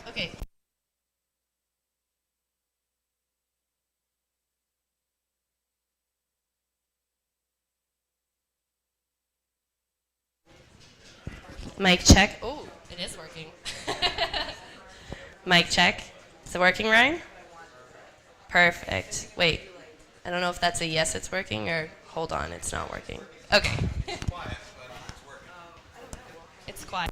Okay. Mic check. Oh, it is working. Mic check. Is it working, Ryan? Perfect. Wait, I don't know if that's a yes, it's working, or hold on, it's not working. Okay. It's quiet.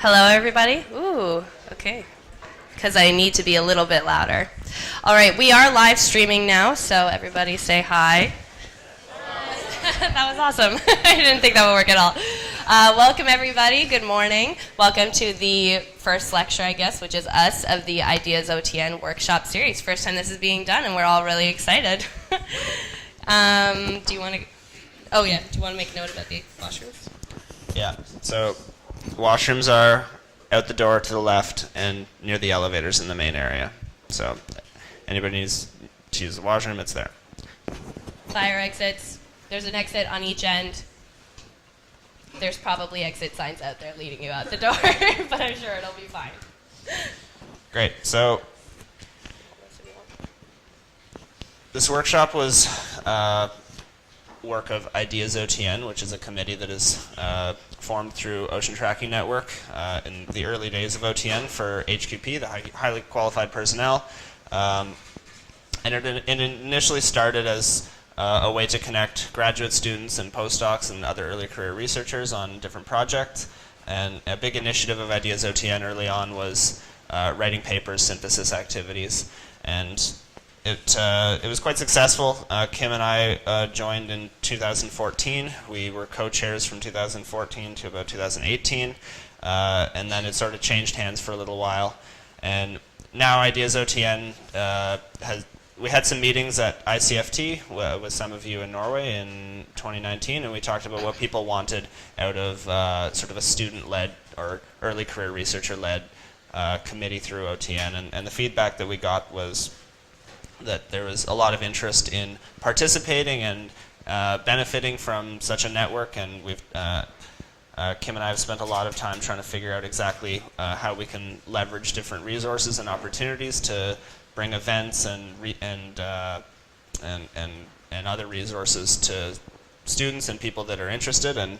Hello, everybody. Ooh, okay. Because I need to be a little bit louder. All right, we are live streaming now, so everybody say hi. That was awesome. I didn't think that would work at all. Welcome, everybody. Good morning. Welcome to the first lecture, I guess, which is us, of the ideasOTN Workshop Series. First time this is being done, and we're all really excited. Do you want to... Oh, yeah. Do you want to make note about the washrooms? Yeah. So washrooms are out the door to the left and near the elevators in the main area. So anybody needs to use the washroom, it's there. Fire exits. There's an exit on each end. There's probably exit signs out there leading you out the door, but I'm sure it'll be fine. Great. So this workshop was work of ideasOTN, which is a committee that is formed through Ocean Tracking Network in the early days of OTN for HQP, the highly qualified personnel. And it initially started as a way to connect graduate students and postdocs and other early career researchers on different projects. And a big initiative of ideasOTN early on was writing papers, synthesis activities. And it was quite successful. Kim and I joined in 2014. We were co-chairs from 2014 to about 2018. And then it sort of changed hands for a little while. And now ideasOTN we had some meetings at ICFT with some of you in Norway in 2019, and we talked about what people wanted out of sort of a student-led or early career researcher-led committee through OTN. And the feedback that we got was that there was a lot of interest in participating and benefiting from such a network, and we've Kim and I have spent a lot of time trying to figure out exactly how we can leverage different resources and opportunities to bring events and other resources to students and people that are interested, and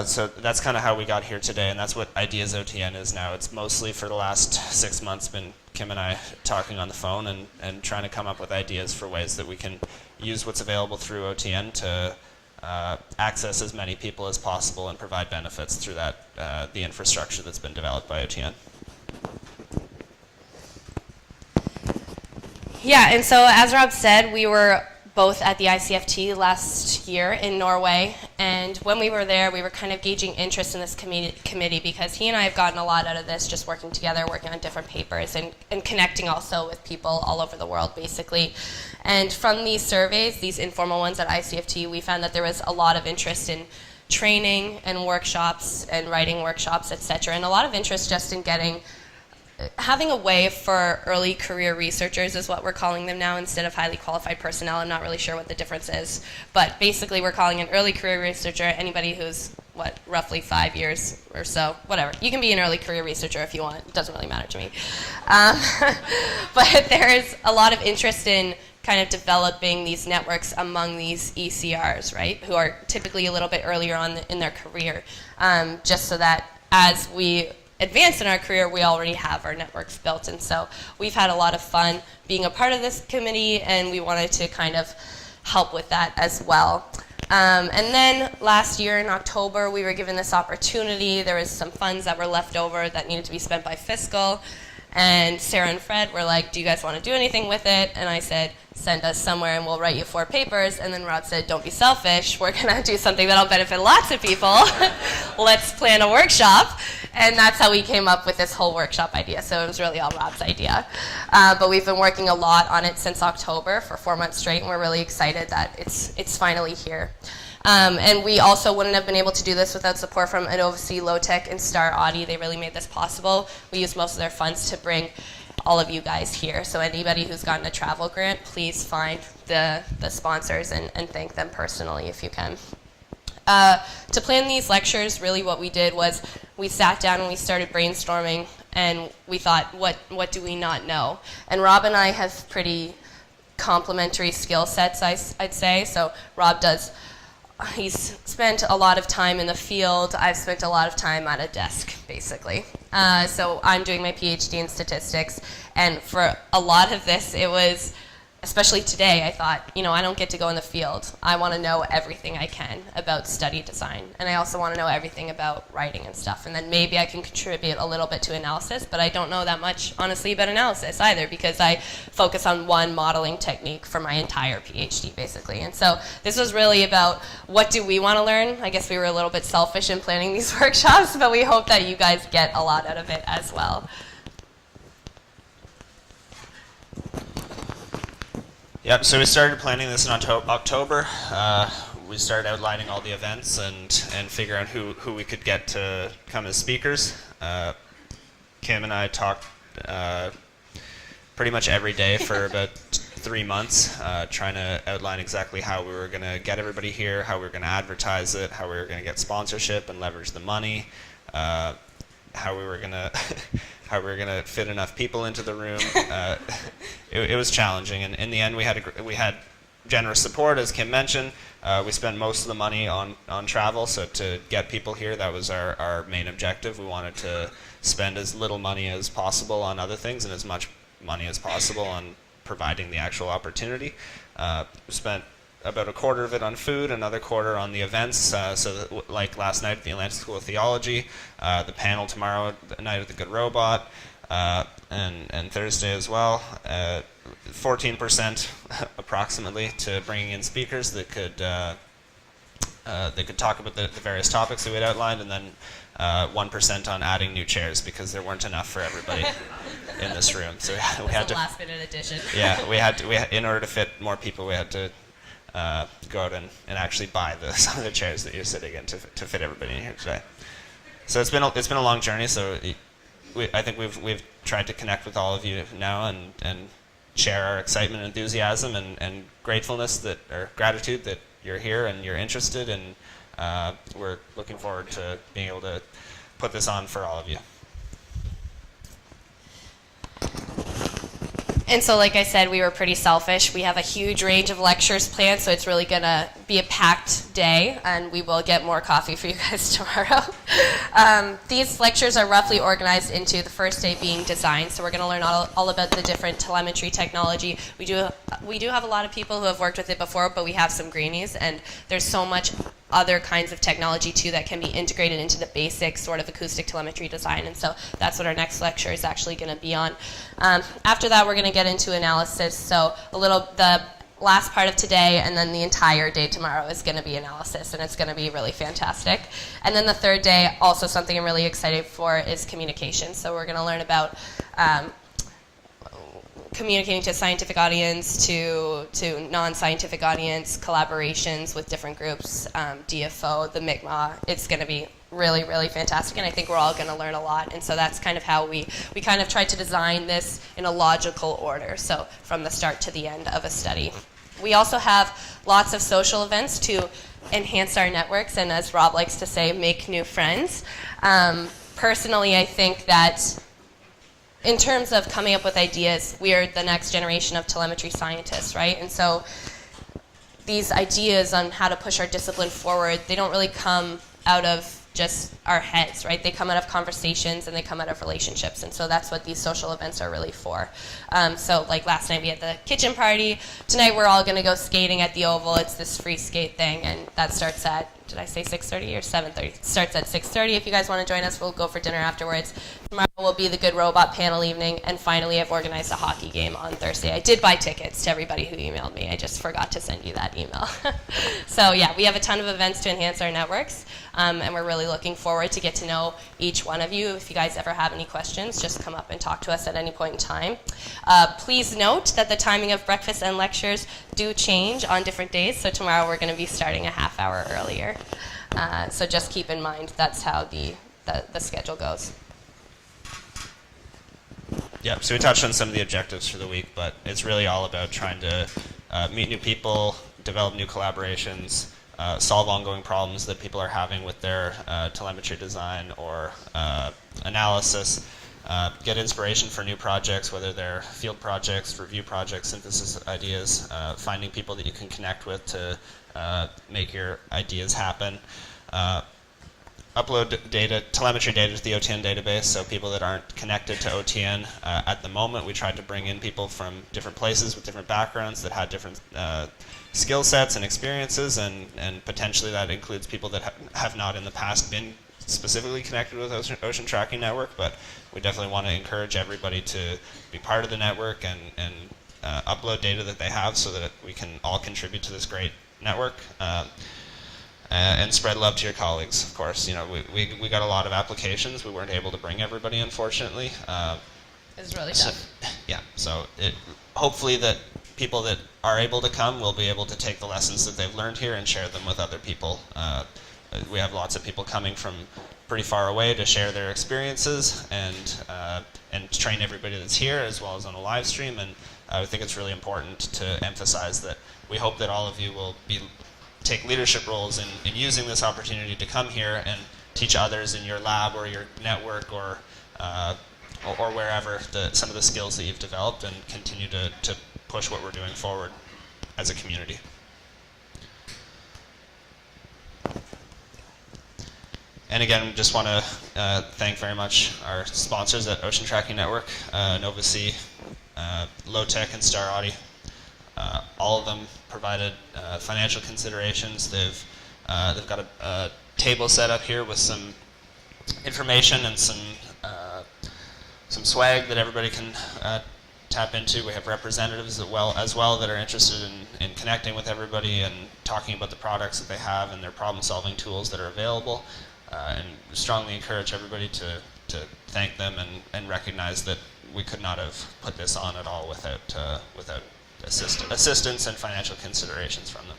so that's kind of how we got here today, and that's what ideasOTN is now. It's mostly for the last 6 months been Kim and I talking on the phone and trying to come up with ideas for ways that we can use what's available through OTN to access as many people as possible and provide benefits through that the infrastructure that's been developed by OTN. Yeah, and so as Rob said, we were both at the ICFT last year in Norway, and when we were there, we were kind of gauging interest in this committee because he and I have gotten a lot out of this, just working together, working on different papers, and connecting also with people all over the world, basically. And from these surveys, these informal ones at ICFT, we found that there was a lot of interest in training and workshops and writing workshops, etc., and a lot of interest just in having a way for early career researchers is what we're calling them now instead of highly qualified personnel. I'm not really sure what the difference is, but basically we're calling an early career researcher anybody who's, roughly 5 years or so, whatever. You can be an early career researcher if you want. It doesn't really matter to me. But there is a lot of interest in kind of developing these networks among these ECRs, right, who are typically a little bit earlier on in their career, just so that as we advanced in our career, we already have our networks built. And so we've had a lot of fun being a part of this committee, and we wanted to kind of help with that as well. And then last year in October, we were given this opportunity. There was some funds that were left over that needed to be spent by fiscal. And Sarah and Fred were like, do you guys want to do anything with it? And I said, send us somewhere and we'll write you 4 papers. And then Rob said, don't be selfish. We're going to do something that'll benefit lots of people. Let's plan a workshop. And that's how we came up with this whole workshop idea. So it was really all Rob's idea. But we've been working a lot on it since October for 4 months straight, and we're really excited that it's finally here. And we also wouldn't have been able to do this without support from InnovaSea, Low-Tech, and Star Audi. They really made this possible. We used most of their funds to bring all of you guys here. So anybody who's gotten a travel grant, please find the sponsors and thank them personally if you can. To plan these lectures, really what we did was we sat down and we started brainstorming, and we thought, what do we not know? And Rob and I have pretty complementary skill sets, I'd say. So Rob he's spent a lot of time in the field. I've spent a lot of time at a desk, basically. So I'm doing my PhD in statistics, and for a lot of this, it was especially today, I thought, I don't get to go in the field. I want to know everything I can about study design. And I also want to know everything about writing and stuff. And then maybe I can contribute a little bit to analysis, but I don't know that much, honestly, about analysis either, because I focus on one modeling technique for my entire PhD, basically. And so this was really about what do we want to learn. I guess we were a little bit selfish in planning these workshops, but we hope that you guys get a lot out of it as well. Yep, so we started planning this in October. We started outlining all the events and figuring out who we could get to come as speakers. Kim and I talked pretty much every day for about 3 months, trying to outline exactly how we were going to get everybody here, how we were going to advertise it, how we were going to get sponsorship and leverage the money, how we were going to how we were going to fit enough people into the room. It was challenging, and in the end, we had generous support, as Kim mentioned. We spent most of the money on travel, so to get people here, that was our main objective. We wanted to spend as little money as possible on other things and as much money as possible on providing the actual opportunity. We spent about a quarter of it on food, another quarter on the events. So that, like last night at the Atlantic School of Theology, the panel tomorrow night at the Good Robot, and Thursday as well. 14% approximately to bringing in speakers that could talk about the various topics that we had outlined, and then 1% on adding new chairs because there weren't enough for everybody in this room. So we had to last minute addition. Yeah, we had in order to fit more people, we had to go out and actually buy some of the chairs that you're sitting in to fit everybody in here today. So it's been a long journey. So I think we've tried to connect with all of you now and share our excitement, enthusiasm, and gratefulness or gratitude that you're here and you're interested, and we're looking forward to being able to put this on for all of you. And so, like I said, we were pretty selfish. We have a huge range of lectures planned, so it's really going to be a packed day, and we will get more coffee for you guys tomorrow. These lectures are roughly organized into the first day being design, so we're going to learn all about the different telemetry technology. We do have a lot of people who have worked with it before, but we have some greenies, and there's so much other kinds of technology too that can be integrated into the basic sort of acoustic telemetry design, and so that's what our next lecture is actually going to be on. After that, we're going to get into analysis, so the last part of today and then the entire day tomorrow is going to be analysis, and it's going to be really fantastic. And then the third day, also something I'm really excited for, is communication. So we're going to learn about communicating to a scientific audience, to non-scientific audience, collaborations with different groups, DFO, the MICMA. It's going to be really, really fantastic, and I think we're all going to learn a lot. And so that's kind of how we kind of tried to design this in a logical order, so from the start to the end of a study. We also have lots of social events to enhance our networks, and as Rob likes to say, make new friends. Personally, I think that in terms of coming up with ideas, we are the next generation of telemetry scientists, right? And so these ideas on how to push our discipline forward, they don't really come out of just our heads, right? They come out of conversations and they come out of relationships, and so that's what these social events are really for. So like last night we had the kitchen party. Tonight we're all going to go skating at the Oval. It's this free skate thing, and that starts at, did I say 6:30 or 7:30? It starts at 6:30. If you guys want to join us, we'll go for dinner afterwards. Tomorrow will be the Good Robot panel evening, and finally I've organized a hockey game on Thursday. I did buy tickets to everybody who emailed me. I just forgot to send you that email. So yeah, we have a ton of events to enhance our networks, and we're really looking forward to get to know each one of you. If you guys ever have any questions, just come up and talk to us at any point in time. Please note that the timing of breakfast and lectures do change on different days, so tomorrow we're going to be starting a half hour earlier. So just keep in mind that's how the schedule goes. Yeah, so we touched on some of the objectives for the week, but it's really all about trying to meet new people, develop new collaborations, solve ongoing problems that people are having with their telemetry design or analysis, get inspiration for new projects, whether they're field projects, review projects, synthesis ideas, finding people that you can connect with to make your ideas happen. upload data, telemetry data to the OTN database, so people that aren't connected to OTN at the moment, we tried to bring in people from different places with different backgrounds that had different skill sets and experiences, and potentially that includes people that have not in the past been specifically connected with Ocean Tracking Network, but we definitely want to encourage everybody to be part of the network and upload data that they have so that we can all contribute to this great network. And spread love to your colleagues, of course. You know, we got a lot of applications. We weren't able to bring everybody, unfortunately. It's really tough. Yeah, so hopefully that people that are able to come will be able to take the lessons that they've learned here and share them with other people. We have lots of people coming from pretty far away to share their experiences and train everybody that's here as well as on a live stream. And I think it's really important to emphasize that we hope that all of you will take leadership roles in using this opportunity to come here and teach others in your lab or your network or wherever some of the skills that you've developed, and continue to push what we're doing forward as a community. And again, just want to thank very much our sponsors at Ocean Tracking Network, InnovaSea, Low Tech, and Star Audi. All of them provided financial considerations. They've got a table set up here with some information and some swag that everybody can tap into. We have representatives as well that are interested in connecting with everybody and talking about the products that they have and their problem-solving tools that are available. And strongly encourage everybody to thank them and recognize that we could not have put this on at all without assistance and financial considerations from them.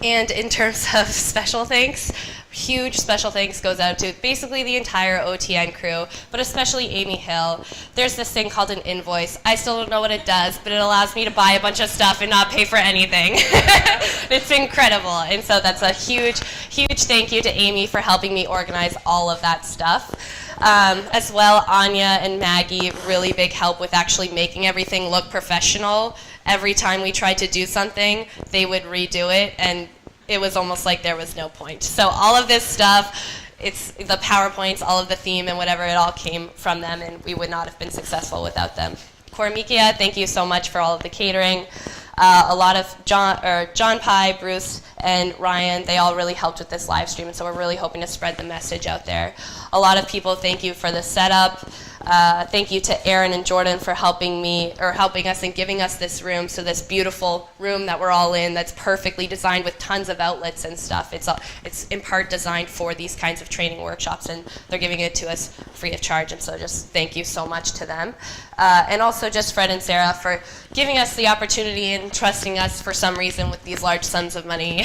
And in terms of special thanks, huge special thanks goes out to basically the entire OTN crew, but especially Amy Hill. There's this thing called an invoice. I still don't know what it does, but it allows me to buy a bunch of stuff and not pay for anything. It's incredible. And so that's a huge, huge thank you to Amy for helping me organize all of that stuff. As well, Anya and Maggie, really big help with actually making everything look professional. Every time we tried to do something, they would redo it, and it was almost like there was no point. So all of this stuff, it's the PowerPoints, all of the theme and whatever, it all came from them, and we would not have been successful without them. Kormikia, thank you so much for all of the catering. A lot of John Pye, Bruce, and Ryan, they all really helped with this live stream, and so we're really hoping to spread the message out there. A lot of people, thank you for the setup. Thank you to Aaron and Jordan for helping us and giving us this room. So this beautiful room that we're all in, that's perfectly designed with tons of outlets and stuff. It's in part designed for these kinds of training workshops, and they're giving it to us free of charge. And so just thank you so much to them. And also just Fred and Sarah for giving us the opportunity and trusting us for some reason with these large sums of money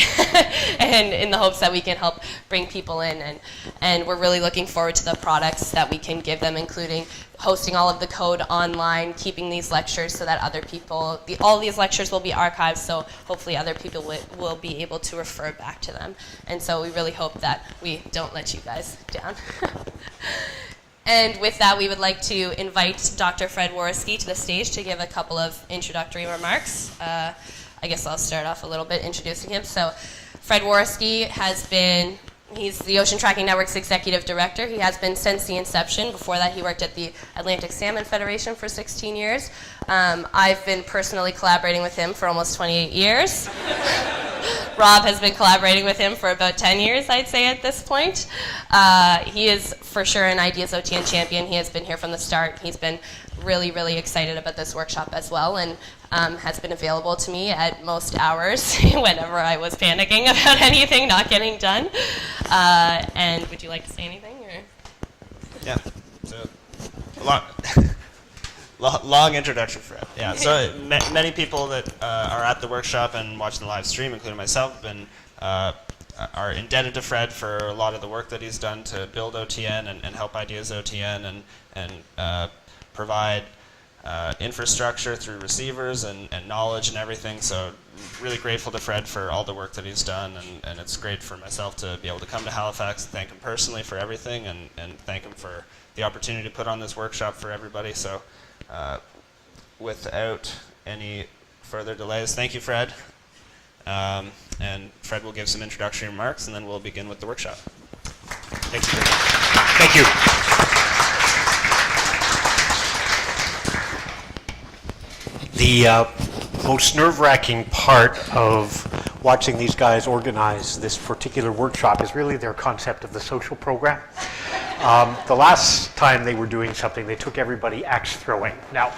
and in the hopes that we can help bring people in. And we're really looking forward to the products that we can give them, including hosting all of the code online, keeping these lectures so that other people, all these lectures will be archived, so hopefully other people will be able to refer back to them. And so we really hope that we don't let you guys down. And with that, we would like to invite Dr. Fred Worski to the stage to give a couple of introductory remarks. I guess I'll start off a little bit introducing him. So Fred Worski he's the Ocean Tracking Network's executive director. He has been since the inception. Before that, he worked at the Atlantic Salmon Federation for 16 years. I've been personally collaborating with him for almost 28 years. Rob has been collaborating with him for about 10 years, I'd say, at this point. He is for sure an ideasOTN champion. He has been here from the start. He's been really, really excited about this workshop as well, and has been available to me at most hours whenever I was panicking about anything not getting done. And would you like to say anything? Or? Yeah, so long introduction, Fred. Yeah, so many people that are at the workshop and watching the live stream, including myself, are indebted to Fred for a lot of the work that he's done to build OTN and help ideasOTN and provide infrastructure through receivers and knowledge and everything. So really grateful to Fred for all the work that he's done, and it's great for myself to be able to come to Halifax and thank him personally for everything, and thank him for the opportunity to put on this workshop for everybody. So without any further delays, thank you, Fred. And Fred will give some introductory remarks, and then we'll begin with the workshop. Thank you. Thank you. The most nerve-wracking part of watching these guys organize this particular workshop is really their concept of the social program. The last time they were doing something, they took everybody axe throwing. Now,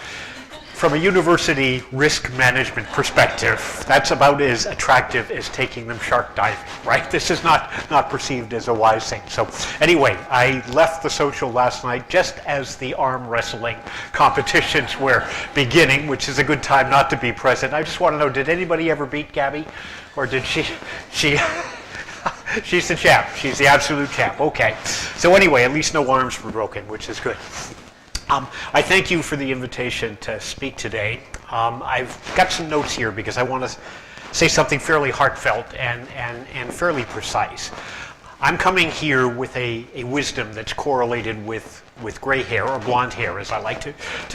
from a university risk management perspective, that's about as attractive as taking them shark diving, right? This is not perceived as a wise thing. So anyway, I left the social last night just as the arm wrestling competitions were beginning, which is a good time not to be present. I just want to know, did anybody ever beat Gabby? Or did she she's the champ. She's the absolute champ. Okay. So anyway, at least no arms were broken, which is good. I thank you for the invitation to speak today. I've got some notes here because I want to say something fairly heartfelt and fairly precise. I'm coming here with a wisdom that's correlated with gray hair, or blonde hair, as I like to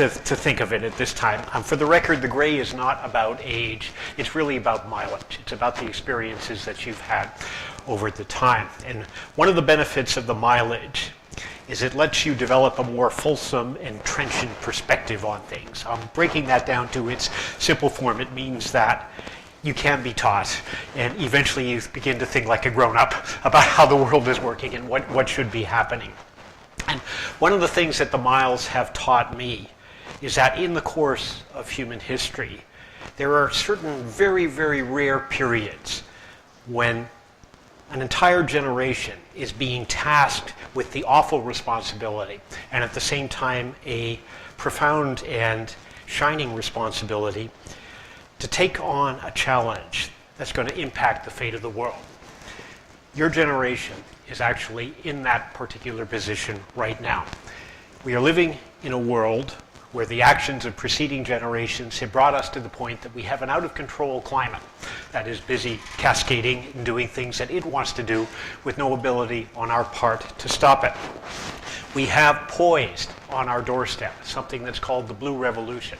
think of it at this time. For the record, the gray is not about age. It's really about mileage. It's about the experiences that you've had over the time. And one of the benefits of the mileage is it lets you develop a more fulsome and trenchant perspective on things. Breaking that down to its simple form, it means that you can be taught, and eventually you begin to think like a grown-up about how the world is working and what should be happening. And one of the things that the miles have taught me is that in the course of human history, there are certain very, very rare periods when an entire generation is being tasked with the awful responsibility, and at the same time a profound and shining responsibility to take on a challenge that's going to impact the fate of the world. Your generation is actually in that particular position right now. We are living in a world where the actions of preceding generations have brought us to the point that we have an out-of-control climate that is busy cascading and doing things that it wants to do with no ability on our part to stop it. We have poised on our doorstep something that's called the Blue Revolution.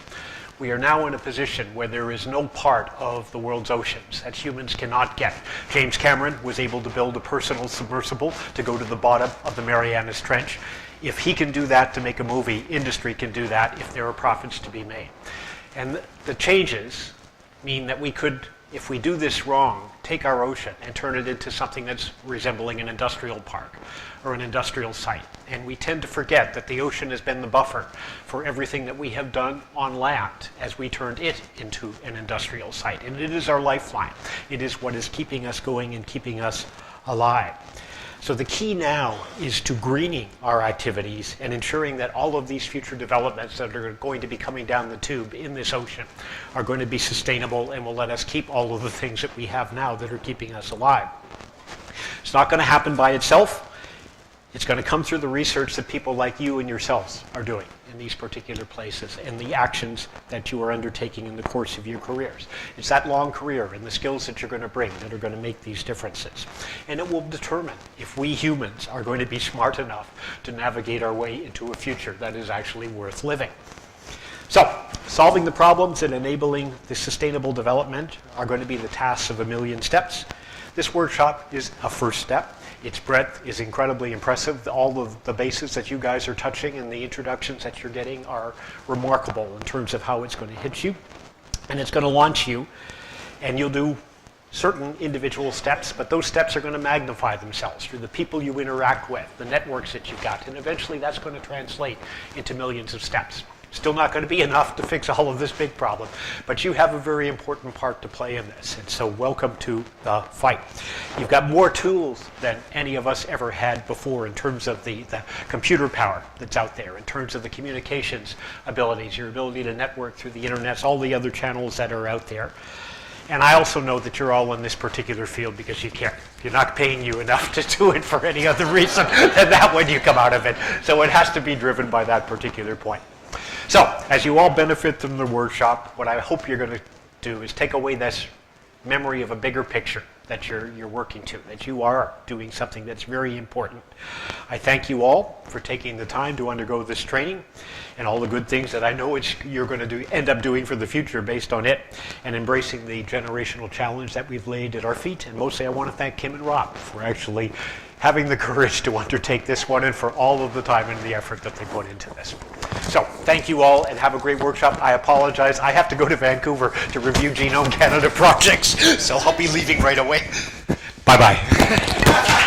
We are now in a position where there is no part of the world's oceans that humans cannot get. James Cameron was able to build a personal submersible to go to the bottom of the Marianas Trench. If he can do that to make a movie, industry can do that if there are profits to be made. And the changes mean that we could, if we do this wrong, take our ocean and turn it into something that's resembling an industrial park or an industrial site. And we tend to forget that the ocean has been the buffer for everything that we have done on land as we turned it into an industrial site. And it is our lifeline. It is what is keeping us going and keeping us alive. So the key now is to greening our activities and ensuring that all of these future developments that are going to be coming down the tube in this ocean are going to be sustainable and will let us keep all of the things that we have now that are keeping us alive. It's not going to happen by itself. It's going to come through the research that people like you and yourselves are doing in these particular places and the actions that you are undertaking in the course of your careers. It's that long career and the skills that you're going to bring that are going to make these differences. And it will determine if we humans are going to be smart enough to navigate our way into a future that is actually worth living. So, solving the problems and enabling the sustainable development are going to be the tasks of a million steps. This workshop is a first step. Its breadth is incredibly impressive. All of the bases that you guys are touching and the introductions that you're getting are remarkable in terms of how it's going to hit you. And it's going to launch you, and you'll do certain individual steps, but those steps are going to magnify themselves through the people you interact with, the networks that you've got, and eventually that's going to translate into millions of steps. Still not going to be enough to fix all of this big problem, but you have a very important part to play in this, and so welcome to the fight. You've got more tools than any of us ever had before in terms of the computer power that's out there, in terms of the communications abilities, your ability to network through the internet, all the other channels that are out there. And I also know that you're all in this particular field because you care. You're not paying you enough to do it for any other reason than that when you come out of it. So it has to be driven by that particular point. So, as you all benefit from the workshop, what I hope you're going to do is take away this memory of a bigger picture that you're working to, that you are doing something that's very important. I thank you all for taking the time to undergo this training and all the good things that I know you're going to end up doing for the future based on it, and embracing the generational challenge that we've laid at our feet. And mostly I want to thank Kim and Rob for actually having the courage to undertake this one, and for all of the time and the effort that they put into this. So thank you all, and have a great workshop. I apologize. I have to go to Vancouver to review Genome Canada projects, so I'll be leaving right away. Bye-bye.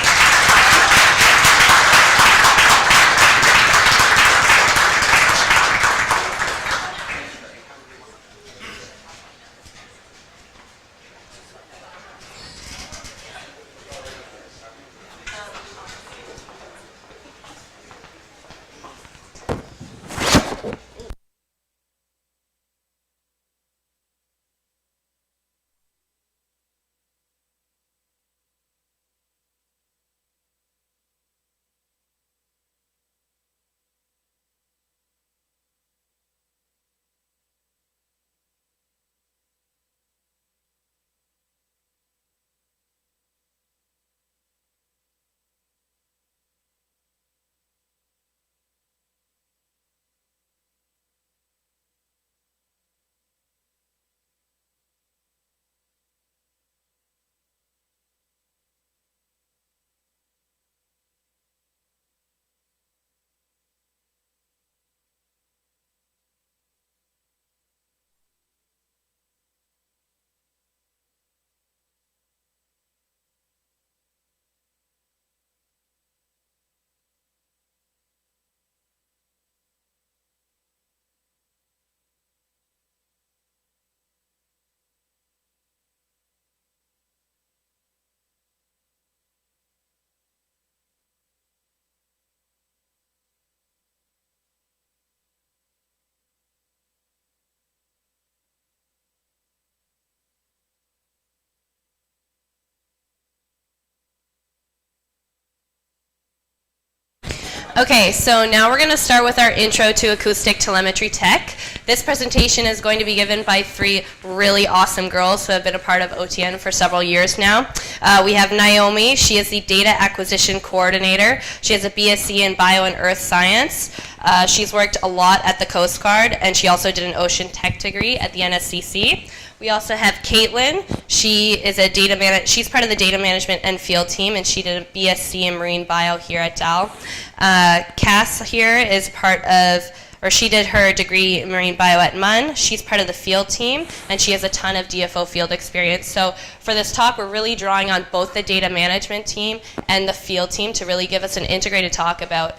Okay, so now we're going to start with our intro to acoustic telemetry tech. This presentation is going to be given by 3 really awesome girls who have been a part of OTN for several years now. We have Naomi. She is the data acquisition coordinator. She has a BSc in bio and earth science. She's worked a lot at the Coast Guard, and she also did an ocean tech degree at the NSCC. We also have Caitlin. She is a she's part of the data management and field team, and she did a BSc in marine bio here at Dal. Cass here is she did her degree in marine bio at MUN. She's part of the field team, and she has a ton of DFO field experience. So for this talk, we're really drawing on both the data management team and the field team to really give us an integrated talk about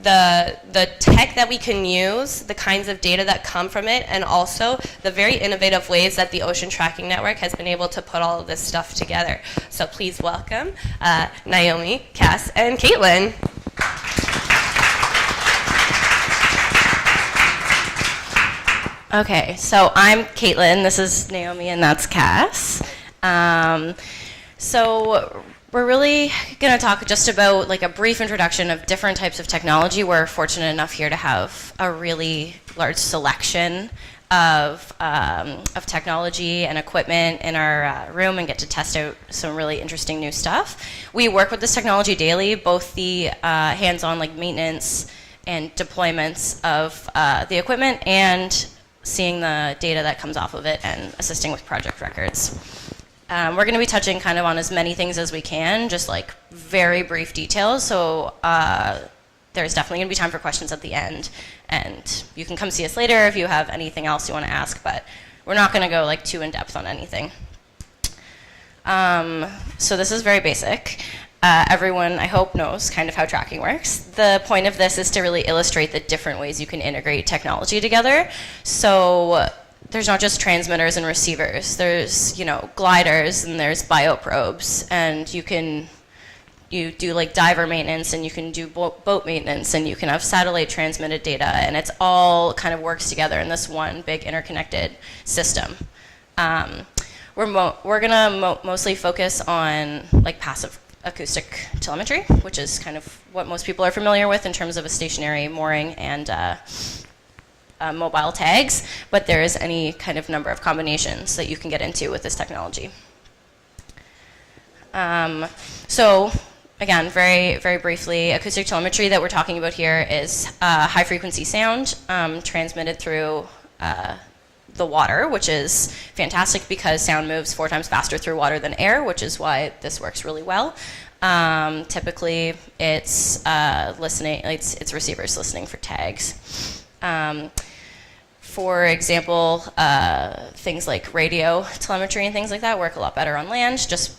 the tech that we can use, the kinds of data that come from it, and also the very innovative ways that the Ocean Tracking Network has been able to put all of this stuff together. So please welcome Naomi, Cass, and Caitlin. Okay, so I'm Caitlin, this is Naomi, and that's Cass. So we're really going to talk just about like a brief introduction of different types of technology. We're fortunate enough here to have a really large selection of technology and equipment in our room and get to test out some really interesting new stuff. We work with this technology daily, both the hands-on like maintenance and deployments of the equipment and seeing the data that comes off of it and assisting with project records. We're going to be touching kind of on as many things as we can, just like very brief details. So there's definitely going to be time for questions at the end. And you can come see us later if you have anything else you want to ask, but we're not going to go like too in depth on anything. So this is very basic. Everyone, I hope, knows kind of how tracking works. The point of this is to really illustrate the different ways you can integrate technology together. So there's not just transmitters and receivers. There's, gliders, and there's bioprobes, and you do like diver maintenance, and you can do boat maintenance, and you can have satellite transmitted data, and it's all kind of works together in this one big interconnected system. We're gonna mostly focus on like passive acoustic telemetry, which is kind of what most people are familiar with in terms of a stationary mooring and mobile tags, but there is any kind of number of combinations that you can get into with this technology. So again, very, very briefly, acoustic telemetry that we're talking about here is high frequency sound transmitted through the water, which is fantastic because sound moves 4 times faster through water than air, which is why this works really well. Typically, it's it's receivers listening for tags. For example, things like radio telemetry and things like that work a lot better on land, just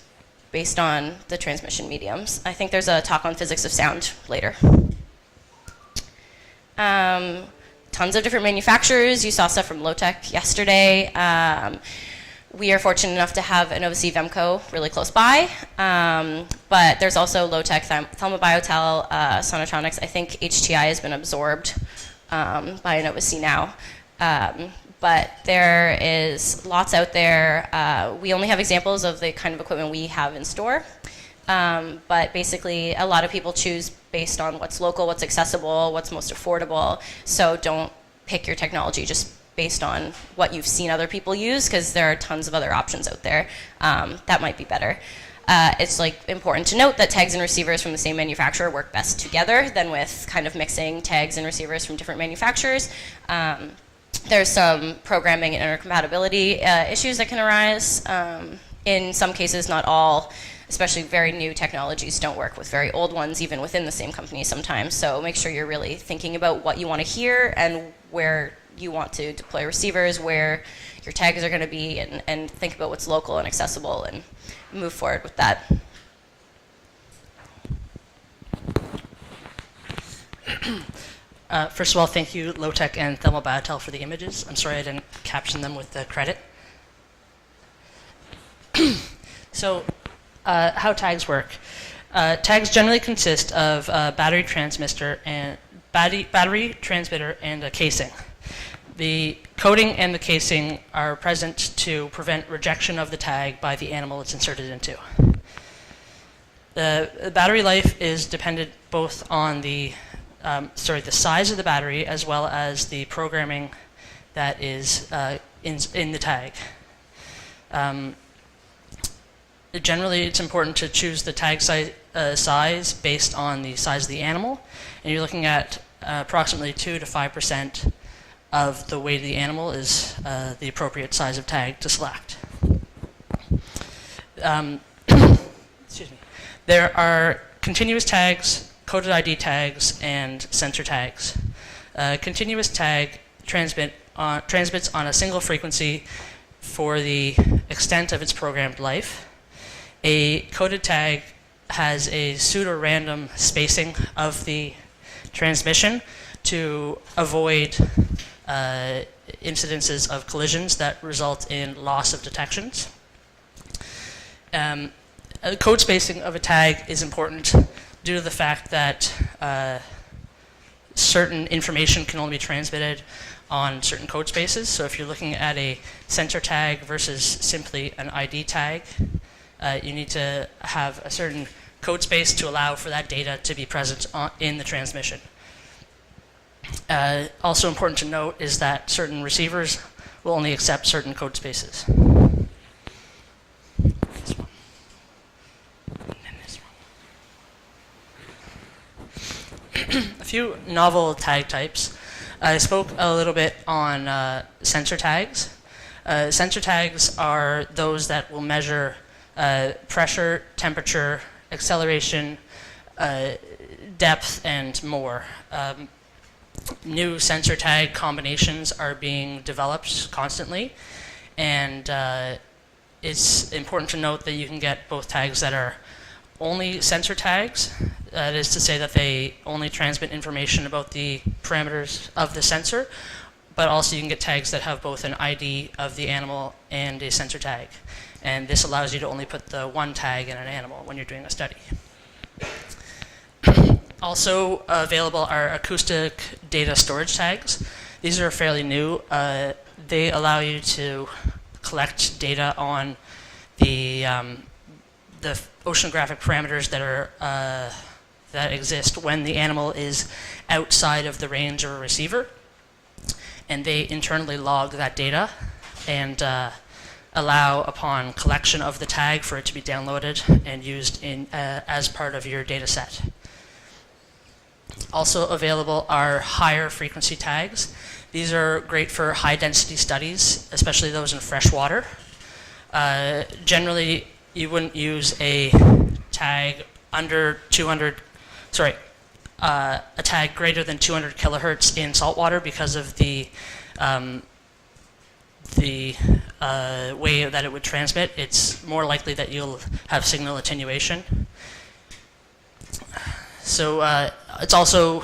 based on the transmission mediums. I think there's a talk on physics of sound later. Tons of different manufacturers. You saw stuff from Low-Tech yesterday. We are fortunate enough to have InnovaSea Vemco really close by, but there's also Low-Tech, Thelma Biotel, Sonotronics. I think HTI has been absorbed by InnovaSea now. But there is lots out there. We only have examples of the kind of equipment we have in store. But basically, a lot of people choose based on what's local, what's accessible, what's most affordable. So don't pick your technology just based on what you've seen other people use, because there are tons of other options out there that might be better. It's important to note that tags and receivers from the same manufacturer work best together than with kind of mixing tags and receivers from different manufacturers. There's some programming and intercompatibility issues that can arise. In some cases, not all, especially very new technologies don't work with very old ones, even within the same company sometimes. So make sure you're really thinking about what you want to hear and where you want to deploy receivers, where your tags are going to be, and think about what's local and accessible and move forward with that. First of all, thank you, Low-Tech and Thelma Biotel, for the images. I'm sorry I didn't caption them with the credit. So, how tags work. Tags generally consist of a battery transmitter and a casing. The coating and the casing are present to prevent rejection of the tag by the animal it's inserted into. The battery life is dependent both on the size of the battery as well as the programming that is in the tag. Generally, it's important to choose the tag size based on the size of the animal, and you're looking at approximately 2 to 5% of the weight of the animal is the appropriate size of tag to select. Excuse me. There are continuous tags, coded ID tags, and sensor tags. Continuous tag transmits on a single frequency for the extent of its programmed life. A coded tag has a pseudo-random spacing of the transmission to avoid incidences of collisions that result in loss of detections. Code spacing of a tag is important due to the fact that certain information can only be transmitted on certain code spaces. So if you're looking at a sensor tag versus simply an ID tag, you need to have a certain code space to allow for that data to be present in the transmission. Also important to note is that certain receivers will only accept certain code spaces. This one. And then this one. A few novel tag types. I spoke a little bit on sensor tags. Sensor tags are those that will measure pressure, temperature, acceleration, depth, and more. New sensor tag combinations are being developed constantly, and it's important to note that you can get both tags that are only sensor tags, that is to say that they only transmit information about the parameters of the sensor, but also you can get tags that have both an ID of the animal and a sensor tag. And this allows you to only put the one tag in an animal when you're doing a study. Also available are acoustic data storage tags. These are fairly new. They allow you to collect data on the oceanographic parameters that are that exist when the animal is outside of the range of a receiver, and they internally log that data and allow upon collection of the tag for it to be downloaded and used as part of your data set. Also available are higher frequency tags. These are great for high density studies, especially those in freshwater. Generally, you wouldn't use a tag under 200, a tag greater than 200 kilohertz in saltwater because of the way that it would transmit. It's more likely that you'll have signal attenuation. So it's also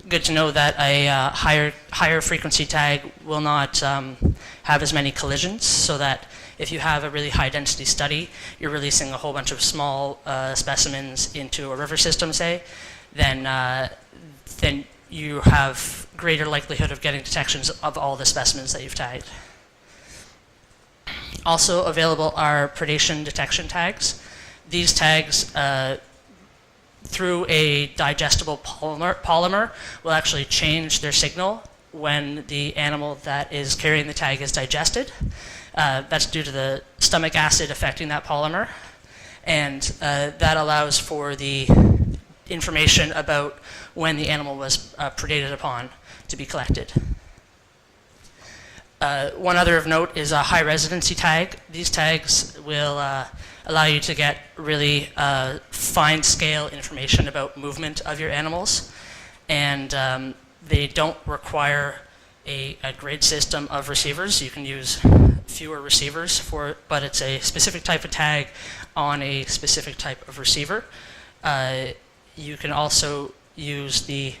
good to know that a higher frequency tag will not have as many collisions, so that if you have a really high density study, you're releasing a whole bunch of small specimens into a river system, say, then you have greater likelihood of getting detections of all the specimens that you've tagged. Also available are predation detection tags. These tags, through a digestible polymer, will actually change their signal when the animal that is carrying the tag is digested. That's due to the stomach acid affecting that polymer, and that allows for the information about when the animal was predated upon to be collected. One other of note is a high residency tag. These tags will allow you to get really fine scale information about movement of your animals, and they don't require a grid system of receivers. You can use fewer receivers for it, but it's a specific type of tag on a specific type of receiver. You can also use the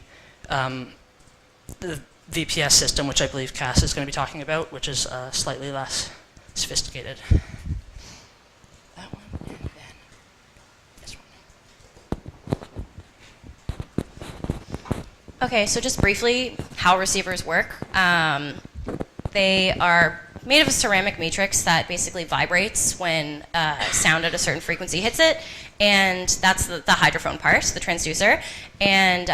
VPS system, which I believe Cass is going to be talking about, which is slightly less sophisticated. That one, and then this one. Okay, so just briefly, how receivers work. They are made of a ceramic matrix that basically vibrates when sound at a certain frequency hits it, and that's the hydrophone part, the transducer. And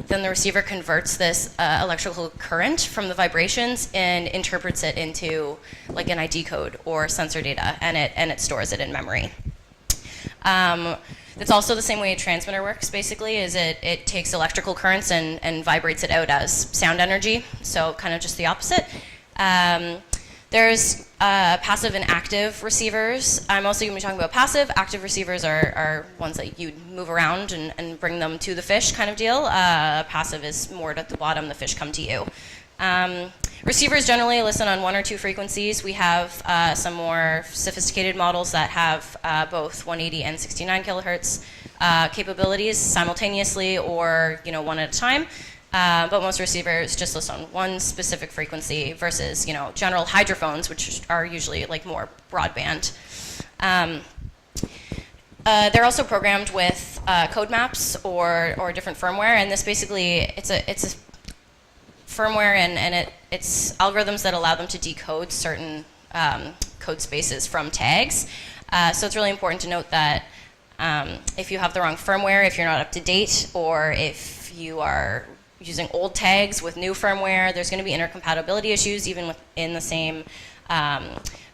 then the receiver converts this electrical current from the vibrations and interprets it into like an ID code or sensor data, and it stores it in memory. It's also the same way a transmitter works, basically, is it takes electrical currents and vibrates it out as sound energy, so kind of just the opposite. There's passive and active receivers. I'm also going to be talking about passive. Active receivers are ones that you move around and bring them to the fish kind of deal. Passive is moored at the bottom, the fish come to you. Receivers generally listen on 1 or 2 frequencies. We have some more sophisticated models that have both 180 and 69 kilohertz capabilities simultaneously, or one at a time. But most receivers just listen on one specific frequency versus general hydrophones, which are usually like more broadband. They're also programmed with code maps or different firmware, and this basically it's a firmware and it's algorithms that allow them to decode certain code spaces from tags. So it's really important to note that if you have the wrong firmware, if you're not up to date, or if you are using old tags with new firmware, there's going to be intercompatibility issues even within the same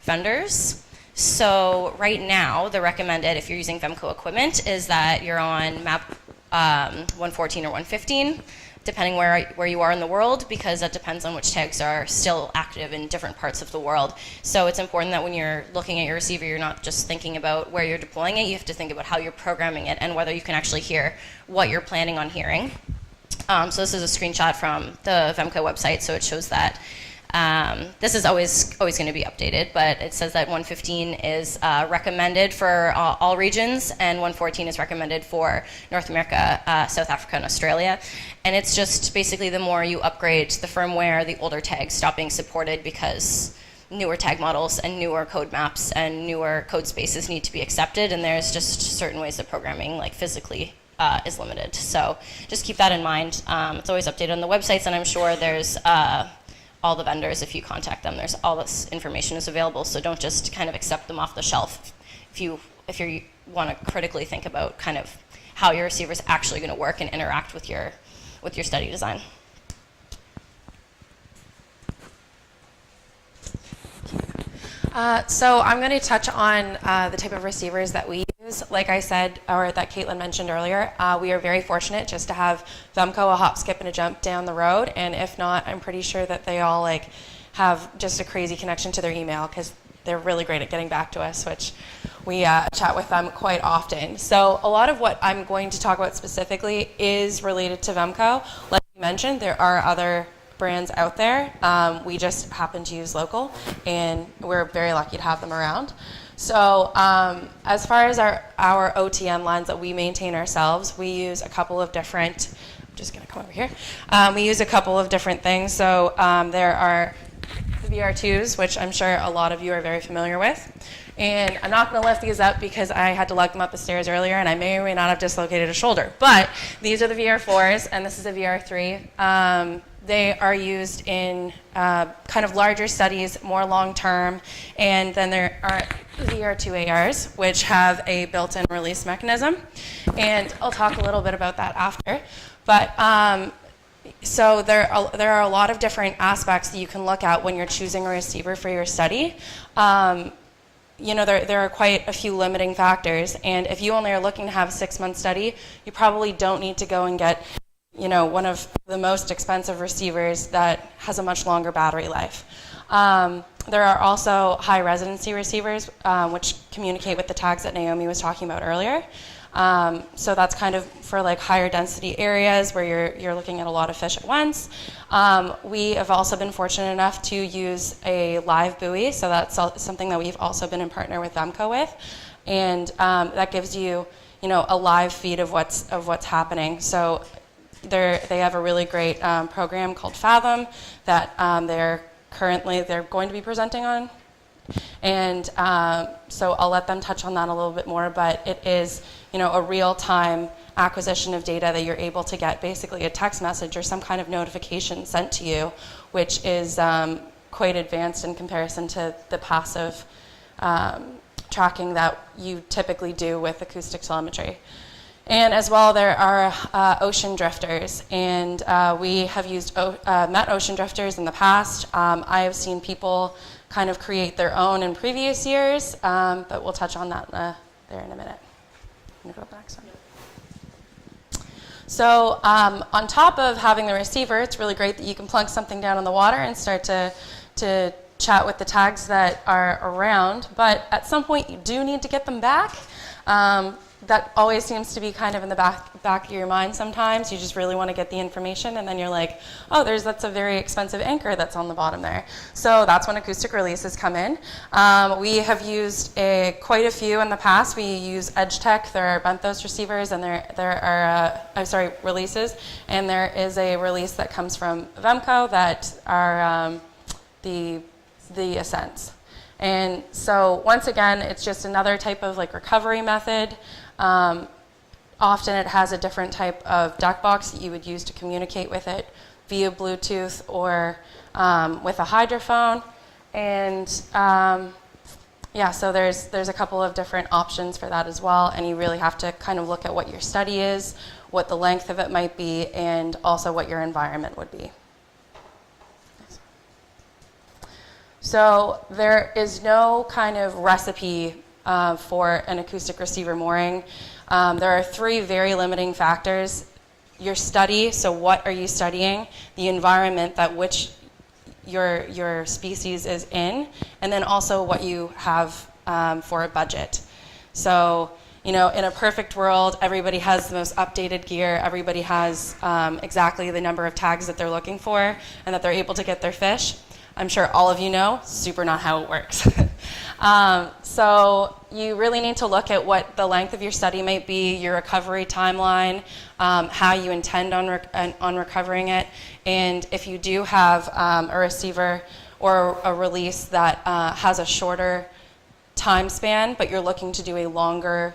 vendors. So right now, the recommended, if you're using Vemco equipment, is that you're on map 114 or 115, depending where you are in the world, because that depends on which tags are still active in different parts of the world. So it's important that when you're looking at your receiver, you're not just thinking about where you're deploying it, you have to think about how you're programming it and whether you can actually hear what you're planning on hearing. So this is a screenshot from the Vemco website, so it shows that this is always going to be updated, but it says that 115 is recommended for all regions, and 114 is recommended for North America, South Africa, and Australia. And it's just basically the more you upgrade the firmware, the older tags stop being supported because newer tag models and newer code maps and newer code spaces need to be accepted, and there's just certain ways that programming, like physically, is limited. So just keep that in mind. It's always updated on the websites, and I'm sure there's all the vendors, if you contact them, there's all this information is available, so don't just kind of accept them off the shelf if you want to critically think about kind of how your receiver is actually going to work and interact with your study design. So I'm going to touch on the type of receivers that we use. Like I said, or that Caitlin mentioned earlier, we are very fortunate just to have Vemco, a hop, skip, and a jump down the road. And if not, I'm pretty sure that they all have just a crazy connection to their email because they're really great at getting back to us, which we chat with them quite often. So a lot of what I'm going to talk about specifically is related to Vemco. Like you mentioned, there are other brands out there. We just happen to use local, and we're very lucky to have them around. So as far as our OTN lines that we maintain ourselves, we use a couple of different, I'm just going to come over here. We use a couple of different things. So there are the VR2s, which I'm sure a lot of you are very familiar with. And I'm not going to lift these up because I had to lug them up the stairs earlier, and I may or may not have dislocated a shoulder. But these are the VR4s, and this is a VR3. They are used in kind of larger studies, more long-term. And then there are VR2ARs, which have a built-in release mechanism. And I'll talk a little bit about that after. But so there are a lot of different aspects that you can look at when you're choosing a receiver for your study. You know, there are quite a few limiting factors. And if you only are looking to have a 6-month study, you probably don't need to go and get, you know, one of the most expensive receivers that has a much longer battery life. There are also high residency receivers, which communicate with the tags that Naomi was talking about earlier. So that's kind of for like higher density areas where you're looking at a lot of fish at once. We have also been fortunate enough to use a live buoy, so that's something that we've also been in partner with Vemco with, and that gives you, you know, a live feed of what's happening. So they have a really great program called Fathom that they're going to be presenting on. And so I'll let them touch on that a little bit more, but it is, you know, a real-time acquisition of data that you're able to get basically a text message or some kind of notification sent to you, which is quite advanced in comparison to the passive tracking that you typically do with acoustic telemetry. And as well, there are ocean drifters, and we have met ocean drifters in the past. I have seen people kind of create their own in previous years, but we'll touch on that there in a minute. I'm gonna go back some. So on top of having the receiver, it's really great that you can plug something down in the water and start to chat with the tags that are around, but at some point you do need to get them back. That always seems to be kind of in the back of your mind sometimes. You just really want to get the information, and then you're like, oh, that's a very expensive anchor that's on the bottom there. So that's when acoustic releases come in. We have used quite a few in the past. We use EdgeTech. There are benthos receivers, and there are releases, and there is a release that comes from Vemco that are the Ascents. And so once again, it's just another type of like recovery method. Often it has a different type of duck box that you would use to communicate with it via Bluetooth or with a hydrophone. And yeah, so there's a couple of different options for that as well. And you really have to kind of look at what your study is, what the length of it might be, and also what your environment would be. So there is no kind of recipe for an acoustic receiver mooring. There are 3 very limiting factors. Your study, so what are you studying, the environment that which your species is in, and then also what you have for a budget. So, you know, in a perfect world, everybody has the most updated gear, everybody has exactly the number of tags that they're looking for and that they're able to get their fish. I'm sure all of you know, super not how it works. So you really need to look at what the length of your study might be, your recovery timeline, how you intend on recovering it, and if you do have a receiver or a release that has a shorter time span, but you're looking to do a longer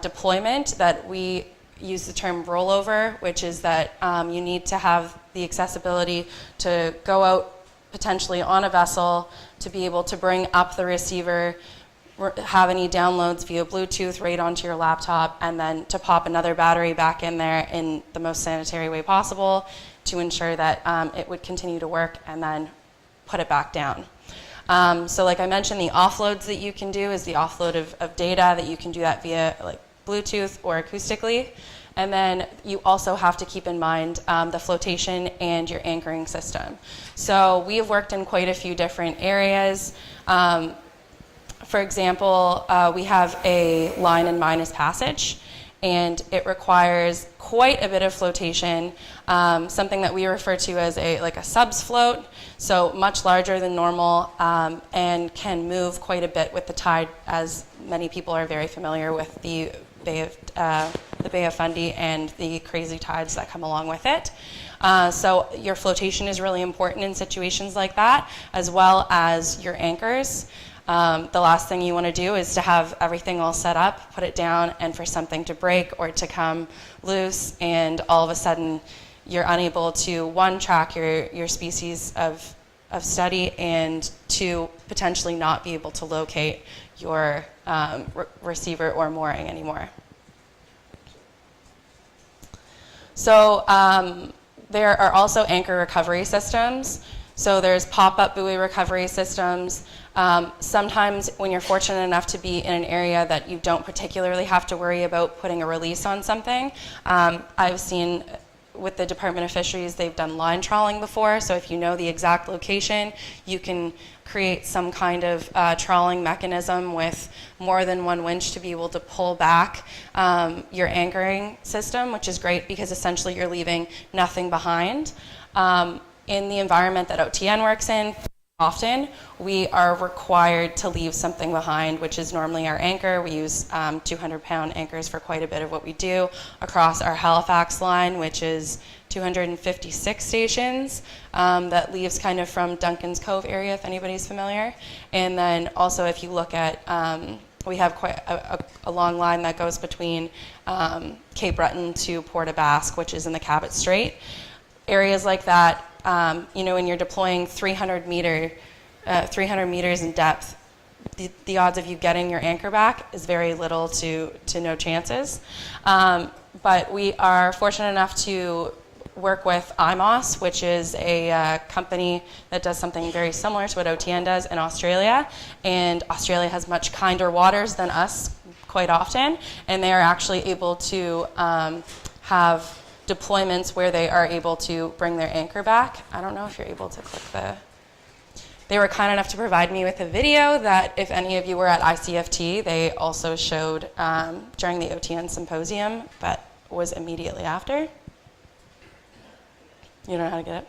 deployment, that we use the term rollover, which is that you need to have the accessibility to go out potentially on a vessel, to be able to bring up the receiver, have any downloads via Bluetooth right onto your laptop, and then to pop another battery back in there in the most sanitary way possible to ensure that it would continue to work, and then put it back down. So like I mentioned, the offloads that you can do is the offload of data that you can do that via like Bluetooth or acoustically. And then you also have to keep in mind the flotation and your anchoring system. So we have worked in quite a few different areas. For example, we have a line in minus passage, and it requires quite a bit of flotation, something that we refer to as like a subs float, so much larger than normal, and can move quite a bit with the tide, as many people are very familiar with the Bay of Fundy and the crazy tides that come along with it. So your flotation is really important in situations like that, as well as your anchors. The last thing you want to do is to have everything all set up, put it down, and for something to break or to come loose, and all of a sudden you're unable to, one, track your species of study, and two, potentially not be able to locate your receiver or mooring anymore. So there are also anchor recovery systems. So there's pop-up buoy recovery systems. Sometimes when you're fortunate enough to be in an area that you don't particularly have to worry about putting a release on something, I've seen with the Department of Fisheries, they've done line trawling before, so if you know the exact location, you can create some kind of trawling mechanism with more than one winch to be able to pull back your anchoring system, which is great because essentially you're leaving nothing behind. In the environment that OTN works in, often we are required to leave something behind, which is normally our anchor. We use 200-pound anchors for quite a bit of what we do across our Halifax line, which is 256 stations. That leaves kind of from Duncan's Cove area, if anybody's familiar. And then also if you look at, we have quite a long line that goes between Cape Breton to Port aux Basques, which is in the Cabot Strait. Areas like that, when you're deploying 300 meters in depth, the odds of you getting your anchor back is very little to no chances. But we are fortunate enough to work with IMOS, which is a company that does something very similar to what OTN does in Australia. And Australia has much kinder waters than us quite often, and they are actually able to have deployments where they are able to bring their anchor back. I don't know if you're able to click They were kind enough to provide me with a video that if any of you were at ICFT, they also showed during the OTN symposium, but was immediately after. You don't know how to get it?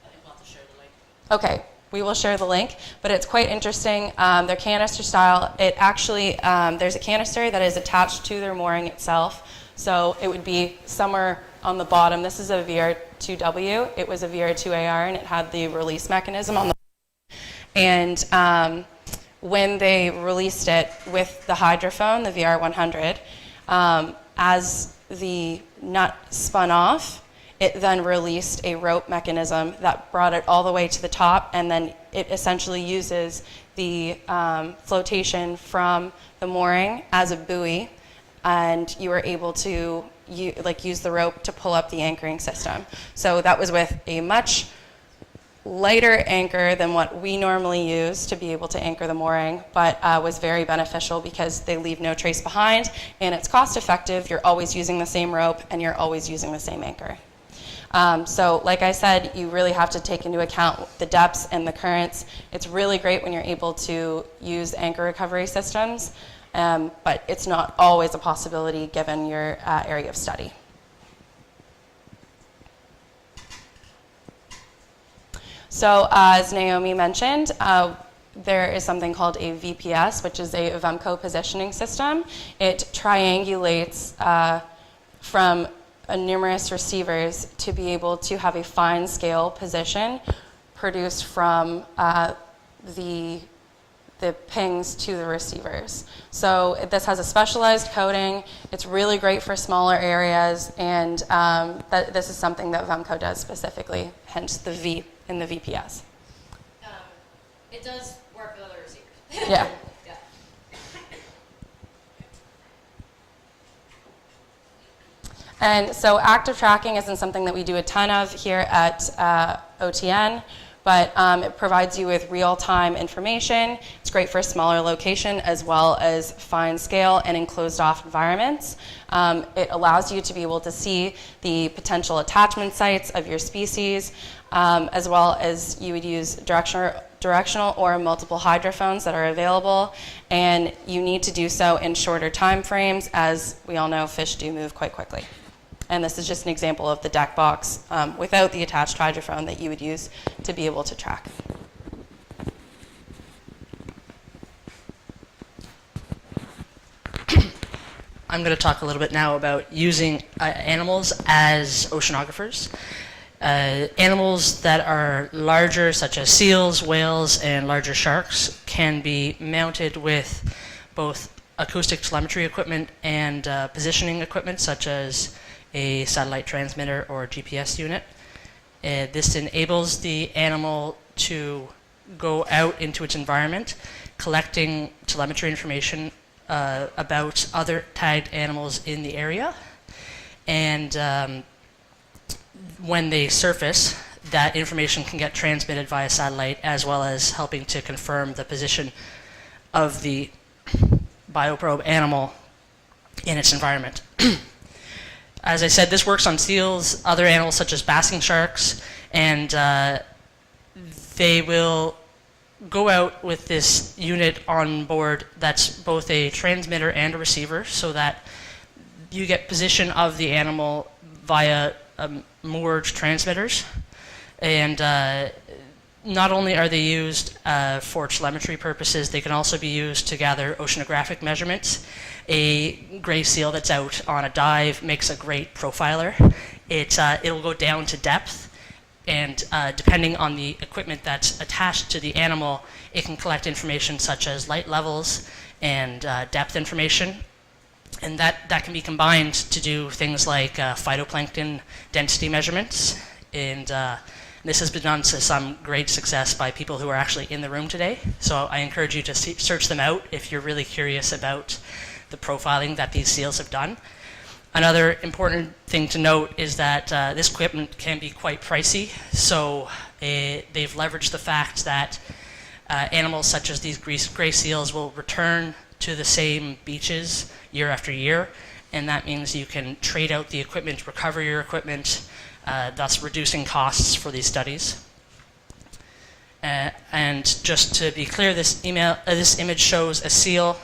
I think we'll have to share the link. Okay, we will share the link, but it's quite interesting. They're canister style. It actually, there's a canister that is attached to their mooring itself. So it would be somewhere on the bottom. This is a VR2W. It was a VR2AR, and it had the release mechanism on the and when they released it with the hydrophone, the VR100, as the nut spun off, it then released a rope mechanism that brought it all the way to the top, and then it essentially uses the flotation from the mooring as a buoy, and you were able to use the rope to pull up the anchoring system. So that was with a much lighter anchor than what we normally use to be able to anchor the mooring, but was very beneficial because they leave no trace behind, and it's cost effective. You're always using the same rope, and you're always using the same anchor. So like I said, you really have to take into account the depths and the currents. It's really great when you're able to use anchor recovery systems, but it's not always a possibility given your area of study. So as Naomi mentioned, there is something called a VPS, which is a VEMCO positioning system. It triangulates from numerous receivers to be able to have a fine scale position produced from the pings to the receivers. So this has a specialized coding. It's really great for smaller areas, and this is something that VEMCO does specifically, hence the V in the VPS. It does work with other receivers. Yeah. Yeah. And so active tracking isn't something that we do a ton of here at OTN, but it provides you with real-time information. It's great for smaller location as well as fine scale and enclosed off environments. It allows you to be able to see the potential attachment sites of your species, as well as you would use directional or multiple hydrophones that are available, and you need to do so in shorter time frames. As we all know, fish do move quite quickly. And this is just an example of the deck box without the attached hydrophone that you would use to be able to track. I'm going to talk a little bit now about using animals as oceanographers. Animals that are larger, such as seals, whales, and larger sharks, can be mounted with both acoustic telemetry equipment and positioning equipment, such as a satellite transmitter or GPS unit. This enables the animal to go out into its environment, collecting telemetry information about other tagged animals in the area. And when they surface, that information can get transmitted via satellite, as well as helping to confirm the position of the bioprobe animal in its environment. As I said, this works on seals, other animals such as basking sharks, and they will go out with this unit on board that's both a transmitter and a receiver, so that you get position of the animal via moored transmitters. And not only are they used for telemetry purposes, they can also be used to gather oceanographic measurements. A gray seal that's out on a dive makes a great profiler. It'll go down to depth, and depending on the equipment that's attached to the animal, it can collect information such as light levels and depth information. And that can be combined to do things like phytoplankton density measurements. And this has been done to some great success by people who are actually in the room today. So I encourage you to search them out if you're really curious about the profiling that these seals have done. Another important thing to note is that this equipment can be quite pricey. So they've leveraged the fact that animals such as these gray seals will return to the same beaches year after year, and that means you can trade out the equipment, recover your equipment, thus reducing costs for these studies. And just to be clear, this image shows a seal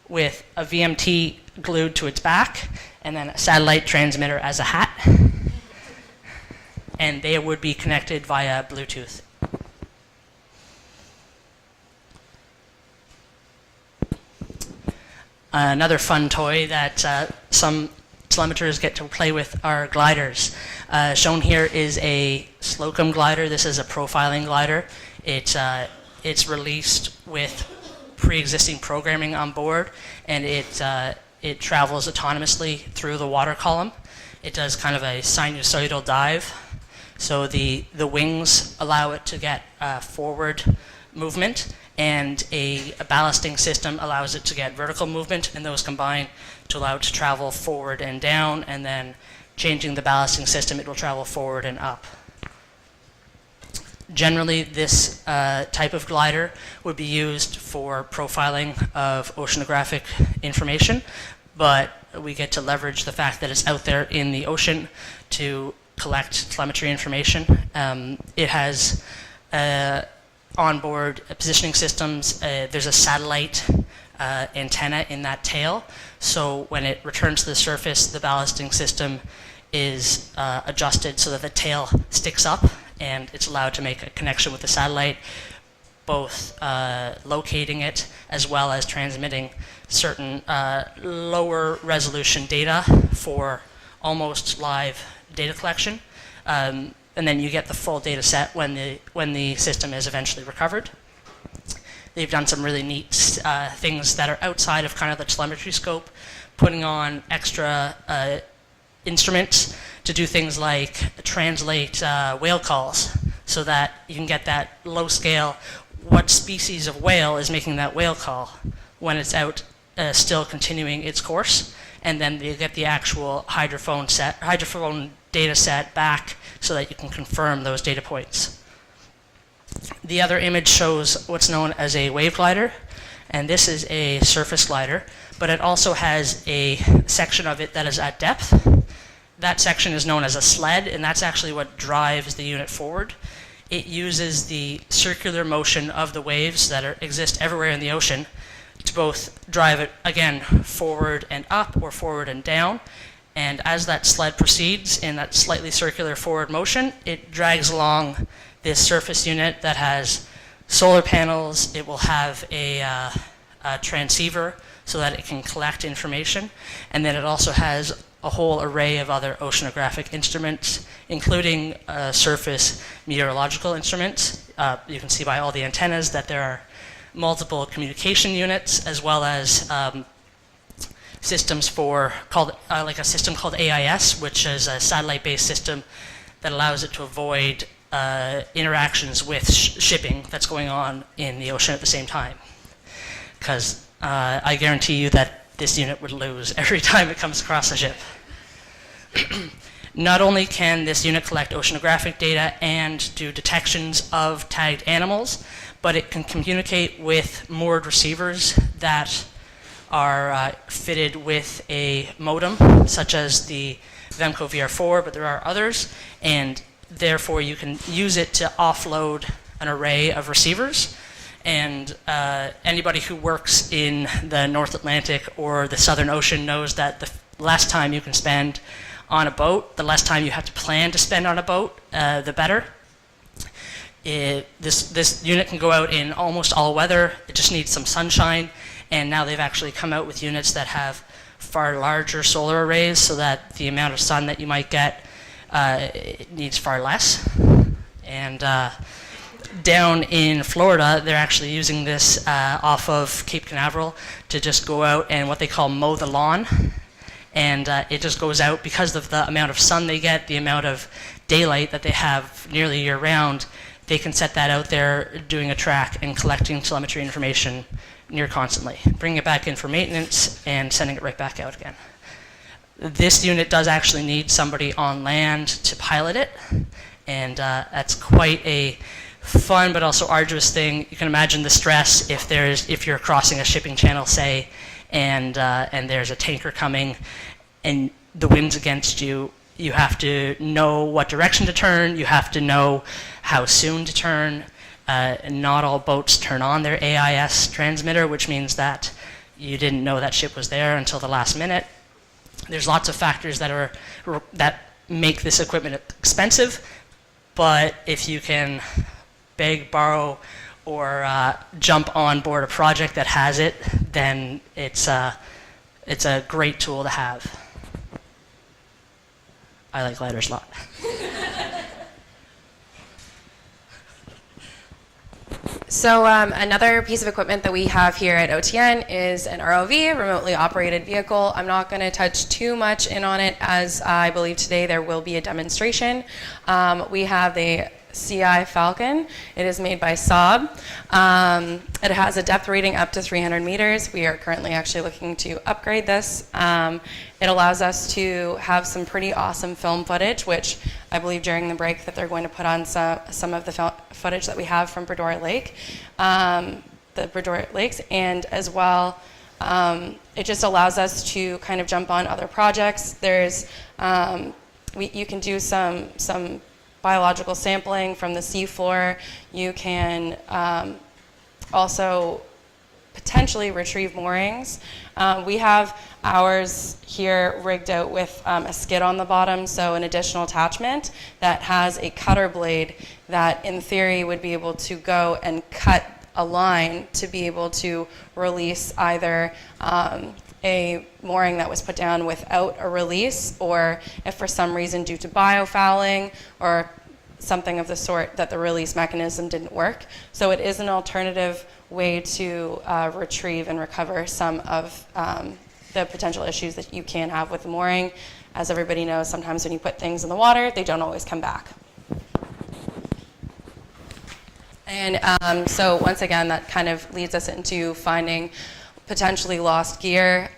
with a VMT glued to its back, and then a satellite transmitter as a hat, and they would be connected via Bluetooth. Another fun toy that some telemeters get to play with are gliders. Shown here is a Slocum glider. This is a profiling glider. It's released with pre-existing programming on board, and it travels autonomously through the water column. It does kind of a sinusoidal dive, so the wings allow it to get forward movement, and a ballasting system allows it to get vertical movement, and those combine to allow it to travel forward and down, and then changing the ballasting system, it will travel forward and up. Generally, this type of glider would be used for profiling of oceanographic information, but we get to leverage the fact that it's out there in the ocean to collect telemetry information. It has onboard positioning systems. There's a satellite antenna in that tail, so when it returns to the surface, the ballasting system is adjusted so that the tail sticks up, and it's allowed to make a connection with the satellite, both locating it as well as transmitting certain lower resolution data for almost live data collection. And then you get the full data set when the system is eventually recovered. They've done some really neat things that are outside of kind of the telemetry scope, putting on extra instruments to do things like translate whale calls, so that you can get that low scale, what species of whale is making that whale call when it's out still continuing its course, and then you get the actual hydrophone data set back so that you can confirm those data points. The other image shows what's known as a wave glider, and this is a surface glider, but it also has a section of it that is at depth. That section is known as a sled, and that's actually what drives the unit forward. It uses the circular motion of the waves that exist everywhere in the ocean to both drive it, again, forward and up or forward and down. And as that sled proceeds in that slightly circular forward motion, it drags along this surface unit that has solar panels. It will have a transceiver so that it can collect information. And then it also has a whole array of other oceanographic instruments, including surface meteorological instruments. You can see by all the antennas that there are multiple communication units, as well as systems like a system called AIS, which is a satellite-based system that allows it to avoid interactions with shipping that's going on in the ocean at the same time. Because I guarantee you that this unit would lose every time it comes across a ship. Not only can this unit collect oceanographic data and do detections of tagged animals, but it can communicate with moored receivers that are fitted with a modem, such as the Vemco VR4, but there are others, and therefore you can use it to offload an array of receivers. And anybody who works in the North Atlantic or the Southern Ocean knows that the less time you can spend on a boat, the less time you have to plan to spend on a boat, the better. This unit can go out in almost all weather. It just needs some sunshine, and now they've actually come out with units that have far larger solar arrays so that the amount of sun that you might get it needs far less. And down in Florida, they're actually using this off of Cape Canaveral to just go out and what they call mow the lawn. And it just goes out because of the amount of sun they get, the amount of daylight that they have nearly year-round. They can set that out there doing a track and collecting telemetry information near constantly, bringing it back in for maintenance and sending it right back out again. This unit does actually need somebody on land to pilot it, and that's quite a fun but also arduous thing. You can imagine the stress if you're crossing a shipping channel, say, and there's a tanker coming and the wind's against you. You have to know what direction to turn. You have to know how soon to turn. Not all boats turn on their AIS transmitter, which means that you didn't know that ship was there until the last minute. There's lots of factors that make this equipment expensive, but if you can beg, borrow, or jump on board a project that has it, then it's a great tool to have. I like gliders a lot. So another piece of equipment that we have here at OTN is an ROV, remotely operated vehicle. I'm not going to touch too much in on it, as I believe today there will be a demonstration. We have the CI Falcon. It is made by Saab. It has a depth rating up to 300 meters. We are currently actually looking to upgrade this. It allows us to have some pretty awesome film footage, which I believe during the break that they're going to put on some of the footage that we have from Bredor Lake, the Bredor Lakes, and as well, it just allows us to kind of jump on other projects. There's, you can do some biological sampling from the seafloor. You can also potentially retrieve moorings. We have ours here rigged out with a skid on the bottom, so an additional attachment that has a cutter blade that in theory would be able to go and cut a line to be able to release either a mooring that was put down without a release, or if for some reason due to biofouling or something of the sort that the release mechanism didn't work. So it is an alternative way to retrieve and recover some of the potential issues that you can have with the mooring. As everybody knows, sometimes when you put things in the water, they don't always come back. And so once again, that kind of leads us into finding potentially lost gear.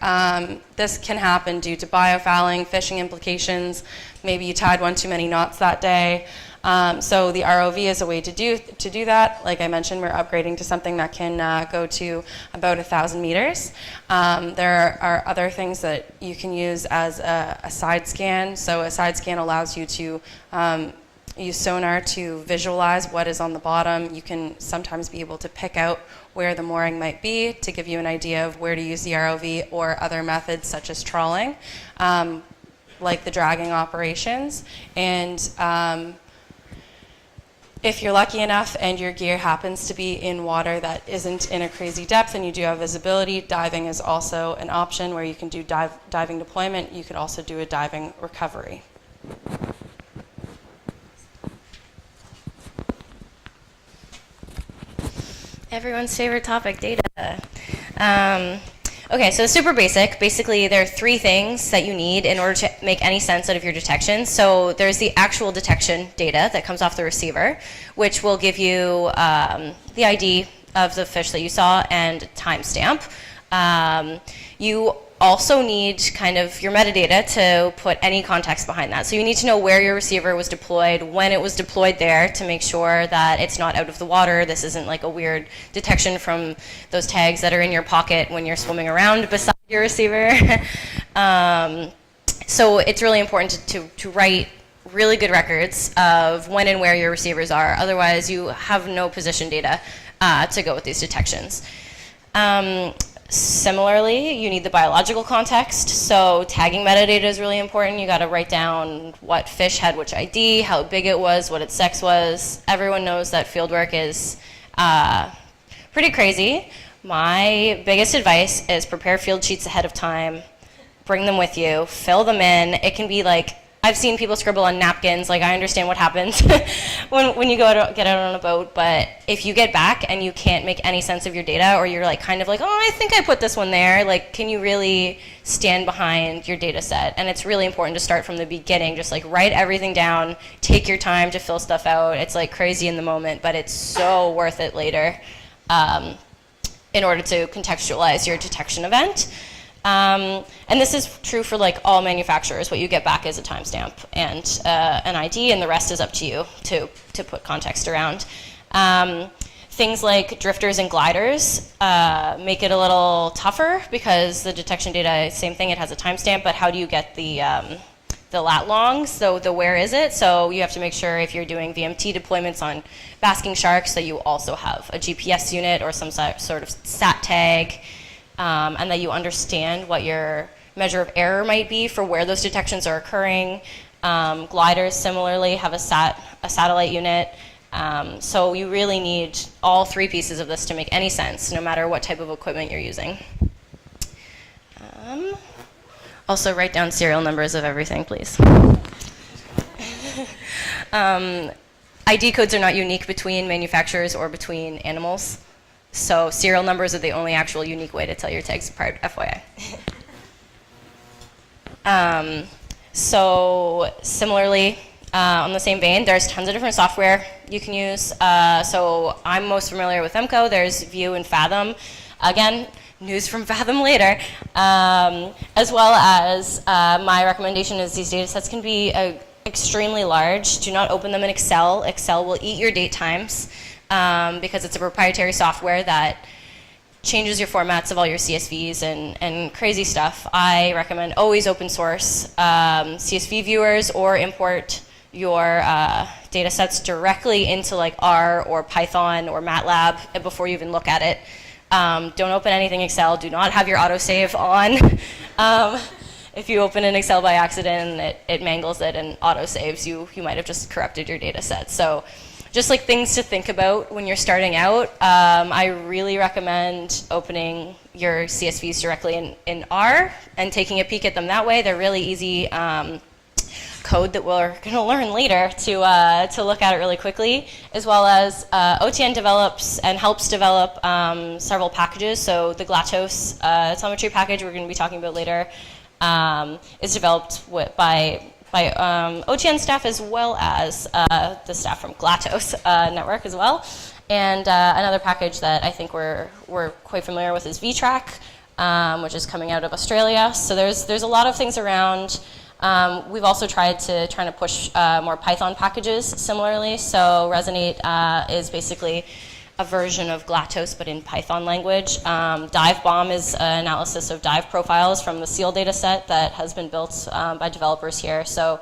This can happen due to biofouling, fishing implications. Maybe you tied one too many knots that day. So the ROV is a way to do that. Like I mentioned, we're upgrading to something that can go to about 1,000 meters. There are other things that you can use as a side scan. So a side scan allows you to use sonar to visualize what is on the bottom. You can sometimes be able to pick out where the mooring might be to give you an idea of where to use the ROV, or other methods such as trawling, like the dragging operations. And if you're lucky enough and your gear happens to be in water that isn't in a crazy depth and you do have visibility, diving is also an option where you can do diving deployment. You could also do a diving recovery. Everyone's favorite topic, data. Okay, so super basic. Basically, there are three things that you need in order to make any sense out of your detection. So there's the actual detection data that comes off the receiver, which will give you the ID of the fish that you saw and timestamp. You also need kind of your metadata to put any context behind that. So you need to know where your receiver was deployed, when it was deployed there, to make sure that it's not out of the water. This isn't like a weird detection from those tags that are in your pocket when you're swimming around beside your receiver. So it's really important to write really good records of when and where your receivers are. Otherwise, you have no position data to go with these detections. Similarly, you need the biological context. So tagging metadata is really important. You got to write down what fish had which ID, how big it was, what its sex was. Everyone knows that fieldwork is pretty crazy. My biggest advice is prepare field sheets ahead of time. Bring them with you. Fill them in. It can be like, I've seen people scribble on napkins. Like, I understand what happens when you get out on a boat, but if you get back and you can't make any sense of your data, or you're like kind of like, oh, I think I put this one there, like, can you really stand behind your data set? And it's really important to start from the beginning. Just like write everything down, take your time to fill stuff out. It's like crazy in the moment, but it's so worth it later in order to contextualize your detection event. And this is true for like all manufacturers. What you get back is a timestamp and an ID, and the rest is up to you to put context around. Things like drifters and gliders make it a little tougher because the detection data, same thing, it has a timestamp, but how do you get the lat longs, so the where is it? So you have to make sure if you're doing VMT deployments on basking sharks that you also have a GPS unit or some sort of sat tag. And that you understand what your measure of error might be for where those detections are occurring. Gliders similarly have a satellite unit. So you really need all three pieces of this to make any sense, no matter what type of equipment you're using. Also write down serial numbers of everything, please. ID codes are not unique between manufacturers or between animals. So serial numbers are the only actual unique way to tell your tags apart, FYI. So similarly, on the same vein, there's tons of different software you can use. So I'm most familiar with MCO. There's View and Fathom. Again, news from Fathom later. As well as my recommendation is these data sets can be extremely large. Do not open them in Excel. Excel will eat your date times. Because it's a proprietary software that changes your formats of all your CSVs and crazy stuff. I recommend always open source CSV viewers, or import your data sets directly into like R or Python or MATLAB before you even look at it. Don't open anything Excel. Do not have your autosave on. If you open an Excel by accident, it mangles it and autosaves. You might have just corrupted your data set. So just like things to think about when you're starting out, I really recommend opening your CSVs directly in R and taking a peek at them that way. They're really easy code that we're going to learn later to look at it really quickly, as well as OTN develops and helps develop several packages. So the GLaToS telemetry package we're going to be talking about later is developed by OTN staff, as well as the staff from GLaToS network as well. And another package that I think we're quite familiar with is VTrack, which is coming out of Australia. So there's a lot of things around. We've also tried to push more Python packages similarly. So Resonate is basically a version of GLaTOS, but in Python language. DiveBomb is an analysis of dive profiles from the SEAL data set that has been built by developers here. So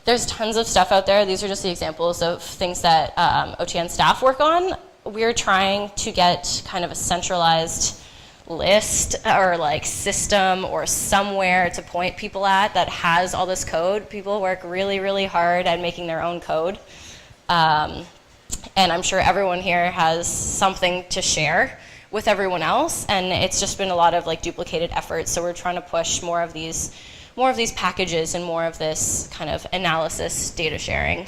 there's tons of stuff out there. These are just the examples of things that OTN staff work on. We're trying to get kind of a centralized list or like system or somewhere to point people at that has all this code. People work really, really hard at making their own code. And I'm sure everyone here has something to share with everyone else, and it's just been a lot of like duplicated efforts. So we're trying to push more of these packages and more of this kind of analysis data sharing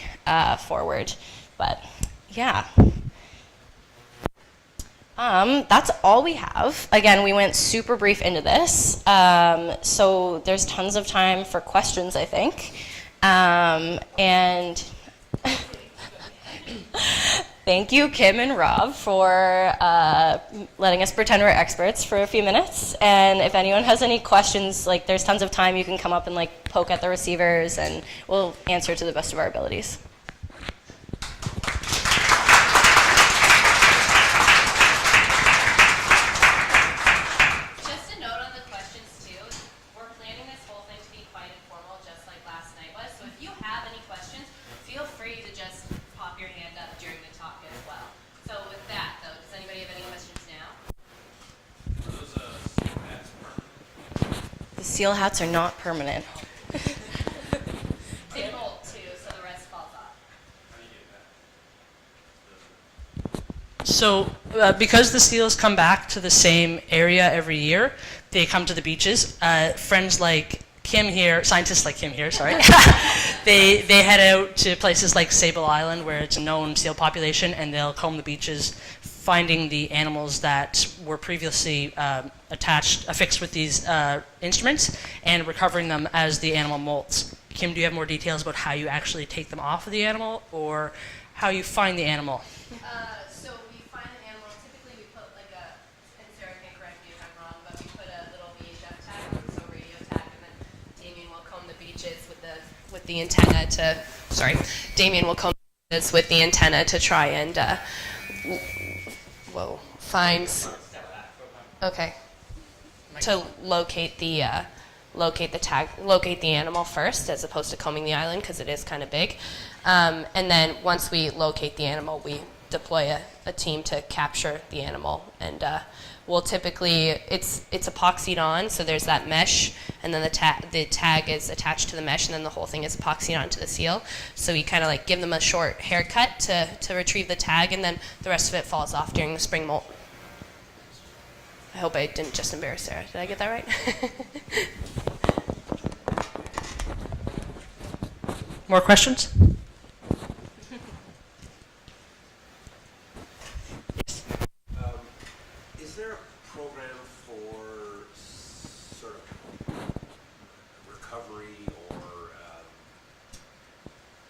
forward. But yeah. That's all we have. Again, we went super brief into this. So there's tons of time for questions, I think. And thank you, Kim and Rob, for letting us pretend we're experts for a few minutes. And if anyone has any questions, like there's tons of time, you can come up and like poke at the receivers, and we'll answer to the best of our abilities. Just a note on the questions too. We're planning this whole thing to be quite informal, just like last night was. So if you have any questions, feel free to just pop your hand up during the talk as well. So with that, though, does anybody have any questions now? The seal hats are not permanent. They bolt too, so the rest falls off. So because the seals come back to the same area every year, they come to the beaches. Friends like Kim here, scientists like Kim here, sorry, they head out to places like Sable Island where it's a known seal population, and they'll comb the beaches, finding the animals that were previously affixed with these instruments and recovering them as the animal molts. Kim, do you have more details about how you actually take them off of the animal or how you find the animal? So we find an animal, typically we put like and Sarah can correct me if I'm wrong, but we put a little VHF tag, so radio tag, and then Damien will comb the beaches with the antenna to, Damien will comb the beaches with the antenna to try and, to locate the animal first, as opposed to combing the island, because it is kind of big. And then once we locate the animal, we deploy a team to capture the animal. And we'll typically, it's epoxied on, so there's that mesh, and then the tag is attached to the mesh, and then the whole thing is epoxied onto the seal. So we kind of like give them a short haircut to retrieve the tag, and then the rest of it falls off during the spring molt. I hope I didn't just embarrass Sarah. Did I get that right? More questions? Is there a program for sort of recovery or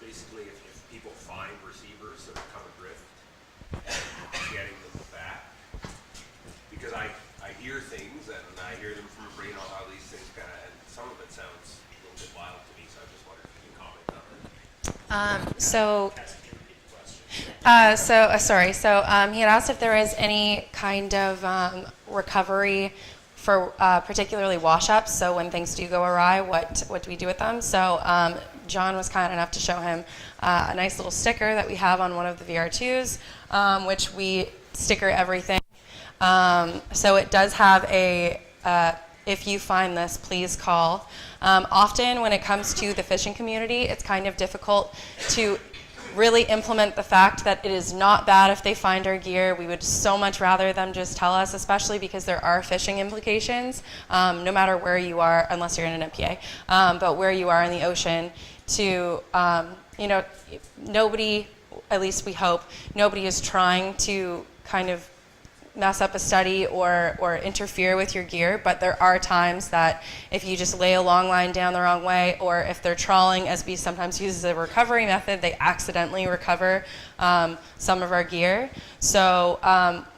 basically if people find receivers that have come adrift, getting them back? Because I hear things and I hear them from how these things kind of, and some of it sounds a little bit wild to me, so I just wondered if you can comment on it. He had asked if there was any kind of recovery for particularly wash-ups. So when things do go awry, what do we do with them? So John was kind enough to show him a nice little sticker that we have on one of the VR2s, which we sticker everything. So it does have a, if you find this, please call. Often when it comes to the fishing community, it's kind of difficult to really implement the fact that it is not bad if they find our gear. We would so much rather them just tell us, especially because there are fishing implications, no matter where you are, unless you're in an MPA, but where you are in the ocean, to, nobody, at least we hope, nobody is trying to kind of mess up a study or interfere with your gear, but there are times that if you just lay a long line down the wrong way, or if they're trawling, SB sometimes uses a recovery method, they accidentally recover some of our gear. So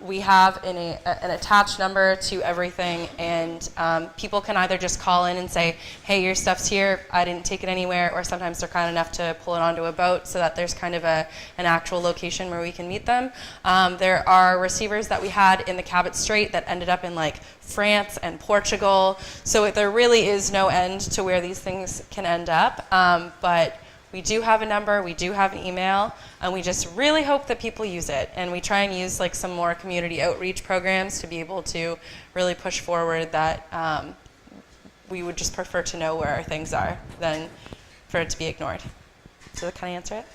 we have an attached number to everything, and people can either just call in and say, hey, your stuff's here, I didn't take it anywhere, or sometimes they're kind enough to pull it onto a boat so that there's kind of an actual location where we can meet them. There are receivers that we had in the Cabot Strait that ended up in like France and Portugal. So there really is no end to where these things can end up. But we do have a number, we do have an email, and we just really hope that people use it. And we try and use like some more community outreach programs to be able to really push forward that we would just prefer to know where our things are than for it to be ignored. Does that kind of answer it?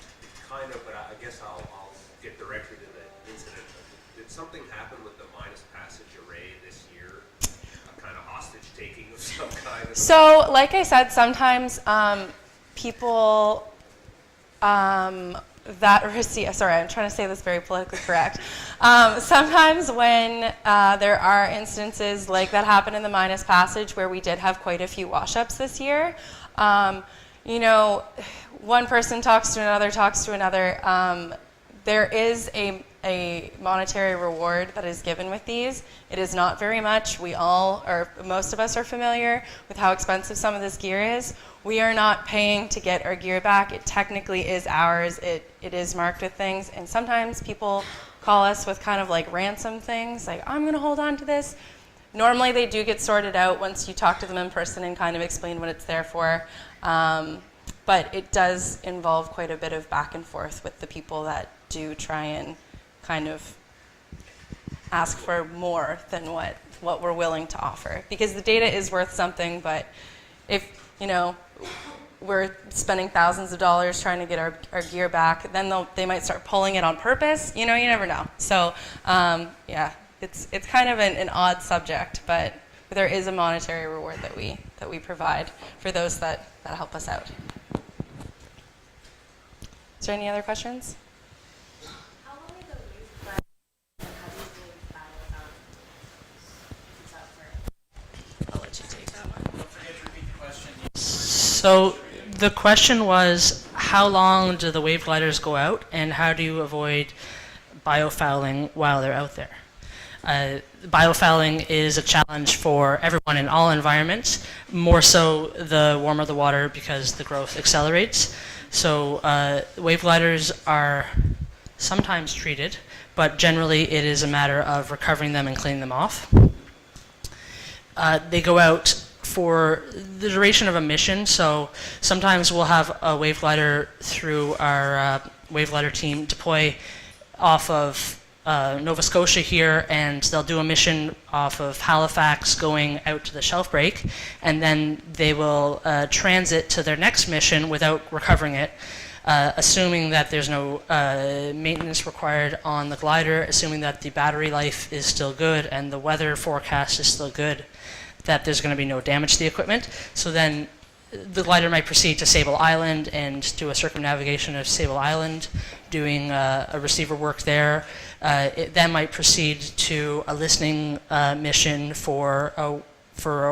Kind of, but I guess I'll get directly to the incident. Did something happen with the minus passage array this year? A kind of hostage taking of some kind? So, like I said, sometimes people that receive, sorry, I'm trying to say this very politically correct. Sometimes when there are instances like that happen in the minus passage where we did have quite a few wash-ups this year, you know, one person talks to another. There is a monetary reward that is given with these. It is not very much. We all, or most of us, are familiar with how expensive some of this gear is. We are not paying to get our gear back. It technically is ours. It is marked with things, and sometimes people call us with kind of like ransom things, like, I'm gonna hold on to this. Normally they do get sorted out once you talk to them in person and kind of explain what it's there for. But it does involve quite a bit of back and forth with the people that do try and kind of ask for more than what we're willing to offer. Because the data is worth something, but if, you know, we're spending thousands of dollars trying to get our gear back, then they might start pulling it on purpose. You know, you never know. So, yeah, it's kind of an odd subject, but there is a monetary reward that we provide for those that help us out. Is there any other questions? How long ago you left and how do you deal with battle without I'll let you take that one. Don't forget to repeat the question. So the question was, how long do the wave gliders go out, and how do you avoid biofouling while they're out there? Biofouling is a challenge for everyone in all environments, more so the warmer the water because the growth accelerates. So wave gliders are sometimes treated, but generally it is a matter of recovering them and cleaning them off. They go out for the duration of a mission, so sometimes we'll have a wave glider through our wave glider team deploy off of Nova Scotia here, and they'll do a mission off of Halifax going out to the shelf break, and then they will transit to their next mission without recovering it, assuming that there's no maintenance required on the glider, assuming that the battery life is still good and the weather forecast is still good, that there's going to be no damage to the equipment. So then the glider might proceed to Sable Island and do a circumnavigation of Sable Island, doing a receiver work there. It then might proceed to a listening mission for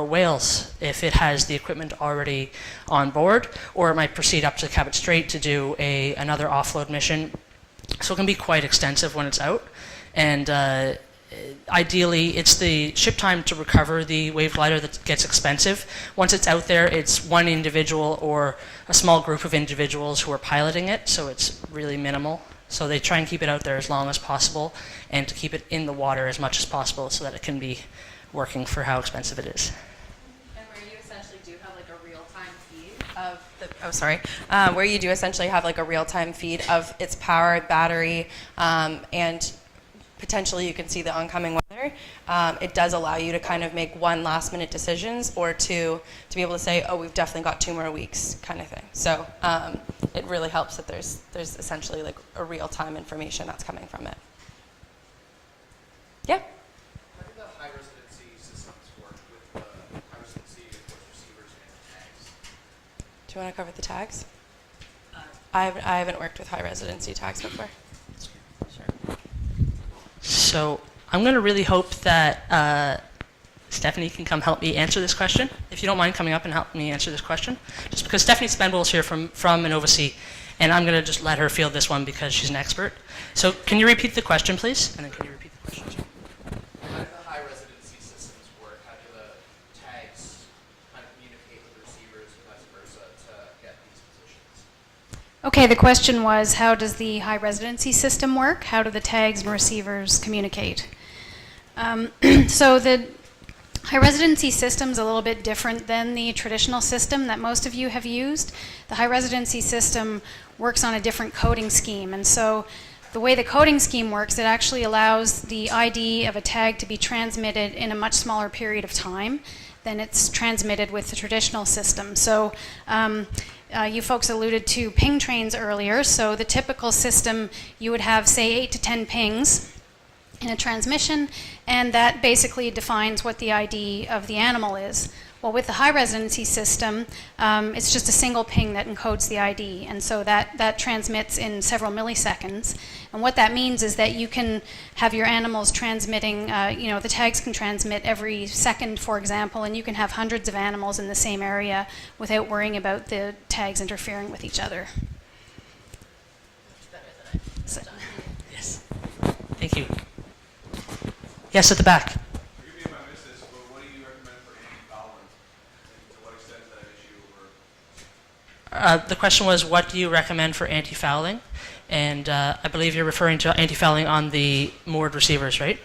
whales if it has the equipment already on board, or it might proceed up to the Cabot Strait to do another offload mission. So it can be quite extensive when it's out, and ideally, it's the ship time to recover the wave glider that gets expensive. Once it's out there, it's one individual or a small group of individuals who are piloting it, so it's really minimal. So they try and keep it out there as long as possible and to keep it in the water as much as possible so that it can be working for how expensive it is. And where you essentially do have like a real-time feed of where you do essentially have like a real-time feed of its power, battery, and potentially you can see the oncoming weather. It does allow you to kind of make one last-minute decisions, or to be able to say, oh, we've definitely got 2 more weeks, kind of thing. So it really helps that there's essentially like a real-time information that's coming from it. Yeah. How do the high residency systems work with the high residency with receivers and tags? Do you want to cover the tags? I haven't worked with high residency tags before. So I'm going to really hope that Stephanie can come help me answer this question. If you don't mind coming up and help me answer this question. Just because Stephanie Spenbel is here from InnovaSea, and I'm going to just let her field this one because she's an expert. So can you repeat the question, please? And then can you repeat the question? How do the high residency systems work? How do the tags kind of communicate with receivers and vice versa to get these positions? Okay, the question was, how does the high residency system work? How do the tags and receivers communicate? So the high residency system is a little bit different than the traditional system that most of you have used. The high residency system works on a different coding scheme, and so the way the coding scheme works, it actually allows the ID of a tag to be transmitted in a much smaller period of time than it's transmitted with the traditional system. So you folks alluded to ping trains earlier, so the typical system, you would have, say, 8 to 10 pings in a transmission, and that basically defines what the ID of the animal is. Well, with the high residency system, it's just a single ping that encodes the ID, and so that transmits in several milliseconds. And what that means is that you can have your animals transmitting, the tags can transmit every second, for example, and you can have hundreds of animals in the same area without worrying about the tags interfering with each other. Yes. Thank you. Yes, at the back. Forgive me if I missed this, but what do you recommend for anti-fouling? And to what extent is that an issue? Or The question was, what do you recommend for anti-fouling? And I believe you're referring to anti-fouling on the moored receivers, right?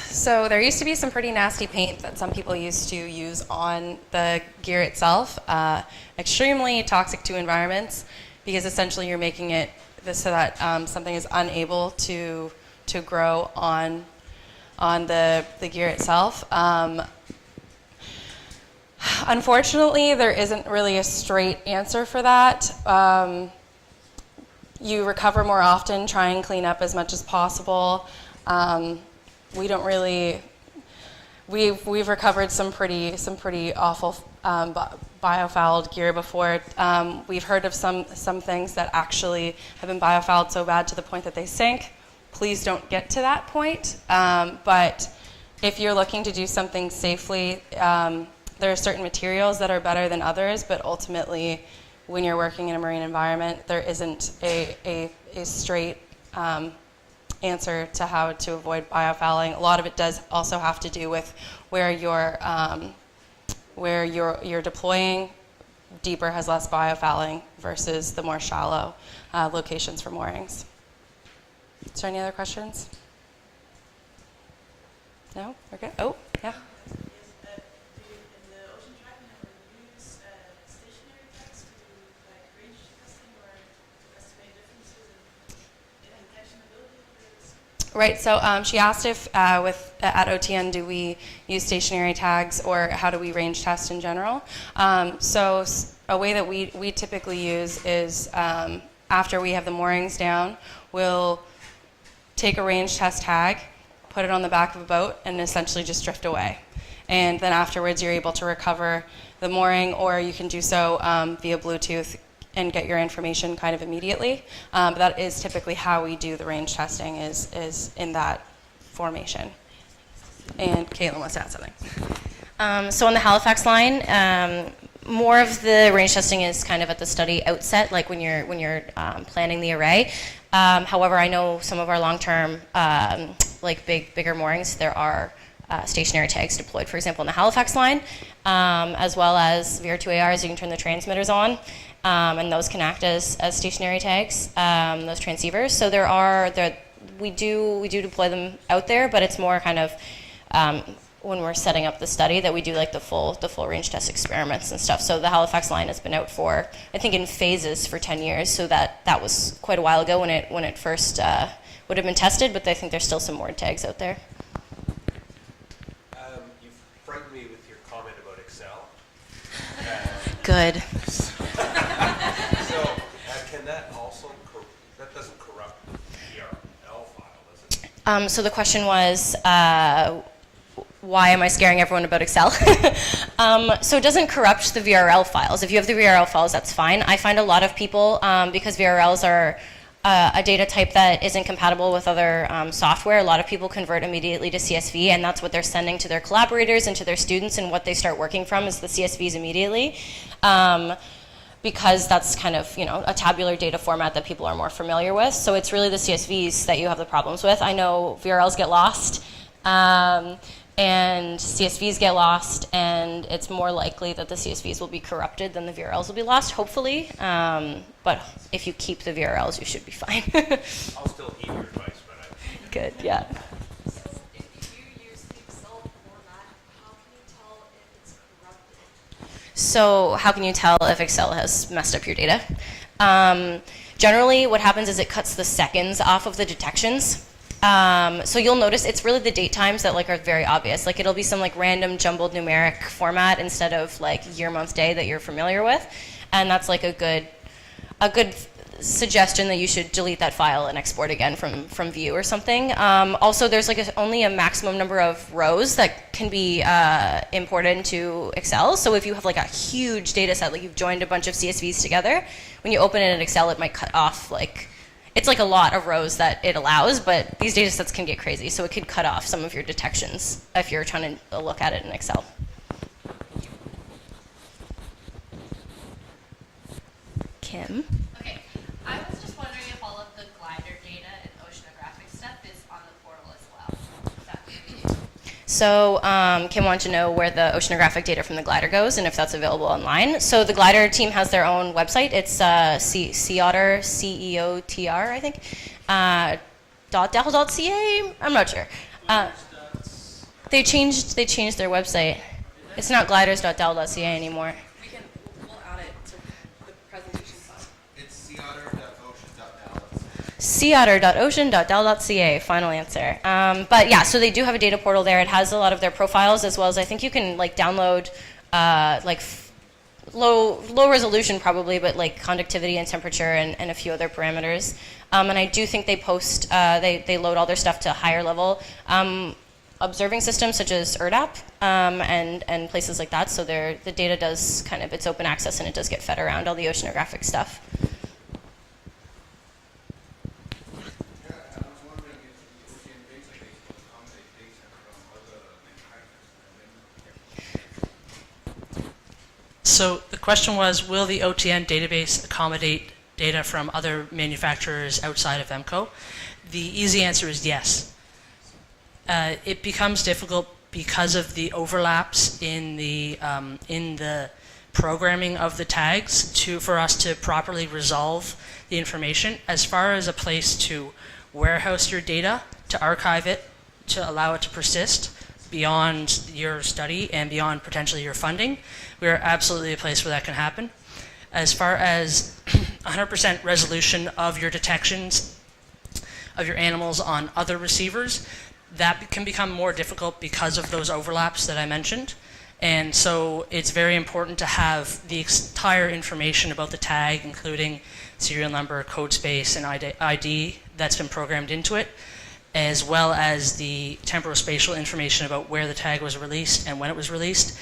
So there used to be some pretty nasty paint that some people used to use on the gear itself. Extremely toxic to environments, because essentially you're making it so that something is unable to grow on the gear itself. Unfortunately, there isn't really a straight answer for that. You recover more often, try and clean up as much as possible. We don't really. We've recovered some pretty awful biofouled gear before. We've heard of some things that actually have been biofouled so bad to the point that they sink. Please don't get to that point. But if you're looking to do something safely, there are certain materials that are better than others, but ultimately, when you're working in a marine environment, there isn't a straight answer to how to avoid biofouling. A lot of it does also have to do with where you're deploying. Deeper has less biofouling versus the more shallow locations for moorings. Is there any other questions? No? We're good? Oh, yeah. Right, so she asked if at OTN do we use stationary tags or how do we range test in general. So a way that we typically use is after we have the moorings down, we'll take a range test tag, put it on the back of a boat, and essentially just drift away. And then afterwards you're able to recover the mooring, or you can do so via Bluetooth and get your information kind of immediately. But that is typically how we do the range testing, is in that formation. And Caitlin wants to add something. So on the Halifax line, more of the range testing is kind of at the study outset, like when you're planning the array. However, I know some of our long-term, bigger moorings, there are stationary tags deployed. For example, on the Halifax line, as well as VR2ARs, you can turn the transmitters on. And those can act as stationary tags, those transceivers. So we do deploy them out there, but it's more kind of when we're setting up the study that we do like the full range test experiments and stuff. So the Halifax line has been out for, I think, in phases for 10 years. So that was quite a while ago when it first would have been tested. But I think there's still some moored tags out there. You've frightened me with your comment about Excel. Good. So can that also, that doesn't corrupt the VRL file, does it? So the question was, why am I scaring everyone about Excel? So it doesn't corrupt the VRL files. If you have the VRL files, that's fine. I find a lot of people, because VRLs are a data type that isn't compatible with other software, a lot of people convert immediately to CSV, and that's what they're sending to their collaborators and to their students, and what they start working from is the CSVs immediately. Because that's kind of, a tabular data format that people are more familiar with. So it's really the CSVs that you have the problems with. I know VRLs get lost, and CSVs get lost, and it's more likely that the CSVs will be corrupted than the VRLs will be lost, hopefully. But if you keep the VRLs, you should be fine. I'll still heed your advice, but I. Good, yeah. So if you use the Excel format, how can you tell if it's corrupted? So how can you tell if Excel has messed up your data? Generally, what happens is it cuts the seconds off of the detections. So you'll notice it's really the date times that are very obvious. It'll be some random jumbled numeric format instead of year, month, day that you're familiar with, and that's a good suggestion that you should delete that file and export again from view or something. Also, there's only a maximum number of rows that can be imported into Excel. So if you have a huge data set, you've joined a bunch of CSVs together, when you open it in Excel, it might cut off it's a lot of rows that it allows, but these data sets can get crazy, so it could cut off some of your detections if you're trying to look at it in Excel. Kim? Okay, I was just wondering if all of the glider data and oceanographic stuff is on the portal as well. Is that what you do? So Kim wanted to know where the oceanographic data from the glider goes and if that's available online. So the glider team has their own website. It's CEOTR, C-E-O-T-R, I think, .dell.ca. I'm not sure. They changed their website. It's not gliders.dell.ca anymore. We'll add it to the presentation file. It's ceotter.ocean.dell. ceotter.ocean.dell.ca, final answer. But yeah, so they do have a data portal there. It has a lot of their profiles, as well as I think you can download low resolution probably, but conductivity and temperature and a few other parameters. And I do think they post, they load all their stuff to higher level observing systems such as ERDAP and places like that. So the data does it's open access, and it does get fed around all the oceanographic stuff. Yeah, I was wondering if the OCN database will accommodate data from other manufacturers. So the question was, will the OTN database accommodate data from other manufacturers outside of EMCO? The easy answer is yes. It becomes difficult because of the overlaps in the programming of the tags for us to properly resolve the information. As far as a place to warehouse your data, to archive it, to allow it to persist beyond your study and beyond potentially your funding, we are absolutely a place where that can happen. As far as 100% resolution of your detections of your animals on other receivers, that can become more difficult because of those overlaps that I mentioned. And so it's very important to have the entire information about the tag, including serial number, code space, and ID that's been programmed into it, as well as the temporal-spatial information about where the tag was released and when it was released,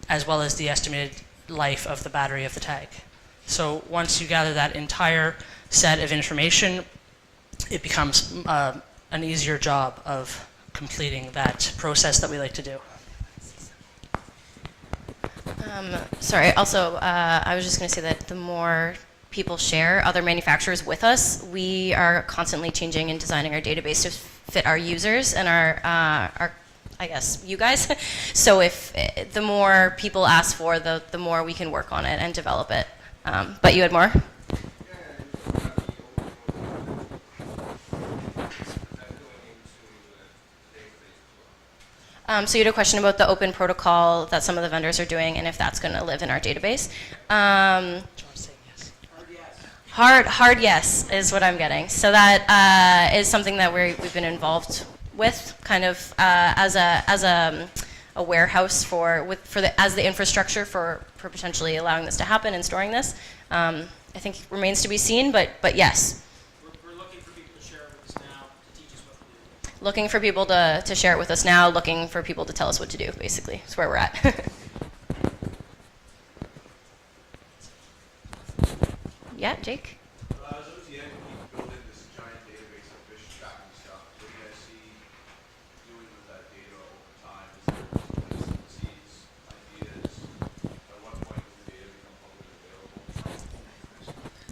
as well as the estimated life of the battery of the tag. So once you gather that entire set of information, it becomes an easier job of completing that process that we like to do. Sorry, also, I was just going to say that the more people share other manufacturers with us, we are constantly changing and designing our database to fit our users and our I guess, you guys. So if the more people ask for, the more we can work on it and develop it. But you had more? So you had a question about the open protocol that some of the vendors are doing and if that's going to live in our database. Hard yes is what I'm getting. So that is something that we've been involved with, kind of as a warehouse as the infrastructure for potentially allowing this to happen and storing this. I think remains to be seen, but yes. We're looking for people to share it with us now, to teach us what to do. Looking for people to share it with us now, looking for people to tell us what to do, basically. That's where we're at. Yeah, Jake? As OTN, you build in the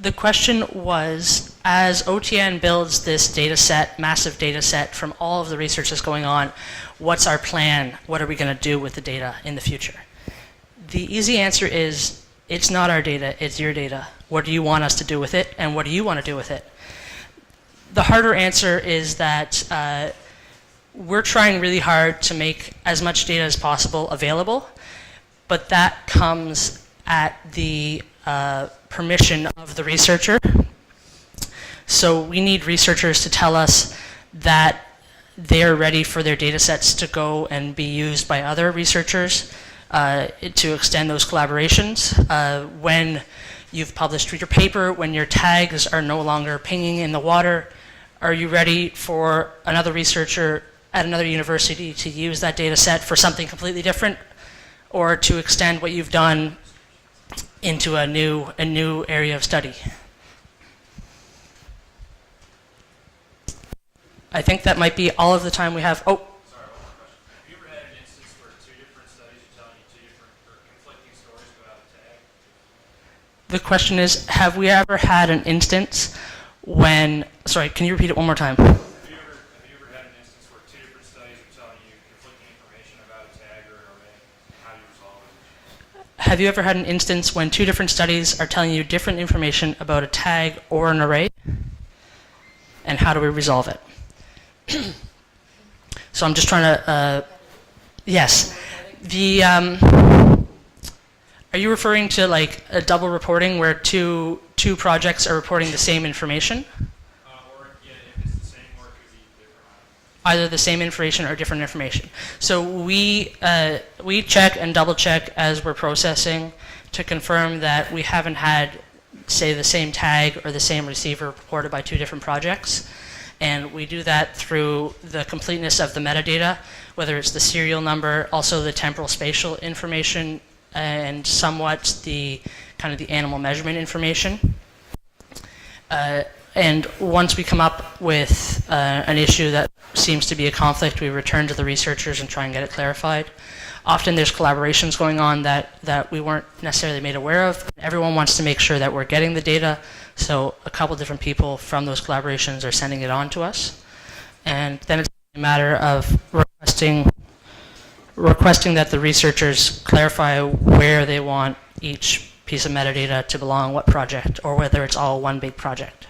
The question was, as OTN builds this data set, massive data set from all of the research that's going on, what's our plan? What are we going to do with the data in the future? The easy answer is, it's not our data, it's your data. What do you want us to do with it, and what do you want to do with it? The harder answer is that we're trying really hard to make as much data as possible available, but that comes at the permission of the researcher. So we need researchers to tell us that they're ready for their data sets to go and be used by other researchers to extend those collaborations. When you've published your paper, when your tags are no longer pinging in the water, are you ready for another researcher at another university to use that data set for something completely different, or to extend what you've done into a new area of study? I think that might be all of the time we have. Oh. Sorry, one more question. Have you ever had an instance where two different studies are telling you two different or conflicting stories about a tag? The question is, have we ever had an instance when, sorry, can you repeat it one more time? Have you ever had an instance where two different studies are telling you conflicting information about a tag or an array? How do you resolve it? Have you ever had an instance when two different studies are telling you different information about a tag or an array? And how do we resolve it? So I'm just trying to, yes. Are you referring to like a double reporting where two projects are reporting the same information? Or, yeah, if it's the same or it could be different. Either the same information or different information. So we check and double check as we're processing to confirm that we haven't had, say, the same tag or the same receiver reported by two different projects. And we do that through the completeness of the metadata, whether it's the serial number, also the temporal spatial information, and somewhat the kind of the animal measurement information. And once we come up with an issue that seems to be a conflict, we return to the researchers and try and get it clarified. Often there's collaborations going on that we weren't necessarily made aware of. Everyone wants to make sure that we're getting the data, so a couple different people from those collaborations are sending it on to us. And then it's a matter of requesting that the researchers clarify where they want each piece of metadata to belong, what project, or whether it's all one big project.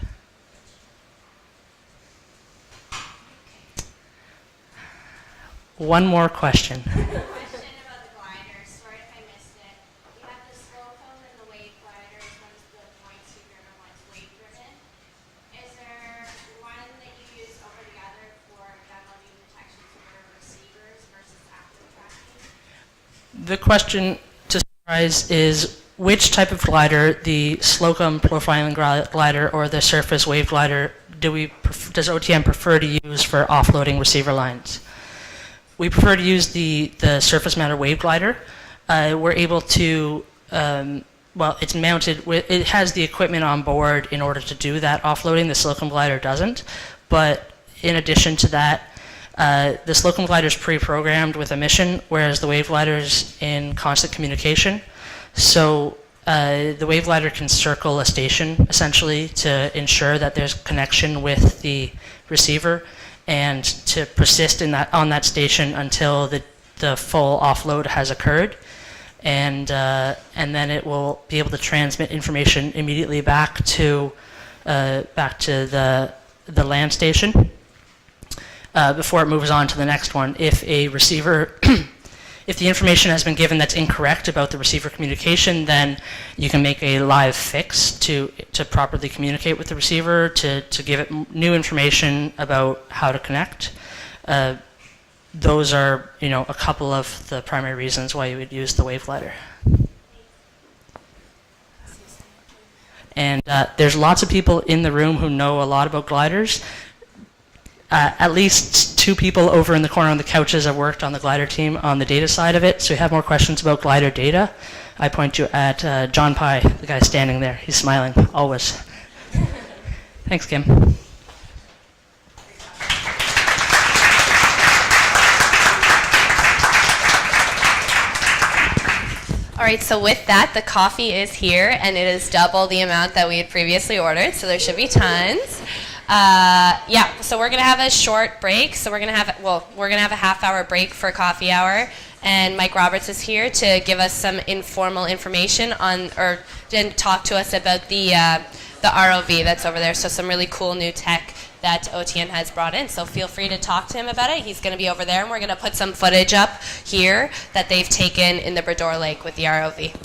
One more question. Question about the gliders. Sorry if I missed it. You have the slow cone and the wave gliders. One's the point speed driven, one's wave driven. Is there one that you use over the other for downloading detections for receivers versus active tracking? The question to summarize is which type of glider, the Slocum profiling glider or the surface wave glider, does OTN prefer to use for offloading receiver lines? We prefer to use the surface matter wave glider. We're able to, well, it's mounted with, it has the equipment on board in order to do that offloading. The Slocum glider doesn't. But in addition to that, the Slocum glider is pre-programmed with a mission, whereas the wave glider is in constant communication. So the wave glider can circle a station essentially to ensure that there's connection with the receiver, and to persist on that station until the full offload has occurred, and then it will be able to transmit information immediately back to the land station before it moves on to the next one. If a receiver if the information has been given that's incorrect about the receiver communication, then you can make a live fix to properly communicate with the receiver, to give it new information about how to connect. Those are, a couple of the primary reasons why you would use the wave glider. And there's lots of people in the room who know a lot about gliders. At least two people over in the corner on the couches have worked on the glider team on the data side of it. So if you have more questions about glider data, I point you at John Pye, the guy standing there. He's smiling, always. Thanks, Kim. All All right, so with that, the coffee is here, and it is double the amount that we had previously ordered, so there should be tons. Yeah, so we're gonna have a short break. So we're gonna have a half-hour break for coffee hour, and Mike Roberts is here to give us some informal information on, or and talk to us about the ROV that's over there. So some really cool new tech that OTN has brought in. So feel free to talk to him about it. He's going to be over there, and we're going to put some footage up here that they've taken in the Brador Lake with the ROV.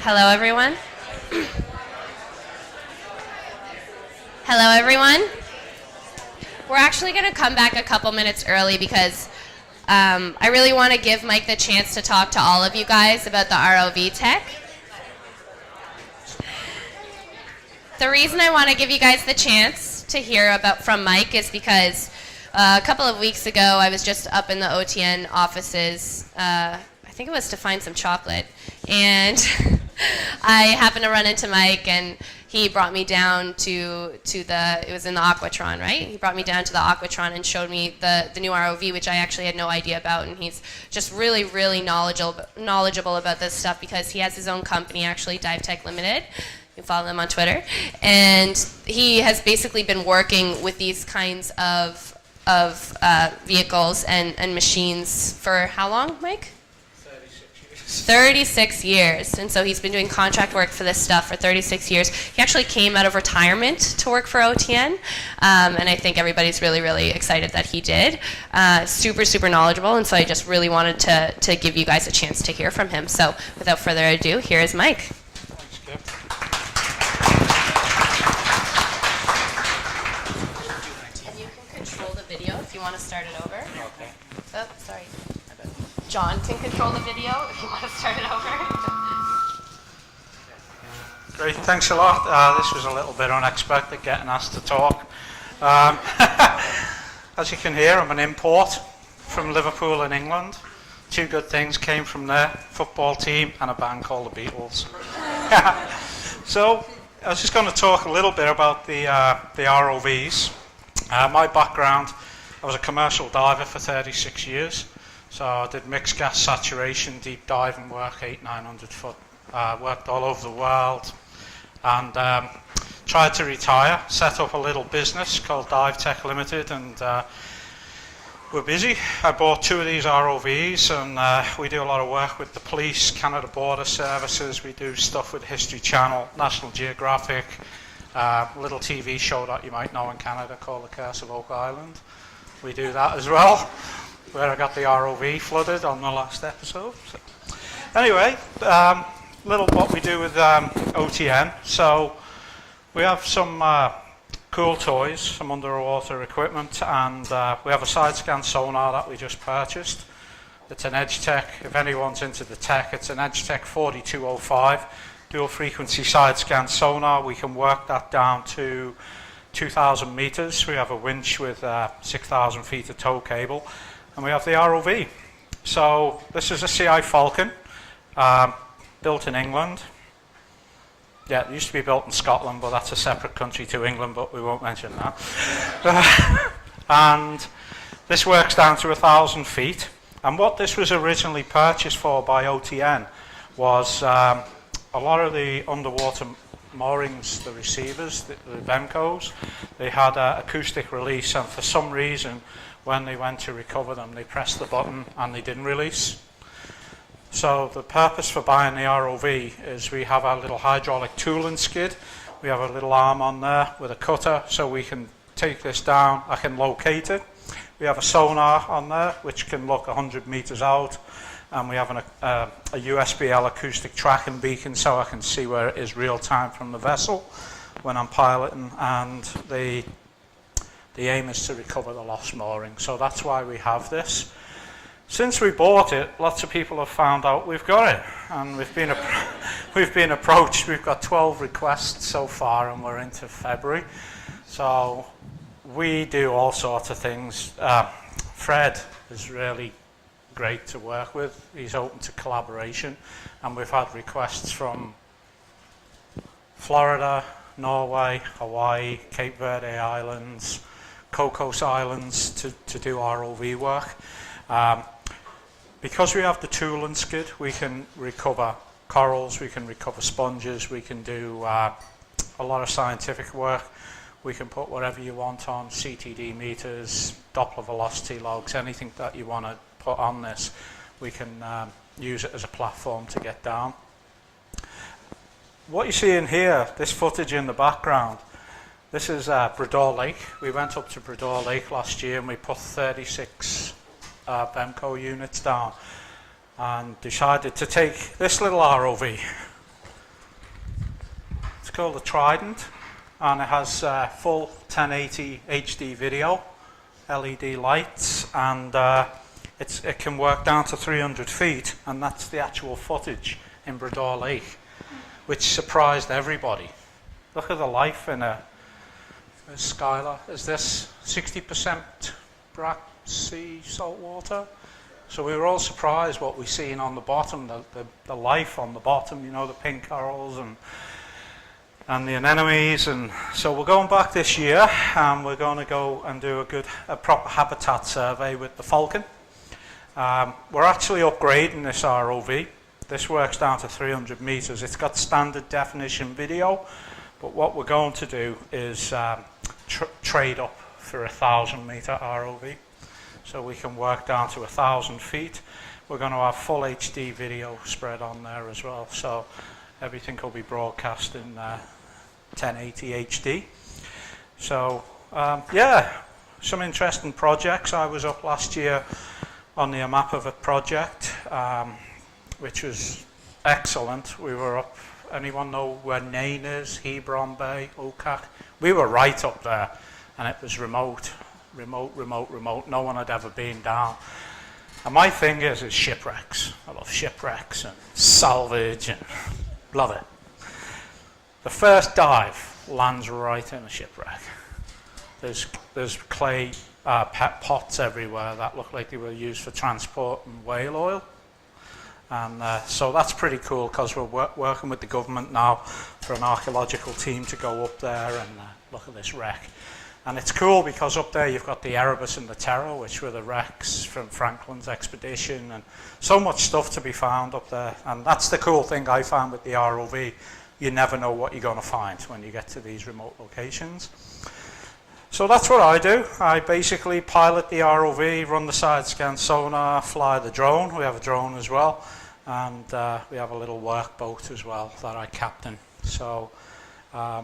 Hello, everyone. Hello, everyone. We're actually going to come back a couple minutes early because I really want to give Mike the chance to talk to all of you guys about the ROV tech. The reason I want to give you guys the chance to hear from Mike is because a couple of weeks ago I was just up in the OTN offices. I think it was to find some chocolate, and I happened to run into Mike, and he brought me down to it was in the Aquatron, right? He brought me down to the Aquatron and showed me the new ROV, which I actually had no idea about, and he's just really, really knowledgeable about this stuff because he has his own company, actually, Dive Tech Limited. You can follow them on Twitter. And he has basically been working with these kinds of vehicles and machines for how long, Mike? 36 years. And so he's been doing contract work for this stuff for 36 years. He actually came out of retirement to work for OTN, and I think everybody's really, really excited that he did. Super, super knowledgeable, and so I just really wanted to give you guys a chance to hear from him. So without further ado, here is Mike. Thanks, Kip. And you can control the video if you want to start it over. Okay. Oh, sorry. John can control the video if you want to start it over. Great, thanks a lot. This was a little bit unexpected, getting asked to talk. As you can hear, I'm an import from Liverpool in England. Two good things came from there, football team and a band called the Beatles. So, I was just going to talk a little bit about the ROVs. My background, I was a commercial diver for 36 years. So I did mixed gas saturation, deep diving work, 800-900 foot, worked all over the world, and tried to retire, set up a little business called Dive Tech Limited, and we're busy. I bought 2 of these ROVs, and we do a lot of work with the police, Canada Border Services, we do stuff with History Channel, National Geographic, a little TV show that you might know in Canada called The Curse of Oak Island. We do that as well, where I got the ROV flooded on the last episode. So, anyway, little what we do with OTN. So we have some cool toys, some underwater equipment, and we have a side scan sonar that we just purchased. It's an EdgeTech. If anyone's into the tech, it's an EdgeTech 4205 dual frequency side scan sonar. We can work that down to 2,000 meters. We have a winch with 6,000 feet of tow cable. And we have the ROV. So this is a CI Falcon, built in England. Yeah, it used to be built in Scotland, but that's a separate country to England, but we won't mention that. And this works down to 1,000 feet. And what this was originally purchased for by OTN was a lot of the underwater moorings, the receivers, the Vemcos, they had acoustic release, and for some reason, when they went to recover them, they pressed the button and they didn't release. So the purpose for buying the ROV is we have our little hydraulic tooling skid. We have a little arm on there with a cutter, so we can take this down. I can locate it. We have a sonar on there, which can look 100 meters out. And we have a USBL acoustic tracking beacon, so I can see where it is real time from the vessel when I'm piloting. And the aim is to recover the lost mooring. So that's why we have this. Since we bought it, lots of people have found out we've got it, and we've been approached. We've got 12 requests so far, and we're into February. So we do all sorts of things. Fred is really great to work with. He's open to collaboration, and we've had requests from Florida, Norway, Hawaii, Cape Verde Islands, Cocos Islands to do ROV work. Because we have the tool and skid, we can recover corals, we can recover sponges, we can do a lot of scientific work. We can put whatever you want on, CTD meters, Doppler velocity logs, anything that you want to put on this. We can use it as a platform to get down. What you see in here, this footage in the background, this is Brador Lake. We went up to Brador Lake last year and we put 36 Vemco units down and decided to take this little ROV called the Trident, and it has full 1080 HD video, LED lights, and it can work down to 300 feet, and that's the actual footage in Brador Lake, which surprised everybody. Look at the life in a Skylar. Is this 60% black sea salt water? So we were all surprised what we seen on the bottom, the life on the bottom, you know, the pink corals and the anemones. And so we're going back this year, and we're going to go and do a proper habitat survey with the falcon. We're actually upgrading this ROV. This works down to 300 meters. It's got standard definition video, but what we're going to do is trade up for a 1,000-meter ROV, so we can work down to 1,000 feet. We're going to have full HD video spread on there as well, so everything will be broadcast in 1080 HD. So yeah, some interesting projects. I was up last year on the Amapava project, which was excellent. We were up, anyone know where Nain is? Hebron Bay, Okak? We were right up there, and it was remote. No one had ever been down. And my thing is shipwrecks. I love shipwrecks and salvage and love it. The first dive lands right in a shipwreck. There's clay pots everywhere that look like they were used for transporting whale oil. And so that's pretty cool, because we're working with the government now for an archaeological team to go up there and look at this wreck. And it's cool because up there you've got the Erebus and the Terror, which were the wrecks from Franklin's expedition, and so much stuff to be found up there. And that's the cool thing I found with the ROV. You never know what you're going to find when you get to these remote locations. So that's what I do. I basically pilot the ROV, run the side scan sonar, fly the drone. We have a drone as well. And we have a little workboat as well that I captain. So I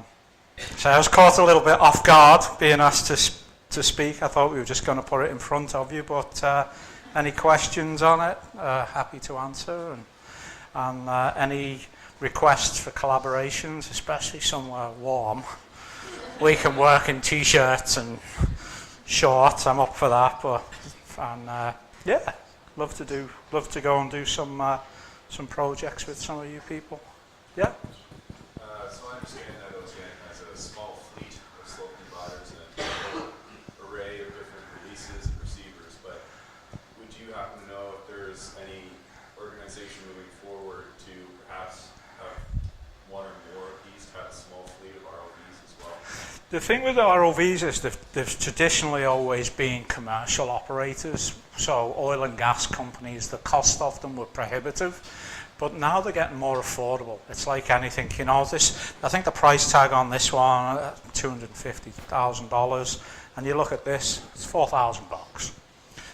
was caught a little bit off guard being asked to speak. I thought we were just going to put it in front of you, but any questions on it, happy to answer. And any requests for collaborations, especially somewhere warm. We can work in t-shirts and shorts. I'm up for that. Yeah, love to go and do some projects with some of you people. Yeah. So I understand that OTN has a small fleet of sloping gliders and an array of different releases and receivers, but would you happen to know if there's any organization moving forward to perhaps have one or more of these, to have a small fleet of ROVs as well? The thing with the ROVs is they've traditionally always been commercial operators, so oil and gas companies, the cost of them were prohibitive. But now they're getting more affordable. It's like anything, you know. I think the price tag on this one, $250,000, and you look at this, it's $4,000.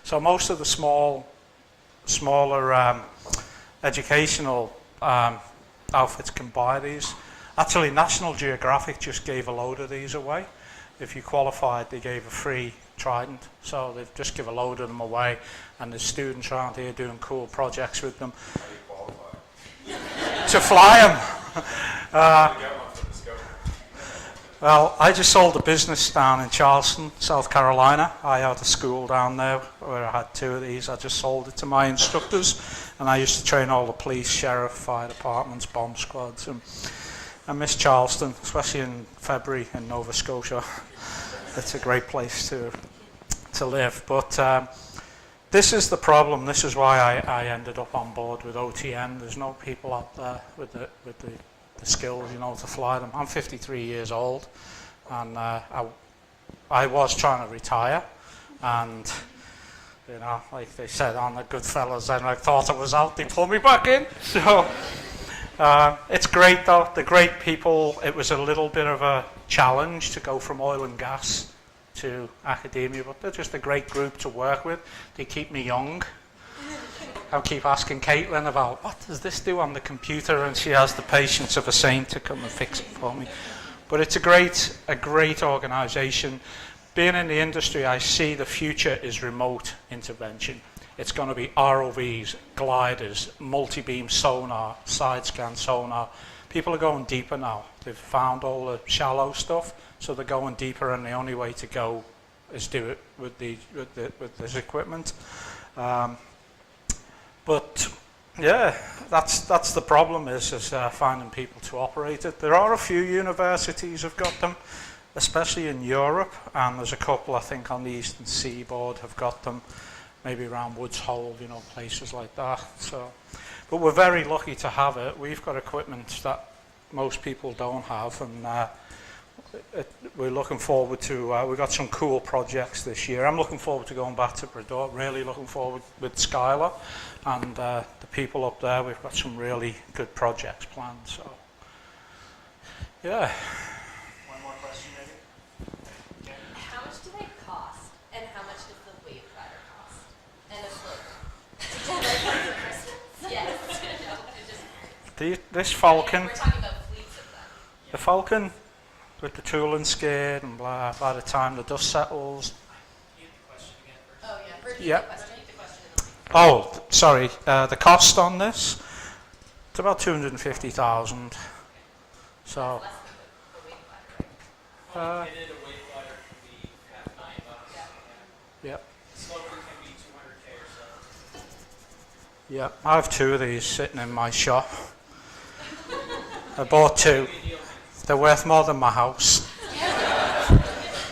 So most of the smaller educational outfits can buy these. Actually, National Geographic just gave a load of these away. If you qualified, they gave a free Trident. So they just give a load of them away, and there's students around here doing cool projects with them. To fly them. Well, I just sold a business down in Charleston, South Carolina. I had a school down there where I had 2 of these. I just sold it to my instructors, and I used to train all the police, sheriff, fire departments, bomb squads. And I miss Charleston, especially in February in Nova Scotia. It's a great place to live. But this is the problem. This is why I ended up on board with OTN. There's no people out there with the skills, you know, to fly them. I'm 53 years old, and I was trying to retire, and you know, like they said on the Goodfellas, and I thought I was out, they pulled me back in. So it's great though. They're great people. It was a little bit of a challenge to go from oil and gas to academia, but they're just a great group to work with. They keep me young. I keep asking Caitlin about, what does this do on the computer, and she has the patience of a saint to come and fix it for me. But it's a great organisation. Being in the industry, I see the future is remote intervention. It's going to be ROVs, gliders, multi-beam sonar, side-scan sonar. People are going deeper now. They've found all the shallow stuff, so they're going deeper, and the only way to go is do it with this equipment. But yeah, that's the problem is finding people to operate it. There are a few universities have got them, especially in Europe, and there's a couple I think on the eastern seaboard have got them, maybe around Woods Hole, you know, places like that. So, but we're very lucky to have it. We've got equipment that most people don't have, and we're looking forward to. We've got some cool projects this year. I'm looking forward to going back to Brador. Really looking forward with Skylar and the people up there. We've got some really good projects planned. So, yeah. One more question, maybe? How much do they cost, and how much does the wave glider cost? And a slope? Yes. This Falcon, We're talking about fleets of them. the Falcon with the tool and skid and blah, by the time the dust settles. Oh, yeah. Repeat Yeah. the question. Oh, sorry, the cost on this, it's about 250,000. So, Less than the wave glider, right? Fitted a wave glider can be half $9. yeah, Sloper can be 200K or so. yeah, I have two of these sitting in my shop. I bought two. They're worth more than my house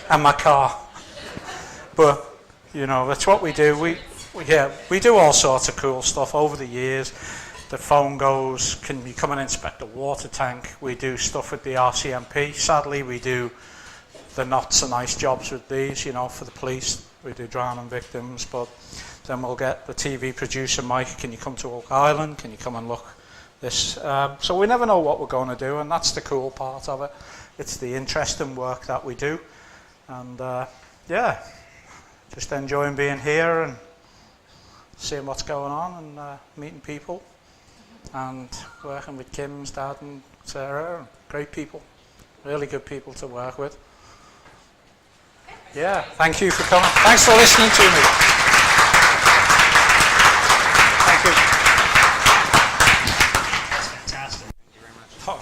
and my car. But, you know, that's what we do. We do all sorts of cool stuff over the years. The phone goes, can you come and inspect the water tank? We do stuff with the RCMP. Sadly, we do the not so nice jobs with these, you know, for the police. We do drowning victims, but then we'll get the TV producer, Mike, can you come to Oak Island? Can you come and look this? So we never know what we're going to do, and that's the cool part of it. It's the interesting work that we do. And yeah, just enjoying being here and seeing what's going on and meeting people and working with Kim's dad and Sarah. Great people, really good people to work with. Yeah, thank you for coming. Thanks for listening to me. Thank you. That's fantastic. Thank you very much. Oh, no.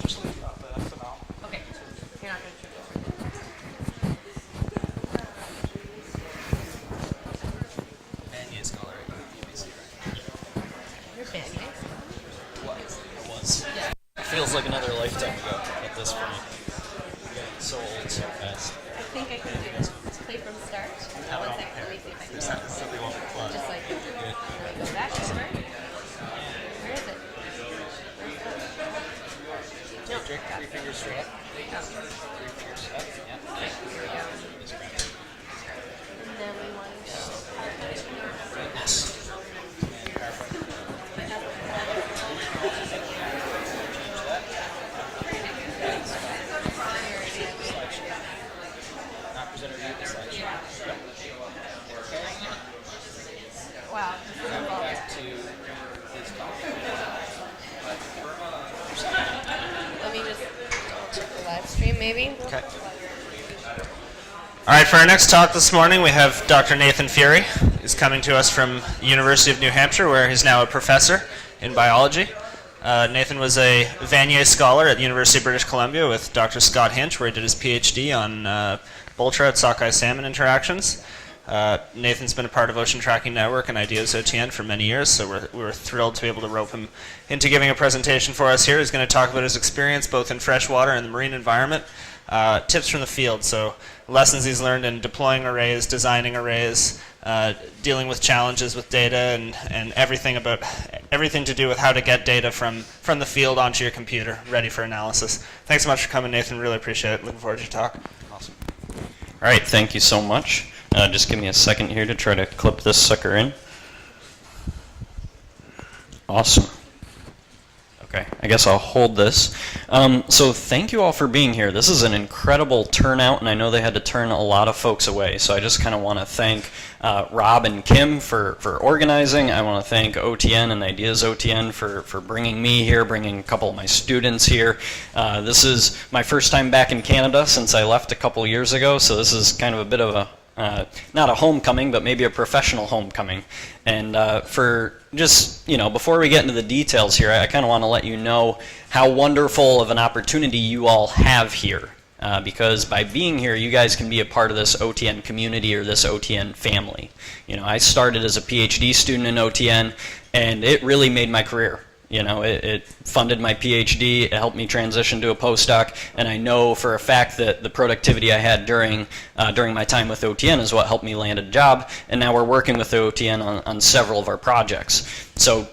Just leave that there for now. Okay. You're not going to trip over it. Banya scholar at InnovaSea, right? You're Banya. It was. Yeah. It feels like another lifetime ago at this point. I'm getting so old so fast. I think I can do this. Play from start. Have it One on second. Let me see if I can. Something won't be fun. Just like, let me go back over. Where is it? No. Drink 3 fingers straight up. 3 fingers up. Yeah. Here we go. And then we want to go. Yes. And perfect. Not presenter you the slideshow. Wow. Now go back to his phone. Let me just check the live stream, maybe. Okay. All right, for our next talk this morning, we have Dr. Nathan Fury. He's coming to us from the University of New Hampshire, where he's now a professor in biology. Nathan was a Vanier Scholar at the University of British Columbia with Dr. Scott Hinch, where he did his PhD on bull trout, sockeye salmon interactions. Nathan's been a part of Ocean Tracking Network and ideasOTN for many years, so we're thrilled to be able to rope him into giving a presentation for us here. He's going to talk about his experience both in freshwater and the marine environment, tips from the field, so lessons he's learned in deploying arrays, designing arrays, dealing with challenges with data, and everything to do with how to get data from the field onto your computer, ready for analysis. Thanks so much for coming, Nathan. Really appreciate it. Looking forward to your talk. Awesome. All right, thank you so much. Just give me a second here to try to clip this sucker in. Awesome. Okay, I guess I'll hold this. So thank you all for being here. This is an incredible turnout, and I know they had to turn a lot of folks away. So I just kind of want to thank Rob and Kim for organizing. I want to thank OTN and ideasOTN for bringing me here, bringing a couple of my students here. This is my first time back in Canada since I left a couple years ago, so this is kind of a bit of not a homecoming, but maybe a professional homecoming. And for just, before we get into the details here, I kind of want to let you know how wonderful of an opportunity you all have here. Because by being here, you guys can be a part of this OTN community or this OTN family. I started as a PhD student in OTN, and it really made my career. It funded my PhD, it helped me transition to a postdoc, and I know for a fact that the productivity I had during my time with OTN is what helped me land a job, and now we're working with OTN on several of our projects. So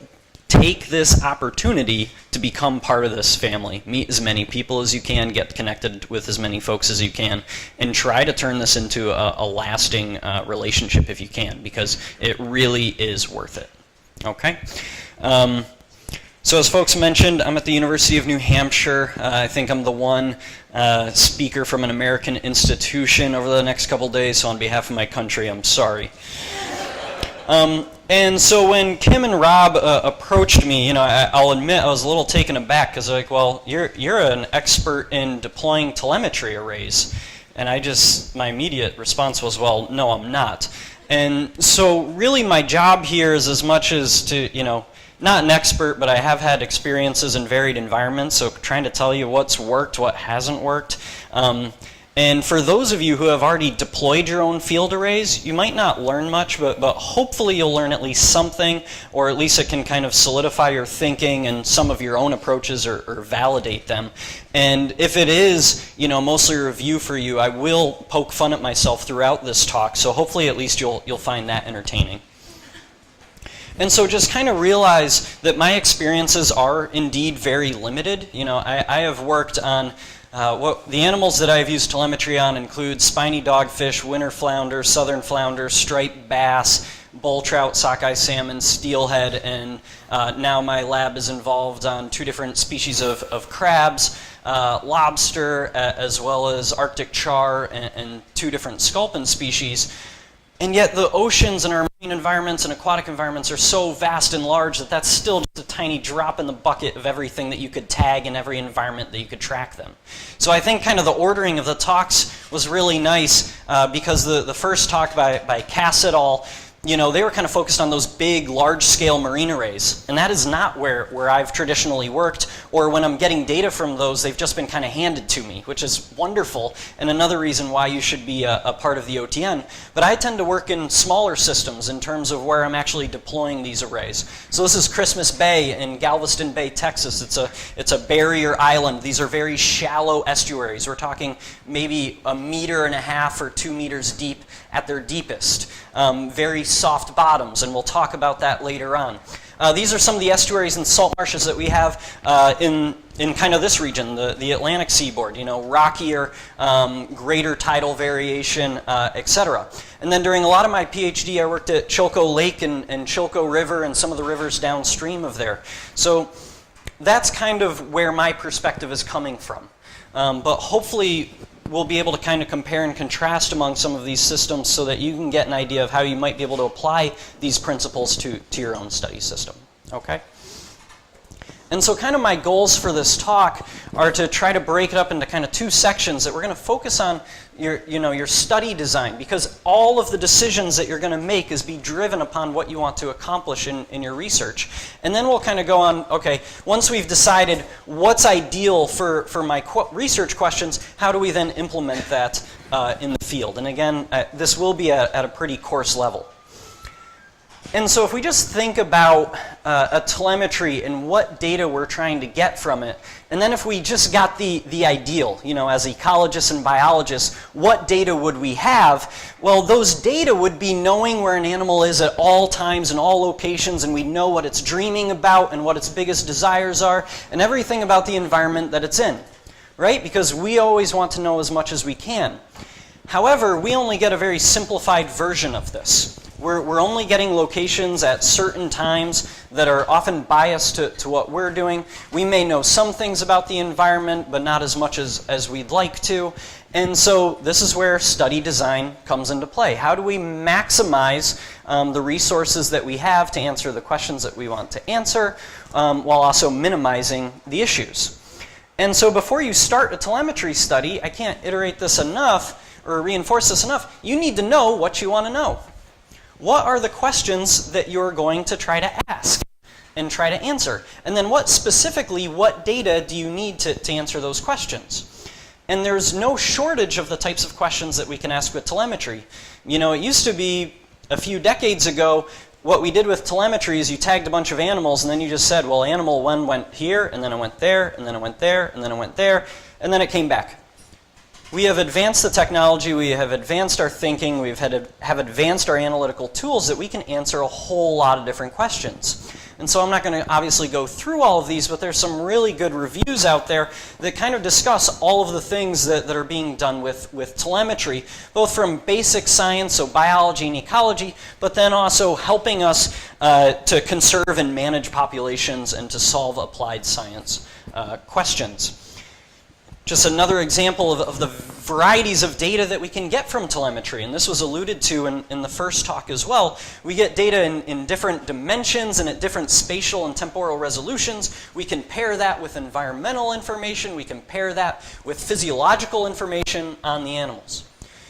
take this opportunity to become part of this family. Meet as many people as you can, get connected with as many folks as you can, and try to turn this into a lasting relationship if you can, because it really is worth it. Okay? So as folks mentioned, I'm at the University of New Hampshire. I think I'm the one speaker from an American institution over the next couple days, so on behalf of my country, I'm sorry. And so when Kim and Rob approached me, I'll admit I was a little taken aback because they're like, well, you're an expert in deploying telemetry arrays. And my immediate response was, well, no, I'm not. And so really my job here is as much as to, not an expert, but I have had experiences in varied environments, so trying to tell you what's worked, what hasn't worked. And for those of you who have already deployed your own field arrays, you might not learn much, but hopefully you'll learn at least something, or at least it can kind of solidify your thinking and some of your own approaches or validate them. And if it is, mostly a review for you, I will poke fun at myself throughout this talk, so hopefully at least you'll find that entertaining. And so just kind of realize that my experiences are indeed very limited. I have worked on the animals that I've used telemetry on include spiny dogfish, winter flounder, southern flounder, striped bass, bull trout, sockeye salmon, steelhead, and now my lab is involved on 2 different species of crabs, lobster, as well as Arctic char and 2 different sculpin species. And yet the oceans and our marine environments and aquatic environments are so vast and large that that's still just a tiny drop in the bucket of everything that you could tag in every environment that you could track them. So I think kind of the ordering of the talks was really nice because the first talk by Cass et al., they were kind of focused on those big, large-scale marine arrays. And that is not where I've traditionally worked, or when I'm getting data from those, they've just been kind of handed to me, which is wonderful, and another reason why you should be a part of the OTN. But I tend to work in smaller systems in terms of where I'm actually deploying these arrays. So this is Christmas Bay in Galveston Bay, Texas. It's a barrier island. These are very shallow estuaries. We're talking maybe 1.5 meters or 2 meters deep at their deepest. Very soft bottoms, and we'll talk about that later on. These are some of the estuaries and salt marshes that we have in kind of this region, the Atlantic seaboard, rockier, greater tidal variation, etc. And then during a lot of my PhD, I worked at Chilco Lake and Chilco River and some of the rivers downstream of there. So that's kind of where my perspective is coming from. But hopefully we'll be able to kind of compare and contrast among some of these systems so that you can get an idea of how you might be able to apply these principles to your own study system. Okay? And so kind of my goals for this talk are to try to break it up into kind of 2 sections that we're going to focus on your study design, because all of the decisions that you're going to make is be driven upon what you want to accomplish in your research. And then we'll kind of go on, okay, once we've decided what's ideal for my research questions, how do we then implement that in the field? And again, this will be at a pretty coarse level. And so if we just think about a telemetry and what data we're trying to get from it, and then if we just got the ideal, as ecologists and biologists, what data would we have? Well, those data would be knowing where an animal is at all times and all locations, and we know what it's dreaming about and what its biggest desires are, and everything about the environment that it's in, right? Because we always want to know as much as we can. However, we only get a very simplified version of this. We're only getting locations at certain times that are often biased to what we're doing. We may know some things about the environment, but not as much as we'd like to. And so this is where study design comes into play. How do we maximize the resources that we have to answer the questions that we want to answer, while also minimizing the issues? And so before you start a telemetry study, I can't iterate this enough, or reinforce this enough, you need to know what you want to know. What are the questions that you're going to try to ask and try to answer? And then what data do you need to answer those questions? And there's no shortage of the types of questions that we can ask with telemetry. You know, it used to be a few decades ago, what we did with telemetry is you tagged a bunch of animals and then you just said, well, animal 1 went here, and then it went there, and then it went there, and then it went there, and then it came back. We have advanced the technology, we have advanced our thinking, have advanced our analytical tools that we can answer a whole lot of different questions. And so I'm not going to obviously go through all of these, but there's some really good reviews out there that kind of discuss all of the things that are being done with telemetry, both from basic science, so biology and ecology, but then also helping us to conserve and manage populations and to solve applied science questions. Just another example of the varieties of data that we can get from telemetry, and this was alluded to in the first talk as well. We get data in different dimensions and at different spatial and temporal resolutions. We can pair that with environmental information. We can pair that with physiological information on the animals.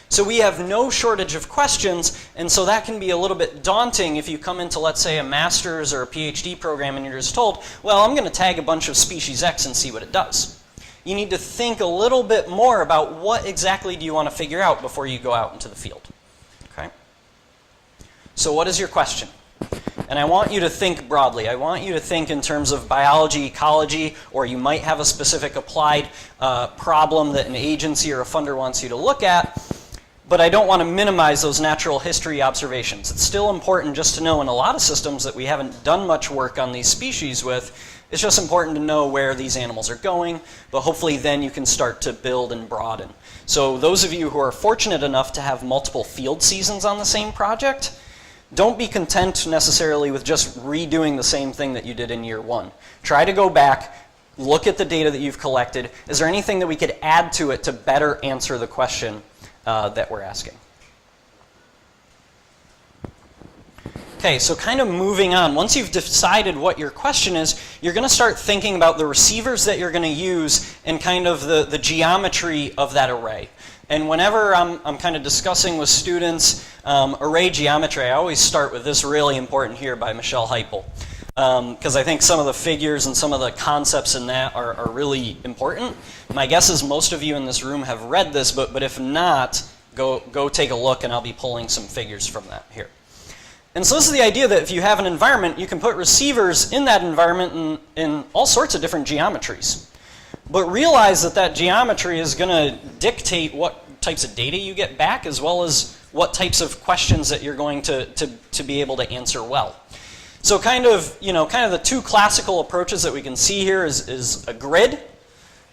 So we have no shortage of questions, and so that can be a little bit daunting if you come into, let's say, a master's or a PhD program and you're just told, well, I'm going to tag a bunch of species X and see what it does. You need to think a little bit more about what exactly do you want to figure out before you go out into the field. Okay? So what is your question? And I want you to think broadly. I want you to think in terms of biology, ecology, or you might have a specific applied problem that an agency or a funder wants you to look at. But I don't want to minimize those natural history observations. It's still important just to know in a lot of systems that we haven't done much work on these species with. It's just important to know where these animals are going, but hopefully then you can start to build and broaden. So those of you who are fortunate enough to have multiple field seasons on the same project, don't be content necessarily with just redoing the same thing that you did in year 1. Try to go back, look at the data that you've collected. Is there anything that we could add to it to better answer the question that we're asking? Okay, so kind of moving on. Once you've decided what your question is, you're going to start thinking about the receivers that you're going to use and kind of the geometry of that array. And whenever I'm kind of discussing with students array geometry, I always start with this really important here by Michelle Heipel. Because I think some of the figures and some of the concepts in that are really important. My guess is most of you in this room have read this, but if not, go take a look and I'll be pulling some figures from that here. And so this is the idea that if you have an environment, you can put receivers in that environment in all sorts of different geometries. But realize that that geometry is going to dictate what types of data you get back, as well as what types of questions that you're going to be able to answer well. So kind of the two classical approaches that we can see here is a grid.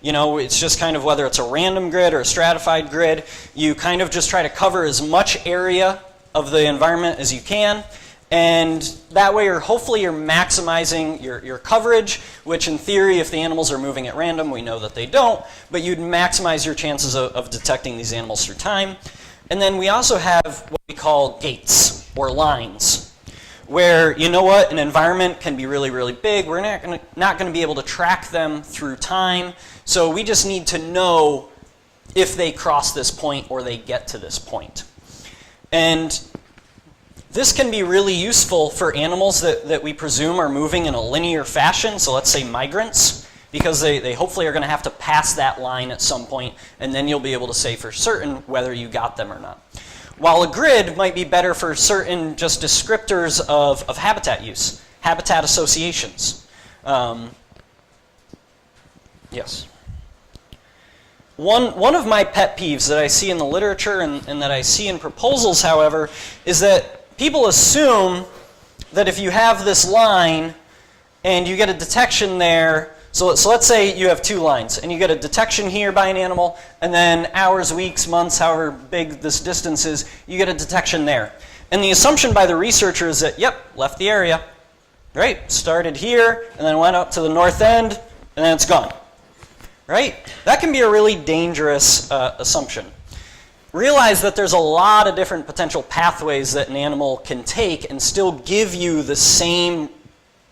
You know, it's just kind of whether it's a random grid or a stratified grid, you kind of just try to cover as much area of the environment as you can, and that way hopefully you're maximizing your coverage, which in theory, if the animals are moving at random, we know that they don't, but you'd maximize your chances of detecting these animals through time. And then we also have what we call gates, or lines, where, you know what, an environment can be really, really big. We're not going to be able to track them through time, so we just need to know if they cross this point or they get to this point. And this can be really useful for animals that we presume are moving in a linear fashion, so let's say migrants, because they hopefully are going to have to pass that line at some point, and then you'll be able to say for certain whether you got them or not. While a grid might be better for certain just descriptors of habitat use, habitat associations. Yes. One of my pet peeves that I see in the literature and that I see in proposals, however, is that people assume that if you have this line and you get a detection there, so let's say you have two lines and you get a detection here by an animal, and then hours, weeks, months, however big this distance is, you get a detection there. And the assumption by the researcher is that, yep, left the area, right? Started here and then went up to the north end and then it's gone. Right? That can be a really dangerous assumption. Realize that there's a lot of different potential pathways that an animal can take and still give you the same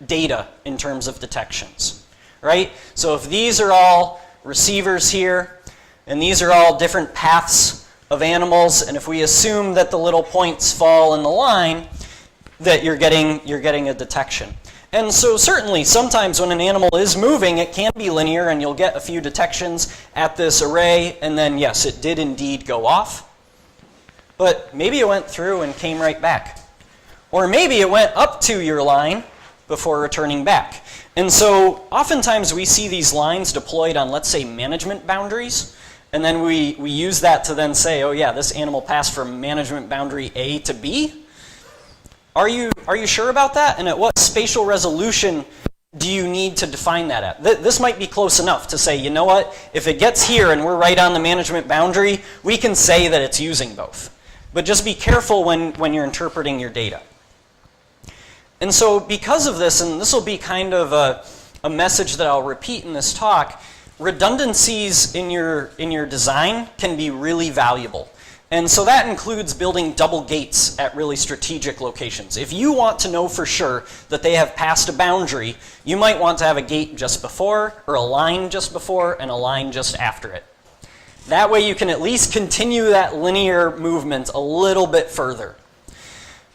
data in terms of detections. Right? So if these are all receivers here, and these are all different paths of animals, and if we assume that the little points fall in the line, that you're getting a detection. And so certainly, sometimes when an animal is moving, it can be linear, and you'll get a few detections at this array, and then yes, it did indeed go off. But maybe it went through and came right back. Or maybe it went up to your line before returning back. And so oftentimes we see these lines deployed on, let's say, management boundaries, and then we use that to then say, oh yeah, this animal passed from management boundary A to B. Are you sure about that? And at what spatial resolution do you need to define that at? This might be close enough to say, you know what, if it gets here and we're right on the management boundary, we can say that it's using both. But just be careful when you're interpreting your data. And so because of this, and this will be kind of a message that I'll repeat in this talk, redundancies in your design can be really valuable. And so that includes building double gates at really strategic locations. If you want to know for sure that they have passed a boundary, you might want to have a gate just before, or a line just before, and a line just after it. That way you can at least continue that linear movement a little bit further.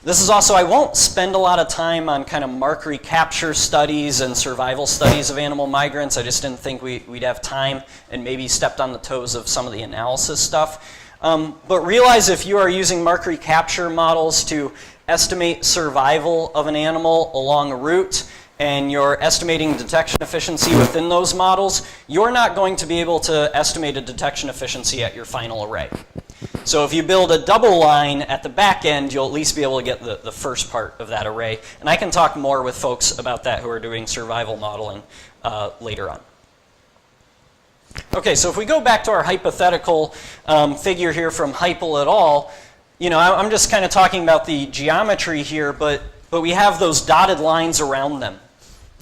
This is also, I won't spend a lot of time on kind of mark recapture studies and survival studies of animal migrants. I just didn't think we'd have time, and maybe stepped on the toes of some of the analysis stuff. But realize if you are using mark recapture models to estimate survival of an animal along a route, and you're estimating detection efficiency within those models, you're not going to be able to estimate a detection efficiency at your final array. So if you build a double line at the back end, you'll at least be able to get the first part of that array. And I can talk more with folks about that who are doing survival modeling later on. Okay, so if we go back to our hypothetical figure here from Heipel et al., you know, I'm just kind of talking about the geometry here, but we have those dotted lines around them.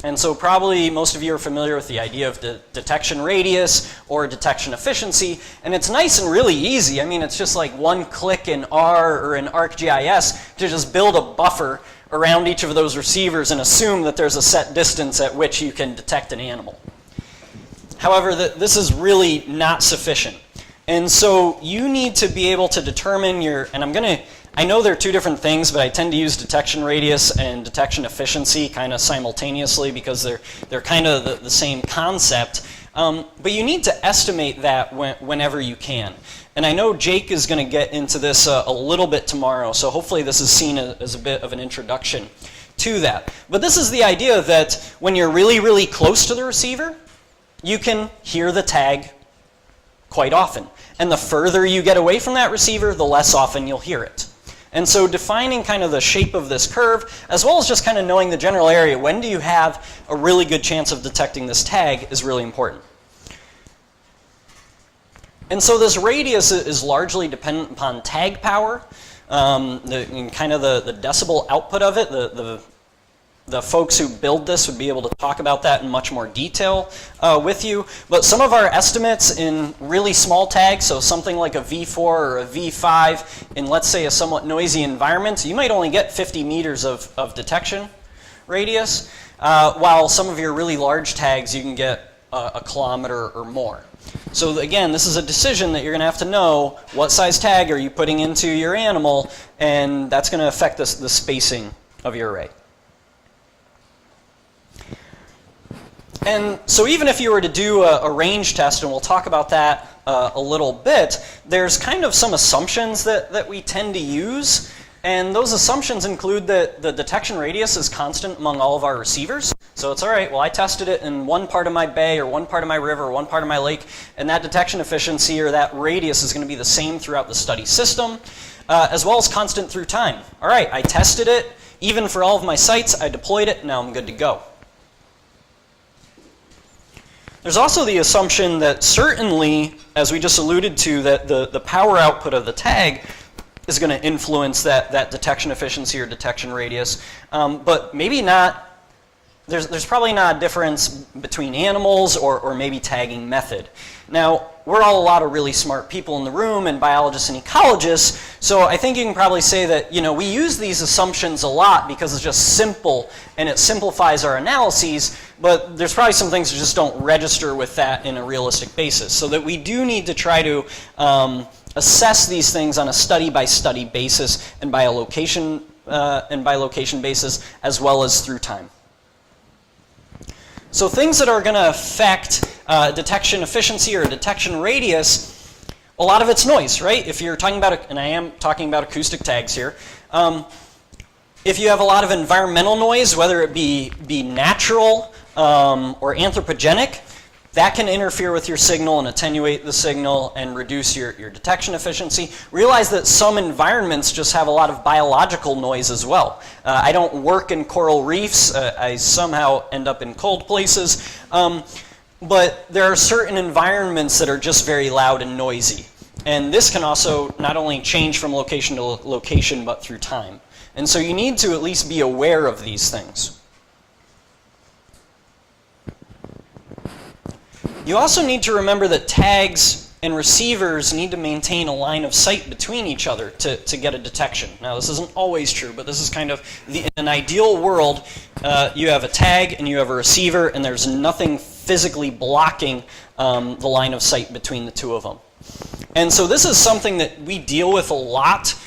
And so probably most of you are familiar with the idea of the detection radius or detection efficiency, and it's nice and really easy. I mean, it's just like one click in R or in ArcGIS to just build a buffer around each of those receivers and assume that there's a set distance at which you can detect an animal. However, this is really not sufficient. And so you need to be able to determine your, and I know they're two different things, but I tend to use detection radius and detection efficiency kind of simultaneously because they're kind of the same concept. But you need to estimate that whenever you can. And I know Jake is going to get into this a little bit tomorrow, so hopefully this is seen as a bit of an introduction to that. But this is the idea that when you're really, really close to the receiver, you can hear the tag quite often. And the further you get away from that receiver, the less often you'll hear it. And so defining kind of the shape of this curve, as well as just kind of knowing the general area, when do you have a really good chance of detecting this tag, is really important. And so this radius is largely dependent upon tag power, and kind of the decibel output of it. The folks who build this would be able to talk about that in much more detail with you. But some of our estimates in really small tags, so something like a V4 or a V5 in, let's say, a somewhat noisy environment, you might only get 50 meters of detection radius, while some of your really large tags you can get a kilometer or more. So again, this is a decision that you're going to have to know what size tag are you putting into your animal, and that's going to affect the spacing of your array. And so even if you were to do a range test, and we'll talk about that a little bit, there's kind of some assumptions that we tend to use. And those assumptions include that the detection radius is constant among all of our receivers. So it's all right, well, I tested it in one part of my bay or one part of my river or one part of my lake, and that detection efficiency or that radius is going to be the same throughout the study system, as well as constant through time. All right, I tested it, even for all of my sites, I deployed it, now I'm good to go. There's also the assumption that certainly, as we just alluded to, that the power output of the tag is going to influence that detection efficiency or detection radius, but maybe not. There's probably not a difference between animals or maybe tagging method. Now, we're all a lot of really smart people in the room, and biologists and ecologists, so I think you can probably say that, you know, we use these assumptions a lot because it's just simple and it simplifies our analyses, but there's probably some things that just don't register with that in a realistic basis. So that we do need to try to assess these things on a study-by-study basis and by location basis, as well as through time. So things that are going to affect detection efficiency or detection radius, a lot of it's noise, right? If you're talking about, and I am talking about acoustic tags here, if you have a lot of environmental noise, whether it be natural or anthropogenic, that can interfere with your signal and attenuate the signal and reduce your detection efficiency. Realize that some environments just have a lot of biological noise as well. I don't work in coral reefs. I somehow end up in cold places. But there are certain environments that are just very loud and noisy. And this can also not only change from location to location, but through time. And so you need to at least be aware of these things. You also need to remember that tags and receivers need to maintain a line of sight between each other to get a detection. Now, this isn't always true, but this is kind of in an ideal world. You have a tag and you have a receiver, and there's nothing physically blocking the line of sight between the two of them. And so this is something that we deal with a lot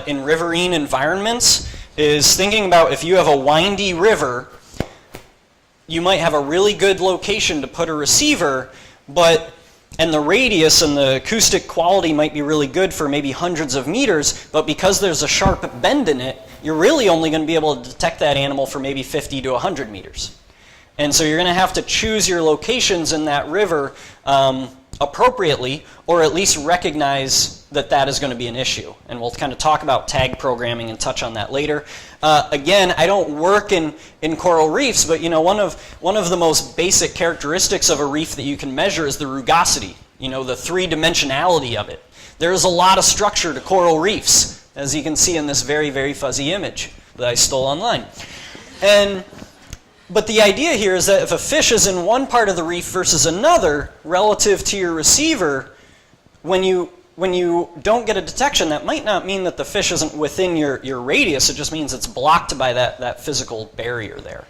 in riverine environments, is thinking about if you have a windy river, you might have a really good location to put a receiver, and the radius and the acoustic quality might be really good for maybe hundreds of meters, but because there's a sharp bend in it, you're really only going to be able to detect that animal for maybe 50 to 100 meters. And so you're going to have to choose your locations in that river appropriately, or at least recognize that that is going to be an issue. And we'll kind of talk about tag programming and touch on that later. Again, I don't work in coral reefs, but one of the most basic characteristics of a reef that you can measure is the rugosity, the three-dimensionality of it. There's a lot of structure to coral reefs, as you can see in this very, very fuzzy image that I stole online. But the idea here is that if a fish is in one part of the reef versus another, relative to your receiver, when you don't get a detection, that might not mean that the fish isn't within your radius. It just means it's blocked by that physical barrier there.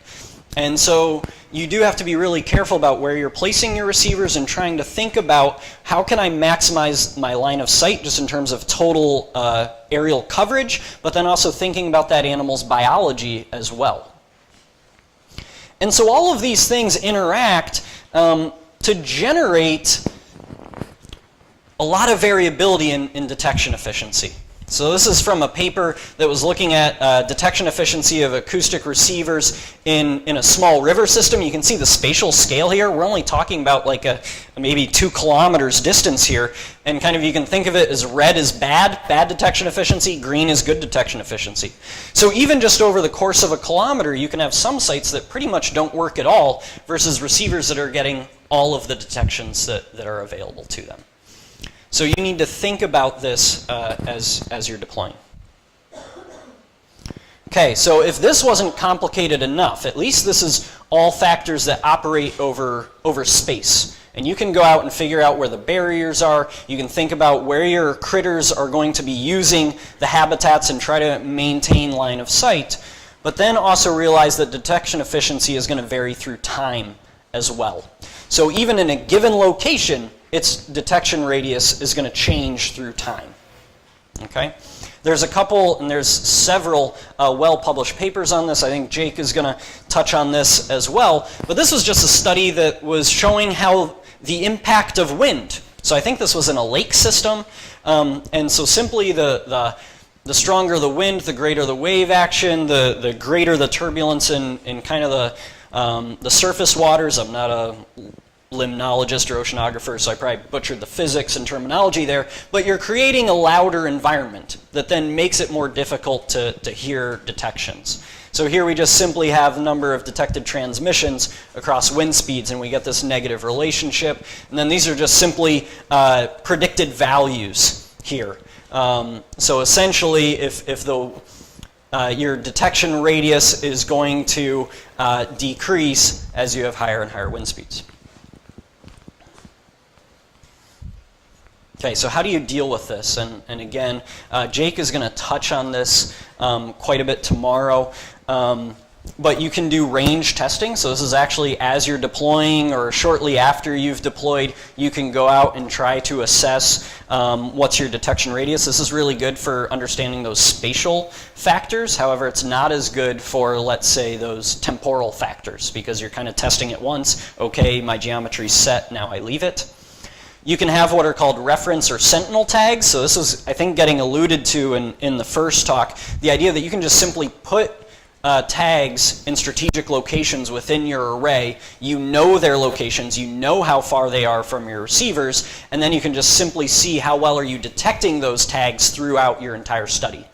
And so you do have to be really careful about where you're placing your receivers and trying to think about how can I maximize my line of sight just in terms of total aerial coverage, but then also thinking about that animal's biology as well. And so all of these things interact to generate a lot of variability in detection efficiency. So this is from a paper that was looking at detection efficiency of acoustic receivers in a small river system. You can see the spatial scale here. We're only talking about like maybe 2 kilometers distance here. And kind of you can think of it as red is bad detection efficiency, green is good detection efficiency. So even just over the course of a kilometer, you can have some sites that pretty much don't work at all versus receivers that are getting all of the detections that are available to them. So you need to think about this as you're deploying. Okay, so if this wasn't complicated enough, at least this is all factors that operate over space. And you can go out and figure out where the barriers are. You can think about where your critters are going to be using the habitats and try to maintain line of sight. But then also realize that detection efficiency is going to vary through time as well. So even in a given location, its detection radius is going to change through time. Okay? There's a couple, and there's several well-published papers on this. I think Jake is going to touch on this as well. But this was just a study that was showing how the impact of wind. So I think this was in a lake system. And so simply the stronger the wind, the greater the wave action, the greater the turbulence in kind of the surface waters. I'm not a limnologist or oceanographer, so I probably butchered the physics and terminology there, but you're creating a louder environment that then makes it more difficult to hear detections. So here we just simply have the number of detected transmissions across wind speeds, and we get this negative relationship. And then these are just simply predicted values here. So essentially, if your detection radius is going to decrease as you have higher and higher wind speeds. Okay, so how do you deal with this? And again, Jake is going to touch on this quite a bit tomorrow. But you can do range testing. So this is actually as you're deploying or shortly after you've deployed, you can go out and try to assess what's your detection radius. This is really good for understanding those spatial factors. However, it's not as good for, let's say, those temporal factors, because you're kind of testing it once. Okay, my geometry's set, now I leave it. You can have what are called reference or sentinel tags. So this is, I think, getting alluded to in the first talk. The idea that you can just simply put tags in strategic locations within your array. You know their locations, you know how far they are from your receivers, and then you can just simply see how well are you detecting those tags throughout your entire study.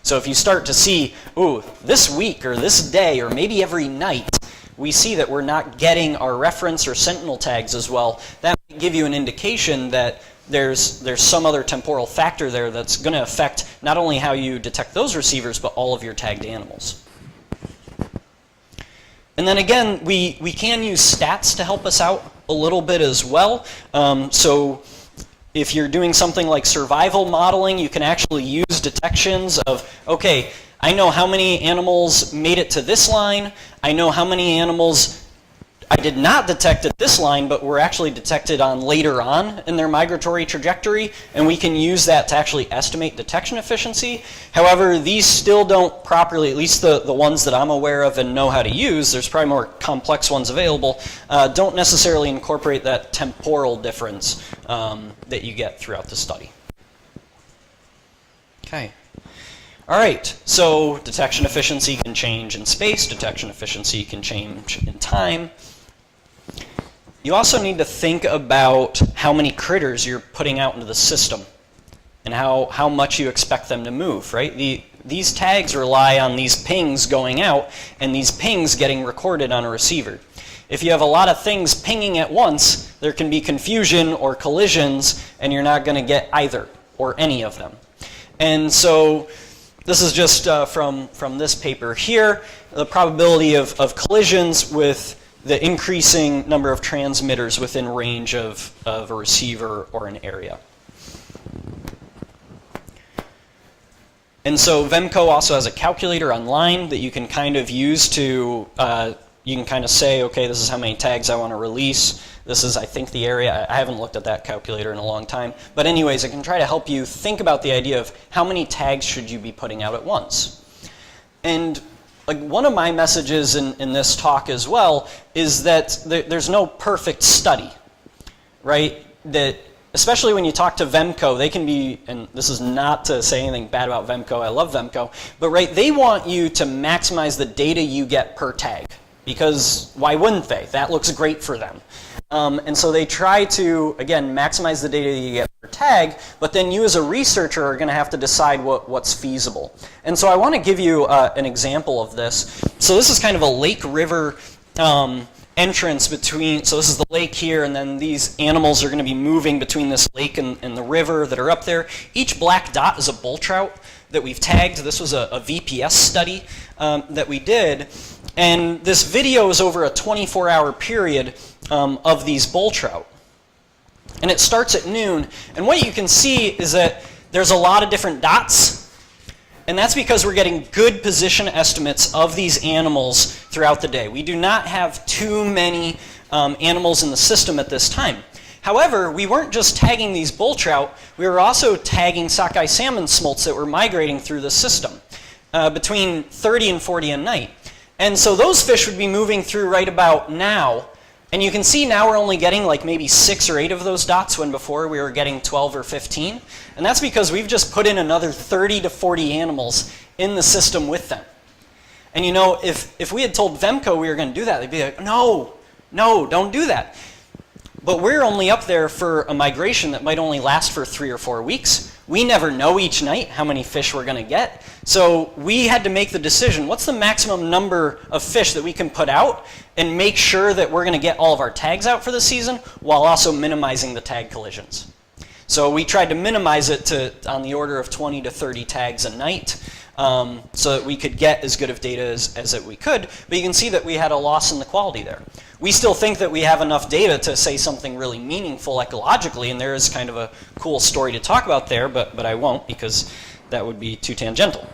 So if you start to see, ooh, this week or this day or maybe every night, we see that we're not getting our reference or sentinel tags as well, that might give you an indication that there's some other temporal factor there that's going to affect not only how you detect those receivers, but all of your tagged animals. And then again, we can use stats to help us out a little bit as well. So if you're doing something like survival modeling, you can actually use detections of, okay, I know how many animals made it to this line. I know how many animals I did not detect at this line, but were actually detected on later on in their migratory trajectory, and we can use that to actually estimate detection efficiency. However, these still don't properly, at least the ones that I'm aware of and know how to use, there's probably more complex ones available, don't necessarily incorporate that temporal difference that you get throughout the study. Okay. All right, so detection efficiency can change in space, detection efficiency can change in time. You also need to think about how many critters you're putting out into the system and how much you expect them to move, right? These tags rely on these pings going out and these pings getting recorded on a receiver. If you have a lot of things pinging at once, there can be confusion or collisions, and you're not going to get either or any of them. And so this is just from this paper here, the probability of collisions with the increasing number of transmitters within range of a receiver or an area. And so Vemco also has a calculator online that you can kind of use to, you can kind of say, okay, this is how many tags I want to release. This is, I think, the area. I haven't looked at that calculator in a long time. But anyways, it can try to help you think about the idea of how many tags should you be putting out at once. And like one of my messages in this talk as well is that there's no perfect study, right? That especially when you talk to Vemco, they can be, and this is not to say anything bad about Vemco, I love Vemco, but right, they want you to maximize the data you get per tag, because why wouldn't they? That looks great for them. And so they try to, again, maximize the data you get per tag, but then you as a researcher are going to have to decide what's feasible. And so I want to give you an example of this. So this is kind of a lake-river entrance between, so this is the lake here, and then these animals are going to be moving between this lake and the river that are up there. Each black dot is a bull trout that we've tagged. This was a VPS study that we did. And this video is over a 24-hour period of these bull trout. And it starts at noon. And what you can see is that there's a lot of different dots. And that's because we're getting good position estimates of these animals throughout the day. We do not have too many animals in the system at this time. However, we weren't just tagging these bull trout, we were also tagging sockeye salmon smolts that were migrating through the system between 30 and 40 a night. And so those fish would be moving through right about now. And you can see now we're only getting like maybe 6 or 8 of those dots when before we were getting 12 or 15. And that's because we've just put in another 30 to 40 animals in the system with them. And you know, if we had told Vemco we were going to do that, they'd be like, no, don't do that. But we're only up there for a migration that might only last for 3 or 4 weeks. We never know each night how many fish we're going to get. So we had to make the decision, what's the maximum number of fish that we can put out and make sure that we're going to get all of our tags out for the season while also minimizing the tag collisions. So we tried to minimize it to on the order of 20 to 30 tags a night so that we could get as good of data as we could. But you can see that we had a loss in the quality there. We still think that we have enough data to say something really meaningful ecologically, and there is kind of a cool story to talk about there, but I won't because that would be too tangential.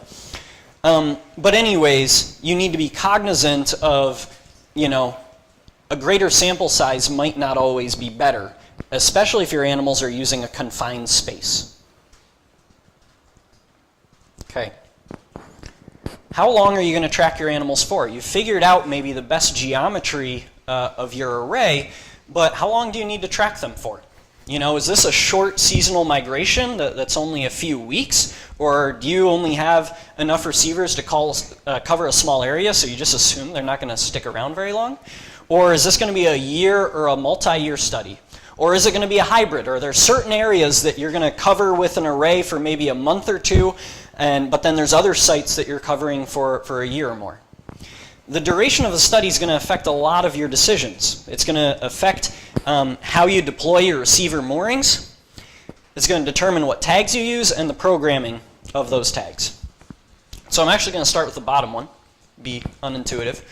But anyways, you need to be cognizant of, a greater sample size might not always be better, especially if your animals are using a confined space. Okay. How long are you going to track your animals for? You've figured out maybe the best geometry of your array, but how long do you need to track them for? Is this a short seasonal migration that's only a few weeks? Or do you only have enough receivers to cover a small area, so you just assume they're not going to stick around very long? Or is this going to be a year or a multi-year study? Or is it going to be a hybrid? Or are there certain areas that you're going to cover with an array for maybe a month or two, but then there's other sites that you're covering for a year or more? The duration of the study is going to affect a lot of your decisions. It's going to affect how you deploy your receiver moorings. It's going to determine what tags you use and the programming of those tags. So I'm actually going to start with the bottom one, be unintuitive.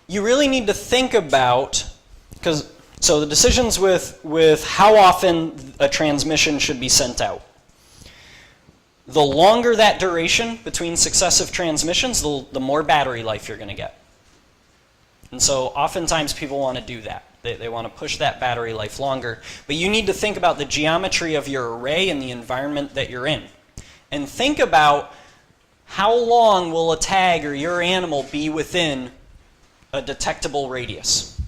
You really need to think about, so the decisions with how often a transmission should be sent out. The longer that duration between successive transmissions, the more battery life you're going to get. And so oftentimes people want to do that. They want to push that battery life longer. But you need to think about the geometry of your array and the environment that you're in. And think about how long will a tag or your animal be within a detectable radius.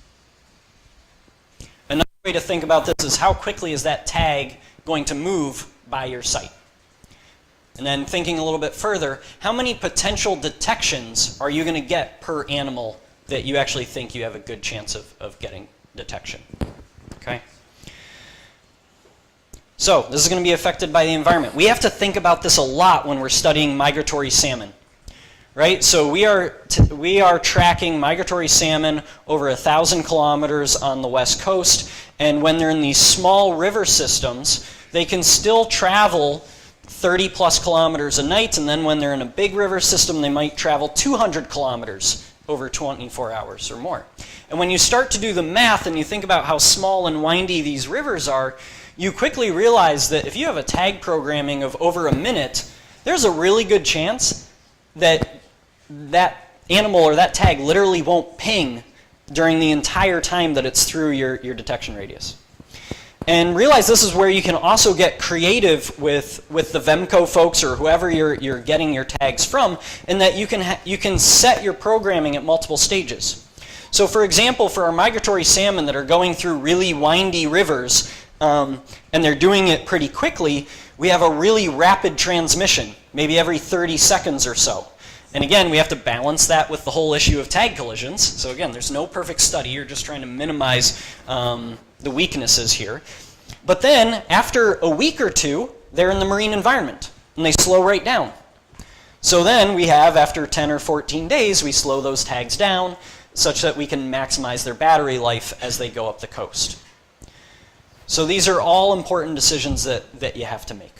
Another way to think about this is how quickly is that tag going to move by your site? And then thinking a little bit further, how many potential detections are you going to get per animal that you actually think you have a good chance of getting detection? Okay? So this is going to be affected by the environment. We have to think about this a lot when we're studying migratory salmon. Right? So we are tracking migratory salmon over 1,000 kilometers on the west coast, and when they're in these small river systems, they can still travel 30 plus kilometers a night, and then when they're in a big river system, they might travel 200 kilometers over 24 hours or more. And when you start to do the math and you think about how small and windy these rivers are, you quickly realize that if you have a tag programming of over a minute, there's a really good chance that that animal or that tag literally won't ping during the entire time that it's through your detection radius. And realize this is where you can also get creative with the Vemco folks or whoever you're getting your tags from, and that you can set your programming at multiple stages. So for example, for our migratory salmon that are going through really windy rivers, and they're doing it pretty quickly, we have a really rapid transmission, maybe every 30 seconds or so. And again, we have to balance that with the whole issue of tag collisions. So again, there's no perfect study. You're just trying to minimize the weaknesses here. But then, after a week or two, they're in the marine environment, and they slow right down. So then we have, after 10 or 14 days, we slow those tags down such that we can maximize their battery life as they go up the coast. So these are all important decisions that you have to make.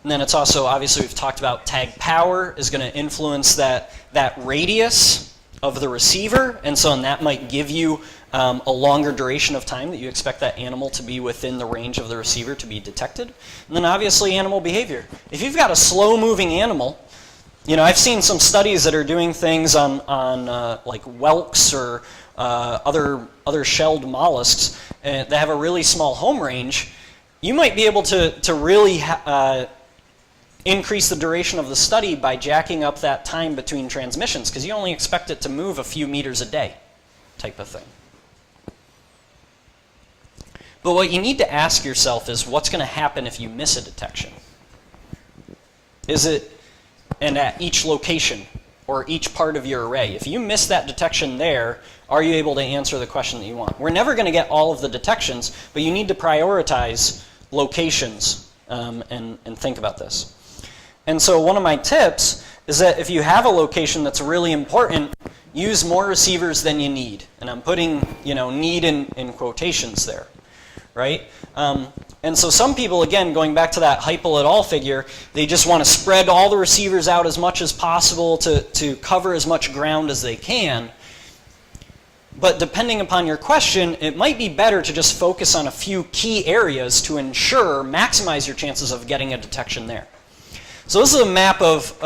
And then it's also, obviously we've talked about tag power is going to influence that radius of the receiver, and so that might give you a longer duration of time that you expect that animal to be within the range of the receiver to be detected. And then obviously animal behavior. If you've got a slow-moving animal, I've seen some studies that are doing things on like whelks or other shelled mollusks that have a really small home range. You might be able to really increase the duration of the study by jacking up that time between transmissions, because you only expect it to move a few meters a day type of thing. But what you need to ask yourself is, what's going to happen if you miss a detection? And at each location or each part of your array, if you miss that detection there, are you able to answer the question that you want? We're never going to get all of the detections, but you need to prioritize locations and think about this. And so one of my tips is that if you have a location that's really important, use more receivers than you need. And I'm putting need in quotations there, right? And so some people, again, going back to that Heipel et al. Figure, they just want to spread all the receivers out as much as possible to cover as much ground as they can. but depending upon your question, it might be better to just focus on a few key areas to maximize your chances of getting a detection there. So this is a map of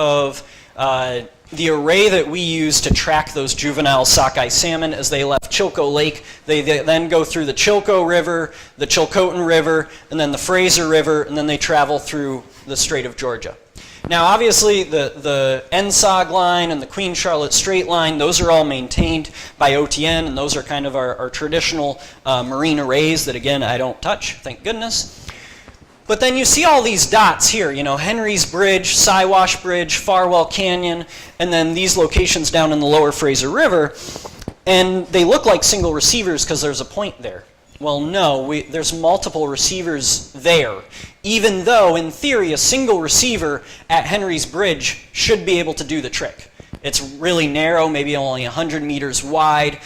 the array that we use to track those juvenile sockeye salmon as they left Chilco Lake. They then go through the Chilco River, the Chilcotin River, and then the Fraser River, and then they travel through the Strait of Georgia. Now, obviously, the NSOG line and the Queen Charlotte Strait line, those are all maintained by OTN, and those are kind of our traditional marine arrays that, again, I don't touch, thank goodness. But then you see all these dots here, you know, Henry's Bridge, Siwash Bridge, Farwell Canyon, and then these locations down in the lower Fraser River, and they look like single receivers because there's a point there. Well, no, there's multiple receivers there, even though, in theory, a single receiver at Henry's Bridge should be able to do the trick. It's really narrow, maybe only 100 meters wide.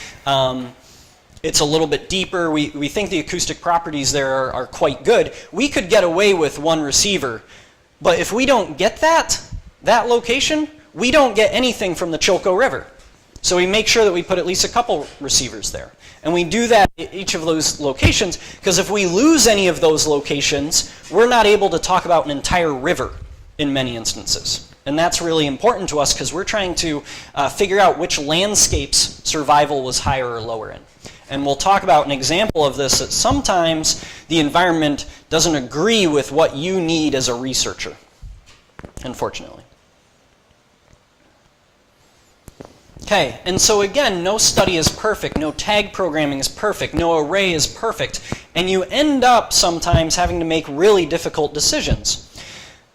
It's a little bit deeper. We think the acoustic properties there are quite good. We could get away with one receiver, but if we don't get that location, we don't get anything from the Chilco River. So we make sure that we put at least a couple receivers there. And we do that at each of those locations, because if we lose any of those locations, we're not able to talk about an entire river in many instances. And that's really important to us because we're trying to figure out which landscapes survival was higher or lower in. And we'll talk about an example of this, that sometimes the environment doesn't agree with what you need as a researcher, unfortunately. Okay, and so again, no study is perfect, no tag programming is perfect, no array is perfect, and you end up sometimes having to make really difficult decisions.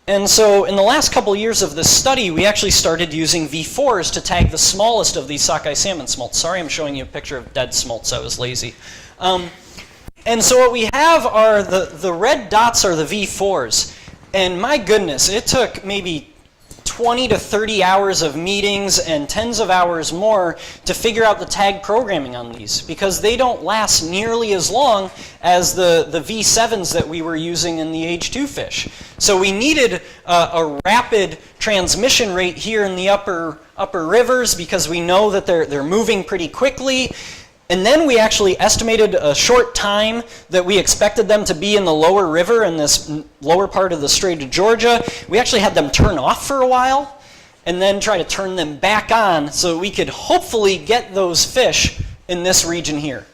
And so in the last couple years of this study, we actually started using V4s to tag the smallest of these sockeye salmon smolts. Sorry, I'm showing you a picture of dead smolts. I was lazy. And so what we have are the red dots are the V4s. And my goodness, it took maybe 20 to 30 hours of meetings and tens of hours more to figure out the tag programming on these, because they don't last nearly as long as the V7s that we were using in the Age 2 fish. So we needed a rapid transmission rate here in the upper rivers, because we know that they're moving pretty quickly. And then we actually estimated a short time that we expected them to be in the lower river in this lower part of the Strait of Georgia. We actually had them turn off for a while and then try to turn them back on so we could hopefully get those fish in this region here.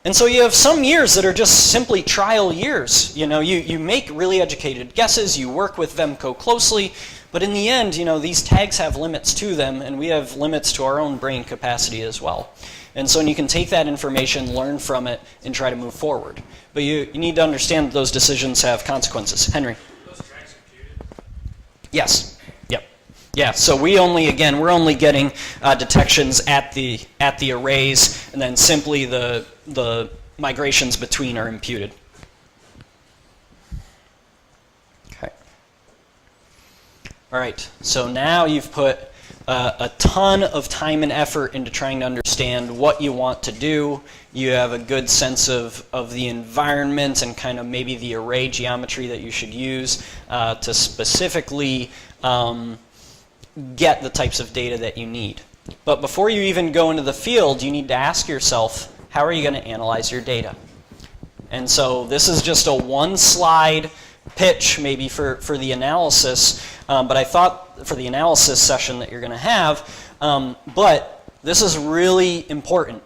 And so you have some years that are just simply trial years. You know, you make really educated guesses, you work with VEMCO closely, but in the end, you know, these tags have limits to them, and we have limits to our own brain capacity as well. And so you can take that information, learn from it, and try to move forward. But you need to understand that those decisions have consequences. Henry? Those tracks imputed? Yes. Yep. Yeah, so we're only getting detections at the arrays, and then simply the migrations between are imputed. Okay. All right, so now you've put a ton of time and effort into trying to understand what you want to do. You have a good sense of the environment and kind of maybe the array geometry that you should use to specifically get the types of data that you need. But before you even go into the field, you need to ask yourself, how are you going to analyze your data? And so this is just a one-slide pitch maybe for the analysis, but I thought for the analysis session that you're going to have, but this is really important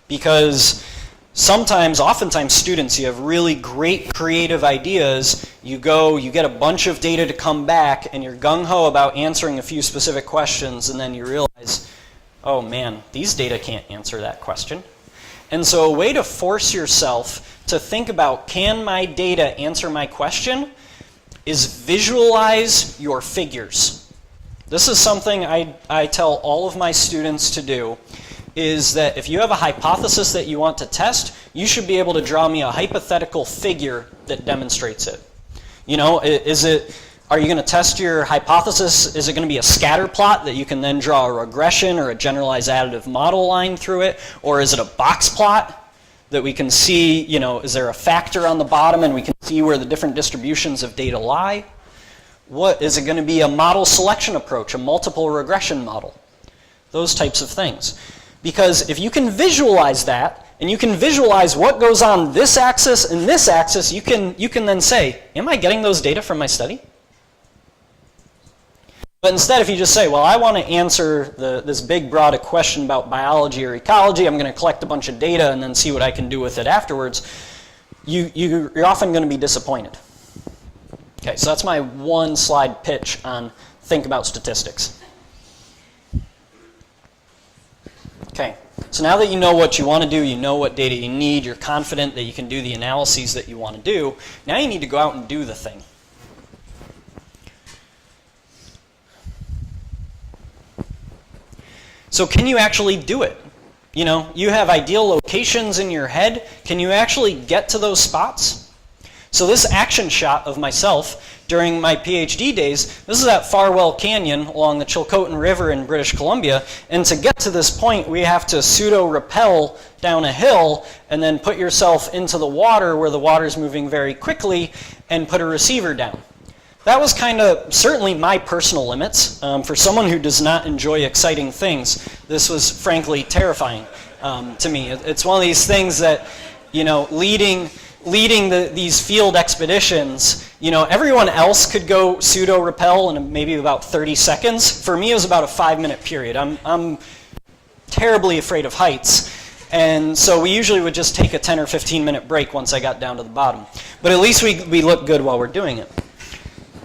because oftentimes students, you have really great creative ideas, you get a bunch of data to come back and you're gung-ho about answering a few specific questions, and then you realize, oh man, these data can't answer that question. And so a way to force yourself to think about, can my data answer my question, is visualize your figures. This is something I tell all of my students to do, is that if you have a hypothesis that you want to test, you should be able to draw me a hypothetical figure that demonstrates it. You know, are you going to test your hypothesis? Is it going to be a scatter plot that you can then draw a regression or a generalized additive model line through it? Or is it a box plot that we can see, you know, is there a factor on the bottom and we can see where the different distributions of data lie? What is it going to be, a model selection approach, a multiple regression model? those types of things. Because if you can visualize that, and you can visualize what goes on this axis and this axis, you can then say, am I getting those data from my study? But instead, if you just say, well, I want to answer this big, broad question about biology or ecology, I'm going to collect a bunch of data and then see what I can do with it afterwards, you're often going to be disappointed. Okay, so that's my one slide pitch on think about statistics. Okay, so now that you know what you want to do, you know what data you need, you're confident that you can do the analyses that you want to do, now you need to go out and do the thing. So can you actually do it? You know, you have ideal locations in your head. Can you actually get to those spots? So this action shot of myself during my PhD days, this is at Farwell Canyon along the Chilcotin River in British Columbia. And to get to this point, we have to pseudo-rappel down a hill and then put yourself into the water where the water's moving very quickly and put a receiver down. That was kind of certainly my personal limits. For someone who does not enjoy exciting things, this was frankly terrifying to me. It's one of these things that, you know, leading these field expeditions, you know, everyone else could go pseudo-rappel in maybe about 30 seconds. For me, it was about a 5-minute period. I'm terribly afraid of heights. And so we usually would just take a 10 or 15-minute break once I got down to the bottom. But at least we look good while we're doing it.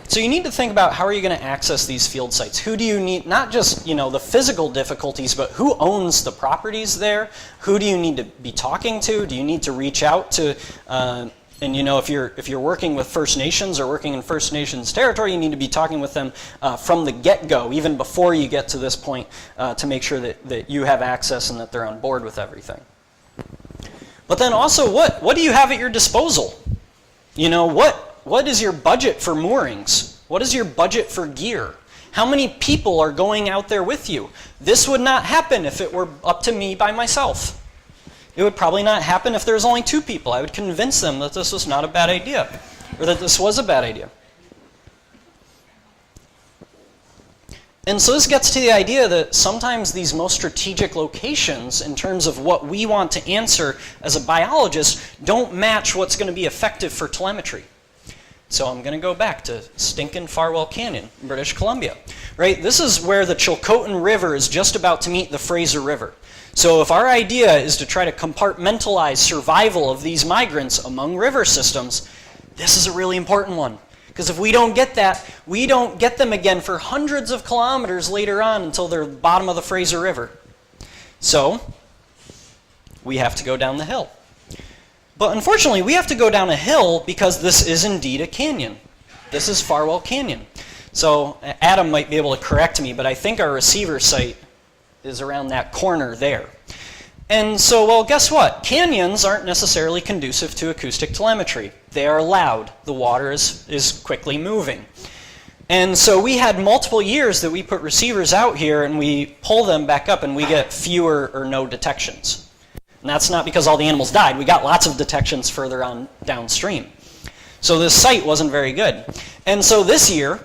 So you need to think about how are you going to access these field sites. Who do you need, not just, you know, the physical difficulties, but who owns the properties there? Who do you need to be talking to? Do you need to reach out to, and you know, if you're working with First Nations or working in First Nations territory, you need to be talking with them from the get-go, even before you get to this point, to make sure that you have access and that they're on board with everything. But then also, what do you have at your disposal? You know, what is your budget for moorings? What is your budget for gear? How many people are going out there with you? This would not happen if it were up to me by myself. It would probably not happen if there was only 2 people. I would convince them that this was not a bad idea, or that this was a bad idea. And so this gets to the idea that sometimes these most strategic locations, in terms of what we want to answer as a biologist, don't match what's going to be effective for telemetry. So I'm going to go back to stinking Farwell Canyon, British Columbia. Right? This is where the Chilcotin River is just about to meet the Fraser River. So if our idea is to try to compartmentalize survival of these migrants among river systems, this is a really important one. Because if we don't get that, we don't get them again for hundreds of kilometers later on until they're bottom of the Fraser River. So we have to go down the hill. But unfortunately, we have to go down a hill because this is indeed a canyon. This is Farwell Canyon. So Adam might be able to correct me, but I think our receiver site is around that corner there. And so, well, guess what? Canyons aren't necessarily conducive to acoustic telemetry. They are loud. The water is quickly moving. And so we had multiple years that we put receivers out here and we pull them back up and we get fewer or no detections. And that's not because all the animals died. We got lots of detections further on downstream. So this site wasn't very good. And so this year,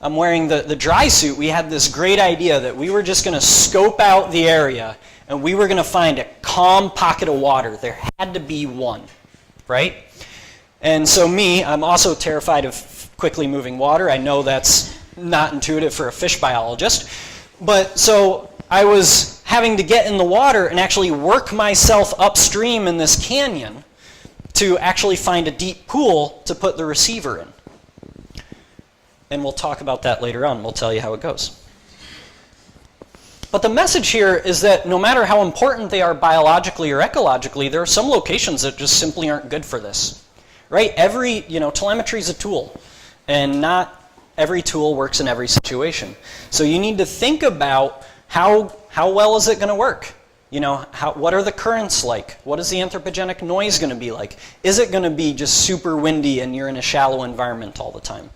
I'm wearing the dry suit. We had this great idea that we were just going to scope out the area and we were going to find a calm pocket of water. There had to be one, right? And so I'm also terrified of quickly moving water. I know that's not intuitive for a fish biologist. But so I was having to get in the water and actually work myself upstream in this canyon to actually find a deep pool to put the receiver in. And we'll talk about that later on. We'll tell you how it goes. But the message here is that no matter how important they are biologically or ecologically, there are some locations that just simply aren't good for this. Right? Telemetry is a tool, and not every tool works in every situation. So you need to think about how well is it going to work? You know, what are the currents like? What is the anthropogenic noise going to be like? Is it going to be just super windy and you're in a shallow environment all the time?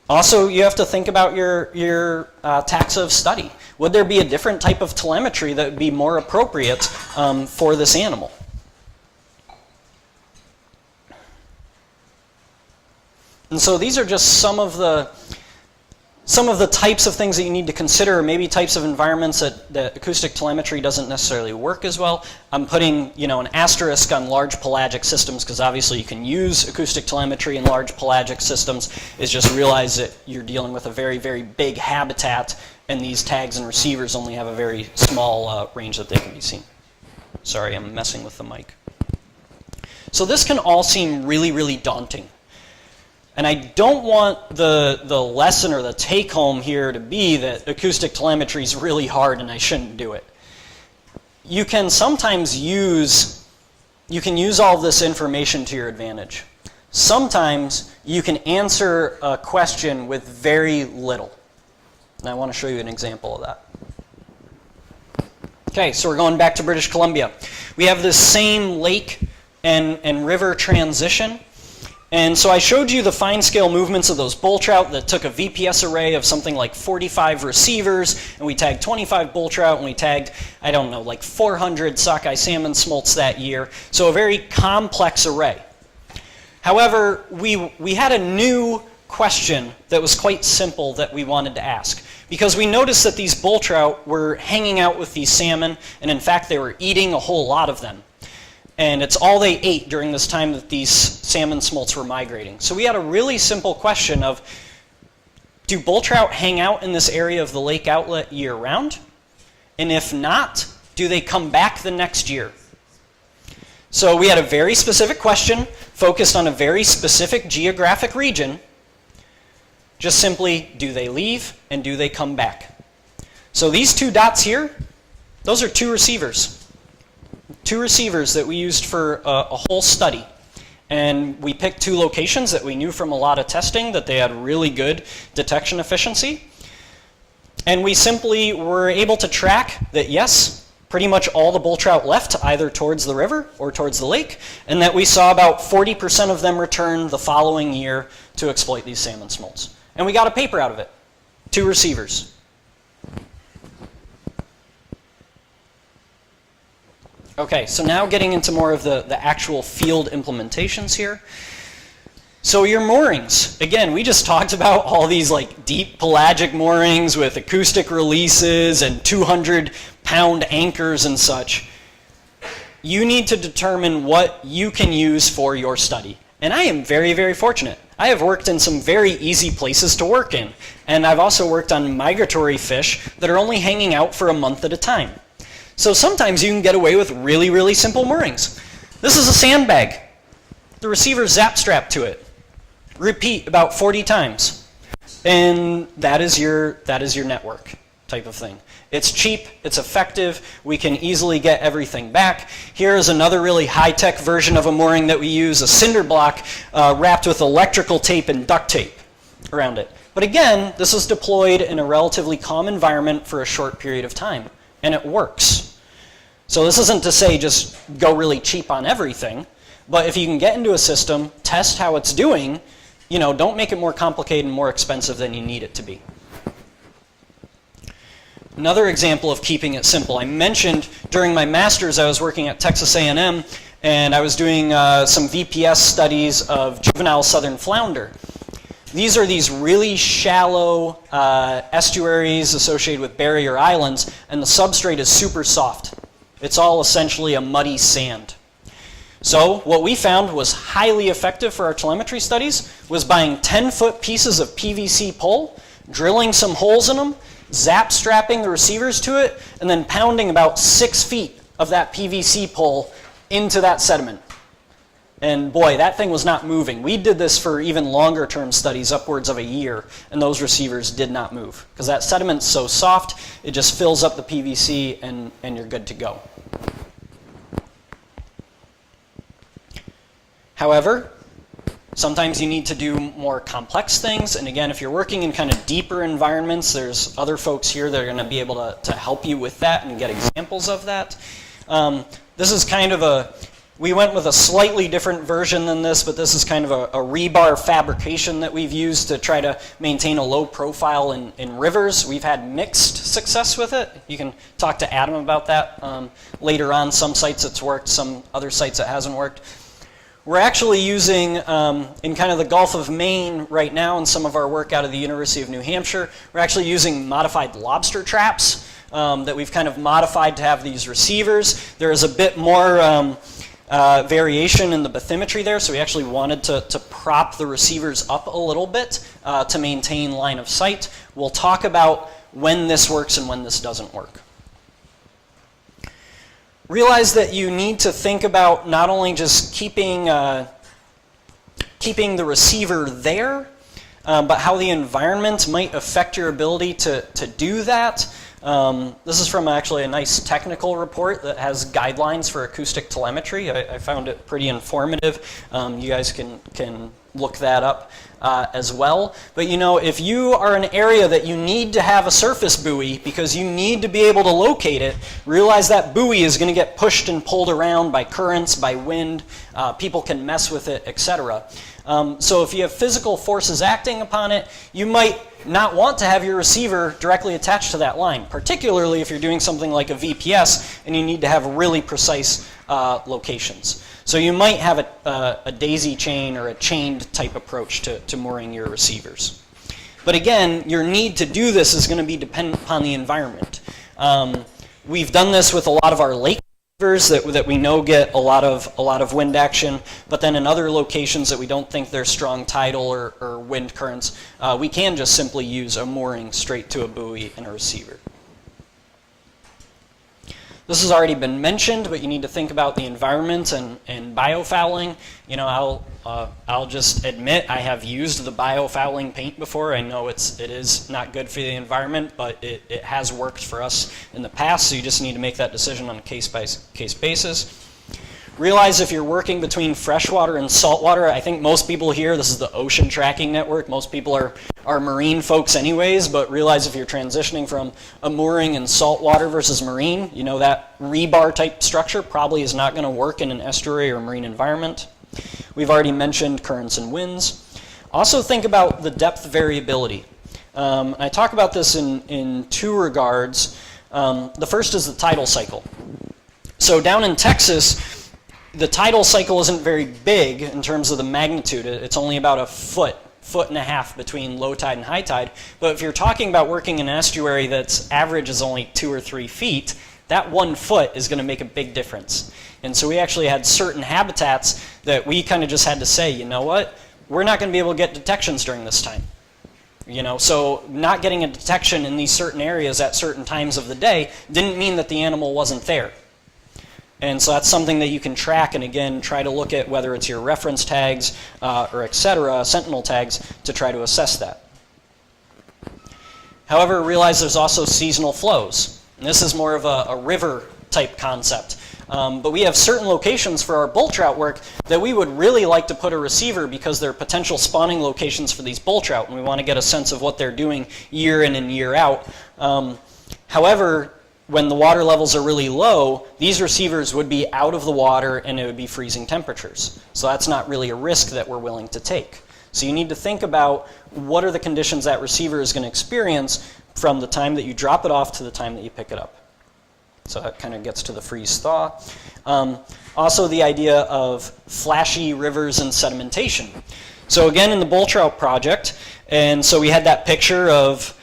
Also, you have to think about your taxa of study. Would there be a different type of telemetry that would be more appropriate for this animal? And so these are just some of the some of the types of things that you need to consider, or maybe types of environments that acoustic telemetry doesn't necessarily work as well. I'm putting, an asterisk on large pelagic systems because obviously you can use acoustic telemetry in large pelagic systems. Is just realize that you're dealing with a very, very big habitat, and these tags and receivers only have a very small range that they can be seen. Sorry, I'm messing with the mic. So this can all seem really, really daunting. And I don't want the lesson or the take-home here to be that acoustic telemetry is really hard and I shouldn't do it. You can sometimes use all of this information to your advantage. Sometimes you can answer a question with very little. And I want to show you an example of that. Okay, so we're going back to British Columbia. We have this same lake and river transition. And so I showed you the fine scale movements of those bull trout that took a VPS array of something like 45 receivers, and we tagged 25 bull trout, and we tagged, I don't know, like 400 sockeye salmon smolts that year. So a very complex array. However, we had a new question that was quite simple that we wanted to ask. Because we noticed that these bull trout were hanging out with these salmon, and in fact they were eating a whole lot of them. And it's all they ate during this time that these salmon smolts were migrating. So we had a really simple question of, do bull trout hang out in this area of the lake outlet year-round? And if not, do they come back the next year? So we had a very specific question, focused on a very specific geographic region. Just simply, do they leave and do they come back? So these two dots here, those are two receivers. Two receivers that we used for a whole study. And we picked two locations that we knew from a lot of testing that they had really good detection efficiency. And we simply were able to track that, yes, pretty much all the bull trout left either towards the river or towards the lake, and that we saw about 40% of them return the following year to exploit these salmon smolts. And we got a paper out of it. Two receivers. Okay, so now getting into more of the actual field implementations here. So your moorings, again, we just talked about all these like deep pelagic moorings with acoustic releases and 200-pound anchors and such. You need to determine what you can use for your study. And I am very, very fortunate. I have worked in some very easy places to work in. And I've also worked on migratory fish that are only hanging out for a month at a time. So sometimes you can get away with really, really simple moorings. This is a sandbag. The receiver zap strap to it. Repeat about 40 times. And that is your network type of thing. It's cheap, it's effective, we can easily get everything back. Here is another really high-tech version of a mooring that we use, a cinder block wrapped with electrical tape and duct tape around it. But again, this is deployed in a relatively calm environment for a short period of time, and it works. So this isn't to say just go really cheap on everything, but if you can get into a system, test how it's doing, don't make it more complicated and more expensive than you need it to be. Another example of keeping it simple. I mentioned during my master's I was working at Texas A&M, and I was doing some VPS studies of juvenile southern flounder. These are these really shallow estuaries associated with barrier islands, and the substrate is super soft. It's all essentially a muddy sand. So what we found was highly effective for our telemetry studies was buying 10-foot pieces of PVC pole, drilling some holes in them, zap strapping the receivers to it, and then pounding about 6 feet of that PVC pole into that sediment. And boy, that thing was not moving. We did this for even longer term studies, upwards of a year, and those receivers did not move. Because that sediment's so soft, it just fills up the PVC and you're good to go. However, sometimes you need to do more complex things, and again, if you're working in kind of deeper environments, there's other folks here that are going to be able to help you with that and get examples of that. This is kind of we went with a slightly different version than this, but this is kind of a rebar fabrication that we've used to try to maintain a low profile in rivers. We've had mixed success with it. You can talk to Adam about that later on. Some sites it's worked, some other sites it hasn't worked. we're actually using, in kind of the Gulf of Maine right now, in some of our work out of the University of New Hampshire, we're actually using modified lobster traps that we've kind of modified to have these receivers. There is a bit more variation in the bathymetry there, so we actually wanted to prop the receivers up a little bit to maintain line of sight. We'll talk about when this works and when this doesn't work. Realize that you need to think about not only just keeping the receiver there, but how the environment might affect your ability to do that. This is from actually a nice technical report that has guidelines for acoustic telemetry. I found it pretty informative. You guys can look that up as well. But you know, if you are an area that you need to have a surface buoy because you need to be able to locate it, realize that buoy is going to get pushed and pulled around by currents, by wind, people can mess with it, etc. So if you have physical forces acting upon it, you might not want to have your receiver directly attached to that line, particularly if you're doing something like a VPS and you need to have really precise locations. So you might have a daisy chain or a chained type approach to mooring your receivers. But again, your need to do this is going to be dependent upon the environment. We've done this with a lot of our lake receivers that we know get a lot of wind action, but then in other locations that we don't think there's strong tidal or wind currents, we can just simply use a mooring straight to a buoy and a receiver. This has already been mentioned, but you need to think about the environment and biofouling. You know, I'll just admit I have used the biofouling paint before. I know it is not good for the environment, but it has worked for us in the past, so you just need to make that decision on a case-by-case basis. Realize if you're working between freshwater and saltwater, I think most people here, this is the ocean tracking network, most people are marine folks anyways, but realize if you're transitioning from a mooring in saltwater versus marine, you know that rebar type structure probably is not going to work in an estuary or marine environment. We've already mentioned currents and winds. Also think about the depth variability. I talk about this in two regards. The first is the tidal cycle. So down in Texas, the tidal cycle isn't very big in terms of the magnitude. It's only about a foot and a half between low tide and high tide. But if you're talking about working in an estuary that's average is only 2 or 3 feet, that 1 foot is going to make a big difference. And so we actually had certain habitats that we kind of just had to say, you know what, we're not going to be able to get detections during this time. You know, so not getting a detection in these certain areas at certain times of the day didn't mean that the animal wasn't there. And so that's something that you can track and again try to look at whether it's your reference tags or etc., sentinel tags to try to assess that. However, realize there's also seasonal flows. And this is more of a river type concept. But we have certain locations for our bull trout work that we would really like to put a receiver because they're potential spawning locations for these bull trout and we want to get a sense of what they're doing year in and year out. However, when the water levels are really low, these receivers would be out of the water and it would be freezing temperatures. So that's not really a risk that we're willing to take. So you need to think about what are the conditions that receiver is going to experience from the time that you drop it off to the time that you pick it up. So that kind of gets to the freeze thaw. Also the idea of flashy rivers and sedimentation. So again in the bull trout project, and so we had that picture of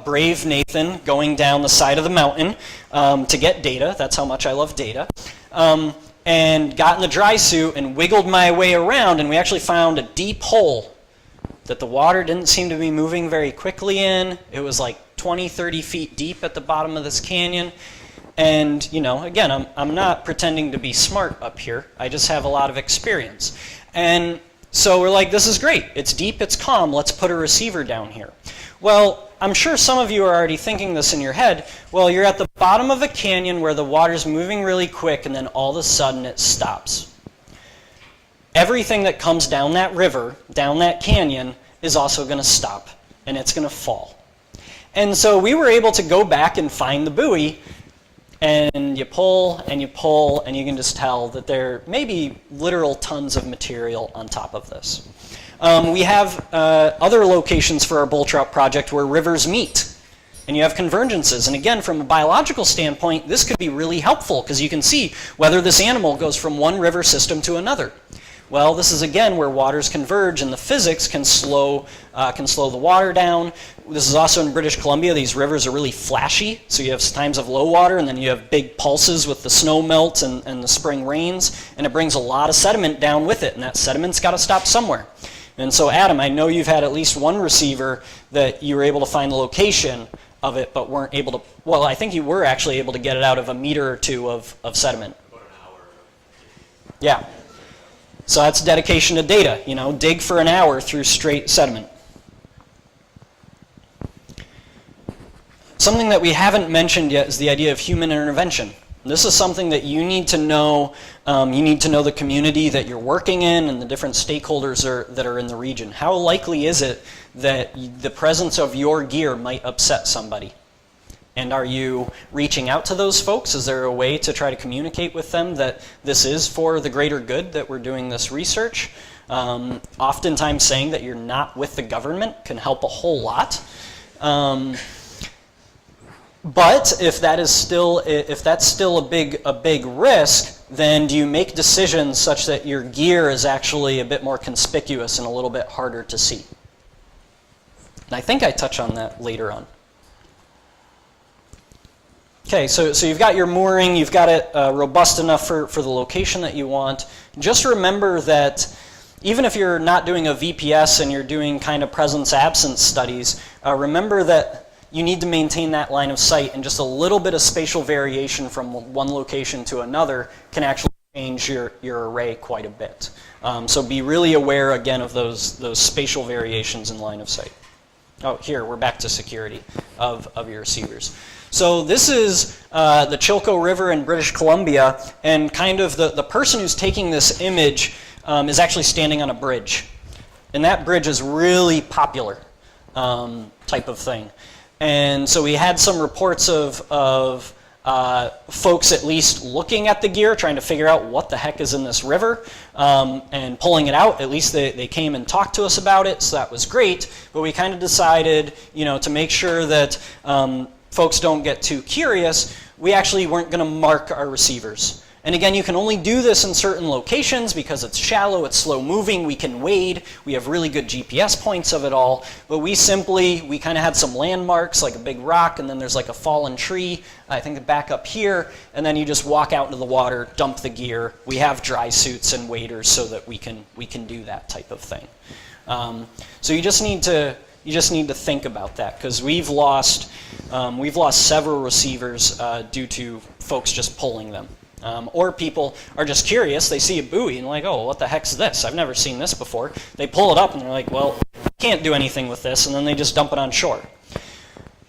brave Nathan going down the side of the mountain to get data. That's how much I love data. And got in the dry suit and wiggled my way around, and we actually found a deep hole that the water didn't seem to be moving very quickly in. It was like 20, 30 feet deep at the bottom of this canyon. And, you know, again, I'm not pretending to be smart up here. I just have a lot of experience. And so we're like, this is great. It's deep, it's calm. Let's put a receiver down here. Well, I'm sure some of you are already thinking this in your head. Well, you're at the bottom of a canyon where the water's moving really quick and then all of a sudden it stops. Everything that comes down that river, down that canyon, is also going to stop and it's going to fall. And so we were able to go back and find the buoy, and you pull and you pull and you can just tell that there may be literal tons of material on top of this. We have other locations for our bull trout project where rivers meet and you have convergences. And again, from a biological standpoint, this could be really helpful because you can see whether this animal goes from one river system to another. Well, this is again where waters converge and the physics can slow the water down. This is also in British Columbia. These rivers are really flashy, so you have times of low water and then you have big pulses with the snow melt and the spring rains, and it brings a lot of sediment down with it, and that sediment's got to stop somewhere. And so Adam, I know you've had at least one receiver that you were able to find the location of it, but weren't able to, well, I think you were actually able to get it out of a meter or two of sediment. About an hour. Yeah. So that's dedication to data, you know, dig for an hour through straight sediment. Something that we haven't mentioned yet is the idea of human intervention. This is something that you need to know. You need to know the community that you're working in and the different stakeholders that are in the region. How likely is it that the presence of your gear might upset somebody? And are you reaching out to those folks? Is there a way to try to communicate with them that this is for the greater good, that we're doing this research? Oftentimes saying that you're not with the government can help a whole lot. But if that's still a big risk, then do you make decisions such that your gear is actually a bit more conspicuous and a little bit harder to see? And I think I touch on that later on. Okay, so you've got your mooring, you've got it robust enough for the location that you want. Just remember that even if you're not doing a VPS and you're doing kind of presence-absence studies, remember that you need to maintain that line of sight, and just a little bit of spatial variation from one location to another can actually change your array quite a bit. So be really aware, again, of those spatial variations in line of sight. Oh, here, we're back to security of your receivers. So this is the Chilco River in British Columbia, and kind of the person who's taking this image is actually standing on a bridge. And that bridge is really popular type of thing. And so we had some reports of folks at least looking at the gear, trying to figure out what the heck is in this river, and pulling it out. At least they came and talked to us about it, so that was great. But we kind of decided, you know, to make sure that folks don't get too curious, we actually weren't going to mark our receivers. And again, you can only do this in certain locations because it's shallow, it's slow moving, we can wade, we have really good GPS points of it all, but we kind of had some landmarks, like a big rock, and then there's like a fallen tree, I think back up here, and then you just walk out into the water, dump the gear. We have dry suits and waders so that we can do that type of thing. So you just need to think about that, because we've lost several receivers due to folks just pulling them. Or people are just curious, they see a buoy and like, oh, what the heck's this? I've never seen this before. They pull it up and they're like, well, I can't do anything with this, and then they just dump it on shore.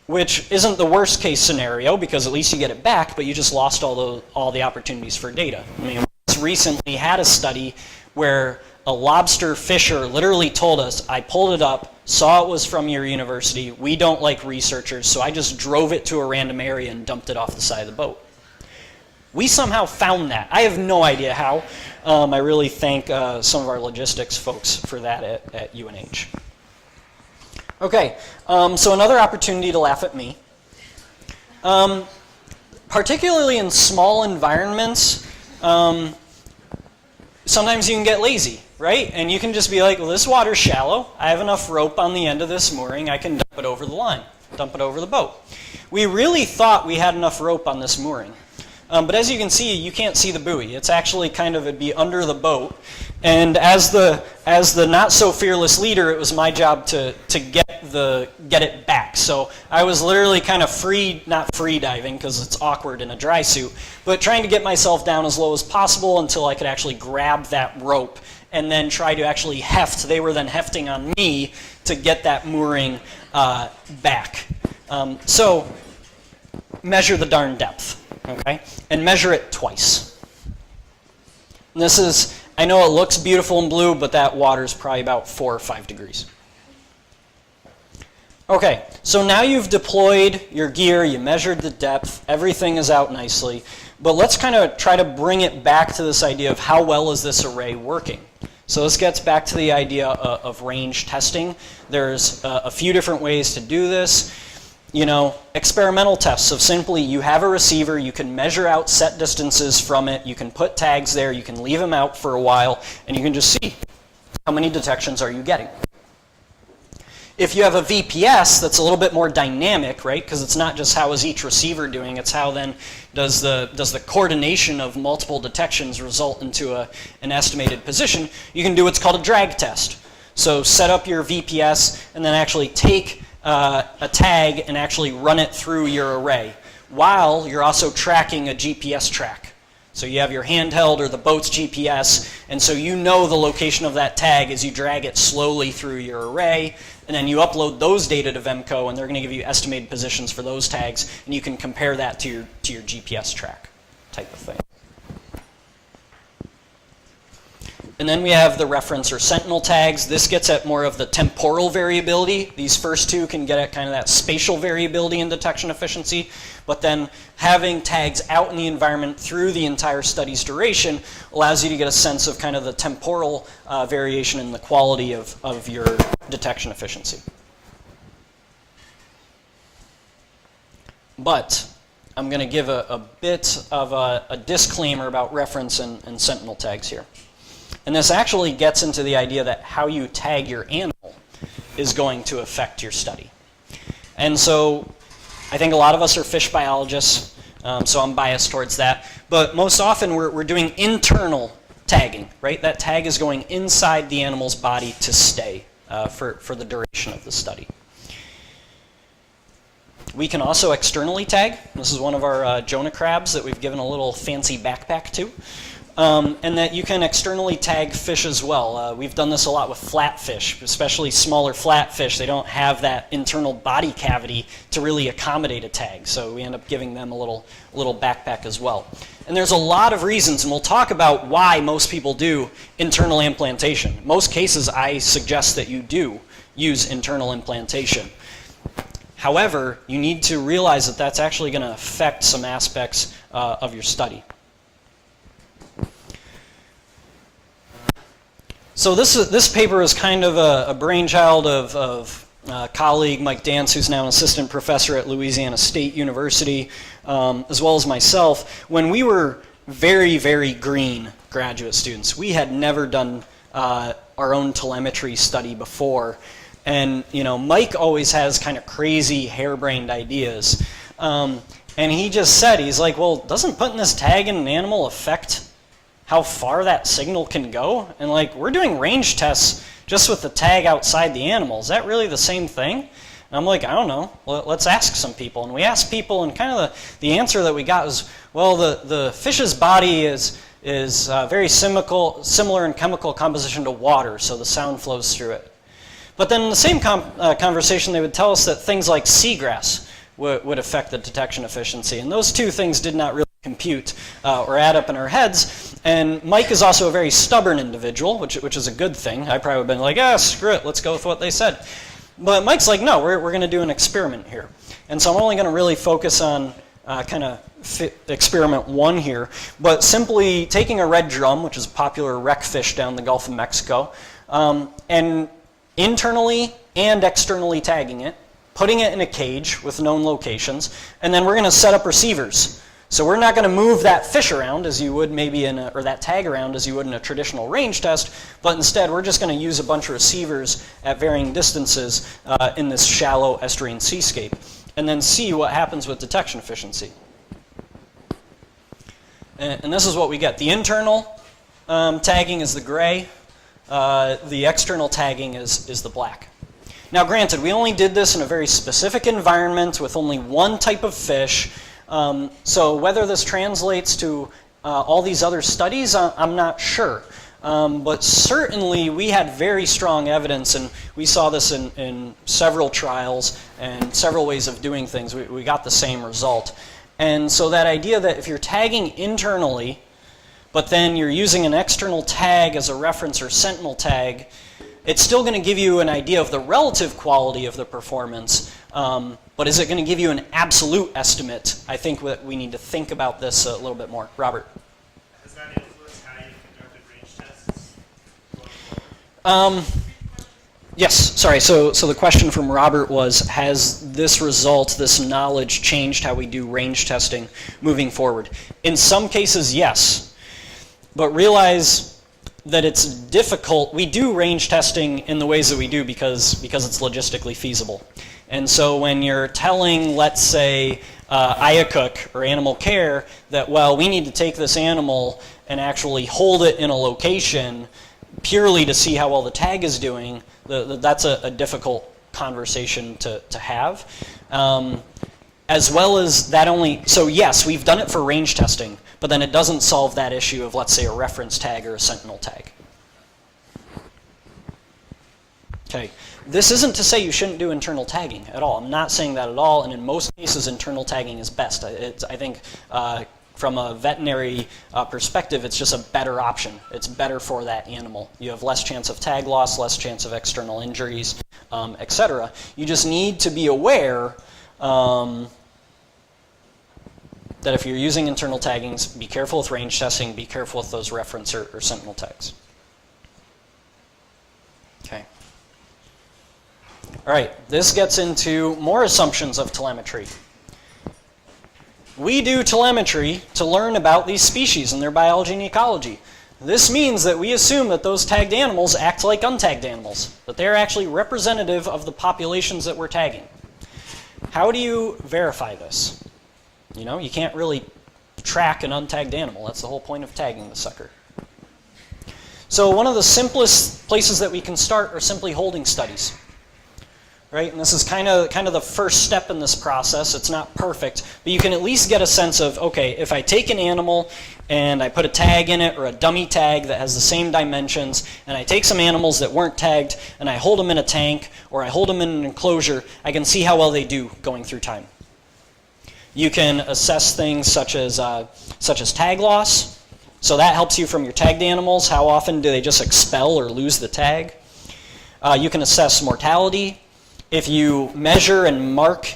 Which isn't the worst case scenario, because at least you get it back, but you just lost all the opportunities for data. I mean, we just recently had a study where a lobster fisher literally told us, I pulled it up, saw it was from your university, we don't like researchers, so I just drove it to a random area and dumped it off the side of the boat. We somehow found that. I have no idea how. I really thank some of our logistics folks for that at UNH. Okay, so another opportunity to laugh at me. Particularly in small environments, sometimes you can get lazy, right? And you can just be like, well, this water's shallow. I have enough rope on the end of this mooring. I can dump it over the line, dump it over the boat. We really thought we had enough rope on this mooring. But as you can see, you can't see the buoy. It's actually it'd be under the boat. And as the not so fearless leader, it was my job to get it back. So I was literally kind of not free diving because it's awkward in a dry suit, but trying to get myself down as low as possible until I could actually grab that rope and then try to actually heft. They were then hefting on me to get that mooring back. So measure the darn depth. Okay, and measure it twice. And this is, I know it looks beautiful in blue, but that water is probably about 4 or 5 degrees. Okay, so now you've deployed your gear, you measured the depth, everything is out nicely, but let's kind of try to bring it back to this idea of how well is this array working. So this gets back to the idea of range testing. There's a few different ways to do this. experimental tests of simply you have a receiver, you can measure out set distances from it, you can put tags there, you can leave them out for a while, and you can just see how many detections are you getting. If you have a VPS that's a little bit more dynamic, right, because it's not just how is each receiver doing, it's how then does the coordination of multiple detections result into an estimated position, you can do what's called a drag test. So set up your VPS and then actually take a tag and actually run it through your array while you're also tracking a GPS track. So you have your handheld or the boat's GPS, and so you know the location of that tag as you drag it slowly through your array, and then you upload those data to Vemco, and they're going to give you estimated positions for those tags, and you can compare that to your GPS track type of thing. And then we have the reference or sentinel tags. This gets at more of the temporal variability. These first two can get at kind of that spatial variability in detection efficiency. But then having tags out in the environment through the entire study's duration allows you to get a sense of kind of the temporal variation in the quality of your detection efficiency. But I'm going to give a bit of a disclaimer about reference and sentinel tags here. And this actually gets into the idea that how you tag your animal is going to affect your study. And so I think a lot of us are fish biologists, so I'm biased towards that. But most often we're doing internal tagging, right? That tag is going inside the animal's body to stay for the duration of the study. We can also externally tag. This is one of our Jonah crabs that we've given a little fancy backpack to. And that you can externally tag fish as well. We've done this a lot with flatfish, especially smaller flatfish. They don't have that internal body cavity to really accommodate a tag, so we end up giving them a little backpack as well. And there's a lot of reasons, and we'll talk about why most people do internal implantation. Most cases, I suggest that you do use internal implantation. However, you need to realize that that's actually going to affect some aspects of your study. So this paper is kind of a brainchild of colleague Mike Dance, who's now an assistant professor at Louisiana State University, as well as myself. When we were very, very green graduate students, we had never done our own telemetry study before. And Mike always has kind of crazy, harebrained ideas. And he just said, he's like, well, doesn't putting this tag in an animal affect how far that signal can go? And we're doing range tests just with the tag outside the animal. Is that really the same thing? And I'm like, I don't know. Let's ask some people. And we asked people, and kind of the answer that we got was, well, the fish's body is very similar in chemical composition to water, so the sound flows through it. But then in the same conversation, they would tell us that things like seagrass would affect the detection efficiency. And those two things did not really compute or add up in our heads. And Mike is also a very stubborn individual, which is a good thing. I probably would have been like, screw it, let's go with what they said. But Mike's like, no, we're going to do an experiment here. And so I'm only going to really focus on kind of experiment 1 here, but simply taking a red drum, which is a popular wreck fish down the Gulf of Mexico, and internally and externally tagging it, putting it in a cage with known locations, and then we're going to set up receivers. So we're not going to move that fish around as you would maybe or that tag around as you would in a traditional range test, but instead we're just going to use a bunch of receivers at varying distances in this shallow estuarine seascape, and then see what happens with detection efficiency. And this is what we get. The internal tagging is the gray. The external tagging is the black. Now granted, we only did this in a very specific environment with only one type of fish. So whether this translates to all these other studies, I'm not sure. But certainly we had very strong evidence, and we saw this in several trials and several ways of doing things. We got the same result. And so that idea that if you're tagging internally, but then you're using an external tag as a reference or sentinel tag, it's still going to give you an idea of the relative quality of the performance, but is it going to give you an absolute estimate? I think that we need to think about this a little bit more. Robert? Has that influenced how you conducted range tests going forward? Yes, sorry. So the question from Robert was, has this result, this knowledge changed how we do range testing moving forward? In some cases, yes. But realize that it's difficult. We do range testing in the ways that we do because it's logistically feasible. And so when you're telling, let's say, IACUC or animal care that, well, we need to take this animal and actually hold it in a location purely to see how well the tag is doing, that's a difficult conversation to have. As well as that so yes, we've done it for range testing, but then it doesn't solve that issue of, let's say, a reference tag or a sentinel tag. Okay, this isn't to say you shouldn't do internal tagging at all. I'm not saying that at all, and in most cases, internal tagging is best. I think from a veterinary perspective, it's just a better option. It's better for that animal. You have less chance of tag loss, less chance of external injuries, etc. You just need to be aware that if you're using internal taggings, be careful with range testing, be careful with those reference or sentinel tags. Okay. All right, this gets into more assumptions of telemetry. We do telemetry to learn about these species and their biology and ecology. This means that we assume that those tagged animals act like untagged animals, that they're actually representative of the populations that we're tagging. How do you verify this? You know, you can't really track an untagged animal. That's the whole point of tagging the sucker. So one of the simplest places that we can start are simply holding studies. Right? And this is kind of the first step in this process. It's not perfect, but you can at least get a sense of, okay, if I take an animal and I put a tag in it or a dummy tag that has the same dimensions, and I take some animals that weren't tagged and I hold them in a tank or I hold them in an enclosure, I can see how well they do going through time. You can assess things such as tag loss. So that helps you from your tagged animals. How often do they just expel or lose the tag? You can assess mortality. If you measure and mark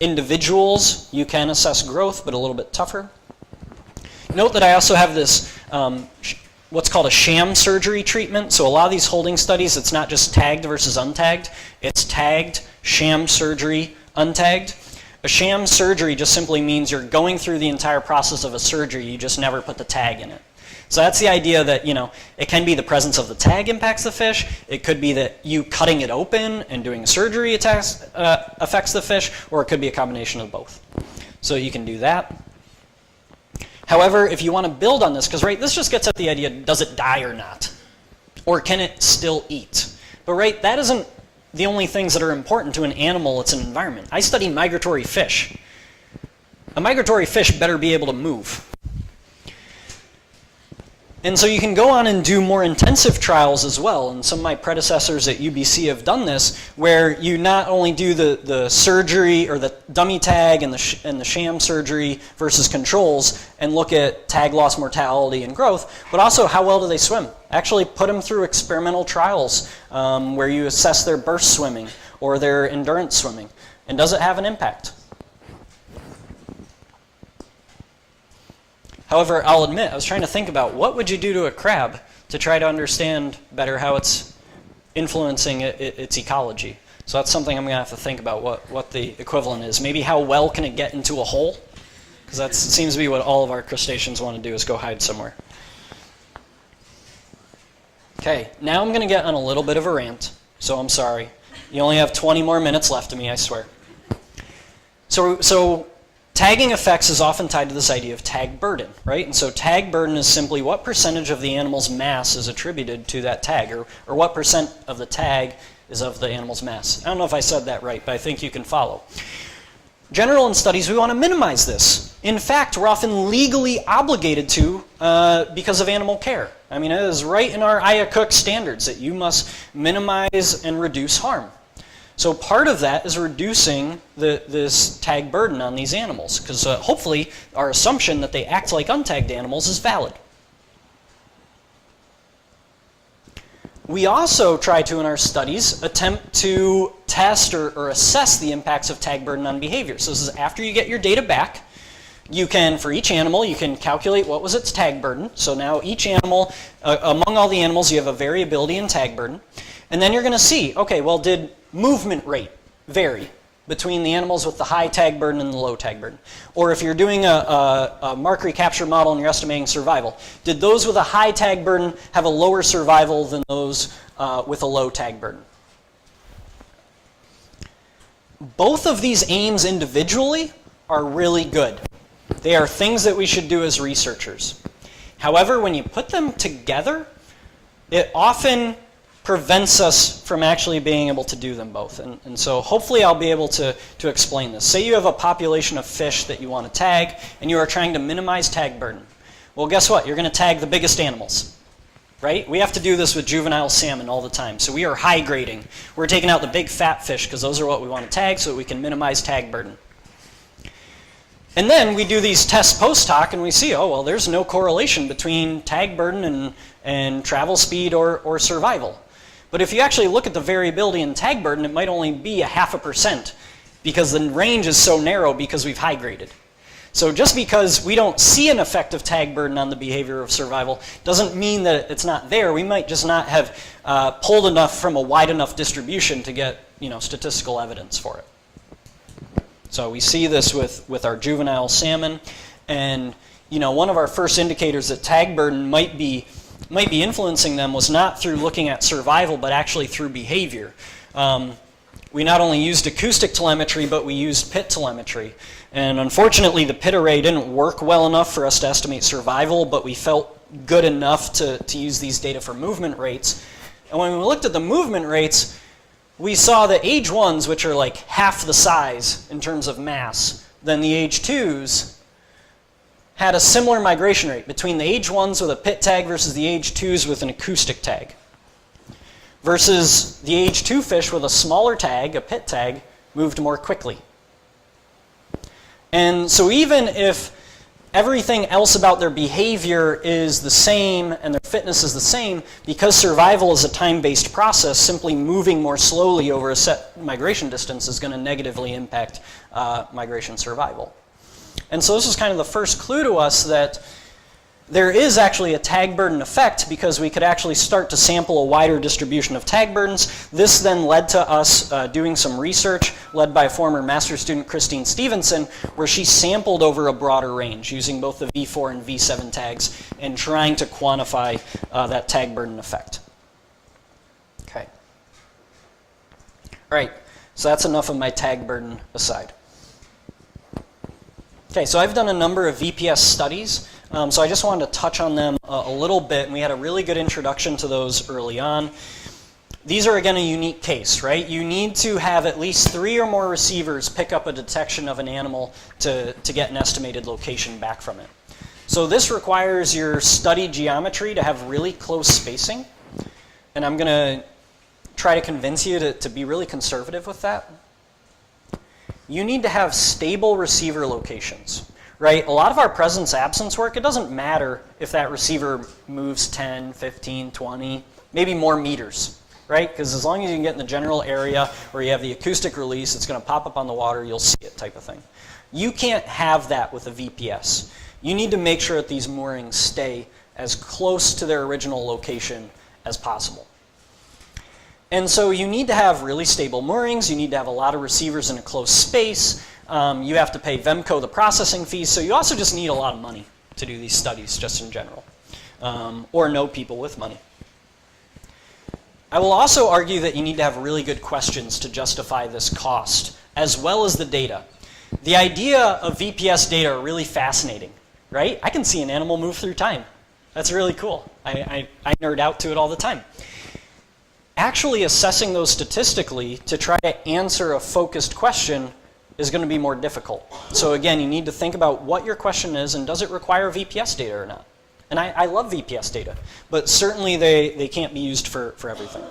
individuals, you can assess growth, but a little bit tougher. Note that I also have this what's called a sham surgery treatment. So a lot of these holding studies, it's not just tagged versus untagged. It's tagged, sham surgery, untagged. A sham surgery just simply means you're going through the entire process of a surgery, you just never put the tag in it. So that's the idea that, you know, it can be the presence of the tag impacts the fish. It could be that you cutting it open and doing surgery affects the fish, or it could be a combination of both. So you can do that. However, if you want to build on this, because right, this just gets at the idea, does it die or not? Or can it still eat? But right, that isn't the only things that are important to an animal, it's an environment. I study migratory fish. A migratory fish better be able to move. And so you can go on and do more intensive trials as well, and some of my predecessors at UBC have done this, where you not only do the surgery or the dummy tag and the sham surgery versus controls and look at tag loss, mortality, and growth, but also how well do they swim. Actually put them through experimental trials where you assess their burst swimming or their endurance swimming, and does it have an impact? However, I'll admit, I was trying to think about what would you do to a crab to try to understand better how it's influencing its ecology. So that's something I'm going to have to think about what the equivalent is. Maybe how well can it get into a hole? Because that seems to be what all of our crustaceans want to do, is go hide somewhere. Okay, now I'm going to get on a little bit of a rant, so I'm sorry. You only have 20 more minutes left of me, I swear. So tagging effects is often tied to this idea of tag burden, right? And so tag burden is simply what percentage of the animal's mass is attributed to that tag, or what percent of the tag is of the animal's mass. I don't know if I said that right, but I think you can follow. General in studies, we want to minimize this. In fact, we're often legally obligated to because of animal care. I mean, it is right in our IACUC standards that you must minimize and reduce harm. So part of that is reducing this tag burden on these animals, because hopefully our assumption that they act like untagged animals is valid. We also try to, in our studies, attempt to test or assess the impacts of tag burden on behavior. So this is after you get your data back. You can, for each animal, you can calculate what was its tag burden. So now each animal, among all the animals, you have a variability in tag burden. And then you're going to see, okay, well, did movement rate vary between the animals with the high tag burden and the low tag burden? Or if you're doing a mark recapture model and you're estimating survival, did those with a high tag burden have a lower survival than those with a low tag burden? Both of these aims individually are really good. They are things that we should do as researchers. However, when you put them together, it often prevents us from actually being able to do them both. And so hopefully I'll be able to explain this. Say you have a population of fish that you want to tag, and you are trying to minimize tag burden. Well, guess what? You're going to tag the biggest animals, right? We have to do this with juvenile salmon all the time. So we are high grading. We're taking out the big fat fish because those are what we want to tag so that we can minimize tag burden. And then we do these tests post-hoc and we see, oh, well, there's no correlation between tag burden and travel speed or survival. But if you actually look at the variability in tag burden, it might only be 0.5% because the range is so narrow because we've high graded. So just because we don't see an effect of tag burden on the behavior of survival doesn't mean that it's not there. We might just not have pulled enough from a wide enough distribution to get statistical evidence for it. So we see this with our juvenile salmon, and one of our first indicators that tag burden might be influencing them was not through looking at survival, but actually through behavior. We not only used acoustic telemetry, but we used pit telemetry. And unfortunately, the pit array didn't work well enough for us to estimate survival, but we felt good enough to use these data for movement rates. And when we looked at the movement rates, we saw that age 1s, which are like half the size in terms of mass than the age 2s, had a similar migration rate between the age 1s with a pit tag versus the age 2s with an acoustic tag. Versus the age 2 fish with a smaller tag, a pit tag, moved more quickly. And so even if everything else about their behavior is the same and their fitness is the same, because survival is a time-based process, simply moving more slowly over a set migration distance is going to negatively impact migration survival. And so this is kind of the first clue to us that there is actually a tag burden effect because we could actually start to sample a wider distribution of tag burdens. This then led to us doing some research led by former master's student Christine Stevenson, where she sampled over a broader range using both the V4 and V7 tags and trying to quantify that tag burden effect. Okay. All right, so that's enough of my tag burden aside. Okay, so I've done a number of VPS studies. So I just wanted to touch on them a little bit, and we had a really good introduction to those early on. These are, again, a unique case, right? You need to have at least 3 or more receivers pick up a detection of an animal to get an estimated location back from it. So this requires your study geometry to have really close spacing, and I'm going to try to convince you to be really conservative with that. You need to have stable receiver locations. Right? A lot of our presence-absence work, it doesn't matter if that receiver moves 10, 15, 20, maybe more meters, right? Because as long as you can get in the general area where you have the acoustic release, it's going to pop up on the water, you'll see it type of thing. You can't have that with a VPS. You need to make sure that these moorings stay as close to their original location as possible. And so you need to have really stable moorings, you need to have a lot of receivers in a close space, you have to pay Vemco the processing fees, so you also just need a lot of money to do these studies just in general, or know people with money. I will also argue that you need to have really good questions to justify this cost, as well as the data. The idea of VPS data are really fascinating, right? I can see an animal move through time. That's really cool. I nerd out to it all the time. Actually assessing those statistically to try to answer a focused question is going to be more difficult. So again, you need to think about what your question is and does it require VPS data or not. And I love VPS data, but certainly they can't be used for everything.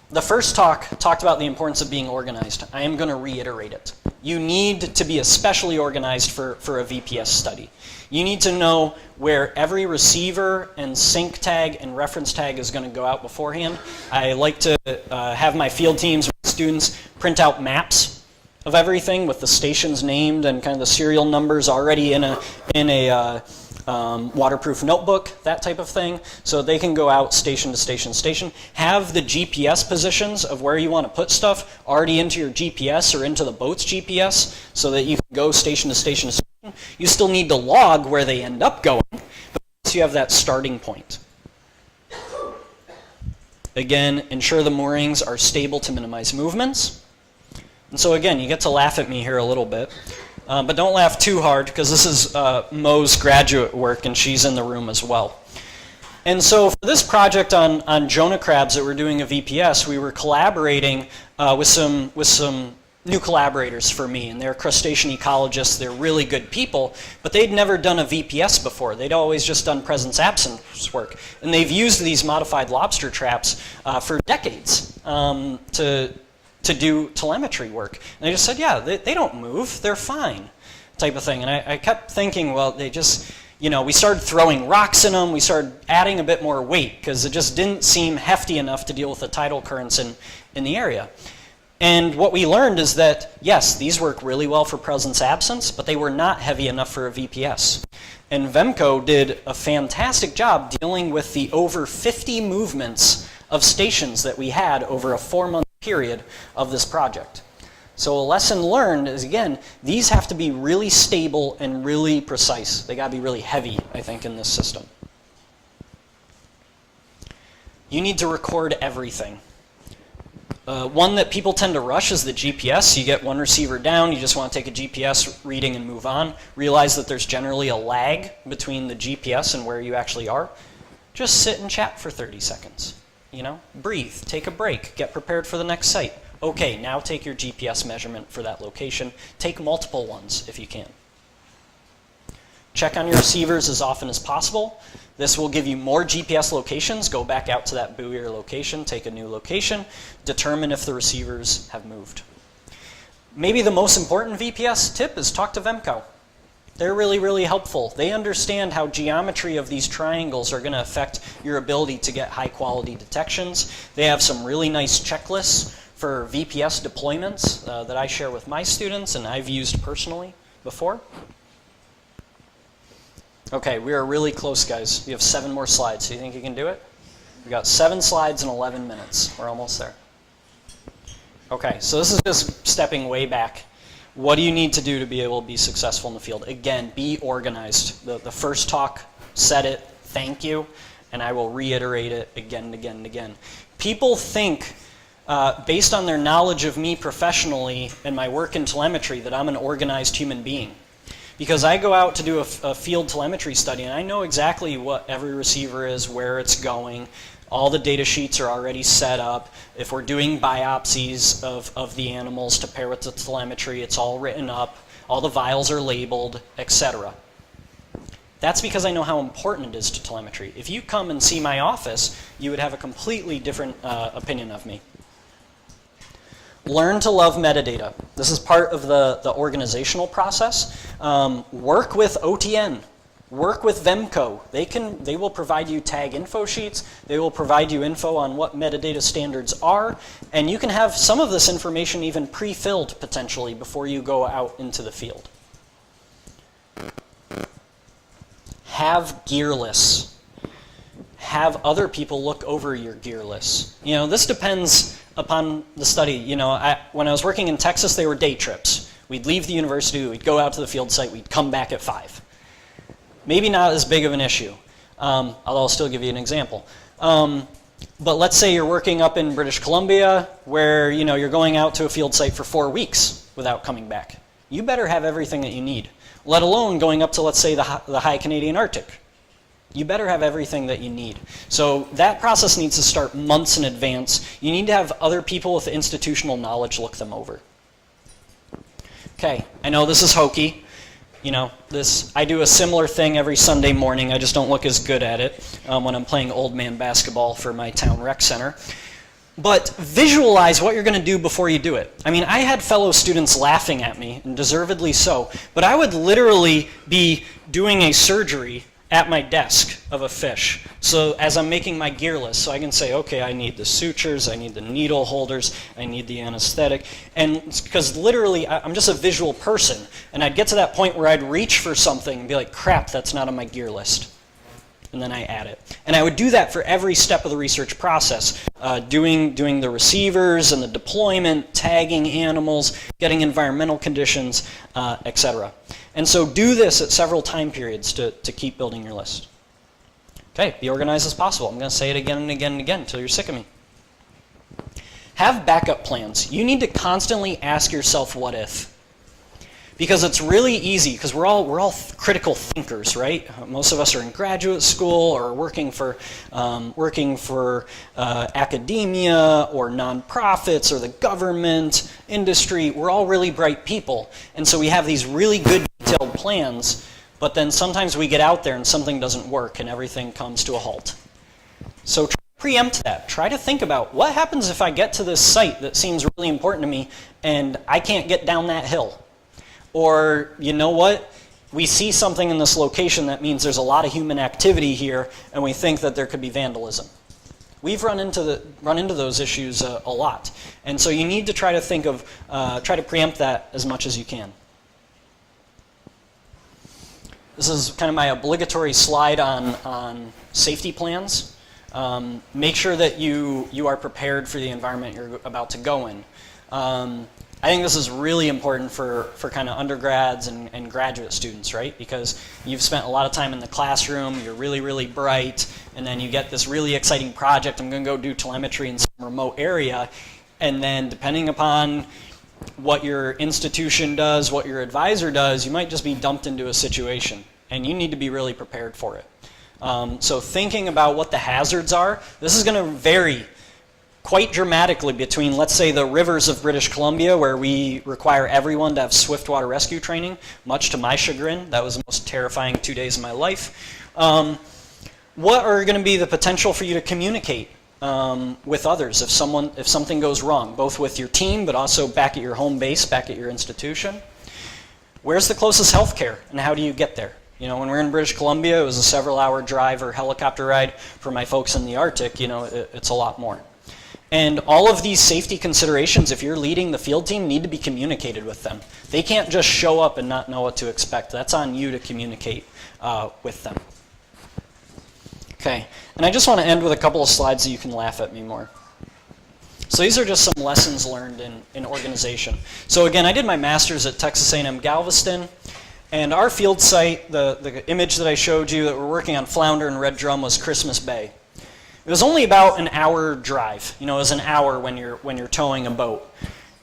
The first talk talked about the importance of being organized. I am going to reiterate it. You need to be especially organized for a VPS study. You need to know where every receiver and sync tag and reference tag is going to go out beforehand. I like to have my field teams or students print out maps of everything with the stations named and kind of the serial numbers already in a waterproof notebook, that type of thing, so they can go out station to station to station. Have the GPS positions of where you want to put stuff already into your GPS or into the boat's GPS so that you can go station to station to station. You still need to log where they end up going, but you have that starting point. Again, ensure the moorings are stable to minimize movements. And so again, you get to laugh at me here a little bit. But don't laugh too hard, because this is Mo's graduate work, and she's in the room as well. And so for this project on Jonah crabs that we're doing a VPS, we were collaborating with some new collaborators for me, and they're crustacean ecologists. They're really good people, but they'd never done a VPS before. They'd always just done presence-absence work. And they've used these modified lobster traps for decades to do telemetry work. And they just said, yeah, they don't move, they're fine, type of thing. And I kept thinking, well, they just, we started throwing rocks in them, we started adding a bit more weight, because it just didn't seem hefty enough to deal with the tidal currents in the area. And what we learned is that, yes, these work really well for presence-absence, but they were not heavy enough for a VPS. And Vemco did a fantastic job dealing with the over 50 movements of stations that we had over a 4-month period of this project. So a lesson learned is, again, these have to be really stable and really precise. They got to be really heavy, I think, in this system. You need to record everything. One that people tend to rush is the GPS. You get one receiver down, you just want to take a GPS reading and move on. Realize that there's generally a lag between the GPS and where you actually are. Just sit and chat for 30 seconds. Breathe, take a break, get prepared for the next site. Okay, now take your GPS measurement for that location. Take multiple ones if you can. Check on your receivers as often as possible. This will give you more GPS locations. Go back out to that buoy or location, take a new location, determine if the receivers have moved. Maybe the most important VPS tip is talk to Vemco. They're really, really helpful. They understand how geometry of these triangles are going to affect your ability to get high quality detections. They have some really nice checklists for VPS deployments that I share with my students and I've used personally before. Okay, we are really close, guys. We have 7 more slides. Do you think you can do it? We got 7 slides in 11 minutes. We're almost there. Okay, so this is just stepping way back. What do you need to do to be able to be successful in the field? Again, be organized. The first talk said it, thank you, and I will reiterate it again and again and again. People think, based on their knowledge of me professionally and my work in telemetry, that I'm an organized human being. Because I go out to do a field telemetry study, and I know exactly what every receiver is, where it's going. All the data sheets are already set up. If we're doing biopsies of the animals to pair with the telemetry, it's all written up. All the vials are labeled, etc. That's because I know how important it is to telemetry. If you come and see my office, you would have a completely different opinion of me. Learn to love metadata. This is part of the organizational process. Work with OTN. Work with Vemco. They will provide you tag info sheets. They will provide you info on what metadata standards are. And you can have some of this information even pre-filled potentially before you go out into the field. Have gear lists. Have other people look over your gear lists. This depends upon the study. When I was working in Texas, they were day trips. We'd leave the university, we'd go out to the field site, we'd come back at 5. Maybe not as big of an issue, although I'll still give you an example. But let's say you're working up in British Columbia where you're going out to a field site for 4 weeks without coming back. You better have everything that you need, let alone going up to, let's say, the high Canadian Arctic. You better have everything that you need. So that process needs to start months in advance. You need to have other people with institutional knowledge look them over. Okay, I know this is hokey. I do a similar thing every Sunday morning. I just don't look as good at it when I'm playing old man basketball for my town rec center. But visualize what you're going to do before you do it. I mean, I had fellow students laughing at me, and deservedly so, but I would literally be doing a surgery at my desk of a fish. So as I'm making my gear list, so I can say, okay, I need the sutures, I need the needle holders, I need the anesthetic. And because literally, I'm just a visual person. And I'd get to that point where I'd reach for something and be like, crap, that's not on my gear list. And then I add it. And I would do that for every step of the research process, doing the receivers and the deployment, tagging animals, getting environmental conditions, etc. And so do this at several time periods to keep building your list. Okay, be organized as possible. I'm going to say it again and again and again until you're sick of me. Have backup plans. You need to constantly ask yourself, what if? Because it's really easy, because we're all critical thinkers, right? Most of us are in graduate school or working for academia or nonprofits or the government, industry. We're all really bright people, and so we have these really good detailed plans. But then sometimes we get out there and something doesn't work, and everything comes to a halt. So try to preempt that. Try to think about what happens if I get to this site that seems really important to me, and I can't get down that hill. Or, you know what, we see something in this location that means there's a lot of human activity here, and we think that there could be vandalism. We've run into those issues a lot. And so you need to try to think of, try to preempt that as much as you can. This is kind of my obligatory slide on safety plans. Make sure that you are prepared for the environment you're about to go in. I think this is really important for kind of undergrads and graduate students, right? Because you've spent a lot of time in the classroom, you're really, really bright, and then you get this really exciting project. I'm going to go do telemetry in some remote area, and then depending upon what your institution does, what your advisor does, you might just be dumped into a situation, and you need to be really prepared for it. So thinking about what the hazards are, this is going to vary quite dramatically between, let's say, the rivers of British Columbia, where we require everyone to have swiftwater rescue training, much to my chagrin. That was the most terrifying 2 days of my life. What are going to be the potential for you to communicate with others if something goes wrong, both with your team, but also back at your home base, back at your institution? Where's the closest healthcare, and how do you get there? You know, when we're in British Columbia, it was a several-hour drive or helicopter ride. For my folks in the Arctic, you know, it's a lot more. And all of these safety considerations, if you're leading the field team, need to be communicated with them. They can't just show up and not know what to expect. That's on you to communicate with them. Okay, and I just want to end with a couple of slides so you can laugh at me more. So these are just some lessons learned in organization. So again, I did my master's at Texas A&M Galveston, and our field site, the image that I showed you that we're working on flounder and red drum, was Christmas Bay. It was only about an hour drive. You know, it was an hour when you're towing a boat.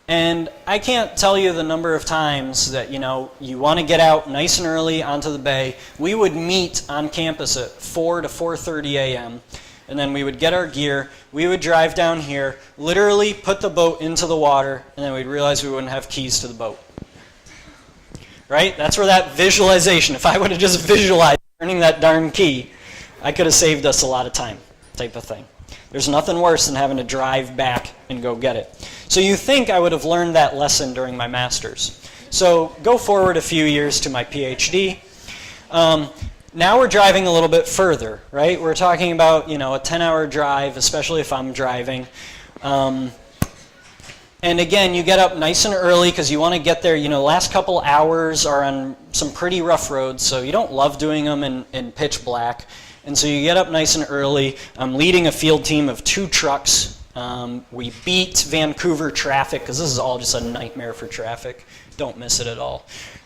And I can't tell you the number of times that, you know, you want to get out nice and early onto the bay. We would meet on campus at 4 to 4:30 a.m. and then we would get our gear. We would drive down here, literally put the boat into the water, and then we'd realize we wouldn't have keys to the boat. Right? That's where that visualization, if I would have just visualized turning that darn key, I could have saved us a lot of time. Type of thing. There's nothing worse than having to drive back and go get it. So you think I would have learned that lesson during my master's. So go forward a few years to my PhD. Now we're driving a little bit further, right? We're talking about, you know, a 10-hour drive, especially if I'm driving. And again, you get up nice and early because you want to get there. You know, the last couple hours are on some pretty rough roads, so you don't love doing them in pitch black. And so you get up nice and early. I'm leading a field team of 2 trucks. We beat Vancouver traffic, because this is all just a nightmare for traffic. Don't miss it at all.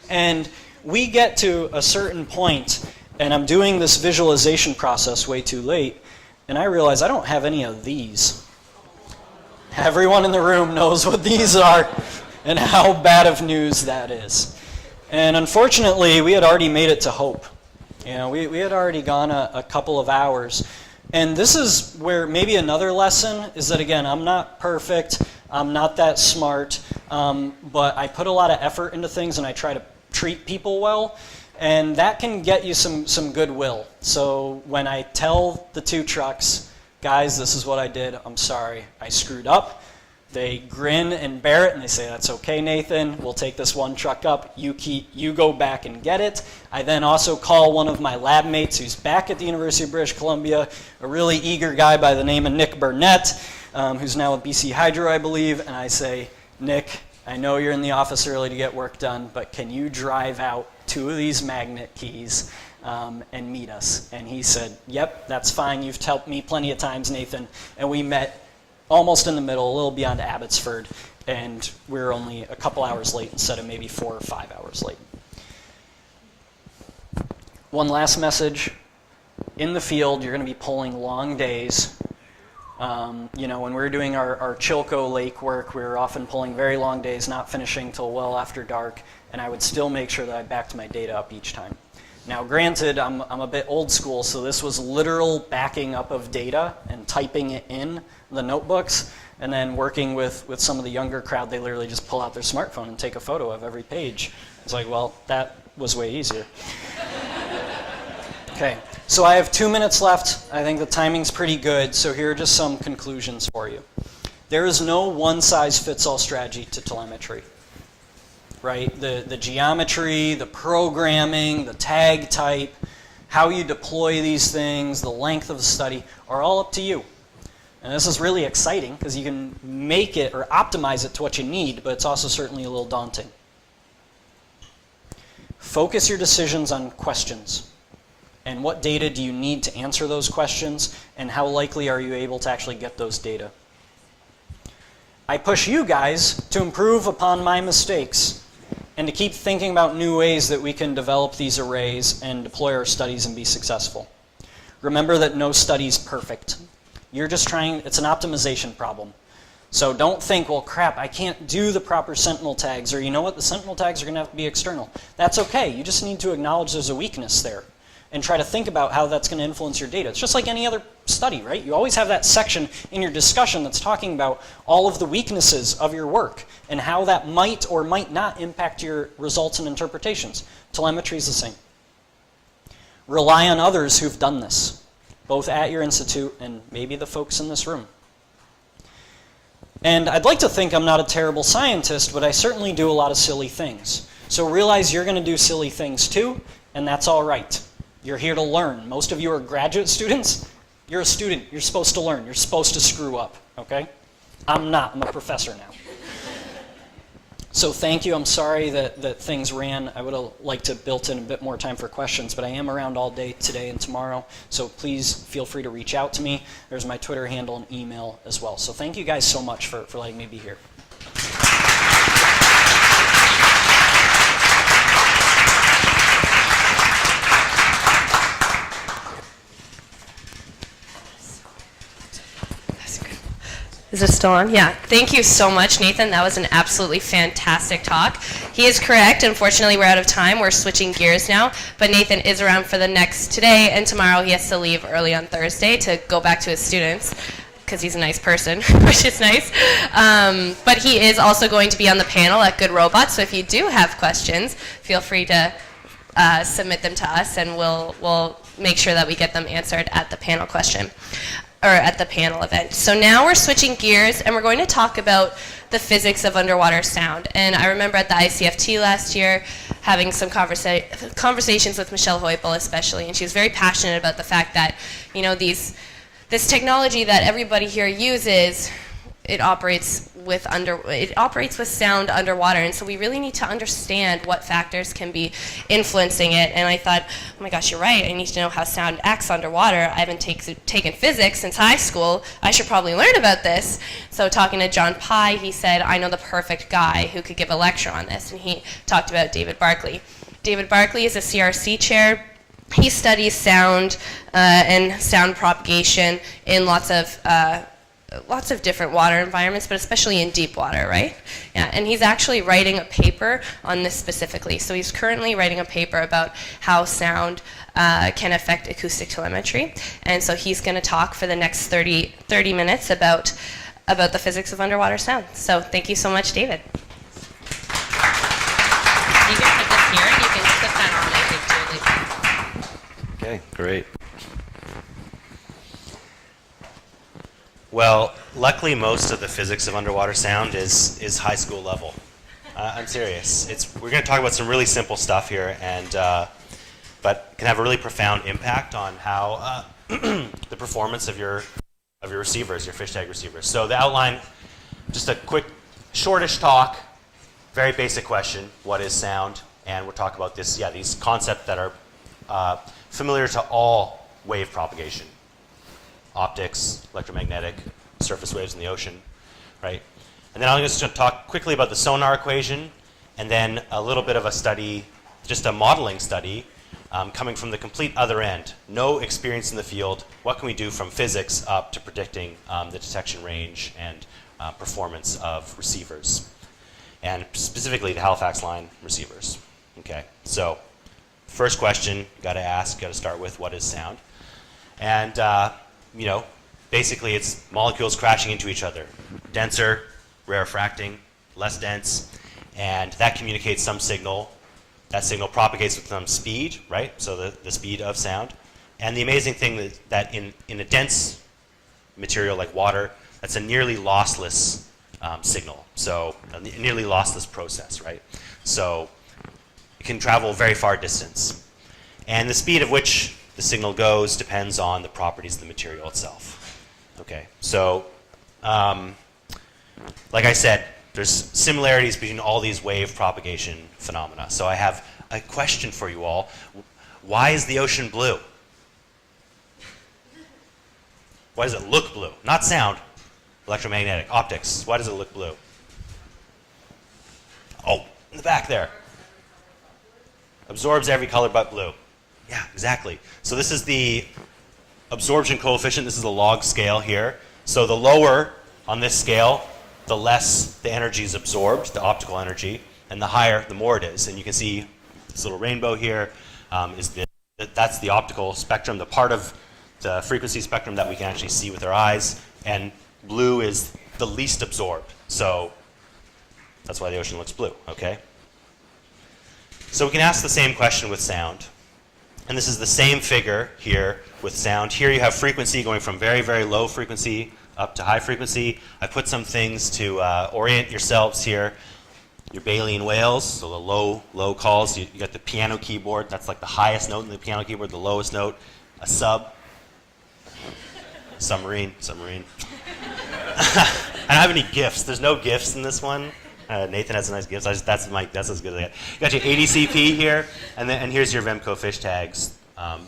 And we get to a certain point, and I'm doing this visualization process way too late, and I realize I don't have any of these. Everyone in the room knows what these are and how bad of news that is. And unfortunately, we had already made it to Hope. You know, we had already gone a couple of hours. And this is where maybe another lesson is that, again, I'm not perfect, I'm not that smart, but I put a lot of effort into things and I try to treat people well, and that can get you some goodwill. So when I tell the 2 trucks, guys, this is what I did, I'm sorry, I screwed up, They grin and bear it, and they say, "That's okay, Nathan. We'll take this one truck up. You go back and get it." I then also call one of my lab mates who's back at the University of British Columbia, a really eager guy by the name of Nick Burnett, who's now at BC Hydro, I believe, and I say, "Nick, I know you're in the office early to get work done, but can you drive out 2 of these magnet keys and meet us?" And he said, "Yep, that's fine. You've helped me plenty of times, Nathan." And we met almost in the middle, a little beyond Abbotsford, and we were only a couple hours late instead of maybe 4 or 5 hours late. One last message. In the field, you're going to be pulling long days. You know, when we were doing our Chilco Lake work, we were often pulling very long days, not finishing till well after dark, and I would still make sure that I backed my data up each time. Now, granted, I'm a bit old school, so this was literal backing up of data and typing it in the notebooks, and then working with some of the younger crowd, they literally just pull out their smartphone and take a photo of every page. It's like, well, that was way easier. Okay, so I have 2 minutes left. I think the timing's pretty good, so here are just some conclusions for you. There is no one-size-fits-all strategy to telemetry. Right? The geometry, the programming, the tag type, how you deploy these things, the length of the study are all up to you. And this is really exciting because you can make it or optimize it to what you need, but it's also certainly a little daunting. Focus your decisions on questions. And what data do you need to answer those questions, and how likely are you able to actually get those data? I push you guys to improve upon my mistakes and to keep thinking about new ways that we can develop these arrays and deploy our studies and be successful. Remember that no study's perfect. You're just trying, it's an optimization problem. So don't think, well, crap, I can't do the proper Sentinel tags, or you know what, the Sentinel tags are going to have to be external. That's okay. You just need to acknowledge there's a weakness there and try to think about how that's going to influence your data. It's just like any other study, right? You always have that section in your discussion that's talking about all of the weaknesses of your work and how that might or might not impact your results and interpretations. Telemetry is the same. Rely on others who've done this, both at your institute and maybe the folks in this room. And I'd like to think I'm not a terrible scientist, but I certainly do a lot of silly things. So realize you're going to do silly things too, and that's all right. You're here to learn. Most of you are graduate students. You're a student. You're supposed to learn. You're supposed to screw up, okay? I'm not. I'm a professor now. So thank you. I'm sorry that things ran. I would have liked to have built in a bit more time for questions, but I am around all day today and tomorrow, so please feel free to reach out to me. There's my Twitter handle and email as well. So thank you guys so much for letting me be here. Is it still on? Yeah. Thank you so much, Nathan. That was an absolutely fantastic talk. He is correct. Unfortunately, we're out of time. We're switching gears now. But Nathan is around for the next today, and tomorrow he has to leave early on Thursday to go back to his students because he's a nice person, which is nice. But he is also going to be on the panel at Good Robots. So if you do have questions, feel free to submit them to us, and we'll make sure that we get them answered at the panel question. Or at the panel event. So now we're switching gears and we're going to talk about the physics of underwater sound. And I remember at the ICFT last year having some conversations with Michelle Heupel especially, and she was very passionate about the fact that, you know, this technology that everybody here uses, it operates with sound underwater, and so we really need to understand what factors can be influencing it. And I thought, oh my gosh, you're right, I need to know how sound acts underwater. I haven't taken physics since high school. I should probably learn about this. So talking to John Pye, he said, I know the perfect guy who could give a lecture on this, and he talked about David Barkley. David Barkley is a CRC chair. He studies sound and sound propagation in lots of different water environments, but especially in deep water, right? Yeah, and he's actually writing a paper on this specifically. So he's currently writing a paper about how sound can affect acoustic telemetry. And so he's going to talk for the next 30 minutes about the physics of underwater sound. So thank you so much, David. You can put this here, and you can clip that on later too. Okay, great. Well, luckily, most of the physics of underwater sound is high school level. I'm serious. We're going to talk about some really simple stuff here, and but can have a really profound impact on how the performance of your receivers, your fish tag receivers. So the outline, just a quick, shortish talk, very basic question: what is sound? And we'll talk about this. Yeah, these concepts that are familiar to all wave propagation: optics, electromagnetic, surface waves in the ocean, right? And then I'm just going to talk quickly about the sonar equation, and then a little bit of a study, just a modeling study, coming from the complete other end. No experience in the field. What can we do from physics up to predicting the detection range and performance of receivers, and specifically the Halifax line receivers. Okay, so first question you got to ask, got to start with, what is sound? And you know, basically it's molecules crashing into each other. Denser, rarefracting, less dense, and that communicates some signal. That signal propagates with some speed, right? So the speed of sound. And the amazing thing is that in a dense material like water, that's a nearly lossless signal. So a nearly lossless process, right? So it can travel very far distance. And the speed at which the signal goes depends on the properties of the material itself. Okay, so like I said, there's similarities between all these wave propagation phenomena. So I have a question for you all. Why is the ocean blue? Why does it look blue? Not sound, electromagnetic, optics. Why does it look blue? Oh, in the back there. Absorbs every color but blue. Yeah, exactly. So this is the absorption coefficient. This is the log scale here. So the lower on this scale, the less the energy is absorbed, the optical energy, and the higher, the more it is. And you can see this little rainbow here that's the optical spectrum, the part of the frequency spectrum that we can actually see with our eyes. And blue is the least absorbed. So that's why the ocean looks blue, okay? So we can ask the same question with sound. And this is the same figure here with sound. Here you have frequency going from very, very low frequency up to high frequency. I put some things to orient yourselves here. Your baleen whales, so the low calls. You got the piano keyboard. That's like the highest note in the piano keyboard, the lowest note. A sub. Submarine. I don't have any gifts. There's no gifts in this one. Nathan has some nice gifts. That's as good as I get. You got your ADCP here, and here's your Vemco fish tags,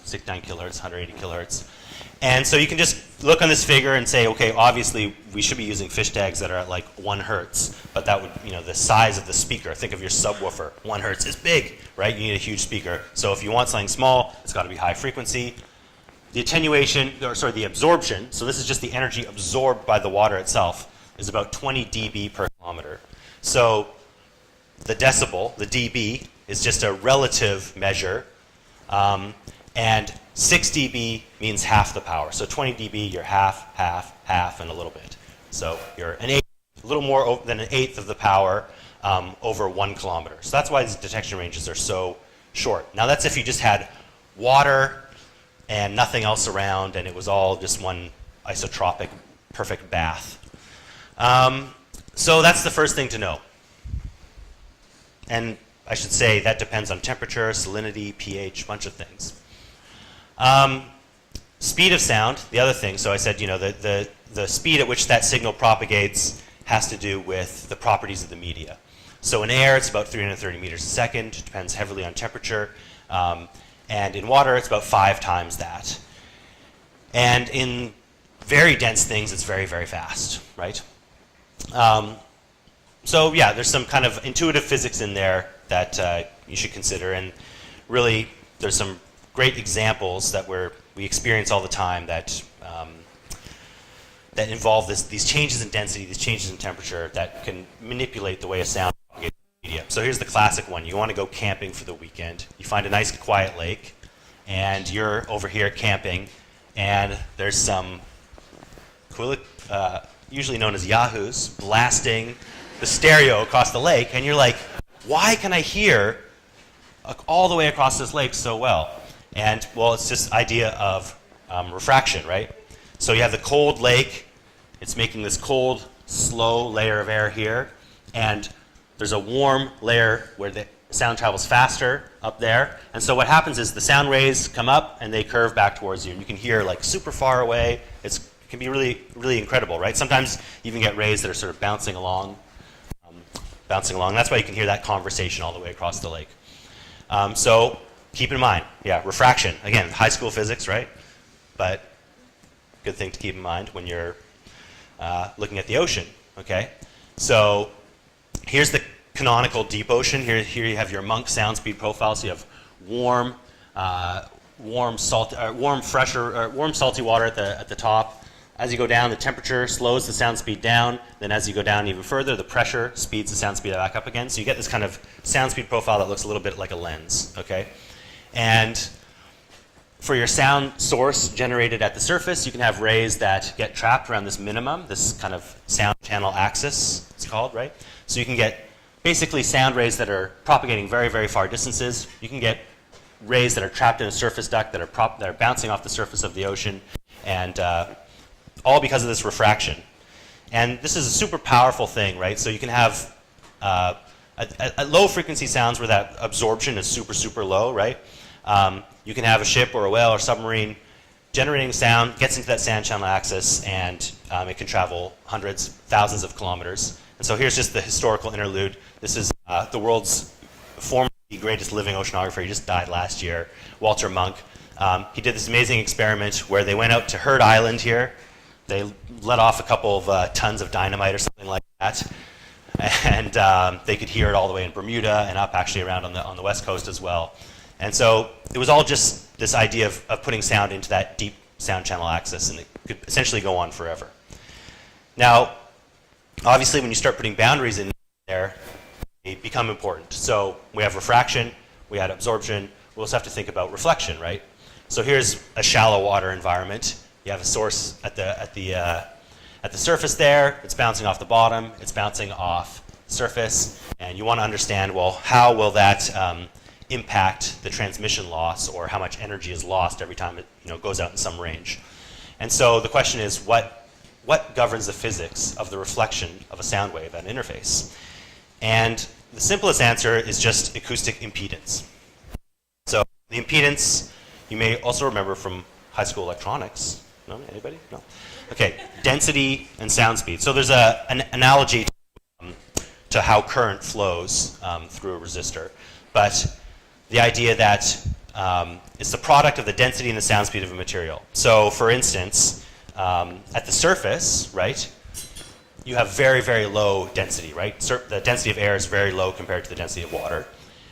69 kilohertz, 180 kilohertz. And so you can just look on this figure and say, okay, obviously we should be using fish tags that are at like 1 hertz, but that would, the size of the speaker. Think of your subwoofer. 1 hertz is big, right? You need a huge speaker. So if you want something small, it's got to be high frequency. The the absorption, so this is just the energy absorbed by the water itself, is about 20 dB per kilometer. So the decibel, the dB, is just a relative measure, and 6 dB means half the power. So 20 dB, you're half, and a little bit. So you're a little more than an eighth of the power over 1 kilometer. So that's why these detection ranges are so short. Now that's if you just had water and nothing else around, and it was all just one isotropic, perfect bath. So that's the first thing to know. And I should say that depends on temperature, salinity, pH, a bunch of things. Speed of sound, the other thing. So I said, the speed at which that signal propagates has to do with the properties of the media. So in air, it's about 330 meters a second. It depends heavily on temperature. And in water, it's about 5 times that. And in very dense things, it's very, very fast, right? So yeah, there's some kind of intuitive physics in there that you should consider. And really, there's some great examples that we experience all the time that that involve these changes in density, these changes in temperature that can manipulate the way a sound propagates in the media. So here's the classic one. You want to go camping for the weekend. You find a nice quiet lake, and you're over here camping, and there's some usually known as yahoos blasting the stereo across the lake, and you're like, why can I hear all the way across this lake so well? And, well, it's this idea of refraction, right? So you have the cold lake it's making this cold, slow layer of air here, and there's a warm layer where the sound travels faster up there. And so what happens is the sound waves come up and they curve back towards you. And you can hear like super far away. It can be really, really incredible, right? Sometimes you even get rays that are sort of bouncing along. That's why you can hear that conversation all the way across the lake. So keep in mind, refraction. Again, high school physics, right? But good thing to keep in mind when you're looking at the ocean, okay? So here's the canonical deep ocean. Here you have your Monk sound speed profile. So you have warm, salty water at the top. As you go down, the temperature slows the sound speed down. Then as you go down even further, the pressure speeds the sound speed back up again. So you get this kind of sound speed profile that looks a little bit like a lens, okay? And for your sound source generated at the surface, you can have rays that get trapped around this minimum, this kind of sound channel axis, it's called, right? So you can get basically sound rays that are propagating very, very far distances. You can get rays that are trapped in a surface duct that are bouncing off the surface of the ocean, and all because of this refraction. And this is a super powerful thing, right? So you can have at low frequency sounds where that absorption is super, super low, right? You can have a ship or a whale or submarine generating sound, gets into that sound channel axis, and it can travel hundreds, thousands of kilometers. And so here's just the historical interlude. This is the world's formerly greatest living oceanographer. He just died last year, Walter Monk. He did this amazing experiment where they went out to Heard Island here. They let off a couple of tons of dynamite or something like that. And they could hear it all the way in Bermuda and up actually around on the west coast as well. And so it was all just this idea of putting sound into that deep sound channel axis, and it could essentially go on forever. Now, obviously, when you start putting boundaries in there, they become important. So we have refraction, we had absorption, we also have to think about reflection, right? So here's a shallow water environment. You have a source at the surface there, it's bouncing off the bottom, it's bouncing off surface, and you want to understand, well, how will that impact the transmission loss, or how much energy is lost every time it goes out in some range. And so the question is, what governs the physics of the reflection of a sound wave at an interface? And the simplest answer is just acoustic impedance. So the impedance, you may also remember from high school electronics. No? Anybody? No? Okay, density and sound speed. So there's an analogy to how current flows through a resistor. But the idea that it's the product of the density and the sound speed of a material. So for instance, at the surface, right, you have very, very low density, right? The density of air is very low compared to the density of water.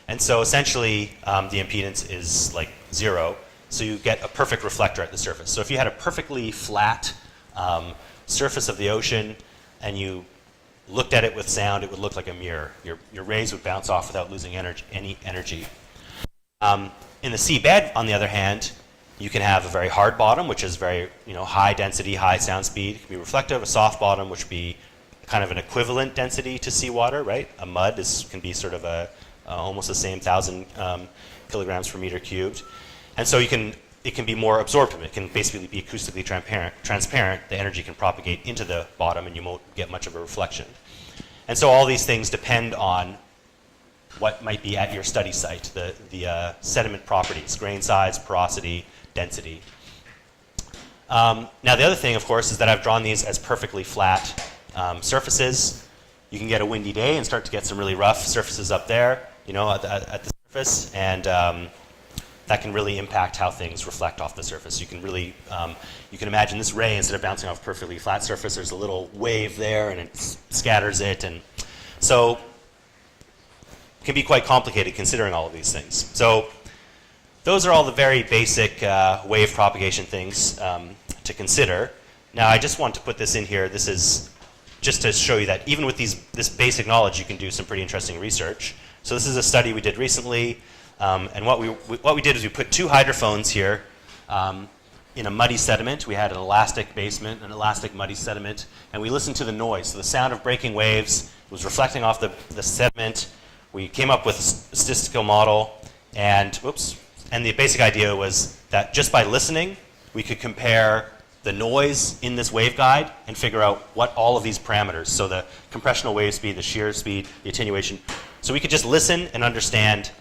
And so essentially, the impedance is like 0. So you get a perfect reflector at the surface. So if you had a perfectly flat surface of the ocean and you looked at it with sound, it would look like a mirror. Your rays would bounce off without losing any energy. In the seabed, on the other hand, you can have a very hard bottom, which is very high density, high sound speed. It can be reflective. A soft bottom, which would be kind of an equivalent density to seawater, right? A mud can be sort of almost the same 1,000 kilograms per meter cubed. And so it can be more absorptive. It can basically be acoustically transparent. The energy can propagate into the bottom, and you won't get much of a reflection. And so all these things depend on what might be at your study site, the sediment properties, grain size, porosity, density. Now the other thing, of course, is that I've drawn these as perfectly flat surfaces. You can get a windy day and start to get some really rough surfaces up there, at the surface, and that can really impact how things reflect off the surface. You can really, you can imagine this ray, instead of bouncing off a perfectly flat surface, there's a little wave there, and it scatters it, and so it can be quite complicated considering all of these things. So those are all the very basic wave propagation things to consider. Now I just want to put this in here. This is just to show you that even with this basic knowledge, you can do some pretty interesting research. So this is a study we did recently, and what we did is we put 2 hydrophones here in a muddy sediment. We had an elastic basement, an elastic muddy sediment, and we listened to the noise. So the sound of breaking waves was reflecting off the sediment. We came up with a statistical model, and the basic idea was that just by listening, we could compare the noise in this waveguide and figure out what all of these parameters, so the compressional wave speed, the shear speed, the attenuation. So we could just listen and understand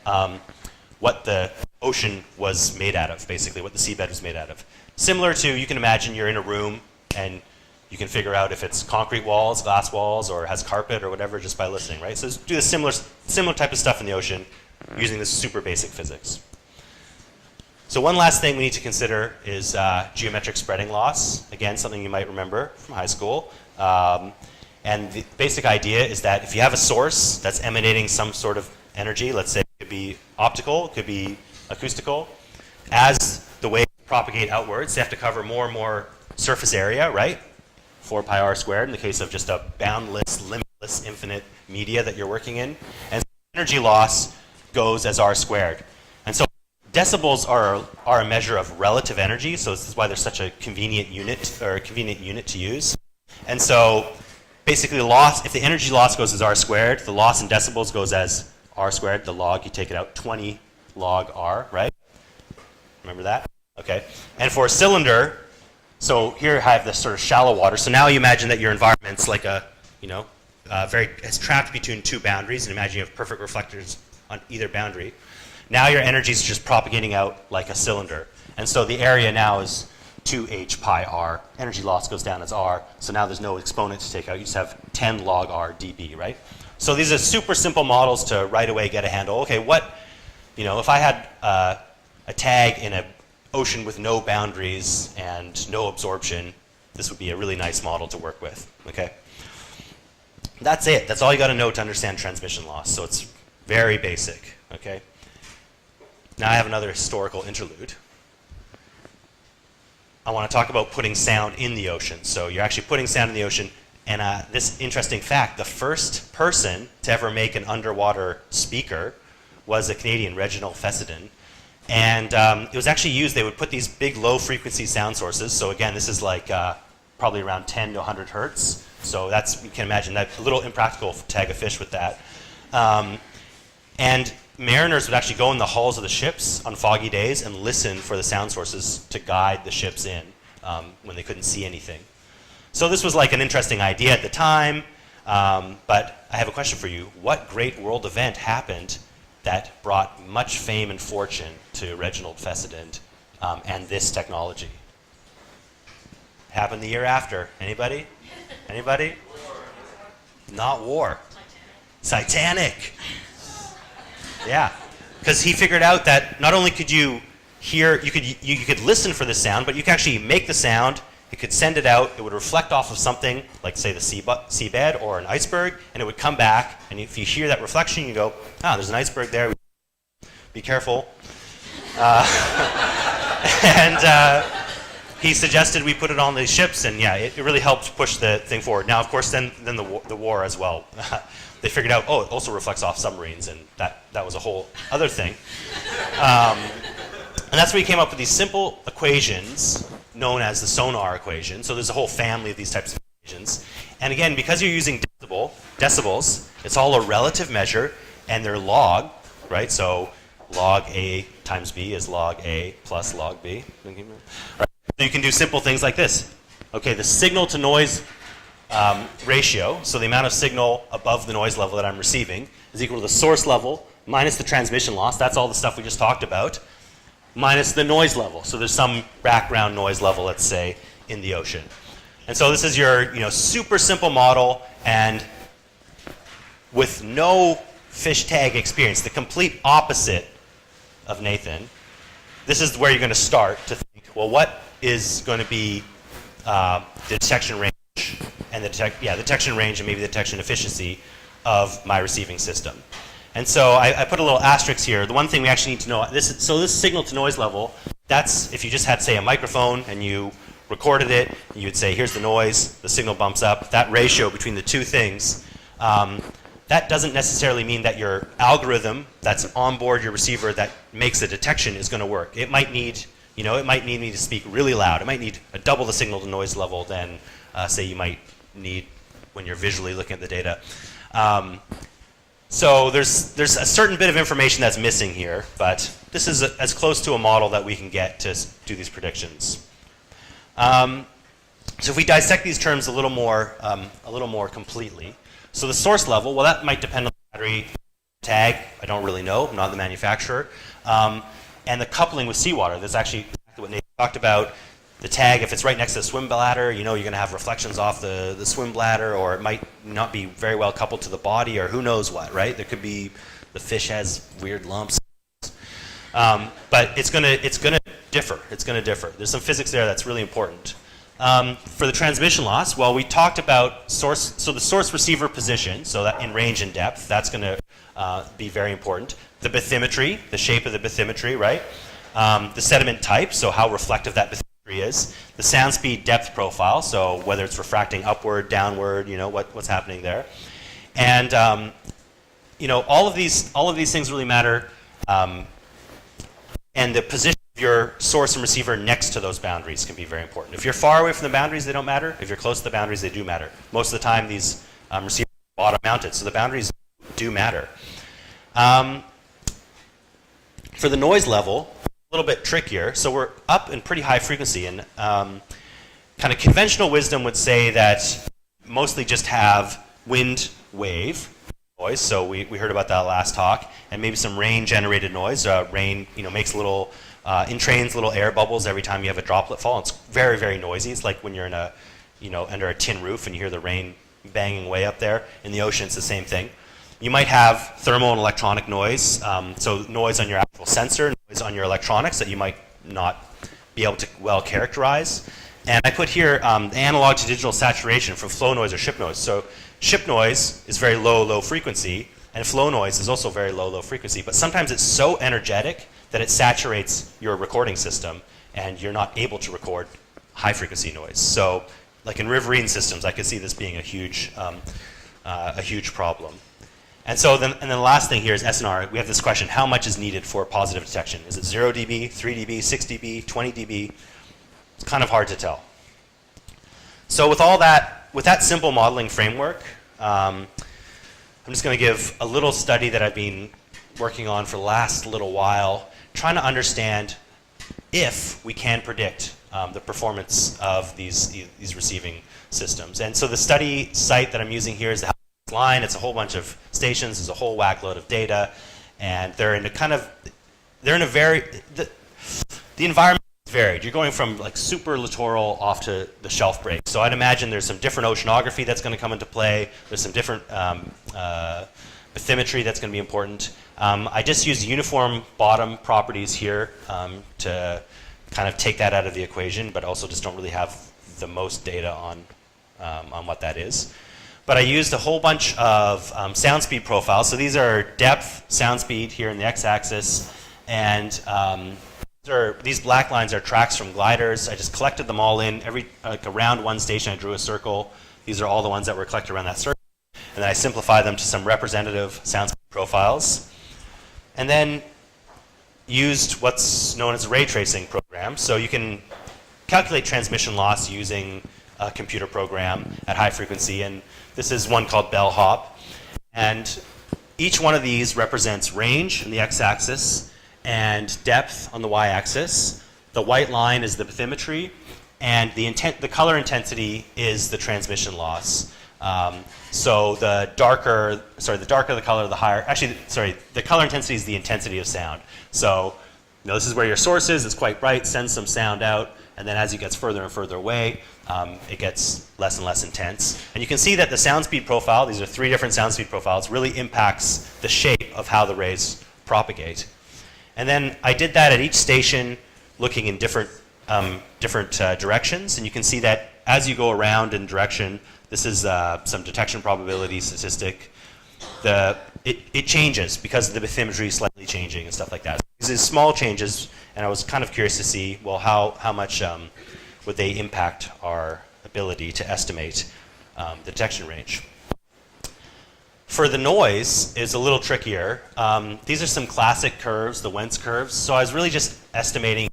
what the ocean was made out of, basically, what the seabed was made out of. Similar to, you can imagine you're in a room and you can figure out if it's concrete walls, glass walls, or has carpet or whatever just by listening, right? So do the similar type of stuff in the ocean using this super basic physics. So one last thing we need to consider is geometric spreading loss. Again, something you might remember from high school. And the basic idea is that if you have a source that's emanating some sort of energy, let's say it could be optical, it could be acoustical, as the waves propagate outwards, they have to cover more and more surface area, right? 4 pi r squared in the case of just a boundless, limitless, infinite media that you're working in. And so energy loss goes as r squared. And so decibels are a measure of relative energy, so this is why they're such a convenient unit to use. And so basically if the energy loss goes as r squared, the loss in decibels goes as r squared, the log, you take it out, 20 log r, right? Remember that? Okay. And for a cylinder, so here I have this sort of shallow water. So now you imagine that your environment's like it's trapped between 2 boundaries, and imagine you have perfect reflectors on either boundary. Now your energy is just propagating out like a cylinder. And so the area now is 2h pi r. Energy loss goes down as r. So now there's no exponent to take out. You just have 10 log r dB, right? So these are super simple models to right away get a handle. Okay, if I had a tag in an ocean with no boundaries and no absorption, this would be a really nice model to work with, okay? That's it. That's all you got to know to understand transmission loss. So it's very basic, okay? Now I have another historical interlude. I want to talk about putting sound in the ocean. So you're actually putting sound in the ocean, and this interesting fact, the first person to ever make an underwater speaker was a Canadian, Reginald Fessenden. And it was actually used, they would put these big low frequency sound sources. So again, this is like probably around 10 to 100 hertz. So you can imagine that a little impractical to tag a fish with that. And mariners would actually go in the hulls of the ships on foggy days and listen for the sound sources to guide the ships in when they couldn't see anything. So this was like an interesting idea at the time, but I have a question for you. What great world event happened that brought much fame and fortune to Reginald Fessenden and this technology? Happened the year after. Anybody? Anybody? Not war. Titanic. Yeah, because he figured out that not only could you hear, you could listen for the sound, but you could actually make the sound. It could send it out. It would reflect off of something like, say, the seabed or an iceberg, and it would come back. And if you hear that reflection, you go, there's an iceberg there. Be careful. And he suggested we put it on these ships, and yeah, it really helped push the thing forward. Now, of course, then the war as well. They figured out, it also reflects off submarines, and that was a whole other thing. And that's where he came up with these simple equations known as the sonar equation. So there's a whole family of these types of equations. And again, because you're using decibels, it's all a relative measure, and they're log, right? So log A times B is log A plus log B. Right. So you can do simple things like this. Okay, the signal to noise ratio, so the amount of signal above the noise level that I'm receiving, is equal to the source level minus the transmission loss. That's all the stuff we just talked about, minus the noise level. So there's some background noise level, let's say, in the ocean. And so this is your super simple model, and with no fish tag experience, the complete opposite of Nathan, this is where you're going to start to think, well, what is going to be the detection range and the detection range and maybe the detection efficiency of my receiving system. And so I put a little asterisk here. The one thing we actually need to know, this signal to noise level, that's if you just had, say, a microphone and you recorded it, you would say, here's the noise, the signal bumps up. That ratio between the two things, that doesn't necessarily mean that your algorithm that's on board your receiver that makes the detection is going to work. It might need, it might need me to speak really loud. It might need a double the signal to noise level than, say, you might need when you're visually looking at the data. So there's a certain bit of information that's missing here, but this is as close to a model that we can get to do these predictions. So if we dissect these terms a little more completely, so the source level, well, that might depend on the battery tag. I don't really know. I'm not the manufacturer. And the coupling with seawater. That's actually exactly what Nate talked about. The tag, if it's right next to the swim bladder, you know you're going to have reflections off the swim bladder, or it might not be very well coupled to the body, or who knows what, right? There could be the fish has weird lumps. But it's going to differ. It's going to differ. There's some physics there that's really important. For the transmission loss, well, we talked about the source receiver position, so that in range and depth, that's going to be very important. The bathymetry, the shape of the bathymetry, right? The sediment type, so how reflective that bathymetry is. The sound speed depth profile, so whether it's refracting upward, downward, you know, what's happening there. And, you know, all of these things really matter. And the position of your source and receiver next to those boundaries can be very important. If you're far away from the boundaries, they don't matter. If you're close to the boundaries, they do matter. Most of the time, these receivers are bottom mounted, so the boundaries do matter. For the noise level, a little bit trickier. So we're up in pretty high frequency, and kind of conventional wisdom would say that mostly just have wind wave noise. So we heard about that last talk, and maybe some rain generated noise. Rain, you know, makes little entrains little air bubbles every time you have a droplet fall. It's very, very noisy. It's like when you're in a, you know, under a tin roof and you hear the rain banging way up there. In the ocean, it's the same thing. You might have thermal and electronic noise, so noise on your actual sensor, noise on your electronics that you might not be able to well characterize. And I put here the analog to digital saturation for flow noise or ship noise. So ship noise is very low frequency, and flow noise is also very low frequency. But sometimes it's so energetic that it saturates your recording system, and you're not able to record high frequency noise. So, like in riverine systems, I could see this being a huge problem. And so then the last thing here is SNR. We have this question: how much is needed for positive detection? Is it 0 dB, 3 dB, 6 dB, 20 dB? It's kind of hard to tell. So with all that, with that simple modeling framework, I'm just going to give a little study that I've been working on for the last little while, trying to understand if we can predict the performance of these receiving systems. And so the study site that I'm using here is the line. It's a whole bunch of stations. There's a whole whack load of data, and the environment is varied. You're going from like super littoral off to the shelf break. So I'd imagine there's some different oceanography that's going to come into play. There's some different bathymetry that's going to be important. I just used uniform bottom properties here to kind of take that out of the equation, but also just don't really have the most data on what that is. But I used a whole bunch of sound speed profiles. So these are depth, sound speed here in the x-axis, and these black lines are tracks from gliders. I just collected them all in. Around one station, I drew a circle. These are all the ones that were collected around that circle. And then I simplified them to some representative sound speed profiles. And then used what's known as a ray tracing program. So you can calculate transmission loss using a computer program at high frequency. And this is one called bellhop. And each one of these represents range in the x-axis and depth on the y-axis. The white line is the bathymetry, and the color intensity is the transmission loss. So the darker the color, the higher. Actually, the color intensity is the intensity of sound. So, you know, this is where your source is. It's quite bright, sends some sound out, and then as it gets further and further away, it gets less and less intense. And you can see that the sound speed profile, these are 3 different sound speed profiles, really impacts the shape of how the rays propagate. And then I did that at each station, looking in different directions. And you can see that as you go around in direction, this is some detection probability statistic. It changes because the bathymetry is slightly changing and stuff like that. These are small changes, and I was kind of curious to see, well, how much would they impact our ability to estimate the detection range. For the noise, it's a little trickier. These are some classic curves, the Wentz curves. So I was really just estimating,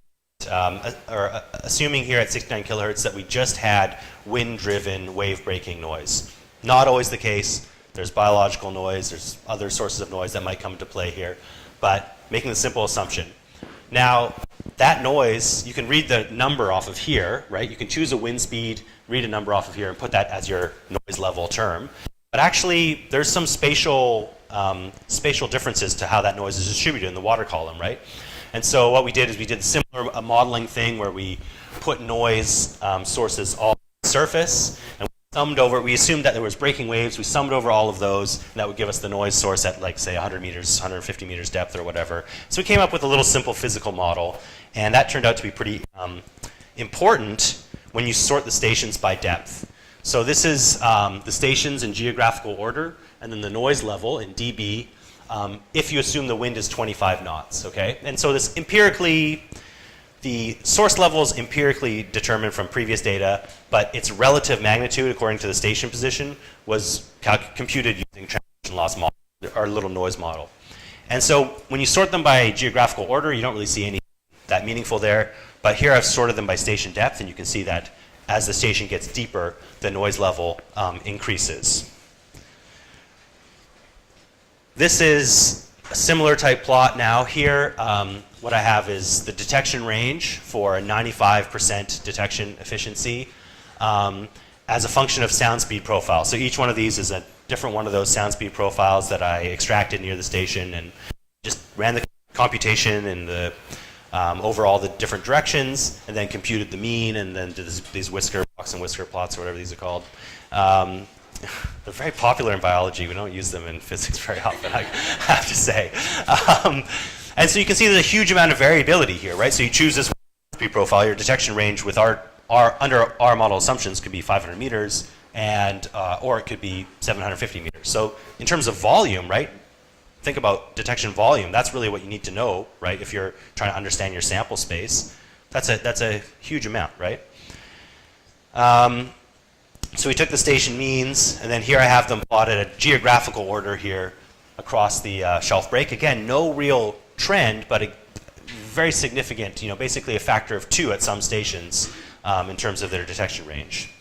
or assuming here at 69 kilohertz that we just had wind-driven wave-breaking noise. Not always the case. There's biological noise. There's other sources of noise that might come into play here. But making the simple assumption. Now, that noise, you can read the number off of here, right? You can choose a wind speed, read a number off of here, and put that as your noise level term. But actually, there's some spatial differences to how that noise is distributed in the water column, right? And so what we did is we did a similar modeling thing where we put noise sources all on the surface, and we assumed that there was breaking waves, we summed over all of those, and that would give us the noise source at, like, say, 100 meters, 150 meters depth or whatever. So we came up with a little simple physical model, and that turned out to be pretty important when you sort the stations by depth. So this is the stations in geographical order, and then the noise level in dB, if you assume the wind is 25 knots, okay? And so this empirically, the source level is empirically determined from previous data, but its relative magnitude, according to the station position, was computed using transmission loss model, our little noise model. And so when you sort them by geographical order, you don't really see anything that meaningful there. But here I've sorted them by station depth, and you can see that as the station gets deeper, the noise level increases. This is a similar type plot now. Here, what I have is the detection range for a 95% detection efficiency as a function of sound speed profile. So each one of these is a different one of those sound speed profiles that I extracted near the station and just ran the computation and the over all the different directions, and then computed the mean, and then did these whisker plots and whisker plots, or whatever these are called. They're very popular in biology. We don't use them in physics very often, I have to say. And so you can see there's a huge amount of variability here, right? So you choose this speed profile. Your detection range with under our model assumptions could be 500 meters, and or it could be 750 meters. So in terms of volume, right? Think about detection volume. That's really what you need to know, right? If you're trying to understand your sample space, that's a huge amount, right? So we took the station means, and then here I have them plotted at geographical order here across the shelf break. Again, no real trend, but a very significant, basically a factor of 2 at some stations in terms of their detection range.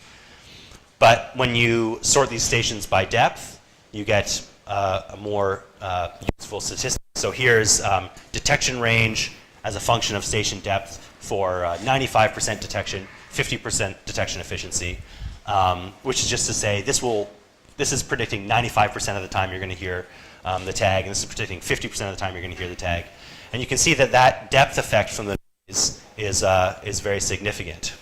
But when you sort these stations by depth, you get a more useful statistic. So here's detection range as a function of station depth for 95% detection, 50% detection efficiency, which is just to say this is predicting 95% of the time you're going to hear the tag, and this is predicting 50% of the time you're going to hear the tag. And you can see that that depth effect from the noise is very significant.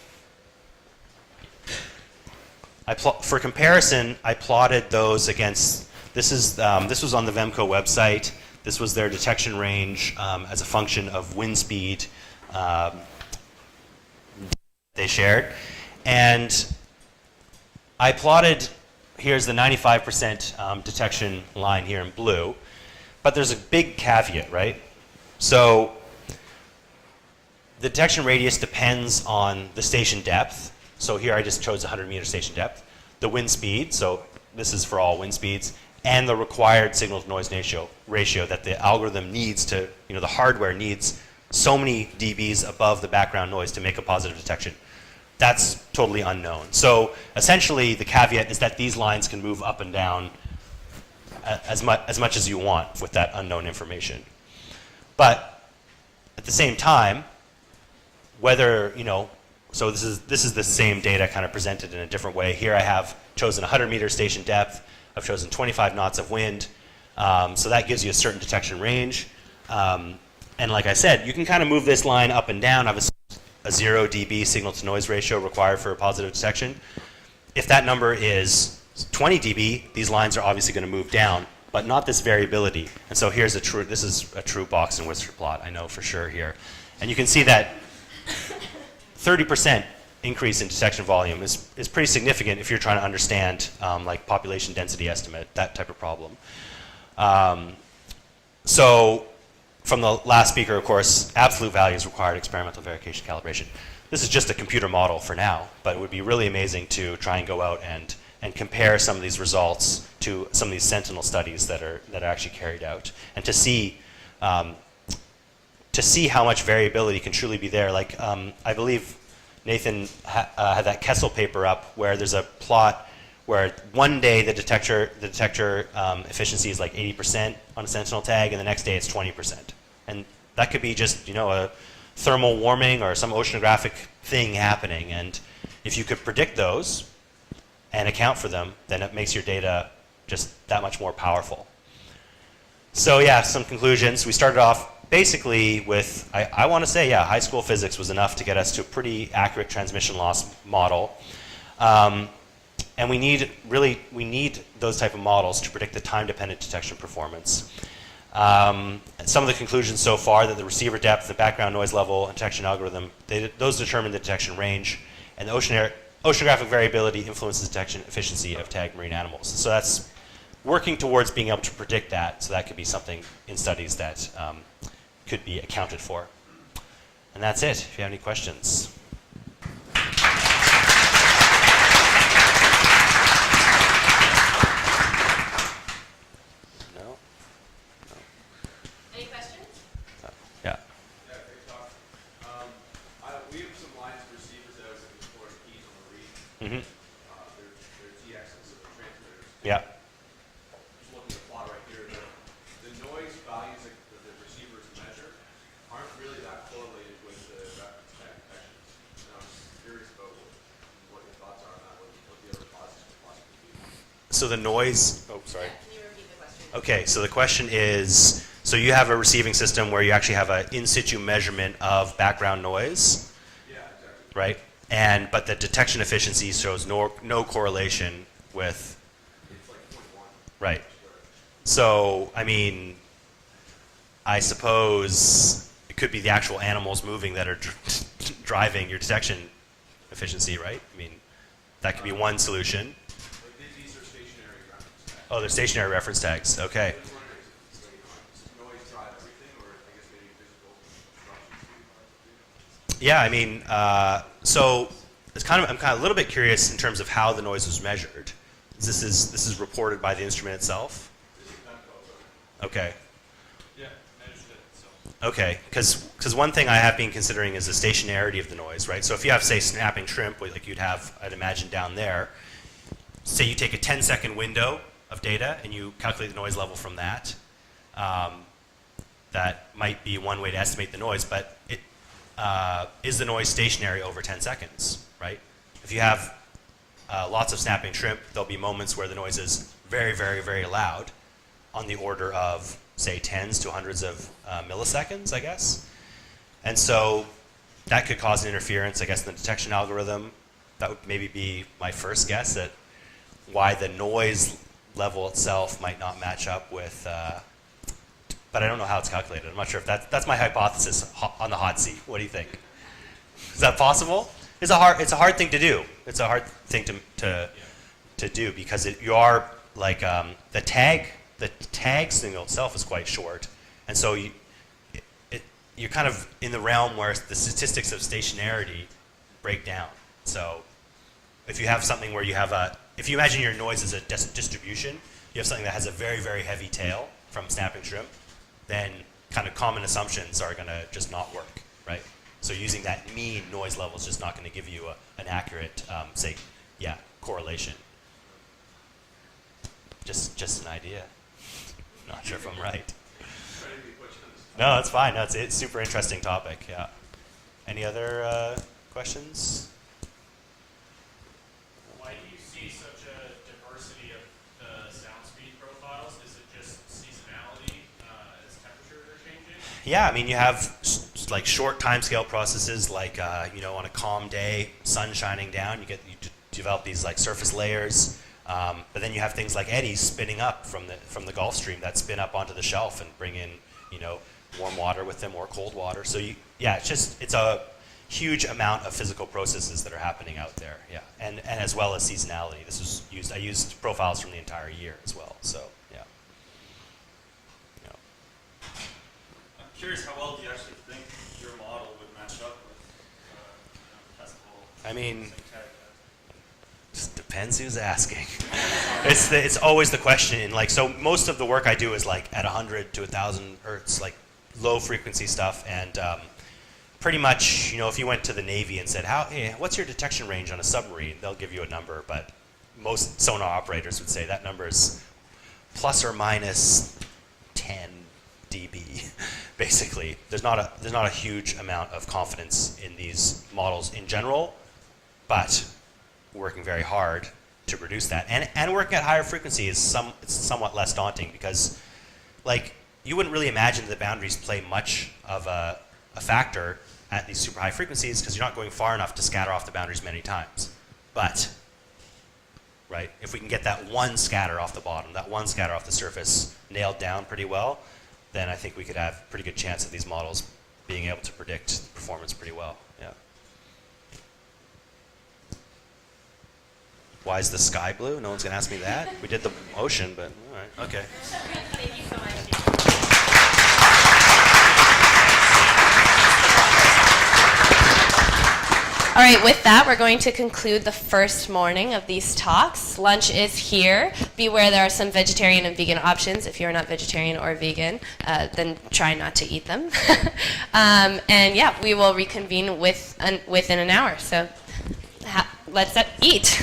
For comparison, I plotted those against. This was on the VEMCO website. This was their detection range as a function of wind speed they shared. And I plotted, here's the 95% detection line here in blue, but there's a big caveat, right? So the detection radius depends on the station depth. So here I just chose 100 meter station depth. The wind speed, so this is for all wind speeds, and the required signal to noise ratio that the algorithm needs to, the hardware needs so many dBs above the background noise to make a positive detection. That's totally unknown. So essentially the caveat is that these lines can move up and down as much as you want with that unknown information. But at the same time, whether, so this is the same data kind of presented in a different way. Here I have chosen 100 meter station depth. I've chosen 25 knots of wind. So that gives you a certain detection range. And like I said, you can kind of move this line up and down. I've a 0 dB signal to noise ratio required for a positive detection. If that number is 20 dB, these lines are obviously going to move down, but not this variability. And so here's this is a true box and whisker plot, I know for sure here. And you can see that 30% increase in detection volume is pretty significant if you're trying to understand like population density estimate, that type of problem. So from the last speaker, of course, absolute values required experimental verification calibration. This is just a computer model for now, but it would be really amazing to try and go out and compare some of these results to some of these sentinel studies that are actually carried out, and to see how much variability can truly be there. Like I believe Nathan had that Kessel paper up where there's a plot where one day the detector efficiency is like 80% on a sentinel tag, and the next day it's 20%. And that could be just a thermal warming or some oceanographic thing happening. And if you could predict those and account for them, then it makes your data just that much more powerful. So yeah, some conclusions. We started off basically with, I want to say, yeah, high school physics was enough to get us to a pretty accurate transmission loss model. And we need those type of models to predict the time-dependent detection performance. Some of the conclusions so far, that the receiver depth, the background noise level, and detection algorithm, those determine the detection range, and the oceanographic variability influences detection efficiency of tagged marine animals. So that's working towards being able to predict that, so that could be something in studies that could be accounted for. And that's it, if you have any questions. No? Any questions? Yeah. Yeah, great talk. We have some lines of receivers that I was looking for to keys on the read. Mm-hmm. They're TXs, so they're transmitters. Yeah. Just looking at the plot right here, the noise values that the receivers measure aren't really that correlated with the reference tag detections. And I'm just curious about what your thoughts are on that, what the other causes could possibly be. So the noise, oh, sorry. Can you repeat the question? Okay, so the question is, so you have a receiving system where you actually have an in situ measurement of background noise, Yeah, exactly. right? But the detection efficiency shows no correlation with, It's like 0.1. right? So, I mean, I suppose it could be the actual animals moving that are driving your detection efficiency, right? I mean, that could be one solution. Like these are stationary reference tags. Oh, they're stationary reference tags. Okay. I was wondering, does noise drive everything, or I guess maybe physical disruptions? Yeah, I mean, so I'm kind of a little bit curious in terms of how the noise was measured. This is reported by the instrument itself. Okay. Yeah, managed it. So. Okay, because one thing I have been considering is the stationarity of the noise, right? So if you have, say, snapping shrimp, like you'd have, I'd imagine, down there, say you take a 10-second window of data and you calculate the noise level from that, that might be one way to estimate the noise, but is the noise stationary over 10 seconds, right? If you have lots of snapping shrimp, there'll be moments where the noise is very, very, very loud, on the order of, say, tens to hundreds of milliseconds, I guess. And so that could cause an interference, I guess, in the detection algorithm. That would maybe be my first guess at why the noise level itself might not match up with, but I don't know how it's calculated. I'm not sure if that's my hypothesis on the hot seat. What do you think? Is that possible? It's a hard thing to do. It's a hard thing to do because you are like the tag signal itself is quite short, and so you're kind of in the realm where the statistics of stationarity break down. So if you have something where you have if you imagine your noise as a distribution, you have something that has a very, very heavy tail from snapping shrimp, then kind of common assumptions are going to just not work, right? So using that mean noise level is just not going to give you an accurate, correlation. Just an idea. Not sure if I'm right. No, that's fine. No, it's a super interesting topic. Yeah. Any other questions? Why do you see such a diversity of the sound speed profiles? Is it just seasonality as temperatures are changing? Yeah, I mean, you have like short timescale processes, like on a calm day, sun shining down, you develop these like surface layers. But then you have things like eddies spinning up from the Gulf Stream that spin up onto the shelf and bring in warm water with them or cold water. So it's a huge amount of physical processes that are happening out there. Yeah, and as well as seasonality. I used profiles from the entire year as well. So yeah. I'm curious, how well do you actually think your model would match up with testable? I mean, just depends who's asking. It's always the question. Like, so most of the work I do is like at 100 to 1,000 hertz, like low frequency stuff, and pretty much, if you went to the Navy and said, hey, what's your detection range on a submarine? They'll give you a number, but most sonar operators would say that number is plus or minus 10 dB. basically. There's not a huge amount of confidence in these models in general, but we're working very hard to reduce that. And working at higher frequency is it's somewhat less daunting because, like, you wouldn't really imagine the boundaries play much of a factor at these super high frequencies because you're not going far enough to scatter off the boundaries many times. But, right, if we can get that one scatter off the bottom, that one scatter off the surface nailed down pretty well, then I think we could have a pretty good chance of these models being able to predict performance pretty well. Yeah. Why is the sky blue? No one's going to ask me that. We did the ocean, but all right, okay. Thank you so much. All right, with that, we're going to conclude the first morning of these talks. Lunch is here. Beware, there are some vegetarian and vegan options. If you're not vegetarian or vegan, then try not to eat them. And yeah, we will reconvene within an hour. So let's eat.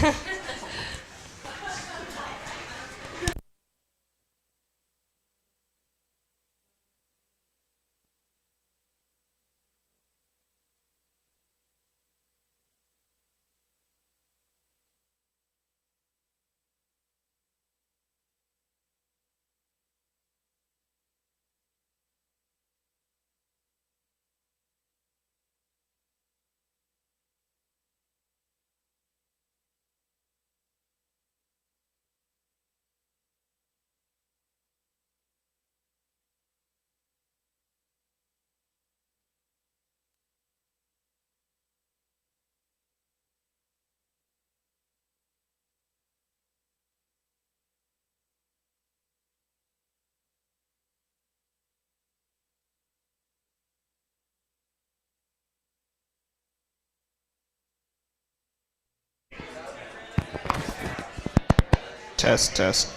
Test, test.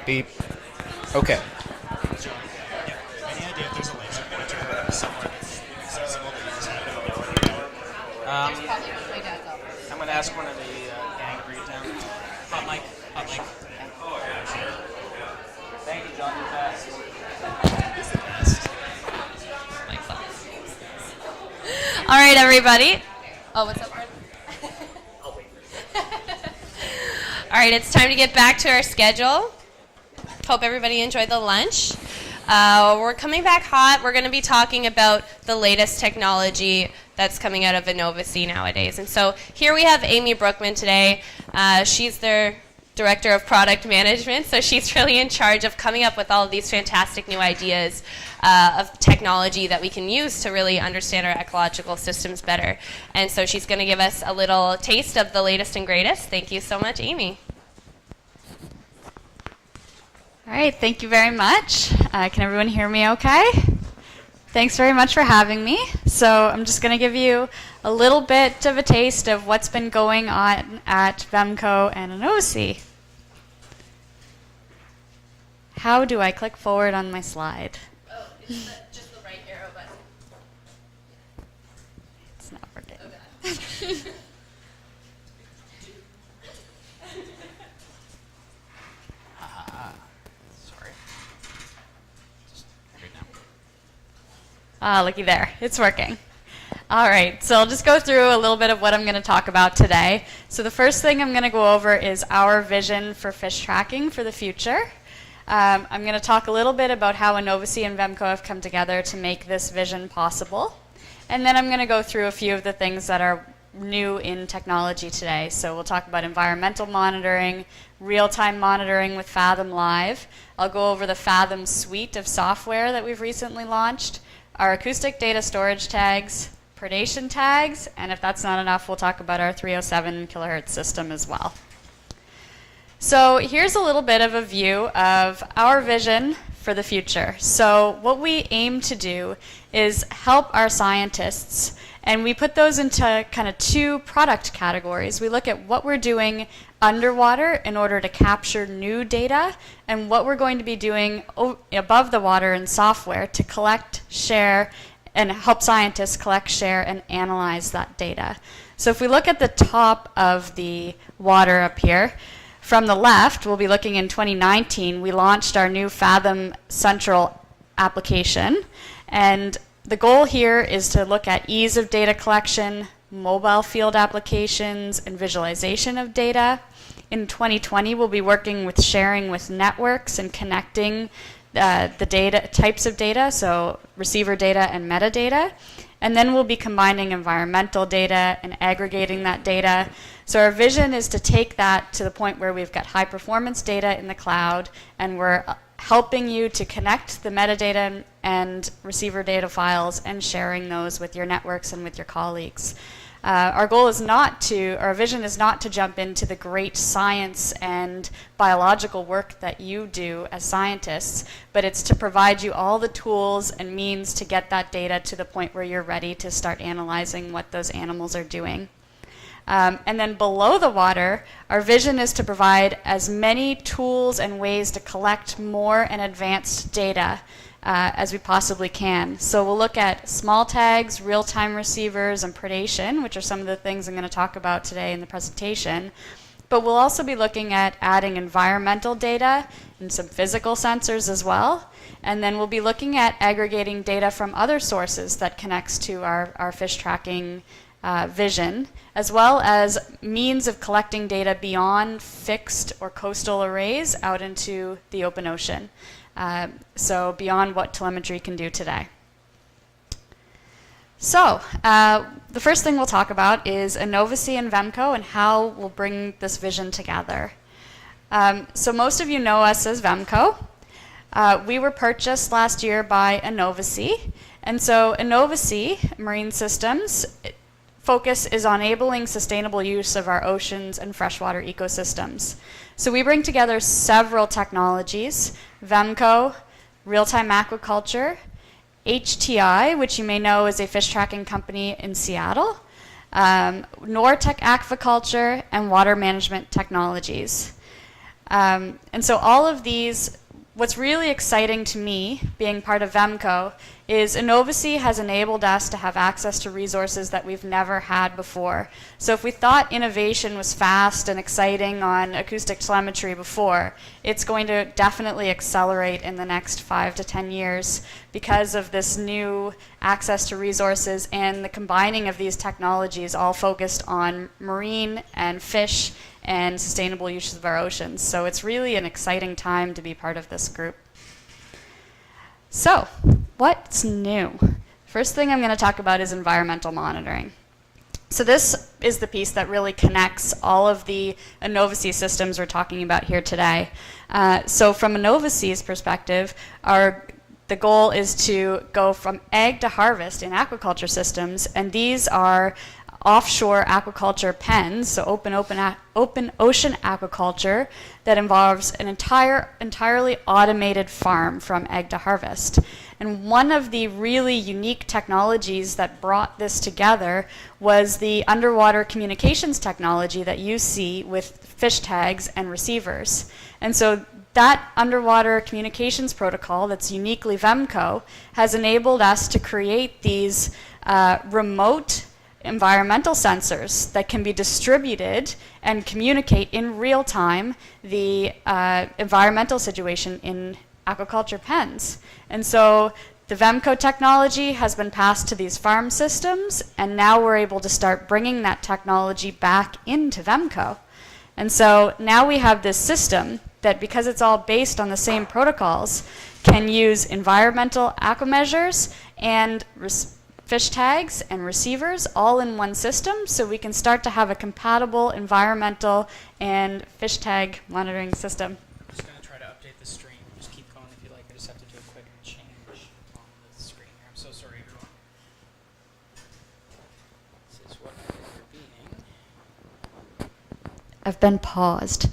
Beep. Okay. Any idea if there's a laser pointer somewhere that's accessible that you just have to know it? I'm going to ask one of the gang to bring it down. Hot mic. Hot mic. Oh, yeah, sure. Thank you, John. You're best. All right, everybody. Oh, what's up, Gordon? All right, it's time to get back to our schedule. Hope everybody enjoyed the lunch. We're coming back hot. We're going to be talking about the latest technology that's coming out of InnovaSea nowadays. And so here we have Amy Brookman today. She's their Director of Product Management, so she's really in charge of coming up with all of these fantastic new ideas of technology that we can use to really understand our ecological systems better. And so she's going to give us a little taste of the latest and greatest. Thank you so much, Amy. All right, thank you very much. Can everyone hear me okay? Thanks very much for having me. So I'm just going to give you a little bit of a taste of what's been going on at VEMCO and InnovaSea. How do I click forward on my slide? Oh, it's just the right arrow button. It's not working. Okay. Sorry. Looky there. It's working. All right, so I'll just go through a little bit of what I'm going to talk about today. So the first thing I'm going to go over is our vision for fish tracking for the future. I'm going to talk a little bit about how InnovaSea and VEMCO have come together to make this vision possible. And then I'm going to go through a few of the things that are new in technology today. So we'll talk about environmental monitoring, real-time monitoring with Fathom Live. I'll go over the Fathom suite of software that we've recently launched, our acoustic data storage tags, predation tags, and if that's not enough, we'll talk about our 307 kilohertz system as well. So here's a little bit of a view of our vision for the future. So what we aim to do is help our scientists, and we put those into kind of two product categories. We look at what we're doing underwater in order to capture new data, and what we're going to be doing above the water in software to collect, share, and help scientists collect, share, and analyze that data. So if we look at the top of the water up here, from the left, we'll be looking in 2019, we launched our new Fathom Central application. And the goal here is to look at ease of data collection, mobile field applications, and visualization of data. In 2020, we'll be working with sharing with networks and connecting the data types of data, so receiver data and metadata. And then we'll be combining environmental data and aggregating that data. So our vision is to take that to the point where we've got high performance data in the cloud, and we're helping you to connect the metadata and receiver data files and sharing those with your networks and with your colleagues. Our goal is our vision is not to jump into the great science and biological work that you do as scientists, but it's to provide you all the tools and means to get that data to the point where you're ready to start analyzing what those animals are doing. And then below the water, our vision is to provide as many tools and ways to collect more and advanced data as we possibly can. So we'll look at small tags, real-time receivers, and predation, which are some of the things I'm going to talk about today in the presentation. But we'll also be looking at adding environmental data and some physical sensors as well. And then we'll be looking at aggregating data from other sources that connects to our fish tracking vision, as well as means of collecting data beyond fixed or coastal arrays out into the open ocean. So beyond what telemetry can do today. So the first thing we'll talk about is InnovaSea and VEMCO and how we'll bring this vision together. So most of you know us as VEMCO. We were purchased last year by InnovaSea, and so InnovaSea Marine Systems focus is on enabling sustainable use of our oceans and freshwater ecosystems. So we bring together several technologies: VEMCO, real-time aquaculture, HTI, which you may know is a fish tracking company in Seattle, Nortec aquaculture, and water management technologies. And so all of these, what's really exciting to me, being part of VEMCO, is InnovaSea has enabled us to have access to resources that we've never had before. So if we thought innovation was fast and exciting on acoustic telemetry before, it's going to definitely accelerate in the next 5 to 10 years because of this new access to resources and the combining of these technologies, all focused on marine and fish and sustainable use of our oceans. So it's really an exciting time to be part of this group. So, what's new? First thing I'm going to talk about is environmental monitoring. So this is the piece that really connects all of the InnovaSea systems we're talking about here today. So from InnovaSea's perspective, the goal is to go from egg to harvest in aquaculture systems, and these are offshore aquaculture pens, so open ocean aquaculture that involves an entirely automated farm from egg to harvest. And one of the really unique technologies that brought this together was the underwater communications technology that you see with fish tags and receivers. And so that underwater communications protocol that's uniquely VEMCO has enabled us to create these remote environmental sensors that can be distributed and communicate in real time the environmental situation in aquaculture pens. And so the VEMCO technology has been passed to these farm systems, and now we're able to start bringing that technology back into VEMCO. And so now we have this system that, because it's all based on the same protocols, can use environmental aqua measures and fish tags and receivers all in one system, so we can start to have a compatible environmental and fish tag monitoring system. I'm just going to try to update the stream. Just keep going if you like. I just have to do a quick change on the screen here. I'm so sorry, everyone. This is what I remember being. I've been paused.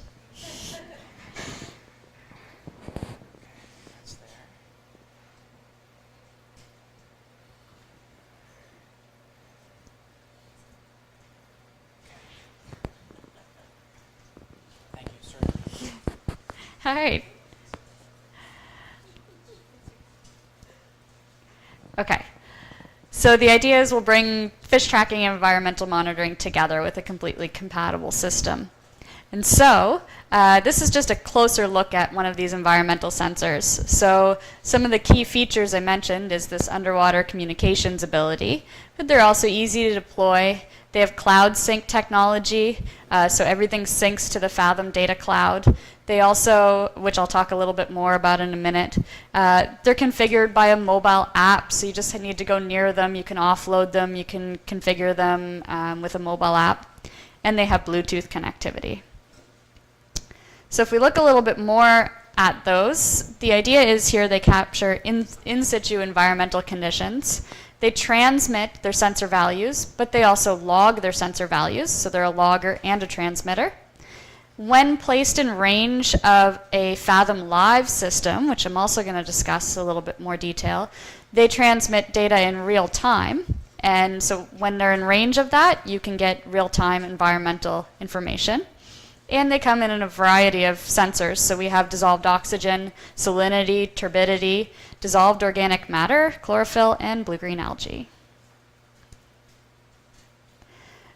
All right. Okay. So the idea is we'll bring fish tracking and environmental monitoring together with a completely compatible system. And so this is just a closer look at one of these environmental sensors. So some of the key features I mentioned is this underwater communications ability, but they're also easy to deploy. They have cloud sync technology, so everything syncs to the Fathom data cloud. They also, which I'll talk a little bit more about in a minute, they're configured by a mobile app, so you just need to go near them. You can offload them. You can configure them with a mobile app. And they have Bluetooth connectivity. So if we look a little bit more at those, the idea is here they capture in situ environmental conditions. They transmit their sensor values, but they also log their sensor values, so they're a logger and a transmitter. When placed in range of a Fathom Live system, which I'm also going to discuss a little bit more detail, they transmit data in real time. And so when they're in range of that, you can get real-time environmental information. And they come in a variety of sensors. So we have dissolved oxygen, salinity, turbidity, dissolved organic matter, chlorophyll, and blue-green algae.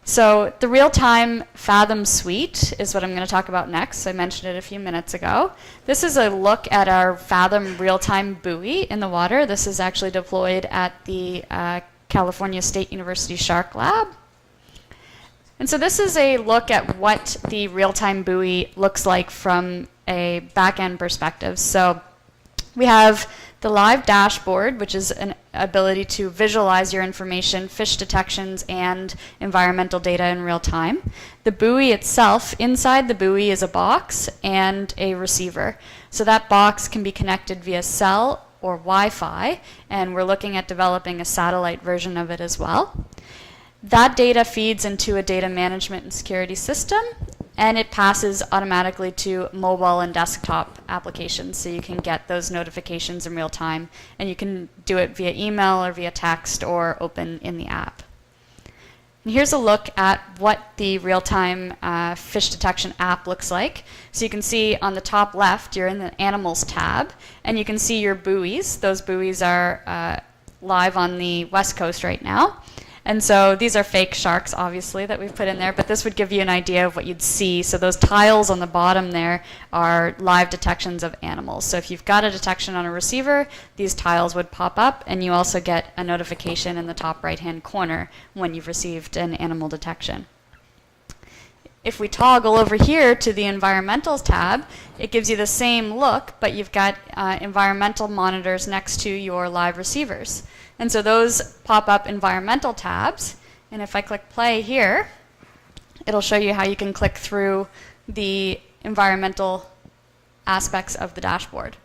So the real-time Fathom suite is what I'm going to talk about next. I mentioned it a few minutes ago. This is a look at our Fathom real-time buoy in the water. This is actually deployed at the California State University Shark Lab. And so this is a look at what the real-time buoy looks like from a back-end perspective. So we have the live dashboard, which is an ability to visualize your information, fish detections, and environmental data in real time. The buoy itself, inside the buoy is a box and a receiver. So that box can be connected via cell or Wi-Fi, and we're looking at developing a satellite version of it as well. That data feeds into a data management and security system, and it passes automatically to mobile and desktop applications, so you can get those notifications in real time, and you can do it via email or via text or open in the app. And here's a look at what the real-time fish detection app looks like. So you can see on the top left, you're in the Animals tab, and you can see your buoys. Those buoys are live on the West Coast right now. And so these are fake sharks, obviously, that we've put in there, but this would give you an idea of what you'd see. So those tiles on the bottom there are live detections of animals. So if you've got a detection on a receiver, these tiles would pop up, and you also get a notification in the top right-hand corner when you've received an animal detection. If we toggle over here to the Environmental tab, it gives you the same look, but you've got environmental monitors next to your live receivers. And so those pop up environmental tabs, and if I click play here, it'll show you how you can click through the environmental aspects of the dashboard.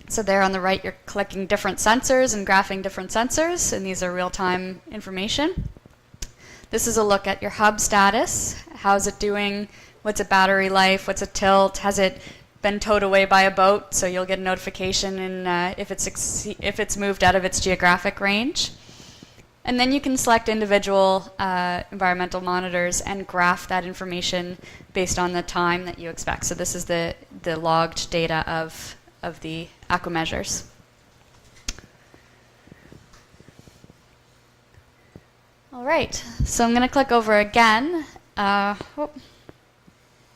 So there on the right, you're clicking different sensors and graphing different sensors, and these are real-time information. This is a look at your hub status. How's it doing? What's its battery life? What's its tilt? Has it been towed away by a boat? So you'll get a notification if it's moved out of its geographic range. And then you can select individual environmental monitors and graph that information based on the time that you expect. So this is the logged data of the aqua measures. All right, so I'm going to click over again.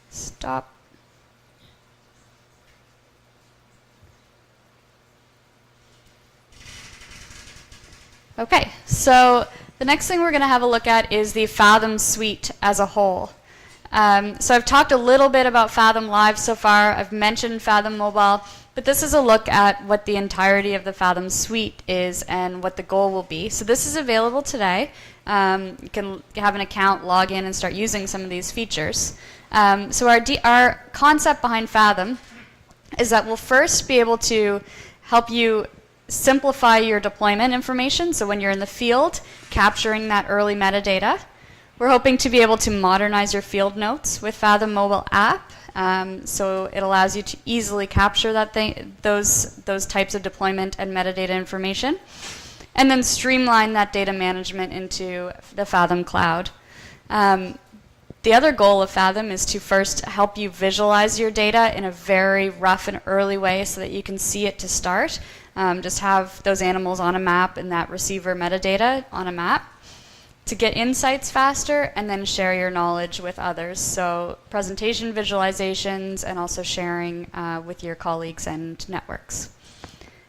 Stop. Okay, so the next thing we're going to have a look at is the Fathom suite as a whole. So I've talked a little bit about Fathom Live so far. I've mentioned Fathom Mobile, but this is a look at what the entirety of the Fathom suite is and what the goal will be. So this is available today. You can have an account, log in, and start using some of these features. So our concept behind Fathom is that we'll first be able to help you simplify your deployment information. So when you're in the field, capturing that early metadata. We're hoping to be able to modernize your field notes with Fathom mobile app. So it allows you to easily capture those types of deployment and metadata information, and then streamline that data management into the Fathom cloud. The other goal of Fathom is to first help you visualize your data in a very rough and early way so that you can see it to start. Just have those animals on a map and that receiver metadata on a map to get insights faster, and then share your knowledge with others. So presentation visualizations and also sharing with your colleagues and networks.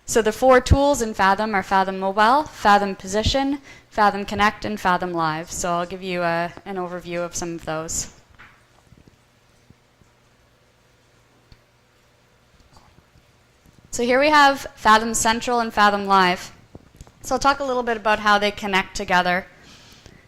So the 4 tools in Fathom are Fathom Mobile, Fathom Position, Fathom Connect, and Fathom Live. So I'll give you an overview of some of those. So here we have Fathom Central and Fathom Live. So I'll talk a little bit about how they connect together.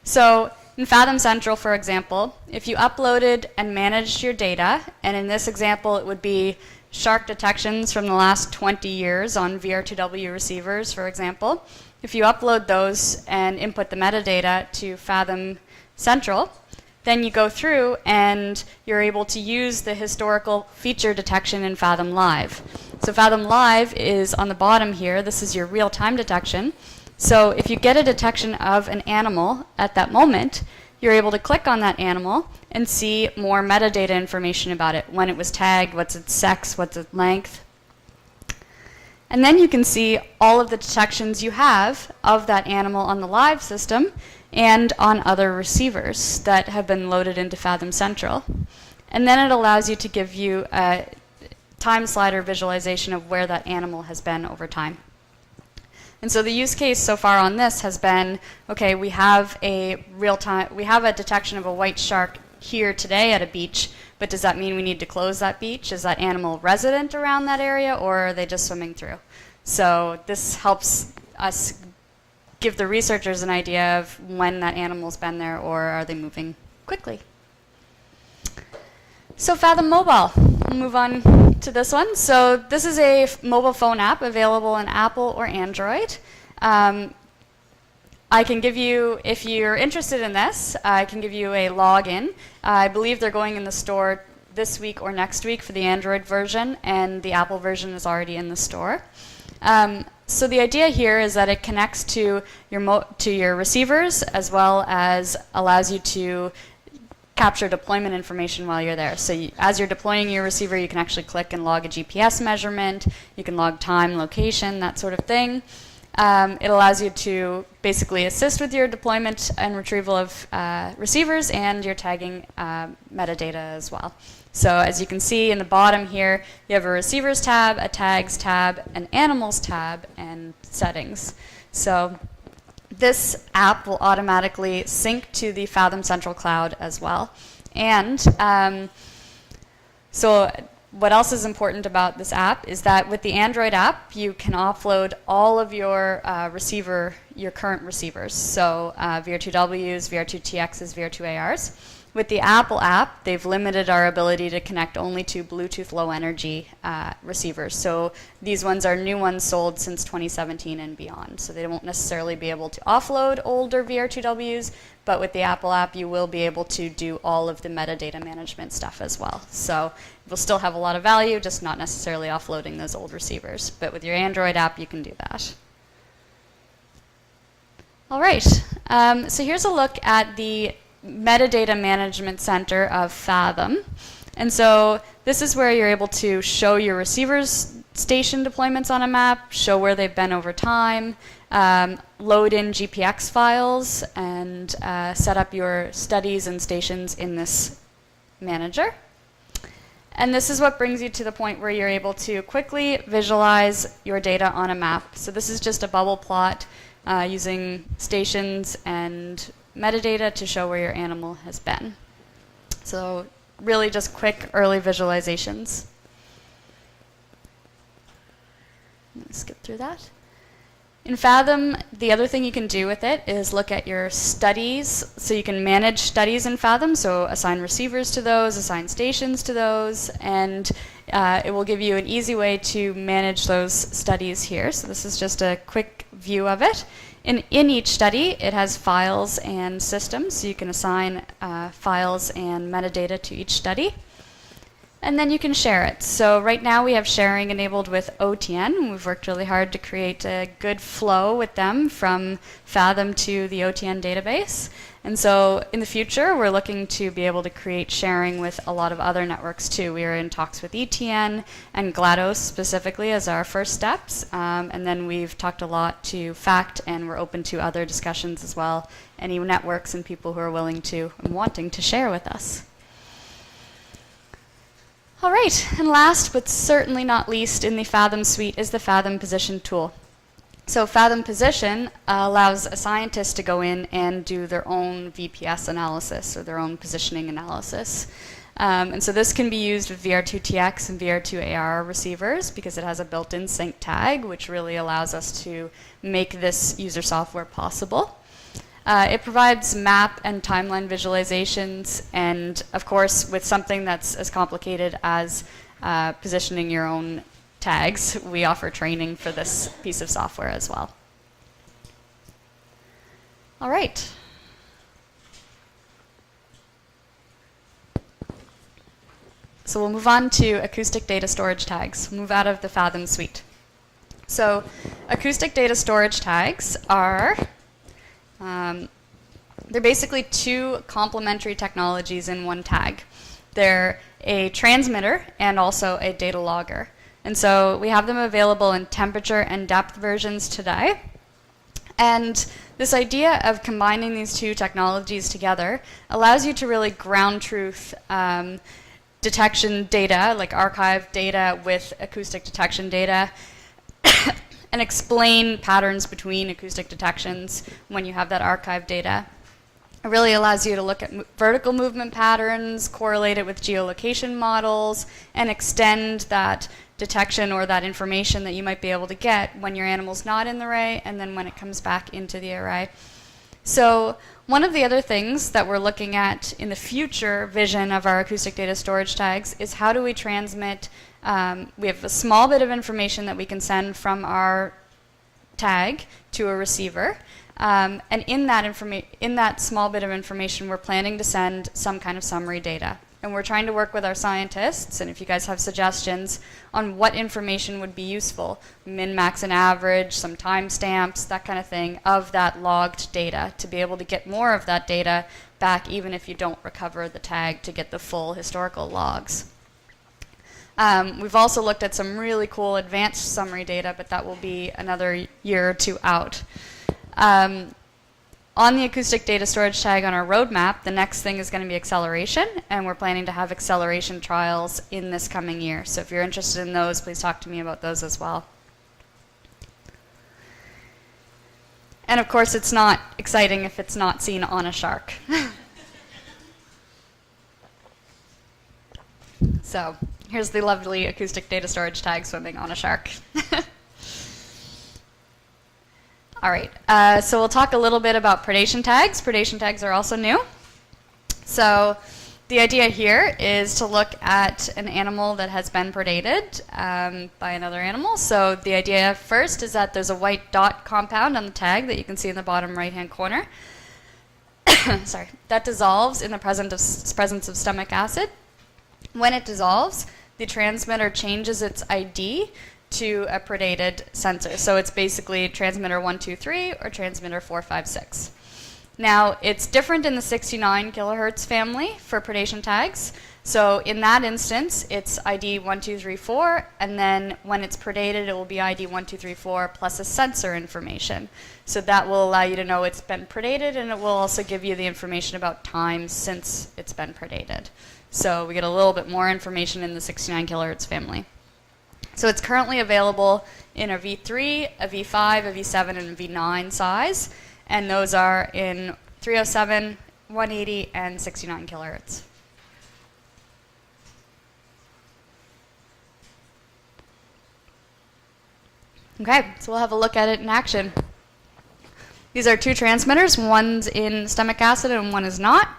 So in Fathom Central, for example, if you uploaded and managed your data, and in this example it would be shark detections from the last 20 years on VR2W receivers, for example, if you upload those and input the metadata to Fathom Central, then you go through and you're able to use the historical feature detection in Fathom Live. So Fathom Live is on the bottom here. This is your real-time detection. So if you get a detection of an animal at that moment, you're able to click on that animal and see more metadata information about it. When it was tagged, what's its sex, what's its length. And then you can see all of the detections you have of that animal on the live system and on other receivers that have been loaded into Fathom Central. And then it allows you to give you a time slider visualization of where that animal has been over time. And so the use case so far on this has been, okay, we have a detection of a white shark here today at a beach, but does that mean we need to close that beach? Is that animal resident around that area, or are they just swimming through? So this helps us give the researchers an idea of when that animal's been there, or are they moving quickly? So Fathom Mobile, we'll move on to this one. So this is a mobile phone app available on Apple or Android. I can give you, if you're interested in this, I can give you a login. I believe they're going in the store this week or next week for the Android version, and the Apple version is already in the store. So the idea here is that it connects to your receivers, as well as allows you to capture deployment information while you're there. So as you're deploying your receiver, you can actually click and log a GPS measurement. You can log time, location, that sort of thing. It allows you to basically assist with your deployment and retrieval of receivers and your tagging metadata as well. So as you can see in the bottom here, you have a receivers tab, a tags tab, an animals tab, and settings. So this app will automatically sync to the Fathom Central Cloud as well. And so what else is important about this app is that with the Android app, you can offload all of your your current receivers. So VR2Ws, VR2TXs, VR2ARs. With the Apple app, they've limited our ability to connect only to Bluetooth Low Energy receivers. So these ones are new ones sold since 2017 and beyond. So they won't necessarily be able to offload older VR2Ws, but with the Apple app, you will be able to do all of the metadata management stuff as well. So it will still have a lot of value, just not necessarily offloading those old receivers. But with your Android app, you can do that. All right, so here's a look at the metadata management center of Fathom. And so this is where you're able to show your receivers station deployments on a map, show where they've been over time, load in GPX files, and set up your studies and stations in this manager. And this is what brings you to the point where you're able to quickly visualize your data on a map. So this is just a bubble plot using stations and metadata to show where your animal has been. So really just quick early visualizations. Let's skip through that. In Fathom, the other thing you can do with it is look at your studies. So you can manage studies in Fathom, so assign receivers to those, assign stations to those, and it will give you an easy way to manage those studies here. So this is just a quick view of it. In each study, it has files and systems, so you can assign files and metadata to each study. And then you can share it. So right now we have sharing enabled with OTN. We've worked really hard to create a good flow with them from Fathom to the OTN database. And so in the future, we're looking to be able to create sharing with a lot of other networks too. We are in talks with ETN and GLaDOS specifically as our first steps. And then we've talked a lot to FACT, and we're open to other discussions as well. Any networks and people who are willing to and wanting to share with us. All right, and last but certainly not least in the Fathom suite is the Fathom Position tool. So Fathom Position allows a scientist to go in and do their own VPS analysis or their own positioning analysis. And so this can be used with VR2TX and VR2AR receivers because it has a built-in sync tag, which really allows us to make this user software possible. It provides map and timeline visualizations, and of course, with something that's as complicated as positioning your own tags, we offer training for this piece of software as well. All right. So we'll move on to acoustic data storage tags. We'll move out of the Fathom suite. So acoustic data storage tags are they're basically two complementary technologies in one tag. They're a transmitter and also a data logger. And so we have them available in temperature and depth versions today. And this idea of combining these two technologies together allows you to really ground truth detection data, like archive data with acoustic detection data, and explain patterns between acoustic detections when you have that archive data. It really allows you to look at vertical movement patterns, correlate it with geolocation models, and extend that detection or that information that you might be able to get when your animal's not in the array and then when it comes back into the array. So one of the other things that we're looking at in the future vision of our acoustic data storage tags is how do we transmit, we have a small bit of information that we can send from our tag to a receiver. And in that small bit of information, we're planning to send some kind of summary data. And we're trying to work with our scientists, and if you guys have suggestions on what information would be useful, min, max, and average, some timestamps, that kind of thing, of that logged data, to be able to get more of that data back even if you don't recover the tag to get the full historical logs. We've also looked at some really cool advanced summary data, but that will be another year or two out. On the acoustic data storage tag on our roadmap, the next thing is going to be acceleration, and we're planning to have acceleration trials in this coming year. So if you're interested in those, please talk to me about those as well. And of course, it's not exciting if it's not seen on a shark. So here's the lovely acoustic data storage tag swimming on a shark. All right, so we'll talk a little bit about predation tags. Predation tags are also new. So the idea here is to look at an animal that has been predated by another animal. So the idea first is that there's a white dot compound on the tag that you can see in the bottom right-hand corner. Sorry, that dissolves in the presence of stomach acid. When it dissolves, the transmitter changes its ID to a predated sensor. So it's basically transmitter 123 or transmitter 456. Now, it's different in the 69 kilohertz family for predation tags. So in that instance, it's ID 1234, and then when it's predated, it will be ID 1234 plus a sensor information. So that will allow you to know it's been predated, and it will also give you the information about time since it's been predated. So we get a little bit more information in the 69 kilohertz family. So it's currently available in a V3, a V5, a V7, and a V9 size, and those are in 307, 180, and 69 kilohertz. Okay, so we'll have a look at it in action. These are two transmitters. One's in stomach acid and one is not.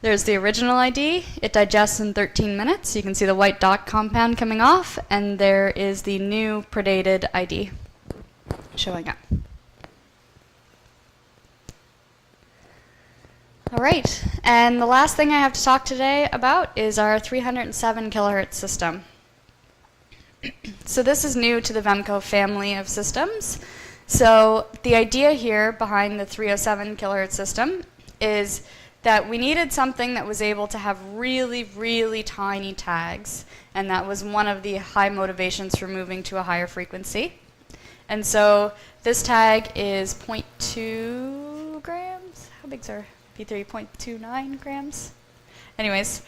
There's the original ID. It digests in 13 minutes. You can see the white dot compound coming off, and there is the new predated ID showing up. All right, and the last thing I have to talk today about is our 307 kilohertz system. So this is new to the Vemco family of systems. So the idea here behind the 307 kilohertz system is that we needed something that was able to have really, really tiny tags, and that was one of the high motivations for moving to a higher frequency. And so this tag is 0.2 grams. How big's our P3? 0.29 grams? Anyways,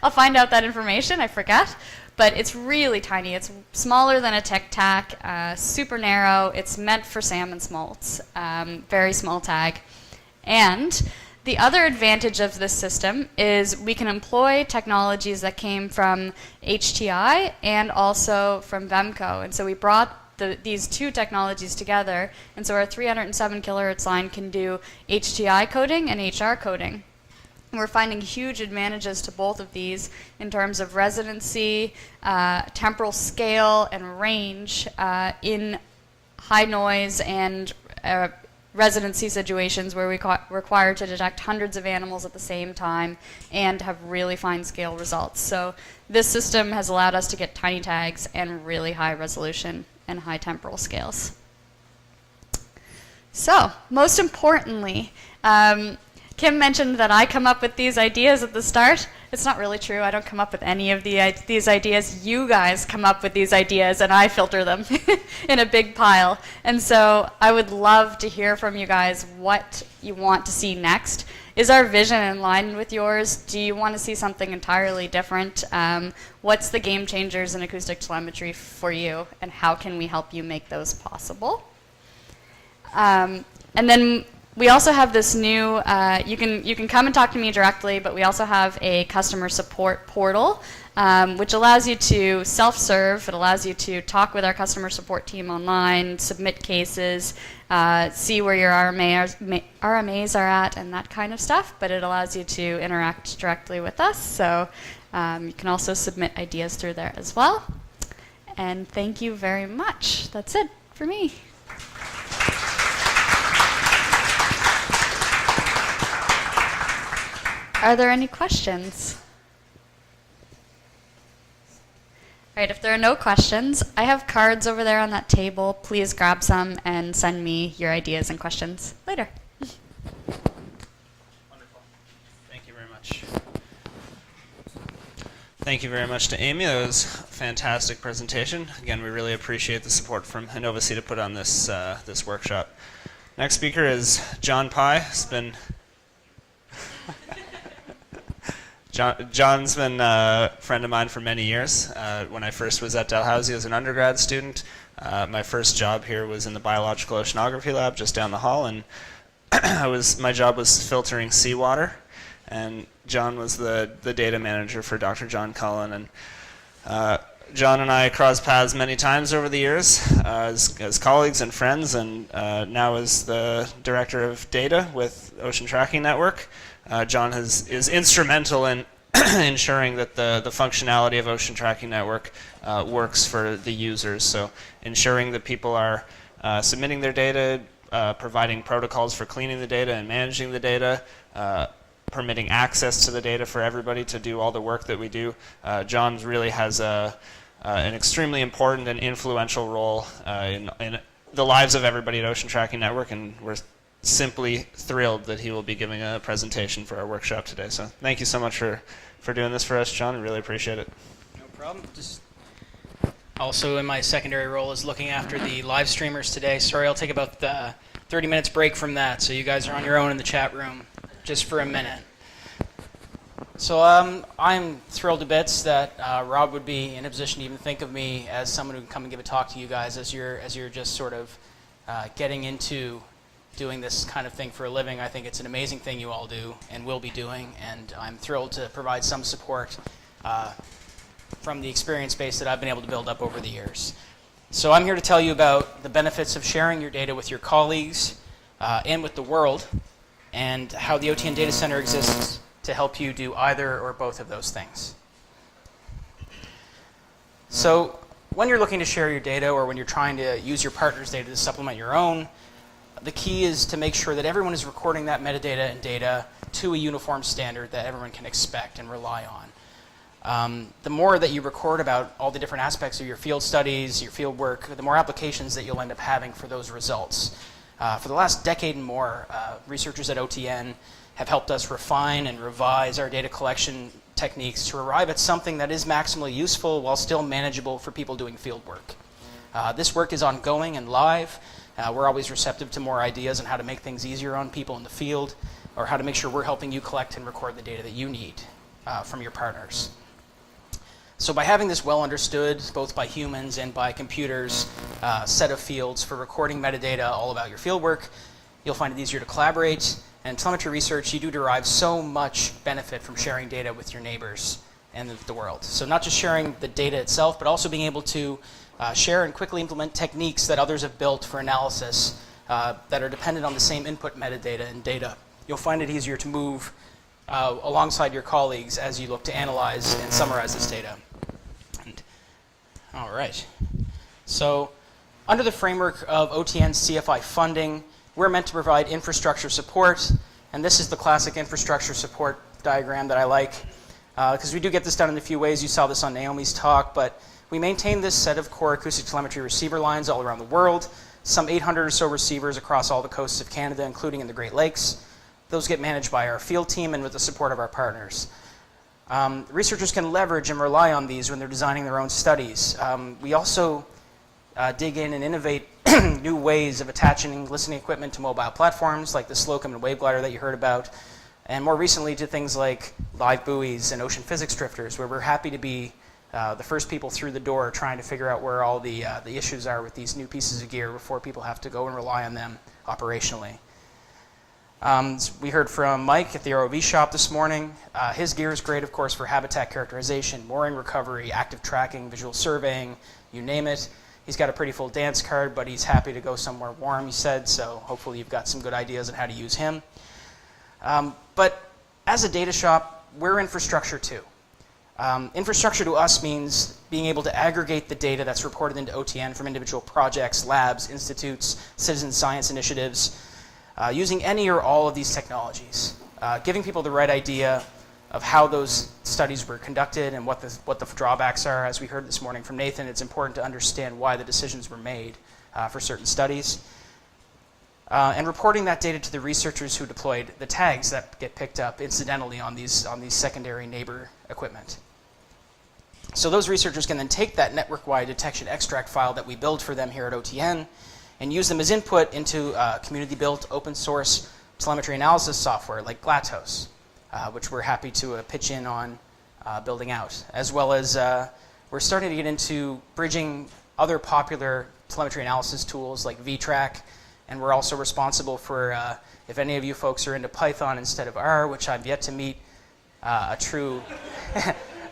I'll find out that information, I forget. But it's really tiny. It's smaller than a Tic Tac, super narrow. It's meant for salmon smolts, very small tag. And the other advantage of this system is we can employ technologies that came from HTI and also from Vemco. And so we brought these two technologies together. And so our 307 kilohertz line can do HTI coding and HR coding. And we're finding huge advantages to both of these in terms of residency, temporal scale, and range in high noise and residency situations where we require to detect hundreds of animals at the same time and have really fine scale results. So this system has allowed us to get tiny tags and really high resolution and high temporal scales. So most importantly, Kim mentioned that I come up with these ideas at the start. It's not really true. I don't come up with any of these ideas. You guys come up with these ideas, and I filter them in a big pile. And so I would love to hear from you guys what you want to see next. Is our vision in line with yours? Do you want to see something entirely different? What's the game changers in acoustic telemetry for you, and how can we help you make those possible? And then we also have this new, you can come and talk to me directly, but we also have a customer support portal, which allows you to self-serve. It allows you to talk with our customer support team online, submit cases, see where your RMAs are at, and that kind of stuff. But it allows you to interact directly with us. So you can also submit ideas through there as well. And thank you very much. That's it for me. Are there any questions? All right, if there are no questions, I have cards over there on that table. Please grab some and send me your ideas and questions later. Wonderful. Thank you very much. Thank you very much to Amy. That was a fantastic presentation. Again, we really appreciate the support from InnovaSea to put on this this workshop. Next speaker is John Pye. It's been John's been a friend of mine for many years. When I first was at Dalhousie as an undergrad student, my first job here was in the biological oceanography lab just down the hall, and my job was filtering seawater, and John was the data manager for Dr. John Cullen. And John and I crossed paths many times over the years as colleagues and friends, and now as the director of data with Ocean Tracking Network. John is instrumental in ensuring that the functionality of Ocean Tracking Network works for the users. So ensuring that people are submitting their data, providing protocols for cleaning the data and managing the data, permitting access to the data for everybody to do all the work that we do. John really has an extremely important and influential role in the lives of everybody at Ocean Tracking Network, and we're simply thrilled that he will be giving a presentation for our workshop today. So thank you so much for doing this for us, John. I really appreciate it. No problem. Just also in my secondary role is looking after the live streamers today. Sorry, I'll take about 30 minutes break from that, so you guys are on your own in the chat room just for a minute. So I'm thrilled to bits that Rob would be in a position to even think of me as someone who can come and give a talk to you guys as you're just sort of getting into doing this kind of thing for a living. I think it's an amazing thing you all do and will be doing, and I'm thrilled to provide some support from the experience base that I've been able to build up over the years. So I'm here to tell you about the benefits of sharing your data with your colleagues and with the world, and how the OTN Data Center exists to help you do either or both of those things. So when you're looking to share your data, or when you're trying to use your partner's data to supplement your own, the key is to make sure that everyone is recording that metadata and data to a uniform standard that everyone can expect and rely on. The more that you record about all the different aspects of your field studies, your field work, the more applications that you'll end up having for those results. For the last decade and more, researchers at OTN have helped us refine and revise our data collection techniques to arrive at something that is maximally useful while still manageable for people doing field work. This work is ongoing and live. We're always receptive to more ideas on how to make things easier on people in the field, or how to make sure we're helping you collect and record the data that you need from your partners. So by having this well understood, both by humans and by computers, set of fields for recording metadata all about your field work, you'll find it easier to collaborate. And in telemetry research, you do derive so much benefit from sharing data with your neighbors and the world. So not just sharing the data itself, but also being able to share and quickly implement techniques that others have built for analysis that are dependent on the same input metadata and data. You'll find it easier to move alongside your colleagues as you look to analyze and summarize this data. All right. So under the framework of OTN's CFI funding, we're meant to provide infrastructure support, and this is the classic infrastructure support diagram that I like, because we do get this done in a few ways. You saw this on Naomi's talk, but we maintain this set of core acoustic telemetry receiver lines all around the world, some 800 or so receivers across all the coasts of Canada, including in the Great Lakes. Those get managed by our field team and with the support of our partners. Researchers can leverage and rely on these when they're designing their own studies. We also dig in and innovate new ways of attaching listening equipment to mobile platforms like the Slocum and Wave Glider that you heard about, and more recently to things like live buoys and ocean physics drifters, where we're happy to be the first people through the door trying to figure out where all the issues are with these new pieces of gear before people have to go and rely on them operationally. We heard from Mike at the ROV shop this morning. His gear is great, of course, for habitat characterization, mooring recovery, active tracking, visual surveying, you name it. He's got a pretty full dance card, but he's happy to go somewhere warm, he said, so hopefully you've got some good ideas on how to use him. But as a data shop, we're infrastructure too. Infrastructure to us means being able to aggregate the data that's reported into OTN from individual projects, labs, institutes, citizen science initiatives, using any or all of these technologies. giving people the right idea of how those studies were conducted and what the drawbacks are. As we heard this morning from Nathan, it's important to understand why the decisions were made for certain studies. And reporting that data to the researchers who deployed the tags that get picked up incidentally on these secondary neighbor equipment. So those researchers can then take that network-wide detection extract file that we build for them here at OTN and use them as input into community-built open-source telemetry analysis software like GLaToS, which we're happy to pitch in on building out, as well as we're starting to get into bridging other popular telemetry analysis tools like VTrack, and we're also responsible for, if any of you folks are into Python instead of R, which I've yet to meet a true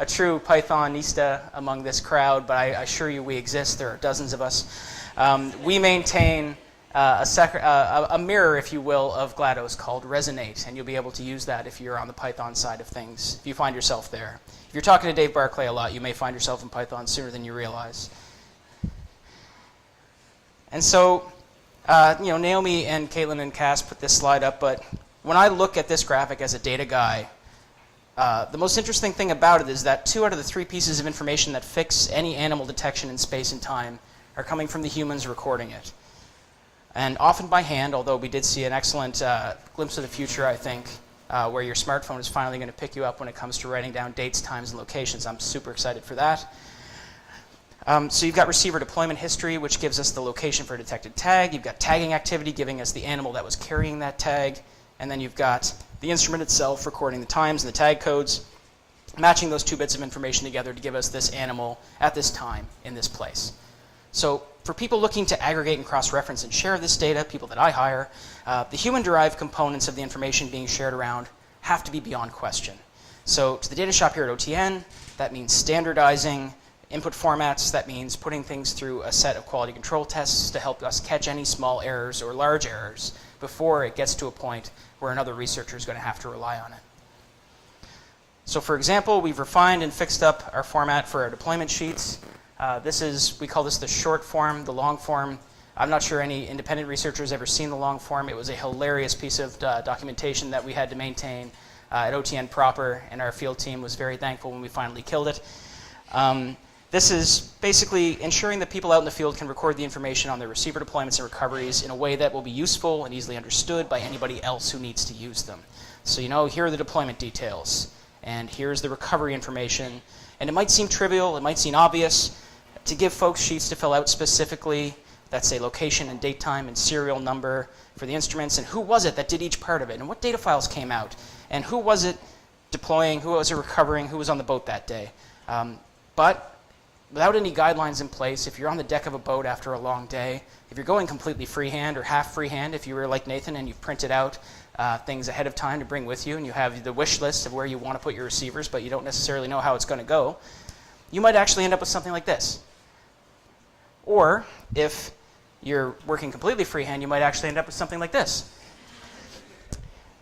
a true Pythonista among this crowd, but I assure you we exist. There are dozens of us. We maintain a mirror, if you will, of GLaToS called Resonate, and you'll be able to use that if you're on the Python side of things, if you find yourself there. If you're talking to Dave Barclay a lot, you may find yourself in Python sooner than you realize. And so, Naomi and Caitlin and Cass put this slide up, but when I look at this graphic as a data guy, the most interesting thing about it is that 2 out of the 3 pieces of information that fix any animal detection in space and time are coming from the humans recording it. And often by hand, although we did see an excellent glimpse of the future, I think, where your smartphone is finally going to pick you up when it comes to writing down dates, times, and locations. I'm super excited for that. So you've got receiver deployment history, which gives us the location for a detected tag. You've got tagging activity, giving us the animal that was carrying that tag. And then you've got the instrument itself recording the times and the tag codes, matching those 2 bits of information together to give us this animal at this time in this place. So for people looking to aggregate and cross-reference and share this data, people that I hire, the human-derived components of the information being shared around have to be beyond question. So to the data shop here at OTN, that means standardizing input formats. That means putting things through a set of quality control tests to help us catch any small errors or large errors before it gets to a point where another researcher is going to have to rely on it. So for example, we've refined and fixed up our format for our deployment sheets. We call this the short form, the long form. I'm not sure any independent researchers ever seen the long form. It was a hilarious piece of documentation that we had to maintain at OTN proper, and our field team was very thankful when we finally killed it. This is basically ensuring that people out in the field can record the information on their receiver deployments and recoveries in a way that will be useful and easily understood by anybody else who needs to use them. So here are the deployment details, and here's the recovery information. And it might seem trivial, it might seem obvious to give folks sheets to fill out specifically that say location and date time and serial number for the instruments, and who was it that did each part of it, and what data files came out, and who was it deploying, who was it recovering, who was on the boat that day. But without any guidelines in place, if you're on the deck of a boat after a long day, if you're going completely freehand or half freehand, if you were like Nathan and you've printed out things ahead of time to bring with you and you have the wish list of where you want to put your receivers, but you don't necessarily know how it's going to go, you might actually end up with something like this. Or if you're working completely freehand, you might actually end up with something like this,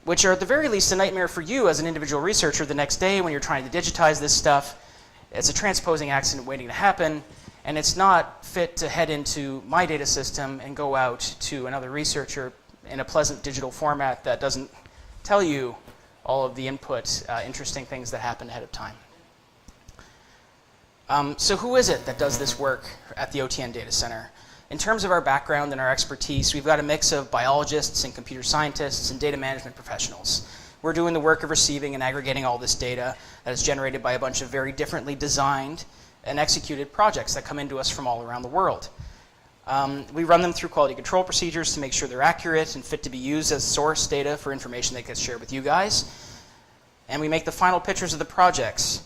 which are at the very least a nightmare for you as an individual researcher the next day when you're trying to digitize this stuff. It's a transposing accident waiting to happen, and it's not fit to head into my data system and go out to another researcher in a pleasant digital format that doesn't tell you all of the input, interesting things that happened ahead of time. So who is it that does this work at the OTN Data Center? In terms of our background and our expertise, we've got a mix of biologists and computer scientists and data management professionals. We're doing the work of receiving and aggregating all this data that is generated by a bunch of very differently designed and executed projects that come into us from all around the world. We run them through quality control procedures to make sure they're accurate and fit to be used as source data for information that gets shared with you guys. And we make the final pictures of the projects,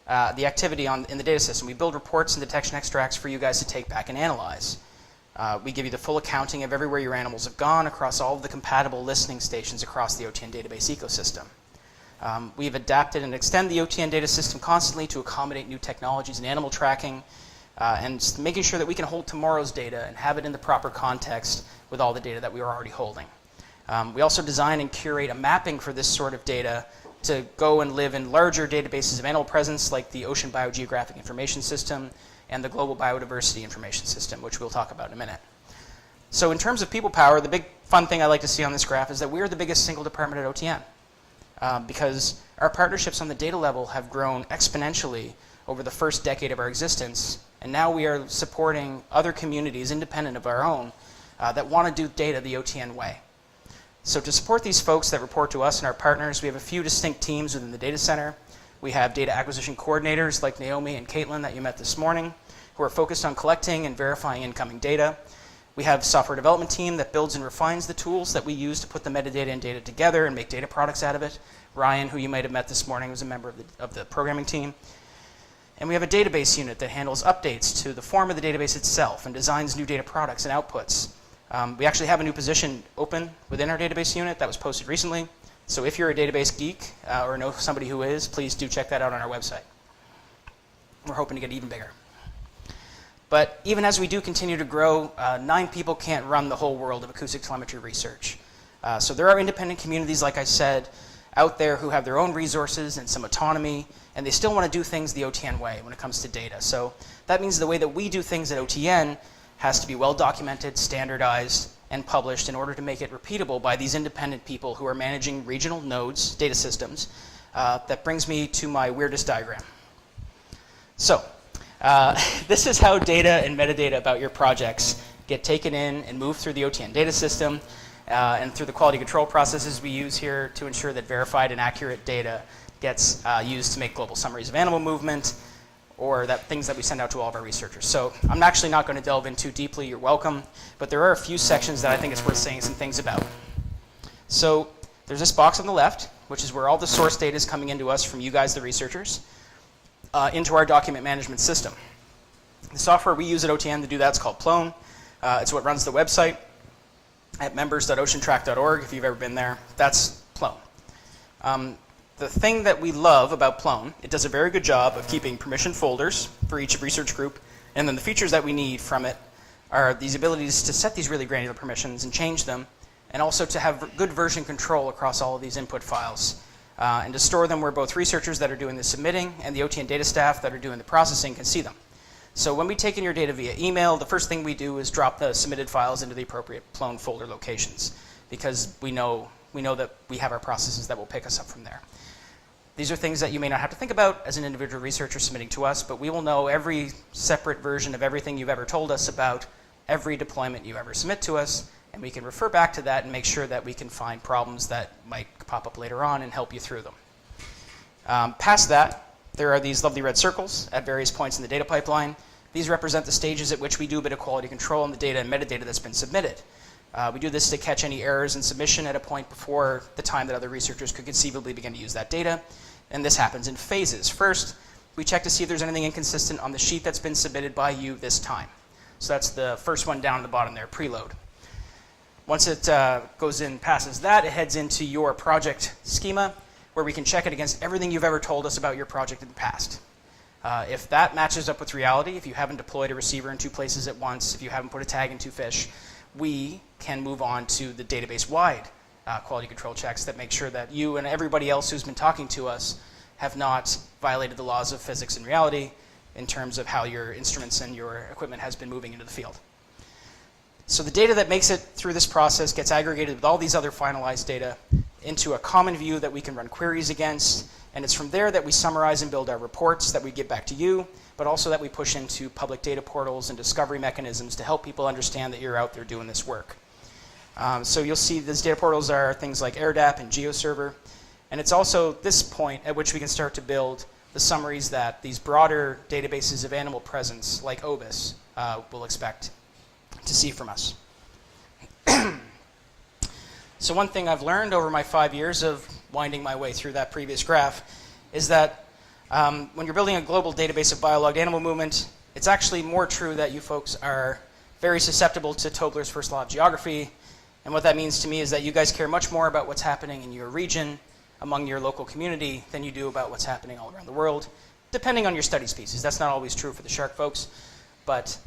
the activity in the data system. We build reports and detection extracts for you guys to take back and analyze. We give you the full accounting of everywhere your animals have gone across all of the compatible listening stations across the OTN database ecosystem. We've adapted and extend the OTN data system constantly to accommodate new technologies in animal tracking and making sure that we can hold tomorrow's data and have it in the proper context with all the data that we are already holding. We also design and curate a mapping for this sort of data to go and live in larger databases of animal presence like the Ocean Biogeographic Information System and the Global Biodiversity Information System, which we'll talk about in a minute. So in terms of people power, the big fun thing I like to see on this graph is that we are the biggest single department at OTN. because our partnerships on the data level have grown exponentially over the first decade of our existence, and now we are supporting other communities independent of our own that want to do data the OTN way. So to support these folks that report to us and our partners, we have a few distinct teams within the data center. We have data acquisition coordinators like Naomi and Caitlin that you met this morning, who are focused on collecting and verifying incoming data. We have a software development team that builds and refines the tools that we use to put the metadata and data together and make data products out of it. Ryan, who you might have met this morning, was a member of the programming team. And we have a database unit that handles updates to the form of the database itself and designs new data products and outputs. We actually have a new position open within our database unit that was posted recently. So if you're a database geek or know somebody who is, please do check that out on our website. We're hoping to get even bigger. But even as we do continue to grow, 9 people can't run the whole world of acoustic telemetry research. So there are independent communities, like I said, out there who have their own resources and some autonomy, and they still want to do things the OTN way when it comes to data. So that means the way that we do things at OTN has to be well documented, standardized, and published in order to make it repeatable by these independent people who are managing regional nodes, data systems. That brings me to my weirdest diagram. So this is how data and metadata about your projects get taken in and moved through the OTN data system and through the quality control processes we use here to ensure that verified and accurate data gets used to make global summaries of animal movement, or that things that we send out to all of our researchers. So I'm actually not going to delve in too deeply, you're welcome, but there are a few sections that I think it's worth saying some things about. So there's this box on the left, which is where all the source data is coming into us from you guys, the researchers, into our document management system. The software we use at OTN to do that is called Plone. It's what runs the website at members.oceantrack.org. If you've ever been there, that's Plone. The thing that we love about Plone, it does a very good job of keeping permission folders for each research group, and then the features that we need from it are these abilities to set these really granular permissions and change them, and also to have good version control across all of these input files, and to store them where both researchers that are doing the submitting and the OTN data staff that are doing the processing can see them. So when we take in your data via email, the first thing we do is drop the submitted files into the appropriate Plone folder locations, because we know that we have our processes that will pick us up from there. These are things that you may not have to think about as an individual researcher submitting to us, but we will know every separate version of everything you've ever told us about every deployment you ever submit to us, and we can refer back to that and make sure that we can find problems that might pop up later on and help you through them. Past that, there are these lovely red circles at various points in the data pipeline. These represent the stages at which we do a bit of quality control on the data and metadata that's been submitted. We do this to catch any errors in submission at a point before the time that other researchers could conceivably begin to use that data. And this happens in phases. First, we check to see if there's anything inconsistent on the sheet that's been submitted by you this time. So that's the first one down at the bottom there, preload. Once it goes in, passes that, it heads into your project schema, where we can check it against everything you've ever told us about your project in the past. If that matches up with reality, if you haven't deployed a receiver in 2 places at once, if you haven't put a tag in 2 fish, we can move on to the database-wide quality control checks that make sure that you and everybody else who's been talking to us have not violated the laws of physics and reality in terms of how your instruments and your equipment has been moving into the field. So the data that makes it through this process gets aggregated with all these other finalized data into a common view that we can run queries against, and it's from there that we summarize and build our reports that we give back to you, but also that we push into public data portals and discovery mechanisms to help people understand that you're out there doing this work. So you'll see these data portals are things like AirDAP and GeoServer, and it's also this point at which we can start to build the summaries that these broader databases of animal presence, like OBIS, will expect to see from us. So one thing I've learned over my 5 years of winding my way through that previous graph is that when you're building a global database of biologged animal movement, it's actually more true that you folks are very susceptible to Tobler's first law of geography. And what that means to me is that you guys care much more about what's happening in your region, among your local community, than you do about what's happening all around the world, depending on your study species. That's not always true for the shark folks, but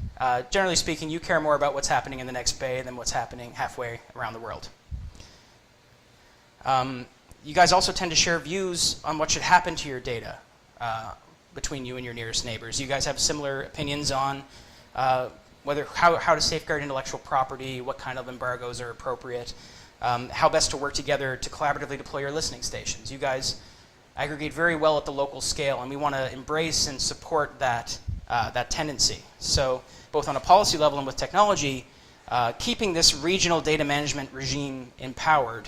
generally speaking, you care more about what's happening in the next bay than what's happening halfway around the world. You guys also tend to share views on what should happen to your data between you and your nearest neighbors. You guys have similar opinions on how to safeguard intellectual property, what kind of embargoes are appropriate. how best to work together to collaboratively deploy your listening stations. You guys aggregate very well at the local scale, and we want to embrace and support that, that tendency. So both on a policy level and with technology, keeping this regional data management regime empowered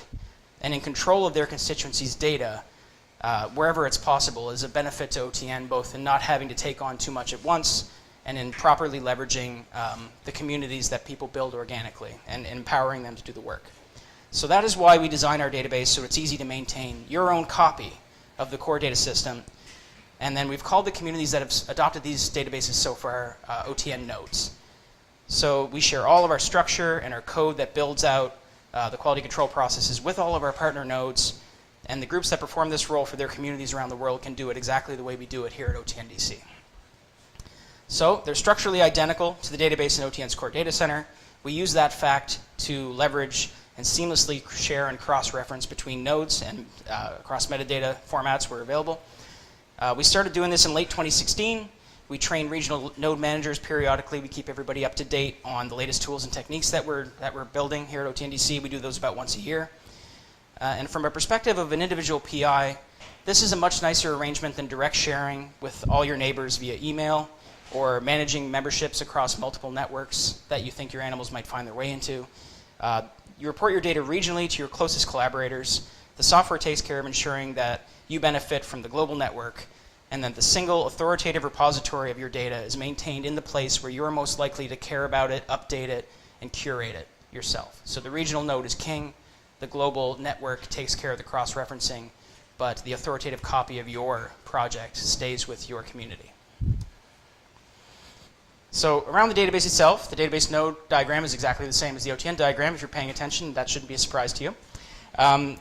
and in control of their constituencies' data wherever it's possible is a benefit to OTN, both in not having to take on too much at once and in properly leveraging the communities that people build organically and empowering them to do the work. So that is why we design our database so it's easy to maintain your own copy of the core data system. And then we've called the communities that have adopted these databases so far OTN nodes. So we share all of our structure and our code that builds out the quality control processes with all of our partner nodes. And the groups that perform this role for their communities around the world can do it exactly the way we do it here at OTN DC. So they're structurally identical to the database in OTN's core data center. We use that fact to leverage and seamlessly share and cross-reference between nodes and across metadata formats where available. We started doing this in late 2016. We train regional node managers periodically. We keep everybody up to date on the latest tools and techniques that we're building here at OTN DC. We do those about once a year. And from a perspective of an individual PI, this is a much nicer arrangement than direct sharing with all your neighbors via email or managing memberships across multiple networks that you think your animals might find their way into. You report your data regionally to your closest collaborators. The software takes care of ensuring that you benefit from the global network, and that the single authoritative repository of your data is maintained in the place where you're most likely to care about it, update it, and curate it yourself. So the regional node is king. The global network takes care of the cross-referencing, but the authoritative copy of your project stays with your community. So around the database itself, the database node diagram is exactly the same as the OTN diagram. If you're paying attention, that shouldn't be a surprise to you.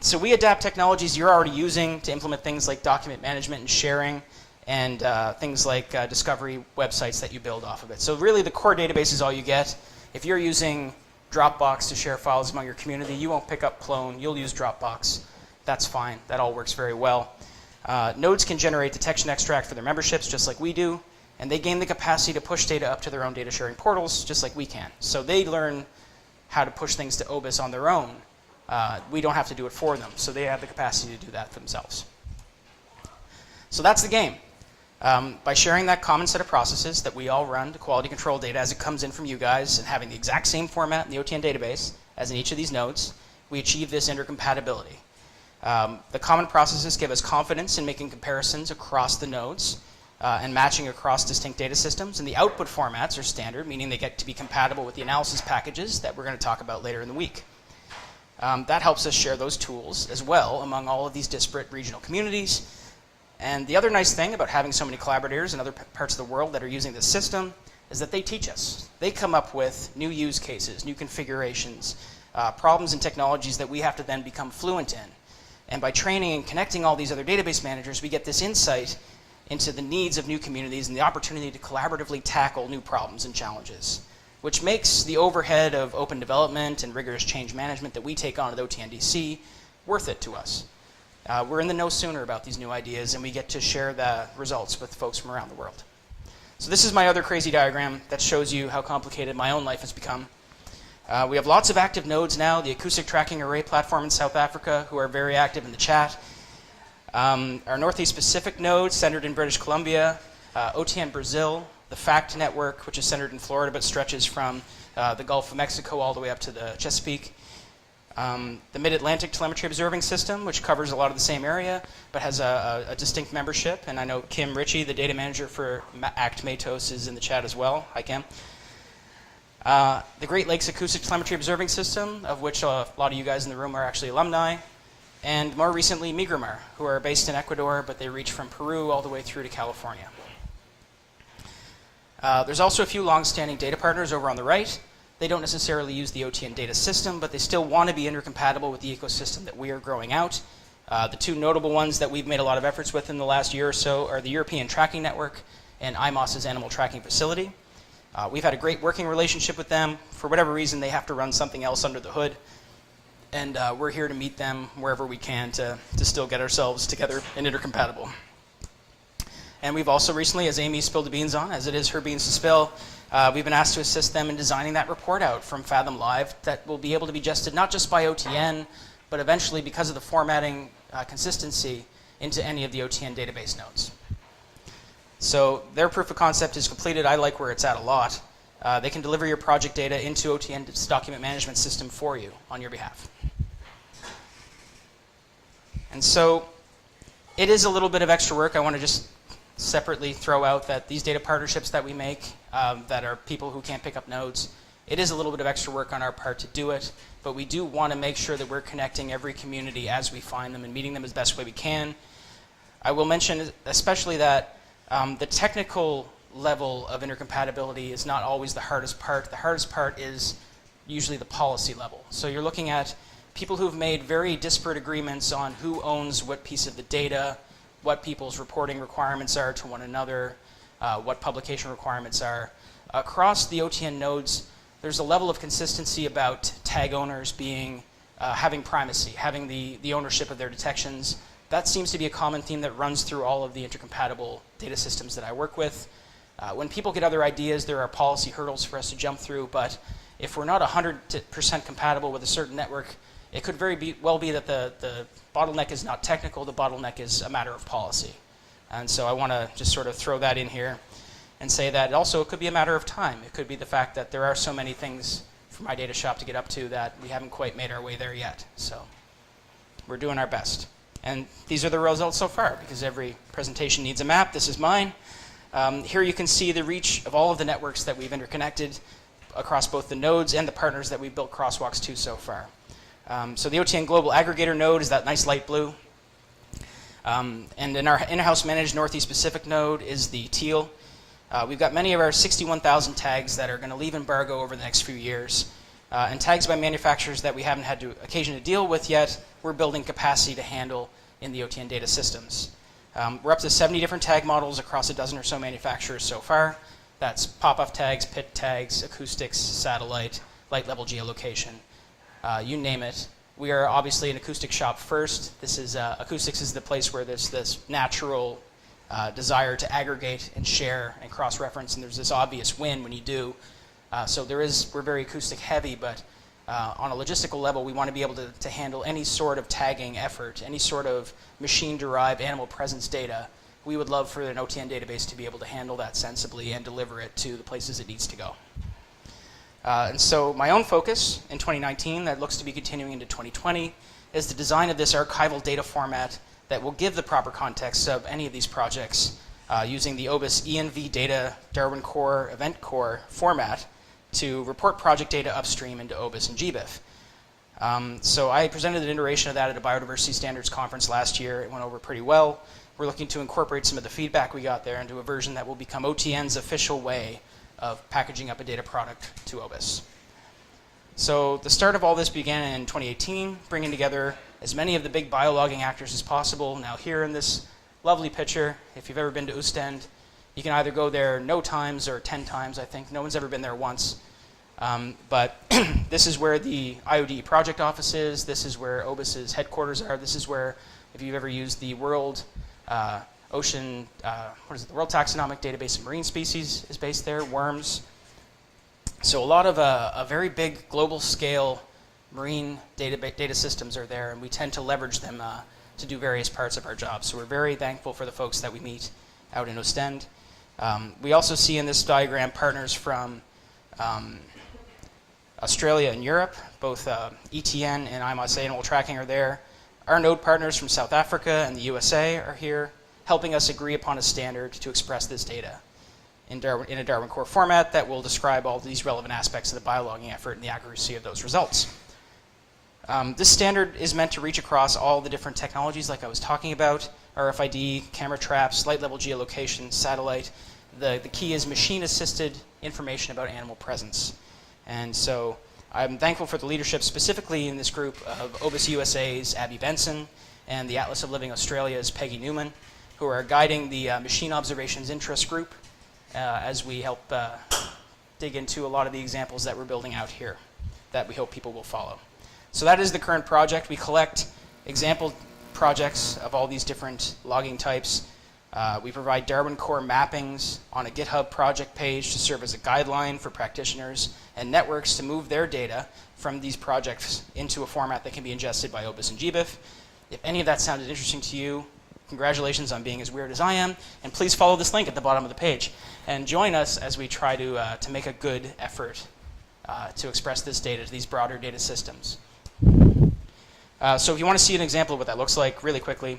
So we adapt technologies you're already using to implement things like document management and sharing, and things like discovery websites that you build off of it. So really the core database is all you get. If you're using Dropbox to share files among your community, you won't pick up Clone, you'll use Dropbox. That's fine, that all works very well. Nodes can generate detection extract for their memberships just like we do, and they gain the capacity to push data up to their own data sharing portals just like we can. So they learn how to push things to OBIS on their own. We don't have to do it for them, so they have the capacity to do that themselves. So that's the game. By sharing that common set of processes that we all run to quality control data as it comes in from you guys and having the exact same format in the OTN database as in each of these nodes, we achieve this intercompatibility. The common processes give us confidence in making comparisons across the nodes and matching across distinct data systems, and the output formats are standard, meaning they get to be compatible with the analysis packages that we're going to talk about later in the week. That helps us share those tools as well among all of these disparate regional communities. And the other nice thing about having so many collaborators in other parts of the world that are using this system is that they teach us. They come up with new use cases, new configurations, problems and technologies that we have to then become fluent in. And by training and connecting all these other database managers, we get this insight into the needs of new communities and the opportunity to collaboratively tackle new problems and challenges, which makes the overhead of open development and rigorous change management that we take on at OTN DC worth it to us. We're in the know sooner about these new ideas, and we get to share the results with folks from around the world. So this is my other crazy diagram that shows you how complicated my own life has become. We have lots of active nodes now, the acoustic tracking array platform in South Africa, who are very active in the chat. Our Northeast Pacific node, centered in British Columbia, OTN Brazil, the FACT network, which is centered in Florida but stretches from the Gulf of Mexico all the way up to the Chesapeake. The Mid-Atlantic Telemetry Observing System, which covers a lot of the same area, but has a distinct membership. And I know Kim Ritchie, the data manager for ACT Matos, is in the chat as well. Hi, Kim. The Great Lakes Acoustic Telemetry Observing System, of which a lot of you guys in the room are actually alumni. And more recently, Migramar, who are based in Ecuador, but they reach from Peru all the way through to California. There's also a few long-standing data partners over on the right. They don't necessarily use the OTN data system, but they still want to be intercompatible with the ecosystem that we are growing out. The two notable ones that we've made a lot of efforts with in the last year or so are the European Tracking Network and IMOS's Animal Tracking Facility. We've had a great working relationship with them. For whatever reason, they have to run something else under the hood. And we're here to meet them wherever we can to still get ourselves together and intercompatible. And we've also recently, as Amy spilled the beans on, as it is her beans to spill, We've been asked to assist them in designing that report out from Fathom Live that will be able to be adjusted not just by OTN, but eventually, because of the formatting consistency, into any of the OTN database nodes. So their proof of concept is completed. I like where it's at a lot. They can deliver your project data into OTN's document management system for you on your behalf. And so it is a little bit of extra work. I want to just separately throw out that these data partnerships that we make, that are people who can't pick up nodes, it is a little bit of extra work on our part to do it, but we do want to make sure that we're connecting every community as we find them and meeting them as best way we can. I will mention especially that the technical level of intercompatibility is not always the hardest part. The hardest part is usually the policy level. So you're looking at people who've made very disparate agreements on who owns what piece of the data, what people's reporting requirements are to one another, what publication requirements are. Across the OTN nodes, there's a level of consistency about tag owners being having primacy, having the ownership of their detections. That seems to be a common theme that runs through all of the intercompatible data systems that I work with. When people get other ideas, there are policy hurdles for us to jump through, but if we're not 100% compatible with a certain network, it could well be that the bottleneck is not technical, the bottleneck is a matter of policy. And so I want to just sort of throw that in here and say that also it could be a matter of time. It could be the fact that there are so many things for my data shop to get up to that we haven't quite made our way there yet. So we're doing our best. And these are the results so far, because every presentation needs a map. This is mine. Here you can see the reach of all of the networks that we've interconnected across both the nodes and the partners that we've built crosswalks to so far. So the OTN Global Aggregator node is that nice light blue. And in our in-house managed Northeast Pacific node is the teal. We've got many of our 61,000 tags that are going to leave embargo over the next few years. And tags by manufacturers that we haven't had to occasion to deal with yet, we're building capacity to handle in the OTN data systems. We're up to 70 different tag models across a dozen or so manufacturers so far. That's pop-off tags, pit tags, acoustics, satellite, light level geolocation, you name it. We are obviously an acoustic shop first. This is acoustics is the place where there's this natural desire to aggregate and share and cross-reference, and there's this obvious win when you do. So we're very acoustic heavy, but on a logistical level, we want to be able to handle any sort of tagging effort, any sort of machine-derived animal presence data. We would love for an OTN database to be able to handle that sensibly and deliver it to the places it needs to go. And so my own focus in 2019, that looks to be continuing into 2020, is the design of this archival data format that will give the proper context of any of these projects using the OBIS ENV data Darwin Core Event Core format to report project data upstream into OBIS and GBIF. So I presented an iteration of that at a biodiversity standards conference last year. It went over pretty well. We're looking to incorporate some of the feedback we got there into a version that will become OTN's official way of packaging up a data product to OBIS. So the start of all this began in 2018, bringing together as many of the big biologging actors as possible. Now here in this lovely picture, if you've ever been to Ostend, you can either go there no times or 10 times, I think. No one's ever been there once. But this is where the IOD project office is. This is where OBIS's headquarters are. This is where, if you've ever used the World Ocean, the World Taxonomic Database of Marine Species is based there, worms. So a lot of a very big global scale marine data systems are there, and we tend to leverage them to do various parts of our job. So we're very thankful for the folks that we meet out in Ostend. We also see in this diagram partners from Australia and Europe. Both ETN and InnovaSea Animal Tracking are there. Our node partners from South Africa and the USA are here, helping us agree upon a standard to express this data in a Darwin Core format that will describe all these relevant aspects of the biologging effort and the accuracy of those results. This standard is meant to reach across all the different technologies like I was talking about, RFID, camera traps, light level geolocation, satellite. The key is machine-assisted information about animal presence. And so I'm thankful for the leadership specifically in this group of OBIS USA's Abby Benson and the Atlas of Living Australia's Peggy Newman, who are guiding the Machine Observations Interest Group as we help dig into a lot of the examples that we're building out here that we hope people will follow. So that is the current project. We collect example projects of all these different logging types. We provide Darwin Core mappings on a GitHub project page to serve as a guideline for practitioners and networks to move their data from these projects into a format that can be ingested by OBIS and GBIF. If any of that sounded interesting to you, congratulations on being as weird as I am, and please follow this link at the bottom of the page and join us as we try to make a good effort to express this data to these broader data systems. So if you want to see an example of what that looks like really quickly,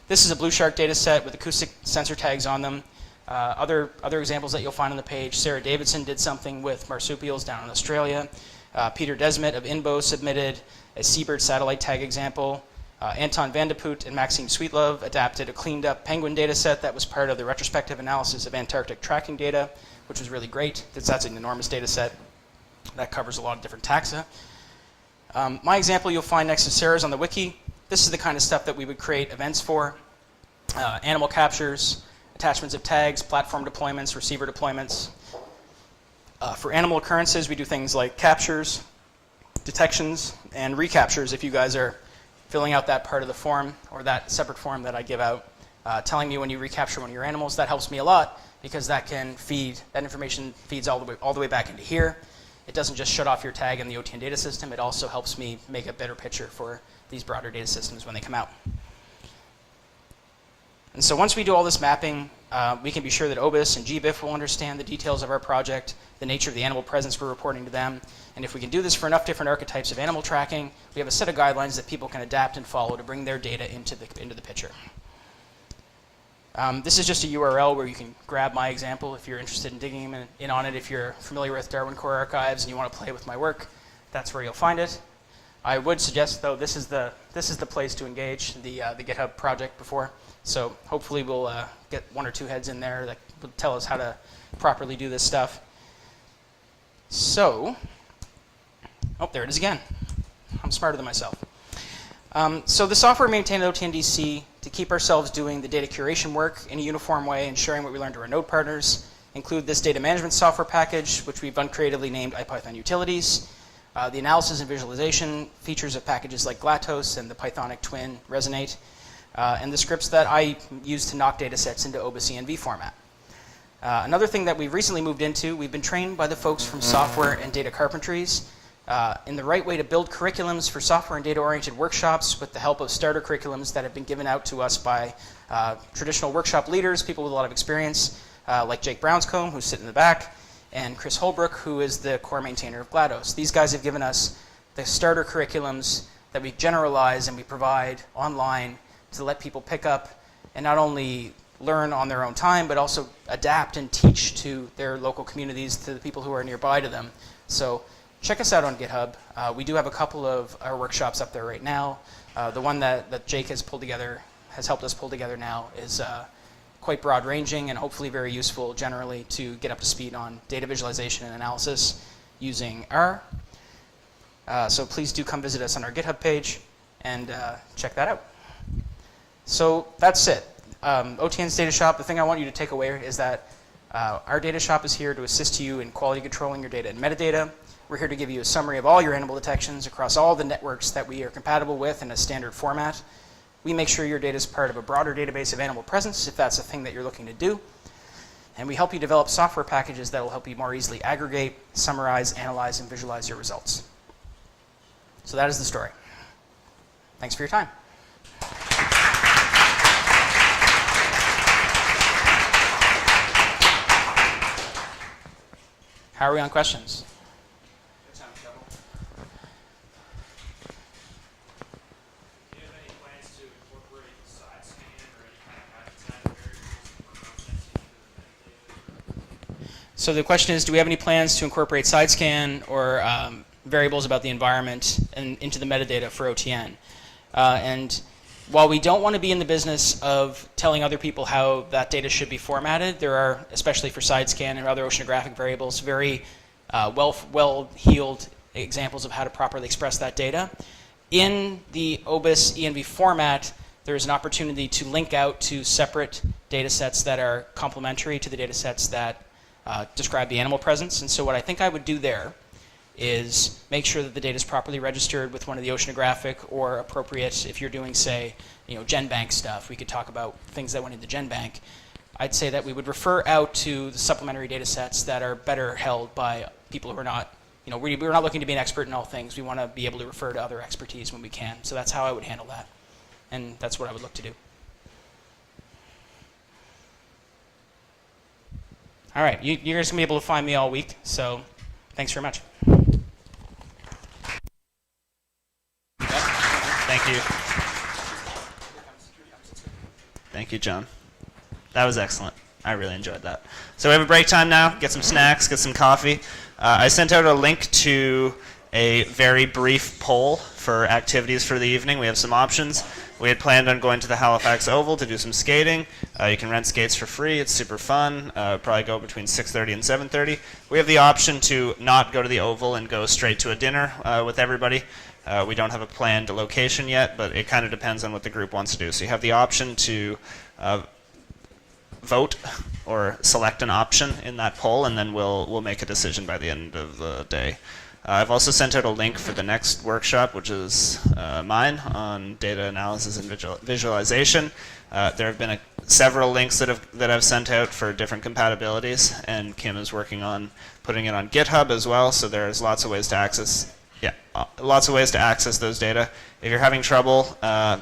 this is a Blue Shark data set with acoustic sensor tags on them. Other examples that you'll find on the page, Sarah Davidson did something with marsupials down in Australia. Peter Desmet of INBO submitted a seabird satellite tag example. Anton Vandepoot and Maxime Sweetlove adapted a cleaned up penguin data set that was part of the retrospective analysis of Antarctic tracking data, which was really great. That's an enormous data set that covers a lot of different taxa. My example you'll find next to Sarah's on the wiki. This is the kind of stuff that we would create events for. Animal captures, attachments of tags, platform deployments, receiver deployments. For animal occurrences, we do things like captures, detections, and recaptures if you guys are filling out that part of the form or that separate form that I give out, telling me when you recapture one of your animals. That helps me a lot because that information feeds all the way back into here. It doesn't just shut off your tag in the OTN data system. It also helps me make a better picture for these broader data systems when they come out. And so once we do all this mapping, we can be sure that OBIS and GBIF will understand the details of our project, the nature of the animal presence we're reporting to them. And if we can do this for enough different archetypes of animal tracking, we have a set of guidelines that people can adapt and follow to bring their data into the picture. This is just a URL where you can grab my example if you're interested in digging in on it. If you're familiar with Darwin Core Archives and you want to play with my work, that's where you'll find it. I would suggest, though, this is the place to engage the GitHub project before. So hopefully we'll get one or two heads in there that will tell us how to properly do this stuff. So, oh, there it is again. I'm smarter than myself. So the software maintained at OTNDC to keep ourselves doing the data curation work in a uniform way and sharing what we learned to our node partners include this data management software package, which we've uncreatively named IPython Utilities, the analysis and visualization features of packages like GLaTOS and the Pythonic twin Resonate, and the scripts that I use to knock data sets into OBIS ENV format. Another thing that we've recently moved into, we've been trained by the folks from Software and Data Carpentries in the right way to build curriculums for software and data-oriented workshops with the help of starter curriculums that have been given out to us by traditional workshop leaders, people with a lot of experience, like Jake Brownscombe, who's sitting in the back, and Chris Holbrook, who is the core maintainer of GLaTOS. These guys have given us the starter curriculums that we generalize and we provide online to let people pick up and not only learn on their own time, but also adapt and teach to their local communities, to the people who are nearby to them. So check us out on GitHub. We do have a couple of our workshops up there right now. The one that Jake has pulled together, has helped us pull together now, is quite broad-ranging and hopefully very useful generally to get up to speed on data visualization and analysis using R. So please do come visit us on our GitHub page and check that out. So that's it. OTN's Data Shop, the thing I want you to take away is that our Data Shop is here to assist you in quality controlling your data and metadata. We're here to give you a summary of all your animal detections across all the networks that we are compatible with in a standard format. We make sure your data is part of a broader database of animal presence if that's a thing that you're looking to do. And we help you develop software packages that will help you more easily aggregate, summarize, analyze, and visualize your results. So that is the story. Thanks for your time. How are we on questions? So the question is, do we have any plans to incorporate side scan or variables about the environment into the metadata for OTN? And while we don't want to be in the business of telling other people how that data should be formatted, there are, especially for side scan and other oceanographic variables, very well-heeled examples of how to properly express that data. In the OBIS ENV format, there is an opportunity to link out to separate data sets that are complementary to the data sets that describe the animal presence. And so what I think I would do there is make sure that the data is properly registered with one of the oceanographic or appropriate, if you're doing, say, GenBank stuff, we could talk about things that went into GenBank. I'd say that we would refer out to the supplementary data sets that are better held by people who are not, we're not looking to be an expert in all things. We want to be able to refer to other expertise when we can. So that's how I would handle that. And that's what I would look to do. All right, you're just going to be able to find me all week. So thanks very much. Thank you. Thank you, John. That was excellent. I really enjoyed that. So we have a break time now. Get some snacks, get some coffee. I sent out a link to a very brief poll for activities for the evening. We have some options. We had planned on going to the Halifax Oval to do some skating. You can rent skates for free. It's super fun. Probably go between 6:30 and 7:30. We have the option to not go to the Oval and go straight to a dinner with everybody. We don't have a planned location yet, but it kind of depends on what the group wants to do. So you have the option to vote or select an option in that poll, and then we'll make a decision by the end of the day. I've also sent out a link for the next workshop, which is mine, on data analysis and visualization. There have been several links that I've sent out for different compatibilities, and Kim is working on putting it on GitHub as well. So there's lots of ways to access. Lots of ways to access those data. If you're having trouble, I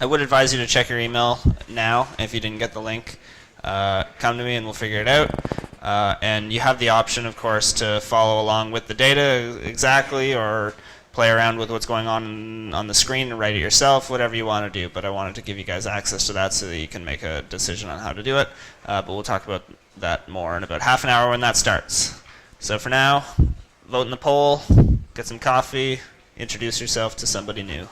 would advise you to check your email now. If you didn't get the link, come to me and we'll figure it out. And you have the option, of course, to follow along with the data exactly, or play around with what's going on the screen and write it yourself, whatever you want to do. But I wanted to give you guys access to that so that you can make a decision on how to do it. But we'll talk about that more in about half an hour when that starts. So for now, vote in the poll, get some coffee, introduce yourself to somebody new.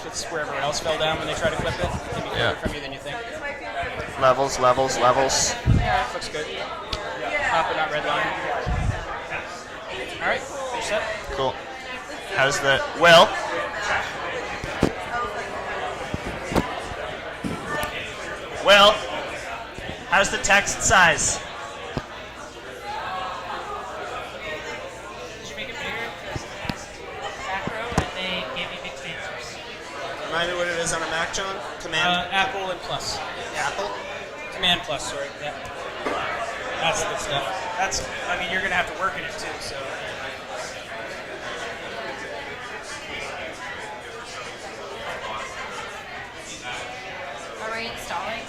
That's where everyone else fell down when they try to clip it. Maybe further from you than you think. Levels, levels, levels. Yeah, looks good. Yeah, top but not red line. All right, you're set. Cool. How's the Will? Will, how's the text size? Did you make it bigger? Because that's macro and they gave me big answers. Remind me what it is on a Mac, John? Command? Apple and plus. Apple? Command plus, sorry. Yeah. That's the stuff. I mean, you're going to have to work in it too, so. Are we installing?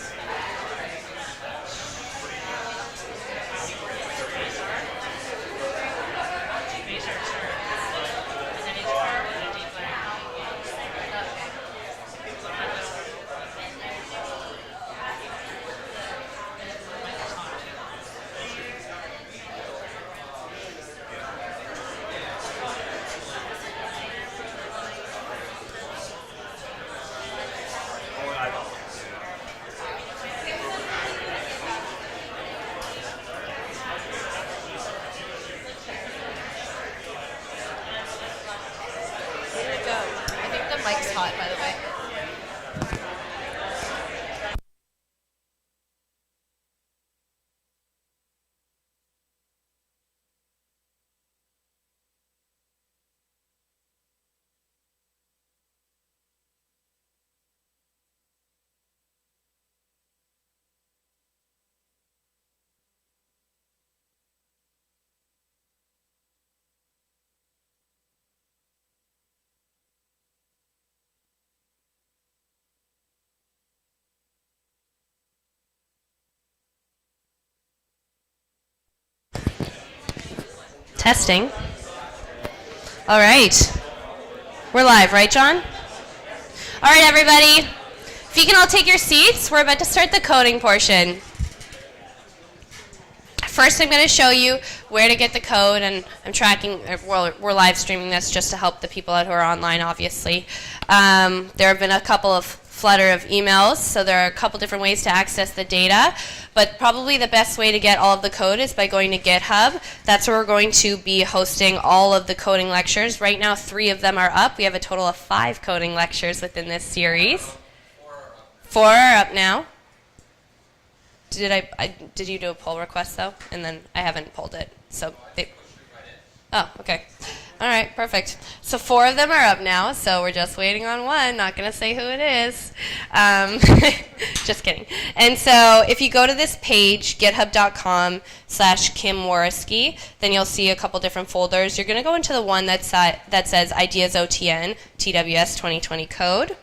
I think the mic's hot, by the way. Testing. All right. We're live, right, John? All right, everybody. If you can all take your seats, we're about to start the coding portion. First, I'm going to show you where to get the code, and I'm tracking, we're live streaming this just to help the people out who are online, obviously. There have been a couple of flutter of emails, so there are a couple different ways to access the data, but probably the best way to get all of the code is by going to GitHub. That's where we're going to be hosting all of the coding lectures. Right now, 3 of them are up. We have a total of 5 coding lectures within this series. 4 are up now. Did you do a pull request though? And then I haven't pulled it. So oh, okay. All right, perfect. So 4 of them are up now. So we're just waiting on one. Not gonna say who it is. Just kidding. And so if you go to this page, github.com/KimWorski, then you'll see a couple different folders. You're gonna go into the one that says ideasOTN TWS 2020 code.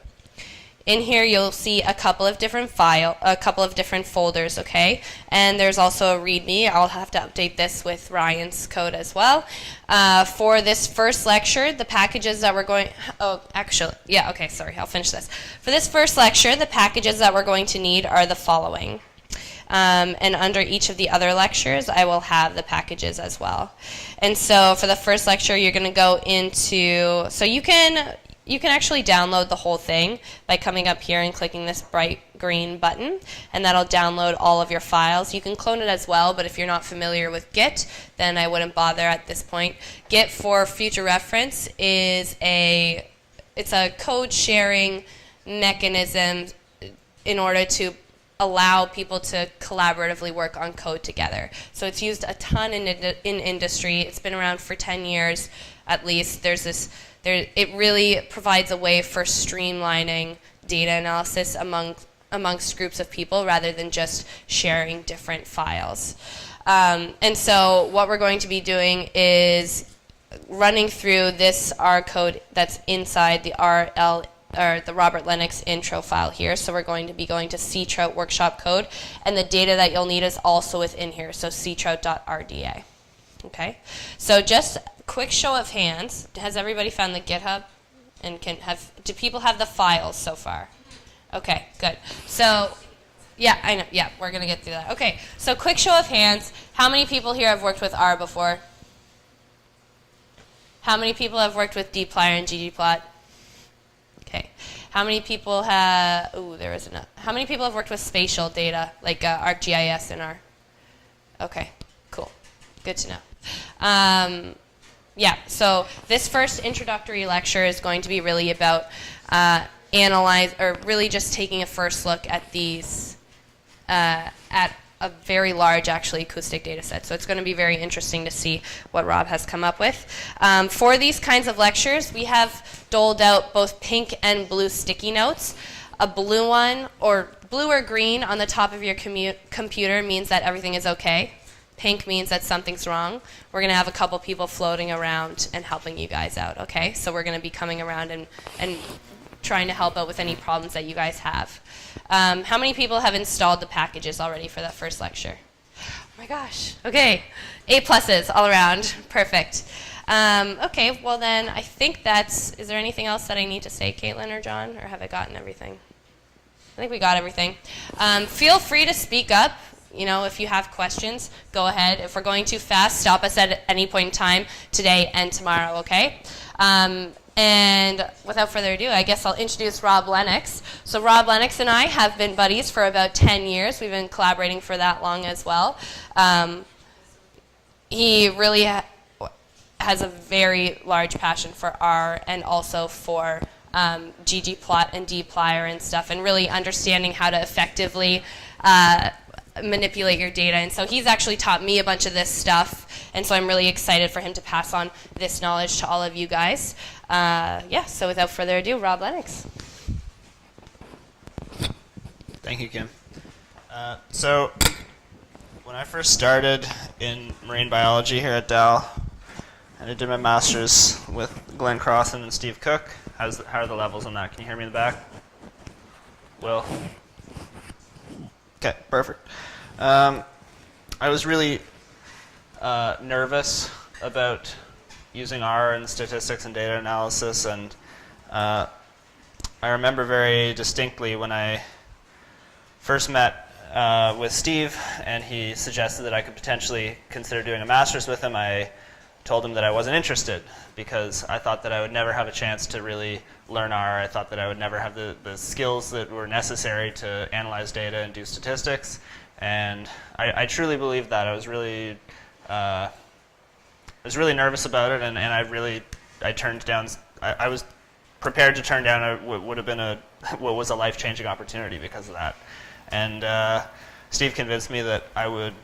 In here, you'll see a couple of different folders, okay? And there's also a README. I'll have to update this with Ryan's code as well. For this first lecture, the packages that we're going, I'll finish this. For this first lecture, the packages that we're going to need are the following. And under each of the other lectures, I will have the packages as well. And so for the first lecture, you're going to go into, so you can actually download the whole thing by coming up here and clicking this bright green button, and that'll download all of your files. You can clone it as well, but if you're not familiar with Git, then I wouldn't bother at this point. Git, for future reference, it's a code sharing mechanism in order to allow people to collaboratively work on code together. So it's used a ton in industry. It's been around for 10 years at least. It really provides a way for streamlining data analysis amongst groups of people rather than just sharing different files. And so what we're going to be doing is running through this R code that's inside the the Robert Lennox intro file here. So we're going to be going to ctrout workshop code, and the data that you'll need is also within here, so ctrout.rda. Okay, so just quick show of hands. Has everybody found the GitHub? And do people have the files so far? Okay, good. So, yeah, I know. Yeah, we're going to get through that. Okay, so quick show of hands. How many people here have worked with R before? How many people have worked with dplyr and ggplot? Okay. How many people have, there isn't a, how many people have worked with spatial data, like ArcGIS and R? Okay, cool. Good to know. Yeah, so this first introductory lecture is going to be really about really just taking a first look at these, at a very large, actually, acoustic data set. So it's going to be very interesting to see what Rob has come up with. For these kinds of lectures, we have doled out both pink and blue sticky notes. A blue one, or blue or green on the top of your computer means that everything is okay. Pink means that something's wrong. We're going to have a couple people floating around and helping you guys out, okay? So we're going to be coming around and trying to help out with any problems that you guys have. How many people have installed the packages already for that first lecture? Oh my gosh. Okay. A+ all around. Perfect. Okay, well then I think that's, is there anything else that I need to say, Caitlin or John, or have I gotten everything? I think we got everything. Feel free to speak up. You know, if you have questions, go ahead. If we're going too fast, stop us at any point in time today and tomorrow, okay? And without further ado, I guess I'll introduce Rob Lennox. So Rob Lennox and I have been buddies for about 10 years. We've been collaborating for that long as well. He really has a very large passion for R and also for ggplot and dplyr and stuff, and really understanding how to effectively manipulate your data. And so he's actually taught me a bunch of this stuff, and so I'm really excited for him to pass on this knowledge to all of you guys. Yeah, so without further ado, Rob Lennox. Thank you, Kim. So when I first started in marine biology here at Dal, and I did my master's with Glenn Crossan and Steve Cook. How are the levels on that? Can you hear me in the back? Will? Okay, perfect. I was really nervous about using R in statistics and data analysis, and I remember very distinctly when I first met with Steve and he suggested that I could potentially consider doing a master's with him. I told him that I wasn't interested because I thought that I would never have a chance to really learn R. I thought that I would never have the skills that were necessary to analyze data and do statistics. And I truly believed that. I was really nervous about it, and I turned down. I was prepared to turn down what would have been what was a life-changing opportunity because of that. And Steve convinced me that I would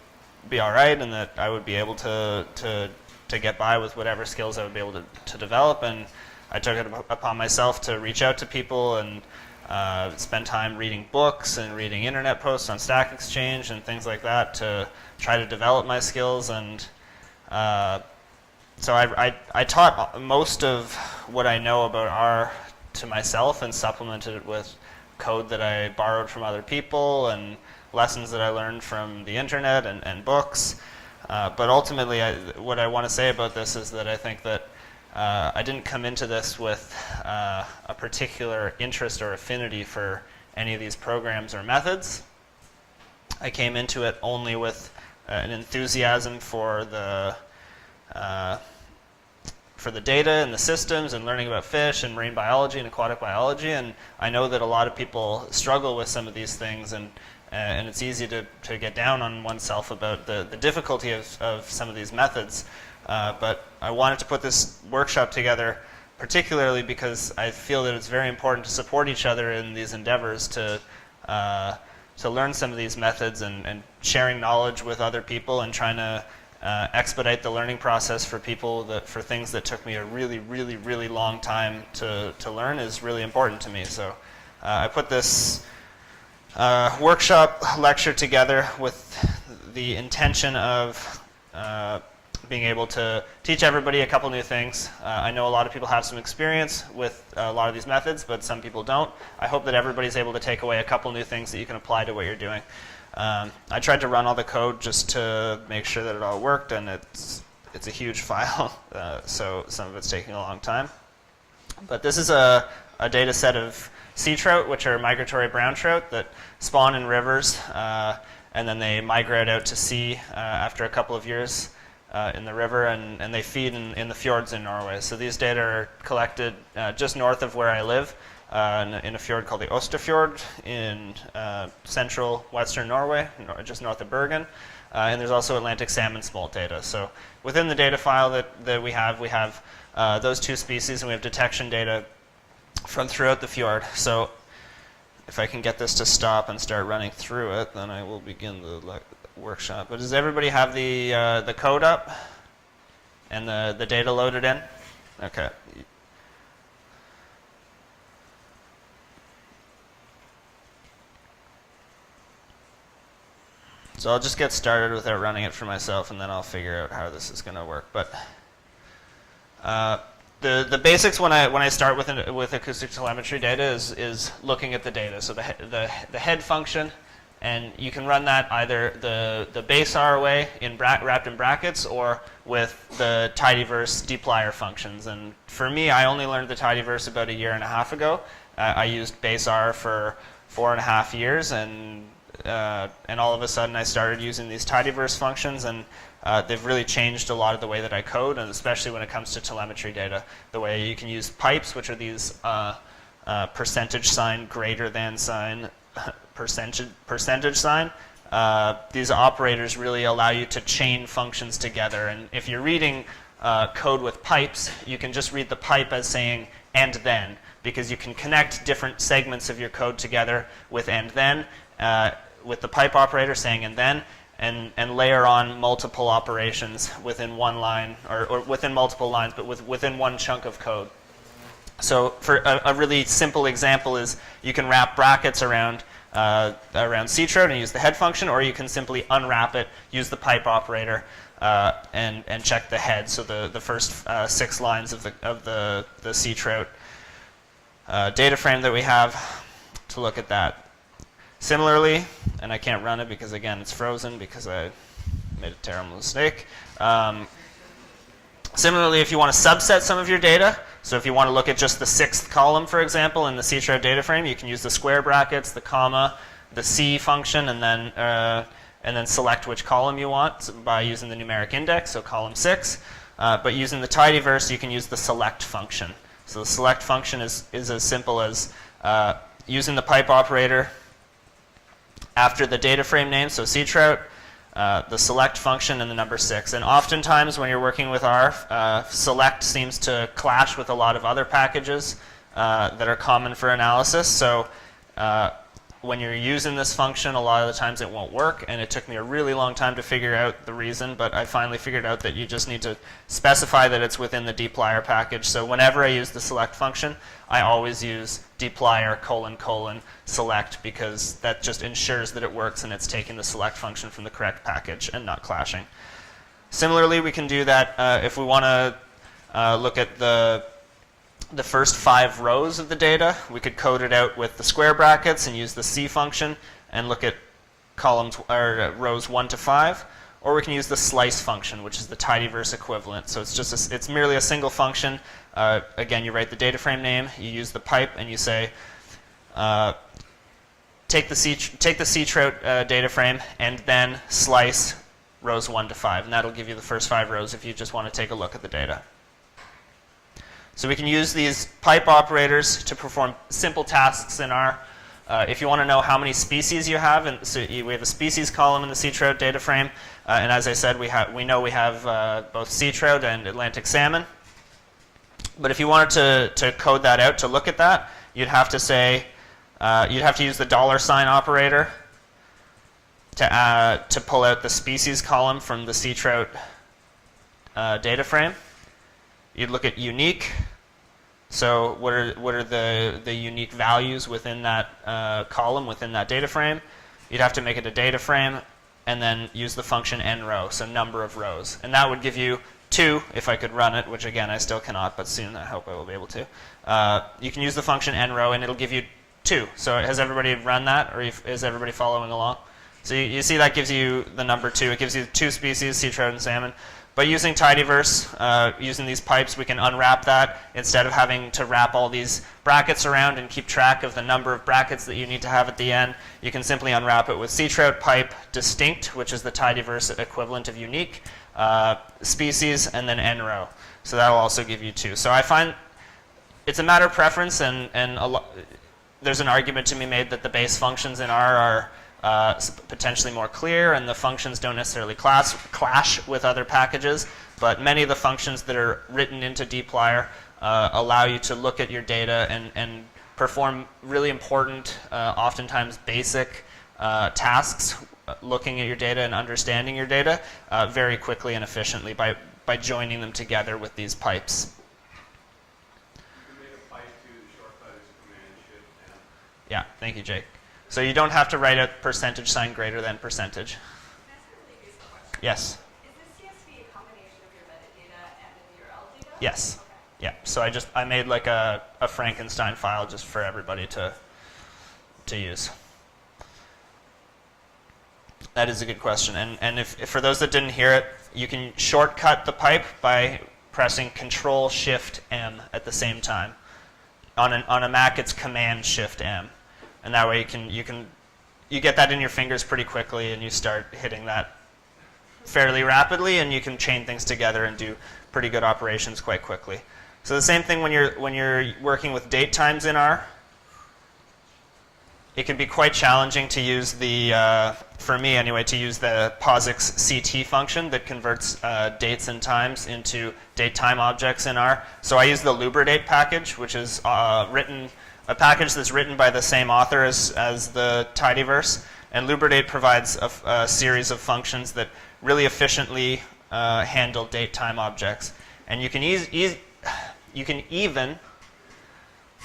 be all right and that I would be able to get by with whatever skills I would be able to develop. And I took it upon myself to reach out to people and spend time reading books and reading internet posts on Stack Exchange and things like that to try to develop my skills. And so I taught most of what I know about R to myself and supplemented it with code that I borrowed from other people and lessons that I learned from the internet and books. But ultimately, what I want to say about this is that I think that I didn't come into this with a particular interest or affinity for any of these programs or methods. I came into it only with an enthusiasm for the data and the systems and learning about fish and marine biology and aquatic biology. And I know that a lot of people struggle with some of these things, and it's easy to get down on oneself about the difficulty of some of these methods. But I wanted to put this workshop together particularly because I feel that it's very important to support each other in these endeavors to learn some of these methods and sharing knowledge with other people and trying to expedite the learning process for people for things that took me a really, really, really long time to learn is really important to me. So I put this workshop lecture together with the intention of being able to teach everybody a couple new things. I know a lot of people have some experience with a lot of these methods, but some people don't. I hope that everybody's able to take away a couple new things that you can apply to what you're doing. I tried to run all the code just to make sure that it all worked, and it's a huge file, so some of it's taking a long time. But this is a data set of sea trout, which are migratory brown trout that spawn in rivers, and then they migrate out to sea after a couple of years in the river, and they feed in the fjords in Norway. So these data are collected just north of where I live in a fjord called the Ostafjord in central western Norway, just north of Bergen. And there's also Atlantic salmon smolt data. So within the data file that we have those two species, and we have detection data from throughout the fjord. So if I can get this to stop and start running through it, then I will begin the workshop. But does everybody have the code up and the data loaded in? Okay. So I'll just get started without running it for myself, and then I'll figure out how this is going to work. But the basics when I start with acoustic telemetry data is looking at the data. So the head function, and you can run that either the base R way wrapped in brackets or with the tidyverse dplyr functions. And for me, I only learned the tidyverse about 1.5 years ago. I used base R for 4.5 years, and all of a sudden I started using these tidyverse functions, and they've really changed a lot of the way that I code, and especially when it comes to telemetry data. The way you can use pipes, which are these percentage sign, greater than sign, percentage sign. These operators really allow you to chain functions together, and if you're reading code with pipes, you can just read the pipe as saying and then, because you can connect different segments of your code together with and then, with the pipe operator saying and then, and layer on multiple operations within one line, or within multiple lines, but within one chunk of code. So for a really simple example is you can wrap brackets around C-throat and use the head function, or you can simply unwrap it, use the pipe operator, and check the head. So the first 6 lines of the C-throat data frame that we have to look at that. Similarly, and I can't run it because again it's frozen because I made a terrible mistake. Similarly, if you want to subset some of your data, so if you want to look at just the 6th column, for example, in the C-throat data frame, you can use the square brackets, the comma, the C function, and then select which column you want by using the numeric index, so column 6. But using the tidyverse, you can use the select function. So the select function is as simple as using the pipe operator after the data frame name, so C-throat, the select function, and the number 6. And oftentimes when you're working with R, select seems to clash with a lot of other packages that are common for analysis. So when you're using this function, a lot of the times it won't work, and it took me a really long time to figure out the reason, but I finally figured out that you just need to specify that it's within the dplyr package. So whenever I use the select function, I always use dplyr : select, because that just ensures that it works and it's taking the select function from the correct package and not clashing. Similarly, we can do that if we want to look at the first 5 rows of the data. We could code it out with the square brackets and use the C function and look at columns or rows 1 to 5. Or we can use the slice function, which is the tidyverse equivalent. So it's just it's merely a single function. Again, you write the data frame name, you use the pipe, and you say take the C-throat data frame and then slice rows 1 to 5, and that'll give you the first 5 rows if you just want to take a look at the data. So we can use these pipe operators to perform simple tasks in R. If you want to know how many species you have, and so we have a species column in the C-throat data frame, and as I said, we know we have both C-throat and Atlantic salmon. But if you wanted to code that out to look at that, you'd have to say you'd have to use the $sign operator to pull out the species column from the C-throat data frame. You'd look at unique. So what are the unique values within that column, within that data frame? You'd have to make it a data frame and then use the function nrow, so number of rows. And that would give you 2 if I could run it, which again I still cannot, but soon I hope I will be able to. You can use the function nrow and it'll give you 2. So has everybody run that, or is everybody following along? So you see that gives you the number 2. It gives you 2 species, C-throat and salmon. But using tidyverse, using these pipes, we can unwrap that. Instead of having to wrap all these brackets around and keep track of the number of brackets that you need to have at the end, you can simply unwrap it with C-throat pipe distinct, which is the tidyverse equivalent of unique, species, and then nrow. So that will also give you 2. So I find it's a matter of preference, and there's an argument to be made that the base functions in R are potentially more clear, and the functions don't necessarily clash with other packages. But many of the functions that are written into dplyr allow you to look at your data and perform really important, oftentimes basic tasks, looking at your data and understanding your data very quickly and efficiently by joining them together with these pipes. Yeah, thank you, Jake. So you don't have to write a percentage sign greater than percentage. Yes. Is this CSV a combination of your metadata and the URL data? Yes. Yeah. So I made like a Frankenstein file just for everybody to use. That is a good question. And if for those that didn't hear it, you can shortcut the pipe by pressing Control-Shift-M at the same time. On a Mac, it's Command-Shift-M. And that way you get that in your fingers pretty quickly, and you start hitting that fairly rapidly, and you can chain things together and do pretty good operations quite quickly. So the same thing when you're working with date times in R. It can be quite challenging to use for me anyway, to use the POSIX CT function that converts dates and times into date time objects in R. So I use the lubridate package, which is a package that's written by the same author as the tidyverse. And lubridate provides a series of functions that really efficiently handle date time objects. And you can even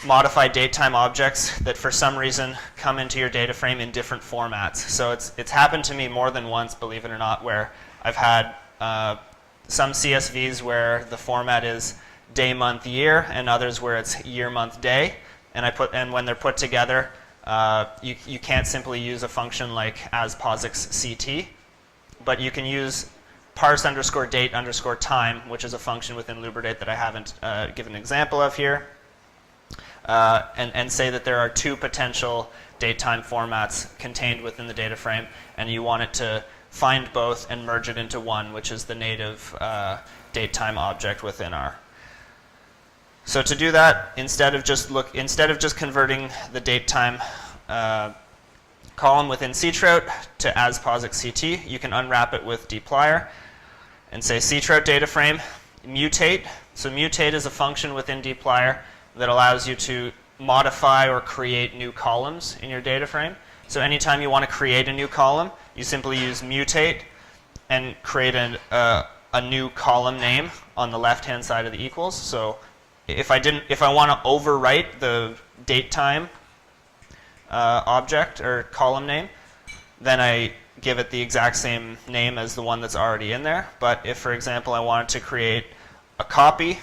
modify datetime objects that for some reason come into your data frame in different formats. So it's happened to me more than once, believe it or not, where I've had some CSVs where the format is day, month, year, and others where it's year, month, day. And when they're put together, you can't simply use a function like as POSIX CT, but you can use parse_date_time, which is a function within lubridate that I haven't given an example of here. And say that there are two potential datetime formats contained within the data frame, and you want it to find both and merge it into one, which is the native datetime object within R. So to do that, instead of just converting the datetime column within ctrout to as POSIX CT, you can unwrap it with dplyr and say ctrout data frame mutate. So mutate is a function within dplyr that allows you to modify or create new columns in your data frame. So anytime you want to create a new column, you simply use mutate and create a new column name on the left-hand side of the equals. So if I want to overwrite the datetime object or column name, then I give it the exact same name as the one that's already in there. But if, for example, I wanted to create a copy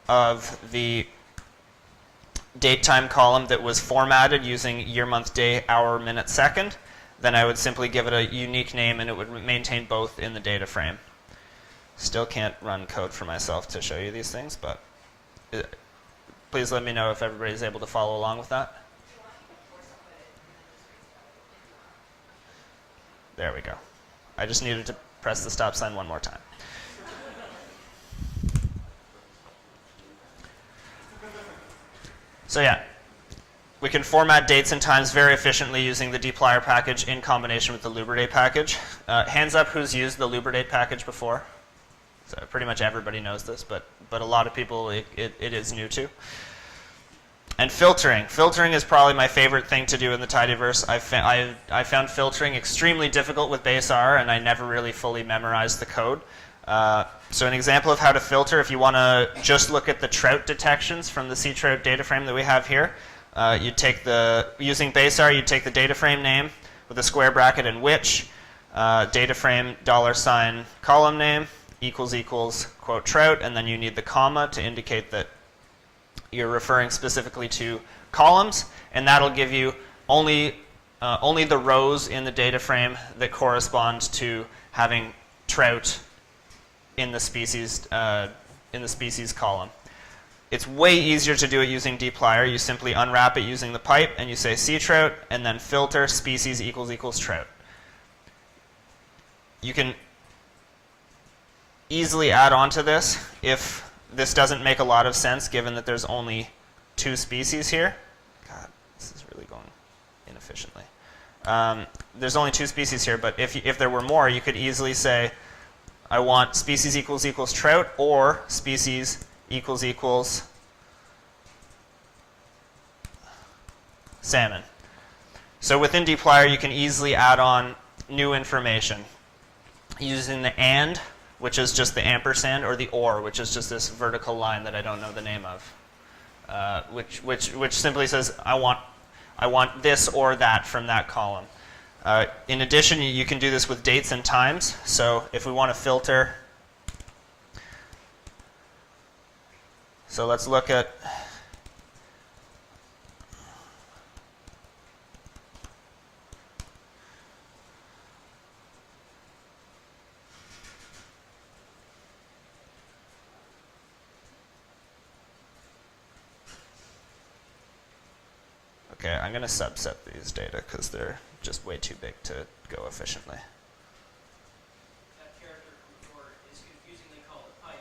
of the datetime column that was formatted using year, month, day, hour, minute, second, then I would simply give it a unique name and it would maintain both in the data frame. Still can't run code for myself to show you these things, but please let me know if everybody's able to follow along with that. There we go. I just needed to press the stop sign one more time. So yeah, we can format dates and times very efficiently using the dplyr package in combination with the lubridate package. Hands up who's used the lubridate package before. So pretty much everybody knows this, but a lot of people it is new to. And filtering. Filtering is probably my favorite thing to do in the tidyverse. I found filtering extremely difficult with base R, and I never really fully memorized the code. So an example of how to filter, if you want to just look at the trout detections from the ctrout data frame that we have here, using base R, you'd take the data frame name with a square bracket and which, data frame $ column name equals quote trout, and then you need the comma to indicate that you're referring specifically to columns, and that'll give you only the rows in the data frame that correspond to having trout in the species column. It's way easier to do it using dplyr. You simply unwrap it using the pipe, and you say ctrout, and then filter species equals trout. You can easily add on to this if this doesn't make a lot of sense given that there's only 2 species here. God, this is really going inefficiently. There's only 2 species here, but if there were more, you could easily say, I want species equals trout or species equals salmon. So within dplyr, you can easily add on new information using the and, which is just the ampersand, or the or, which is just this vertical line that I don't know the name of, which simply says I want this or that from that column. In addition, you can do this with dates and times. So if we want to filter, so let's look at okay, I'm going to subset these data because they're just way too big to go efficiently. That character from OR is confusingly called a pipe.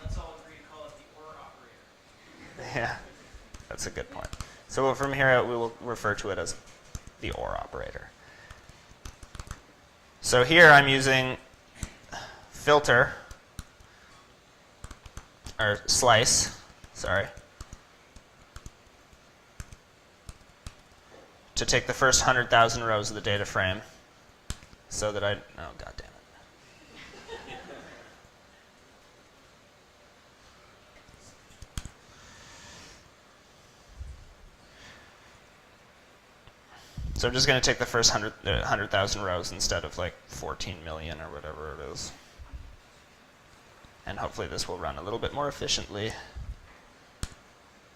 Let's all agree to call it the OR operator. Yeah, that's a good point. So from here out, we will refer to it as the OR operator. So here I'm using filter, or slice, sorry, to take the first 100,000 rows of the data frame so that oh, God damn it. So I'm just going to take the first 100,000 rows instead of like 14 million or whatever it is. And hopefully this will run a little bit more efficiently.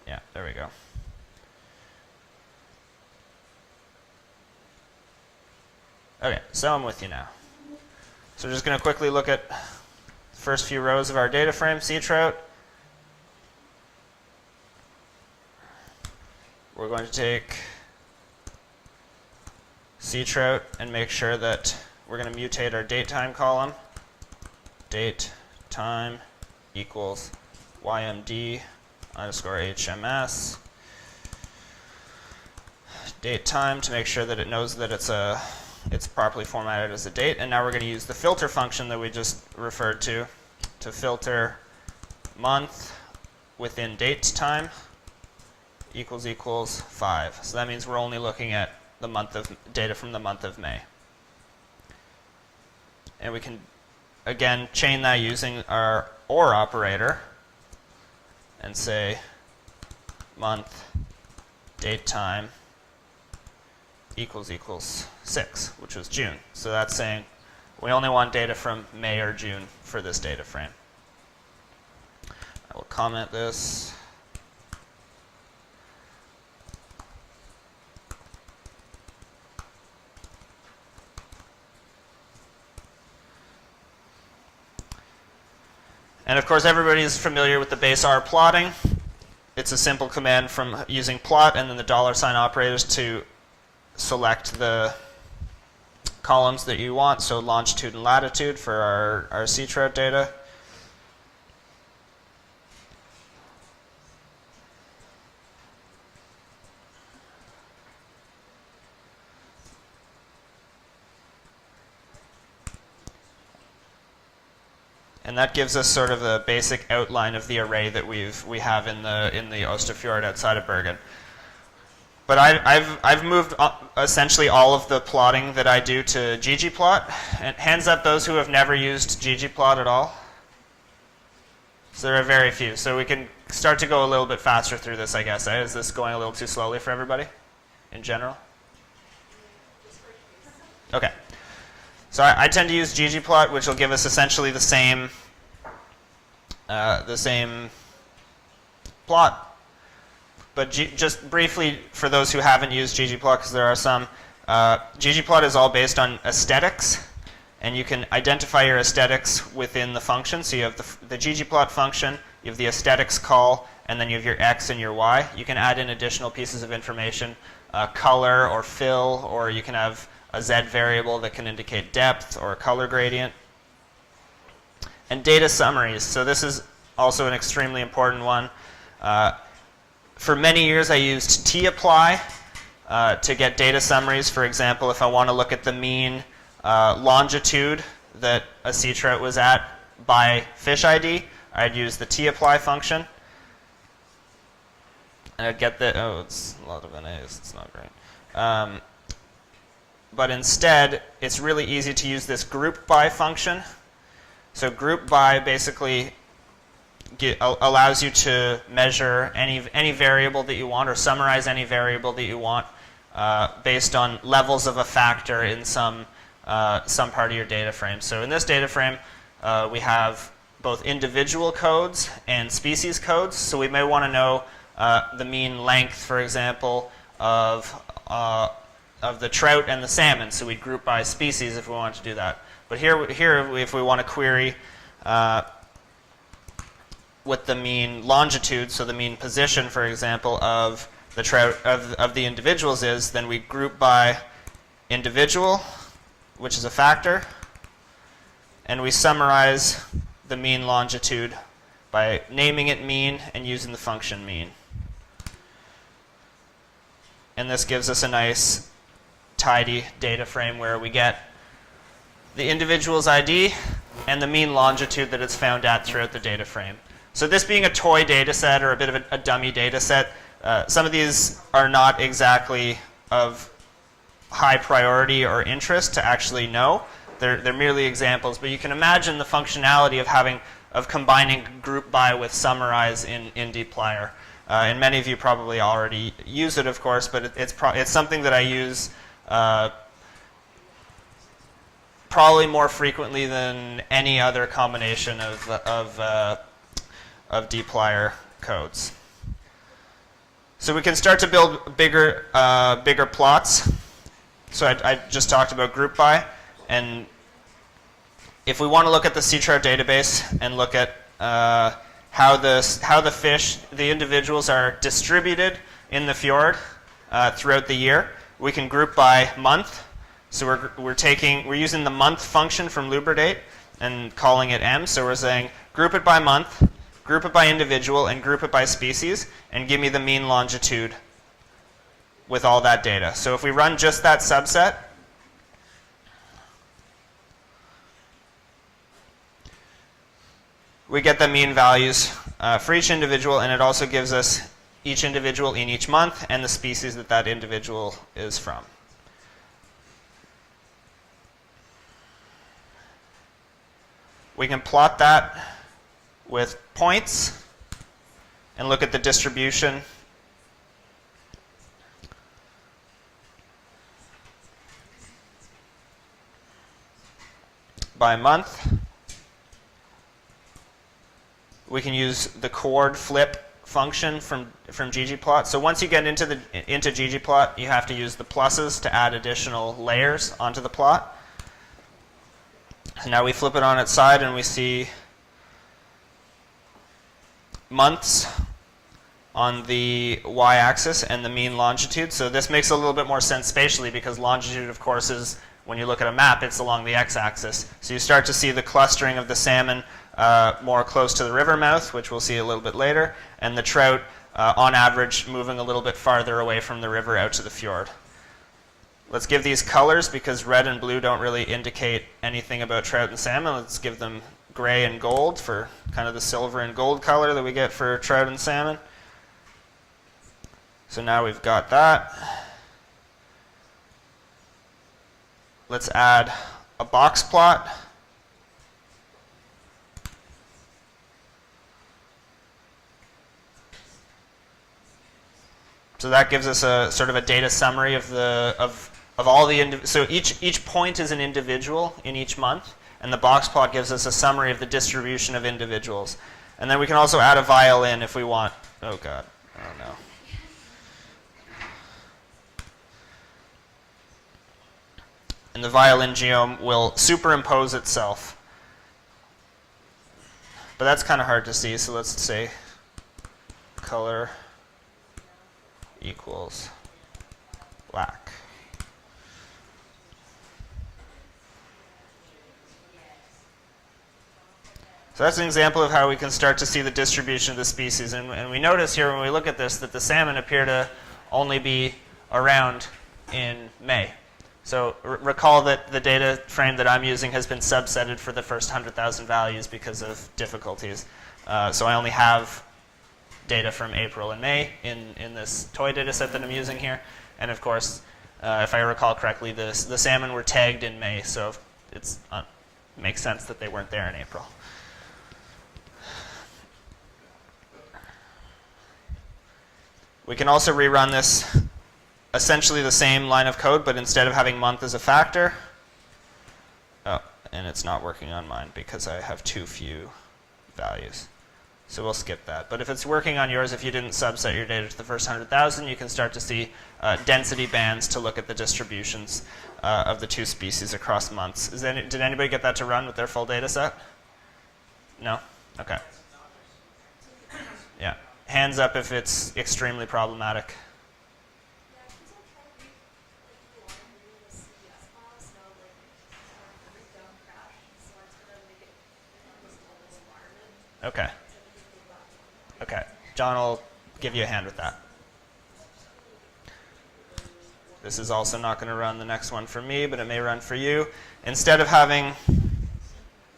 Yeah, there we go. Okay, so I'm with you now. So we're just going to quickly look at the first few rows of our data frame, sea trout. We're going to take sea trout and make sure that we're going to mutate our date time column. Date time equals ymd underscore HMS. Date time to make sure that it knows that it's properly formatted as a date. And now we're going to use the filter function that we just referred to filter month within date time equals 5. So that means we're only looking at the month of data from the month of May. And we can again chain that using our OR operator and say month date time equals 6, which was June. So that's saying we only want data from May or June for this data frame. I will comment this. And of course, everybody is familiar with the base R plotting. It's a simple command from using plot and then the $ operators to select the columns that you want. So longitude and latitude for our sea trout data. And that gives us sort of the basic outline of the array that we have in the Osterfjord outside of Bergen. But I've moved essentially all of the plotting that I do to ggplot. And hands up those who have never used ggplot at all. So there are very few. So we can start to go a little bit faster through this, I guess. Is this going a little too slowly for everybody in general? Okay. So I tend to use ggplot, which will give us essentially the same plot. But just briefly, for those who haven't used ggplot, because there are some, ggplot is all based on aesthetics, and you can identify your aesthetics within the function. So you have the ggplot function, you have the aesthetics call, and then you have your x and your y. You can add in additional pieces of information, color or fill, or you can have a z variable that can indicate depth or a color gradient. And data summaries. So this is also an extremely important one. For many years, I used dplyr to get data summaries. For example, if I want to look at the mean longitude that a sea trout was at by fish ID, I'd use the dplyr function. And I'd get the, oh, it's a lot of NAs, it's not great. But instead, it's really easy to use this group by function. So group by basically allows you to measure any variable that you want or summarize any variable that you want based on levels of a factor in some part of your data frame. So in this data frame, we have both individual codes and species codes. So we may want to know the mean length, for example, of the trout and the salmon. So we'd group by species if we wanted to do that. But here if we want to query with the mean longitude, so the mean position, for example, of the trout of the individuals is, then we group by individual, which is a factor, and we summarize the mean longitude by naming it mean and using the function mean. And this gives us a nice tidy data frame where we get the individual's ID and the mean longitude that it's found at throughout the data frame. So this being a toy data set or a bit of a dummy data set, some of these are not exactly of high priority or interest to actually know. They're merely examples, but you can imagine the functionality of combining group by with summarize in dplyr. And many of you probably already use it, of course, but it's something that I use probably more frequently than any other combination of dplyr codes. So we can start to build bigger plots. So I just talked about group by, and if we want to look at the sea trout database and look at how the fish, the individuals are distributed in the fjord throughout the year, we can group by month. So we're using the month function from Lubridate and calling it M. So we're saying group it by month, group it by individual, and group it by species, and give me the mean longitude with all that data. So if we run just that subset, we get the mean values for each individual, and it also gives us each individual in each month and the species that individual is from. We can plot that with points and look at the distribution by month. We can use the chord flip function from ggplot. So once you get into ggplot, you have to use the pluses to add additional layers onto the plot. So now we flip it on its side and we see months on the y-axis and the mean longitude. So this makes a little bit more sense spatially because longitude, of course, is when you look at a map, it's along the x-axis. So you start to see the clustering of the salmon more close to the river mouth, which we'll see a little bit later, and the trout, on average, moving a little bit farther away from the river out to the fjord. Let's give these colors because red and blue don't really indicate anything about trout and salmon. Let's give them gray and gold for kind of the silver and gold color that we get for trout and salmon. So now we've got that. Let's add a box plot. So that gives us a sort of a data summary of all the so each point is an individual in each month, and the box plot gives us a summary of the distribution of individuals. And then we can also add a violin if we want. Oh god, oh no. And the violin geome will superimpose itself. But that's kind of hard to see, so let's say color equals black. So that's an example of how we can start to see the distribution of the species. And we notice here when we look at this that the salmon appear to only be around in May. So recall that the data frame that I'm using has been subsetted for the first 100,000 values because of difficulties. So I only have data from April and May in this toy data set that I'm using here. And of course, if I recall correctly, the salmon were tagged in May, so it makes sense that they weren't there in April. We can also rerun this, essentially the same line of code, but instead of having month as a factor, oh, and it's not working on mine because I have too few values. So we'll skip that. But if it's working on yours, if you didn't subset your data to the first 100,000, you can start to see density bands to look at the distributions of the two species across months. Did anybody get that to run with their full data set? No? Okay. Yeah. Hands up if it's extremely problematic. Okay. Okay. John will give you a hand with that. This is also not going to run the next one for me, but it may run for you. Instead of having...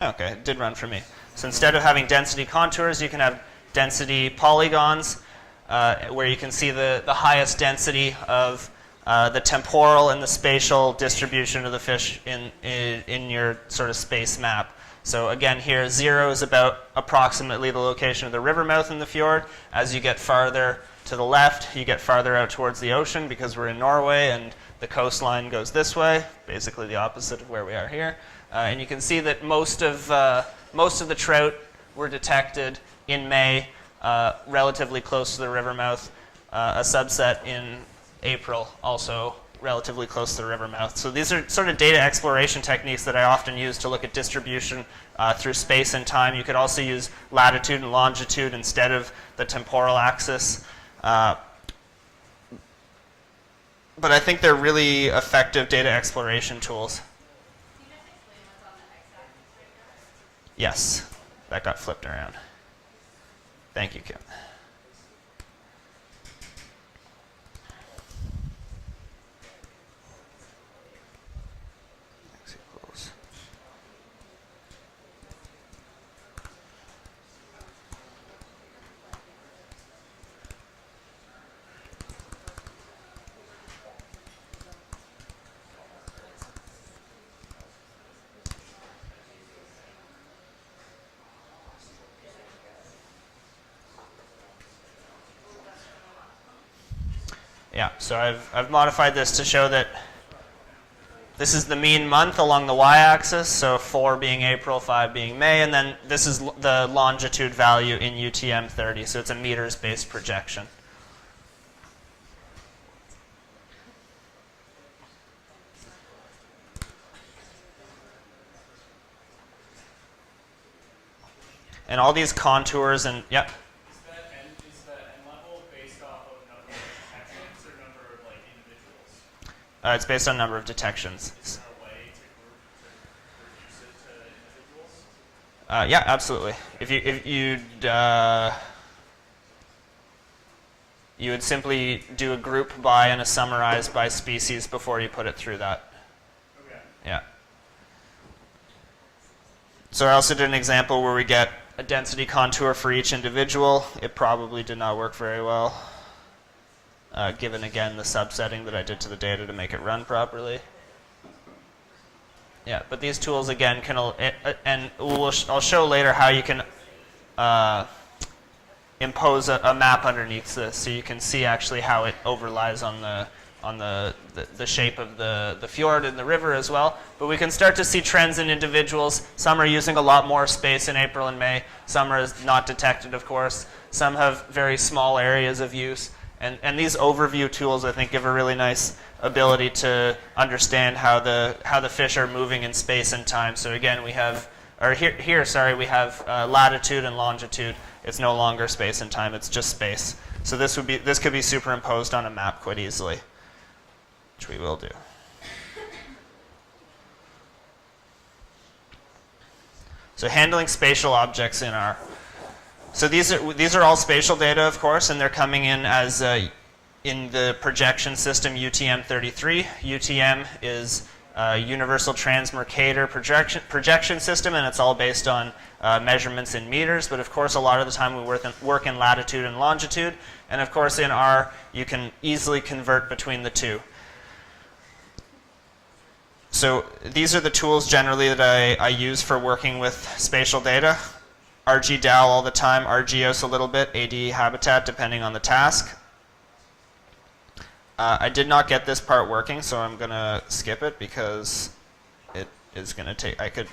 Okay, it did run for me. So instead of having density contours, you can have density polygons, where you can see the highest density of the temporal and the spatial distribution of the fish in your sort of space map. So again, here 0 is about approximately the location of the river mouth in the fjord. As you get farther to the left, you get farther out towards the ocean because we're in Norway and the coastline goes this way, basically the opposite of where we are here. And you can see that most of the trout were detected in May, relatively close to the river mouth. A subset in April, also relatively close to the river mouth. So these are sort of data exploration techniques that I often use to look at distribution through space and time. You could also use latitude and longitude instead of the temporal axis. But I think they're really effective data exploration tools. Yes, that got flipped around. Thank you, Kim. Yeah, so I've modified this to show that this is the mean month along the y-axis, so 4 being April, 5 being May, and then this is the longitude value in UTM 30, so it's a meters-based projection. And all these contours and, yep. It's based on number of detections. Is there a way to reduce it to individuals? Yeah, absolutely. You would simply do a group by and a summarize by species before you put it through that. Okay. Yeah. So I also did an example where we get a density contour for each individual. It probably did not work very well. Given again the subsetting that I did to the data to make it run properly. Yeah, but these tools again can, and I'll show later how you can impose a map underneath this, so you can see actually how it overlies on the shape of the fjord and the river as well. But we can start to see trends in individuals. Some are using a lot more space in April and May. Some are not detected, of course. Some have very small areas of use. And these overview tools, I think, give a really nice ability to understand how the fish are moving in space and time. So again, we have, or here, we have latitude and longitude. It's no longer space and time; it's just space. So this could be superimposed on a map quite easily, which we will do. So So handling spatial objects in R. So these are all spatial data, of course, and they're coming in as in the projection system UTM-33. UTM is Universal Transmercator projection system, and it's all based on measurements in meters. But of course, a lot of the time we work in latitude and longitude, and of course in R you can easily convert between the two. So these are the tools generally that I use for working with spatial data. RGDAL all the time, RGEOS a little bit, AD Habitat depending on the task. I did not get this part working, so I'm going to skip it because it is going to take, I could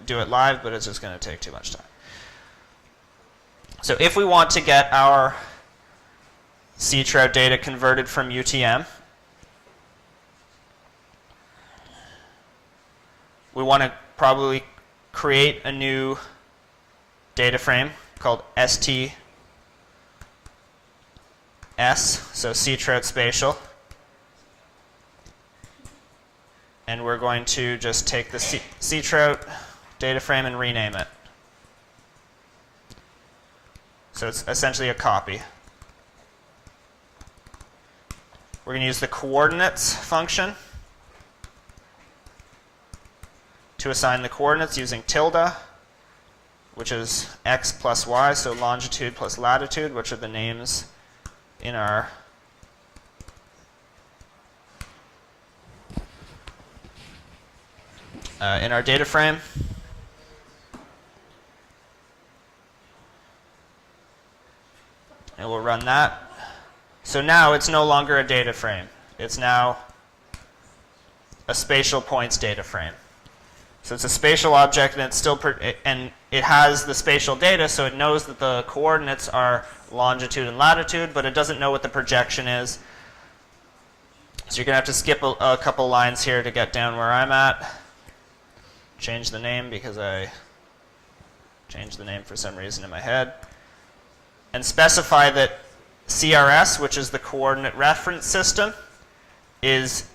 do it live, but it's just going to take too much time. So if we want to get our sea trout data converted from UTM, we want to probably create a new data frame called STS, so sea trout spatial. And we're going to just take the sea trout data frame and rename it. So it's essentially a copy. We're going to use the coordinates function to assign the coordinates using tilde, which is x plus y, so longitude plus latitude, which are the names in our data frame. And we'll run that. So now it's no longer a data frame. It's now a spatial points data frame. So it's a spatial object, and it's still and it has the spatial data, so it knows that the coordinates are longitude and latitude, but it doesn't know what the projection is. So you're going to have to skip a couple lines here to get down where I'm at. Change the name because I changed the name for some reason in my head. And specify that CRS, which is the coordinate reference system, is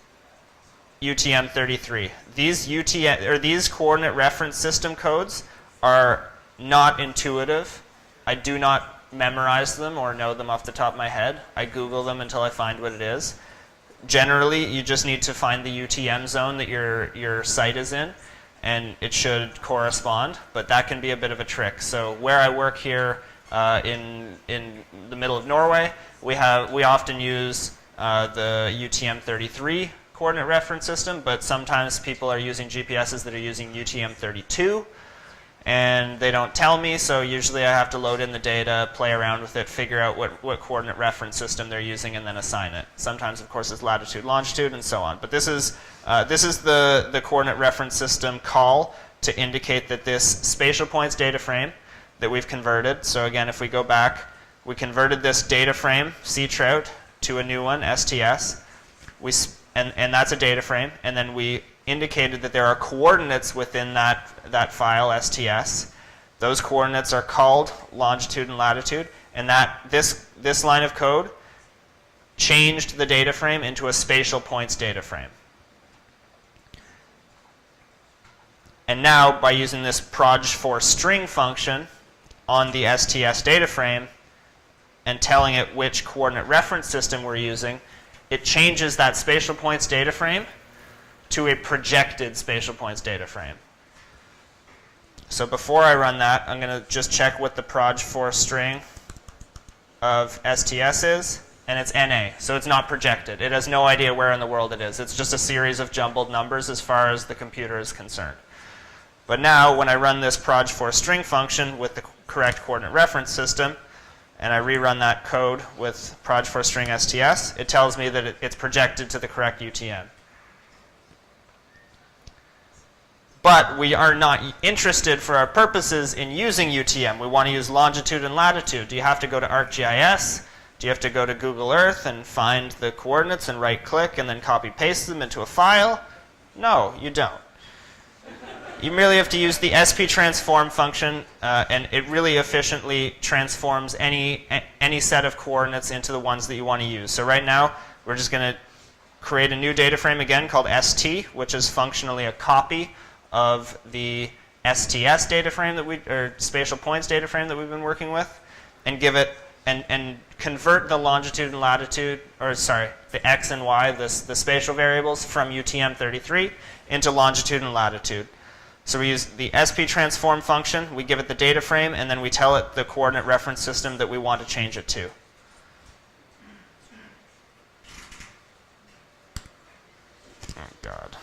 UTM-33. These coordinate reference system codes are not intuitive. I do not memorize them or know them off the top of my head. I Google them until I find what it is. Generally, you just need to find the UTM zone that your site is in, and it should correspond, but that can be a bit of a trick. So where I work here in the middle of Norway, we often use the UTM-33 coordinate reference system, but sometimes people are using GPSs that are using UTM-32, and they don't tell me, so usually I have to load in the data, play around with it, figure out what coordinate reference system they're using, and then assign it. Sometimes, of course, it's latitude, longitude, and so on. But this is the coordinate reference system call to indicate that this spatial points data frame that we've converted. So again, if we go back, we converted this data frame, sea trout, to a new one, STS. And that's a data frame. And then we indicated that there are coordinates within that file, STS. Those coordinates are called longitude and latitude. And this line of code changed the data frame into a spatial points data frame. And now, by using this proj4string function on the STS data frame and telling it which coordinate reference system we're using, it changes that spatial points data frame to a projected spatial points data frame. So before I run that, I'm going to just check what the proj4string of STS is, and it's NA, so it's not projected. It has no idea where in the world it is. It's just a series of jumbled numbers as far as the computer is concerned. But now, when I run this proj4string function with the correct coordinate reference system, and I rerun that code with proj4string STS, it tells me that it's projected to the correct UTM. But we are not interested for our purposes in using UTM. We want to use longitude and latitude. Do you have to go to ArcGIS? Do you have to go to Google Earth and find the coordinates and right-click and then copy-paste them into a file? No, you don't. You merely have to use the SP-transform function, and it really efficiently transforms any set of coordinates into the ones that you want to use. So right now, we're just going to create a new data frame again called ST, which is functionally a copy of the STS data frame or spatial points data frame that we've been working with, and give it and convert the longitude and latitude, or sorry, the x and y, the spatial variables from UTM-33 into longitude and latitude. So we use the SP transform function, we give it the data frame, and then we tell it the coordinate reference system that we want to change it to. Oh, God.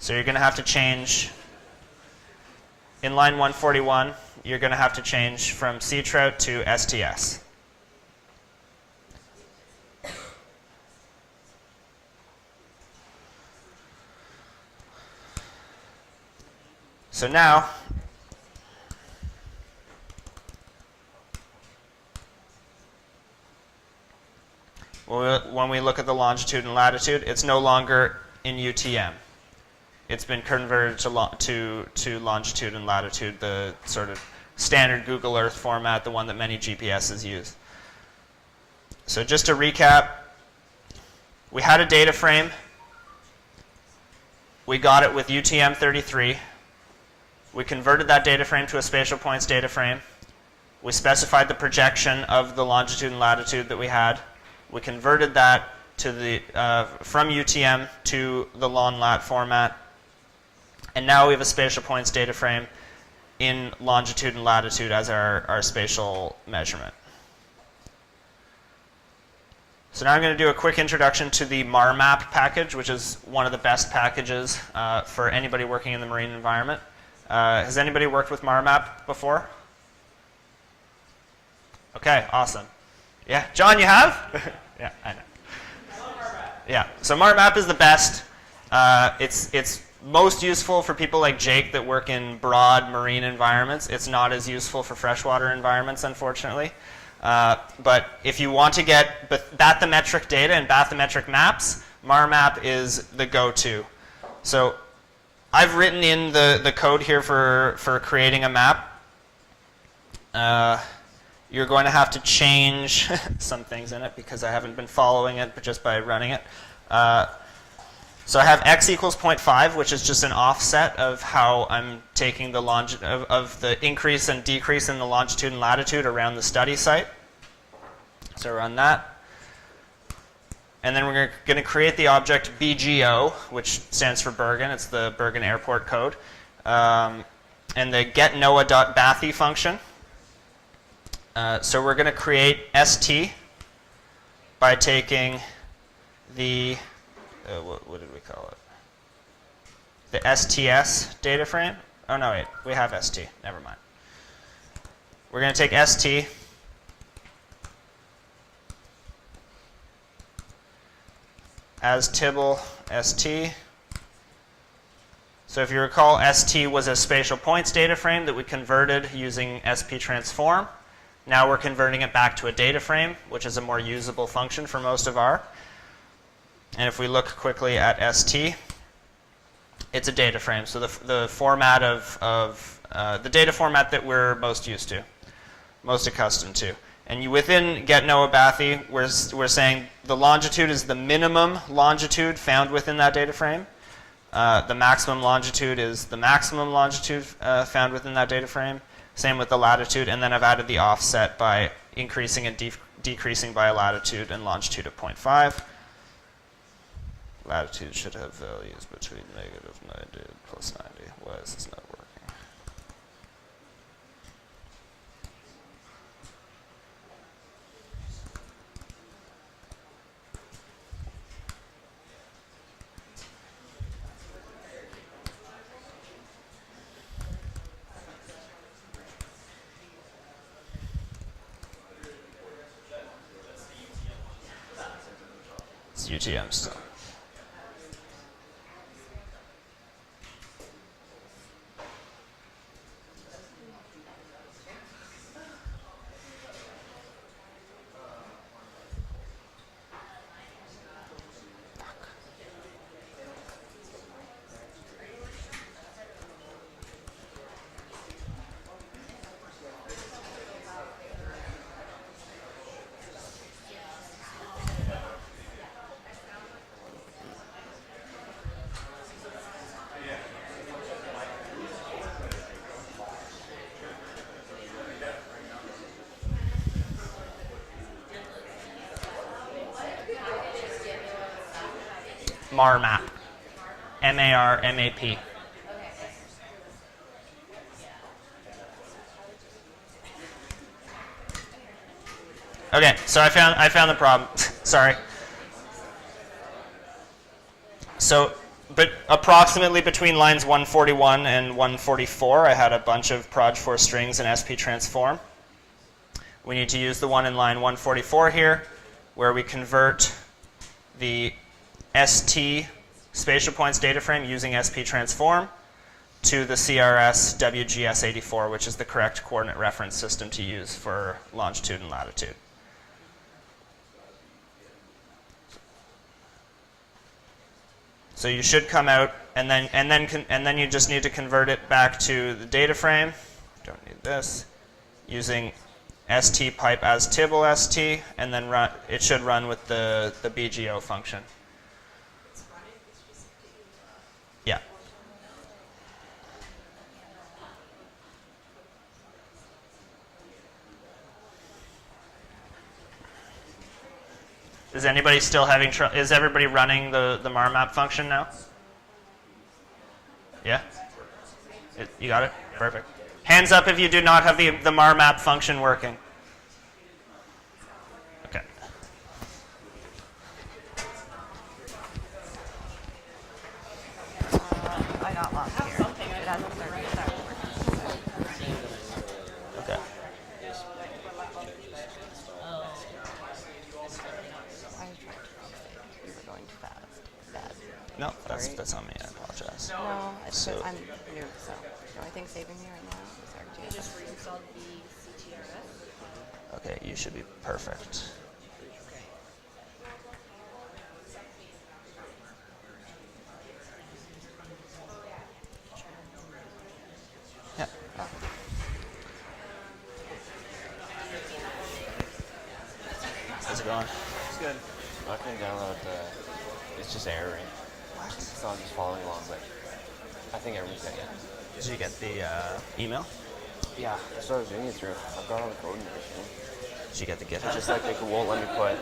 So you're going to have to change, in line 141, you're going to have to change from sea trout to STS. So now, when we look at the longitude and latitude, it's no longer in UTM. It's been converted to longitude and latitude, the sort of standard Google Earth format, the one that many GPSs use. So just to recap, we had a data frame. We got it with UTM-33. We converted that data frame to a spatial points data frame. We specified the projection of the longitude and latitude that we had. We converted that to from UTM to the long-lat format. And now we have a spatial points data frame in longitude and latitude as our spatial measurement. So now I'm going to do a quick introduction to the MARMAP package, which is one of the best packages for anybody working in the marine environment. Has anybody worked with MARMAP before? Okay, awesome. Yeah, John, you have? Yeah, I know. Yeah, so MARMAP is the best. It's most useful for people like Jake that work in broad marine environments. It's not as useful for freshwater environments, unfortunately. But if you want to get bathymetric data and bathymetric maps, MARMAP is the go-to. So I've written in the code here for creating a map. You're going to have to change some things in it because I haven't been following it, but just by running it. So I have x equals 0.5, which is just an offset of how I'm taking the of the increase and decrease in the longitude and latitude around the study site. So run that. And then we're going to create the object BGO, which stands for Bergen. It's the Bergen Airport code. And the getNOAA.bathy function. So we're going to create ST by taking the what did we call it? The STS data frame. Oh no, wait, we have ST. Never mind. We're going to take ST as Tibble ST. So if you recall, ST was a spatial points data frame that we converted using SP transform. Now we're converting it back to a data frame, which is a more usable function for most of R. And if we look quickly at ST, it's a data frame. So the format of the data format that we're most used to, most accustomed to. And within getNOAA.bathy, we're saying the longitude is the minimum longitude found within that data frame. The maximum longitude is the maximum longitude found within that data frame. Same with the latitude, and then I've added the offset by increasing and decreasing by a latitude and longitude of 0.5. Latitude should have values between negative 90 and plus 90. Why is this not working? It's UTM still. marmap. M-A-R-M-A-P. Okay, so I found the problem. Sorry. So, but approximately between lines 141 and 144, I had a bunch of proj4 strings in SP transform. We need to use the one in line 144 here, where we convert the ST spatial points data frame using SP transform to the CRS WGS84, which is the correct coordinate reference system to use for longitude and latitude. So you should come out, and then you just need to convert it back to the data frame. Don't need this. Using ST pipe as Tibble ST, and then it should run with the BGO function. Yeah. Is anybody still having trouble? Is everybody running the marmap function now? Yeah? You got it? Perfect. Hands up if you do not have the marmap function working. Okay. I got lost here. It hasn't started. Okay. No, that's on me. I apologize. No, it's So- I'm new, so the only thing saving me right now is ArcGIS. You just reinstalled the CTRS? Okay, you should be perfect. Yeah. How's it going? It's good. I can download it's just erroring. So I'm just following along, but I think everything's getting it. Did you get the email? Yeah, I started doing it through. I've got all the code and everything. Did you get the GitHub? It's just like it won't let me put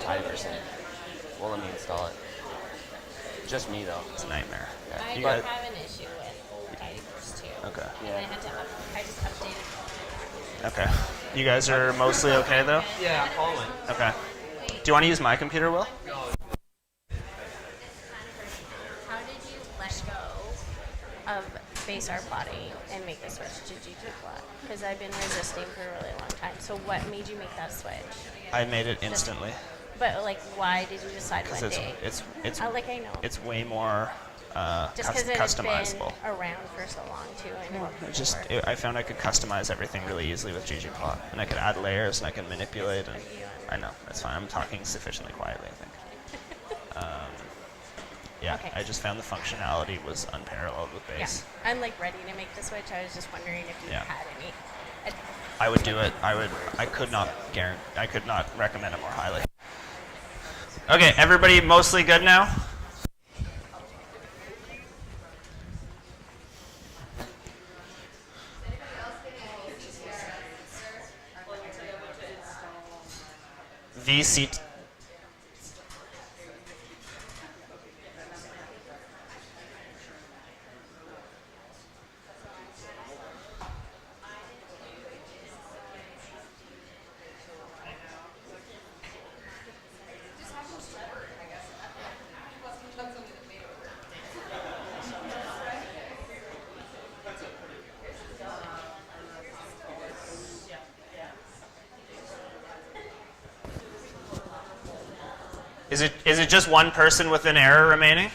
tidyverse in. Won't let me install it. Just me though. It's a nightmare. Yeah. I You did got- have an issue with tidyverse too. Okay. And I had to I just updated. Okay. You guys are mostly okay though? Yeah, I'm following. Okay. Do you want to use my computer, Will? How did you let go of Basar plotting and make the switch to ggplot? Because I've been resisting for a really long time. So what made you make that switch? I made it instantly. But like, why did you decide one Because day? it's like I know. it's way more Just because it has been customizable. around for so long too. I know. I found I could customize everything really easily with ggplot, and I could add layers and I could manipulate. And I know that's fine. I'm talking sufficiently quietly, I think. Yeah, Okay. I just found the functionality was unparalleled with Base. Yeah, I'm like ready to make the switch. I was just wondering if you Yeah. had any. I would do it. I could not recommend it more highly. Okay, everybody mostly good now? VC. Is it just one person with an error remaining?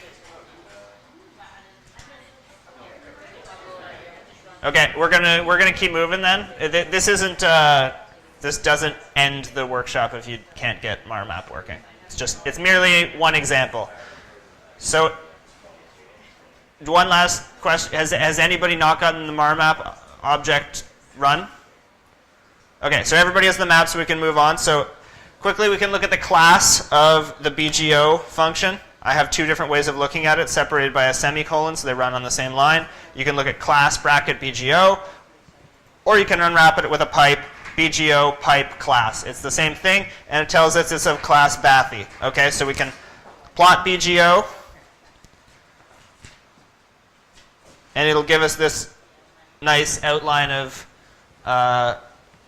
Okay, we're gonna keep moving then. This doesn't end the workshop if you can't get marmap working. It's merely one example. So, one last question: Has anybody not gotten the marmap object run? Okay, so everybody has the map, so we can move on. So, quickly, we can look at the class of the BGO function. I have two different ways of looking at it, separated by a semicolon, so they run on the same line. You can look at class bracket BGO, or you can unwrap it with a pipe, BGO pipe class. It's the same thing, and it tells us it's of class Bathy. Okay, so we can plot BGO, and it'll give us this nice outline of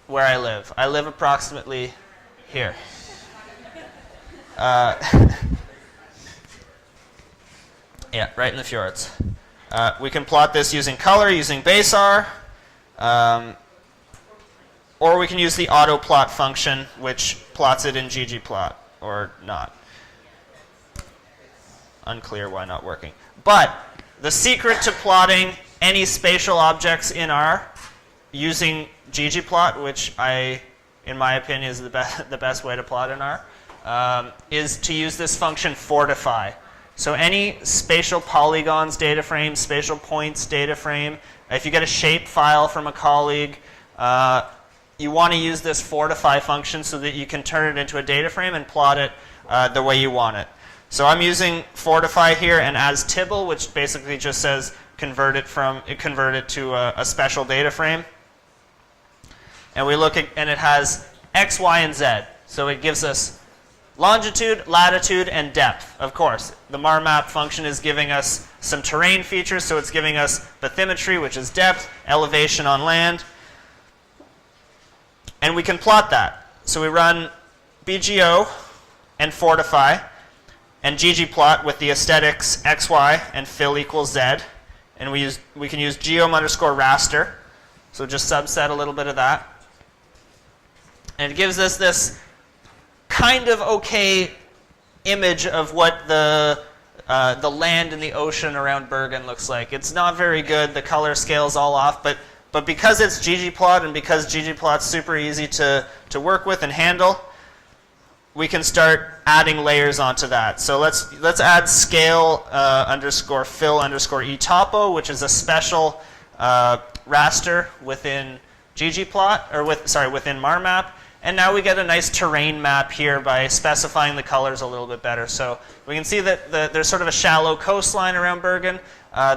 where I live. I live approximately here. Yeah, right in the fjords. We can plot this using color, using base R, or we can use the auto plot function, which plots it in ggplot, or not. Unclear why not working. But the secret to plotting any spatial objects in R using ggplot, which in my opinion, is the best way to plot in R, is to use this function fortify. So any spatial polygons data frame, spatial points data frame, if you get a shape file from a colleague, you want to use this fortify function so that you can turn it into a data frame and plot it the way you want it. So I'm using fortify here and as tibble, which basically just says convert it to a special data frame. And we look at, and it has X, Y, and Z. So it gives us longitude, latitude, and depth. Of course, the marmap function is giving us some terrain features, so it's giving us bathymetry, which is depth, elevation on land. And we can plot that. So we run BGO and fortify, and ggplot with the aesthetics XY and fill equals Z. And we can use geom_raster. So just subset a little bit of that. And it gives us this kind of okay image of what the land and the ocean around Bergen looks like. It's not very good. The color scale's all off, but because it's ggplot and because ggplot's super easy to work with and handle, we can start adding layers onto that. So let's add scale underscore fill underscore etopo, which is a special raster within ggplot, or within marmap. And now we get a nice terrain map here by specifying the colors a little bit better. So we can see that there's sort of a shallow coastline around Bergen.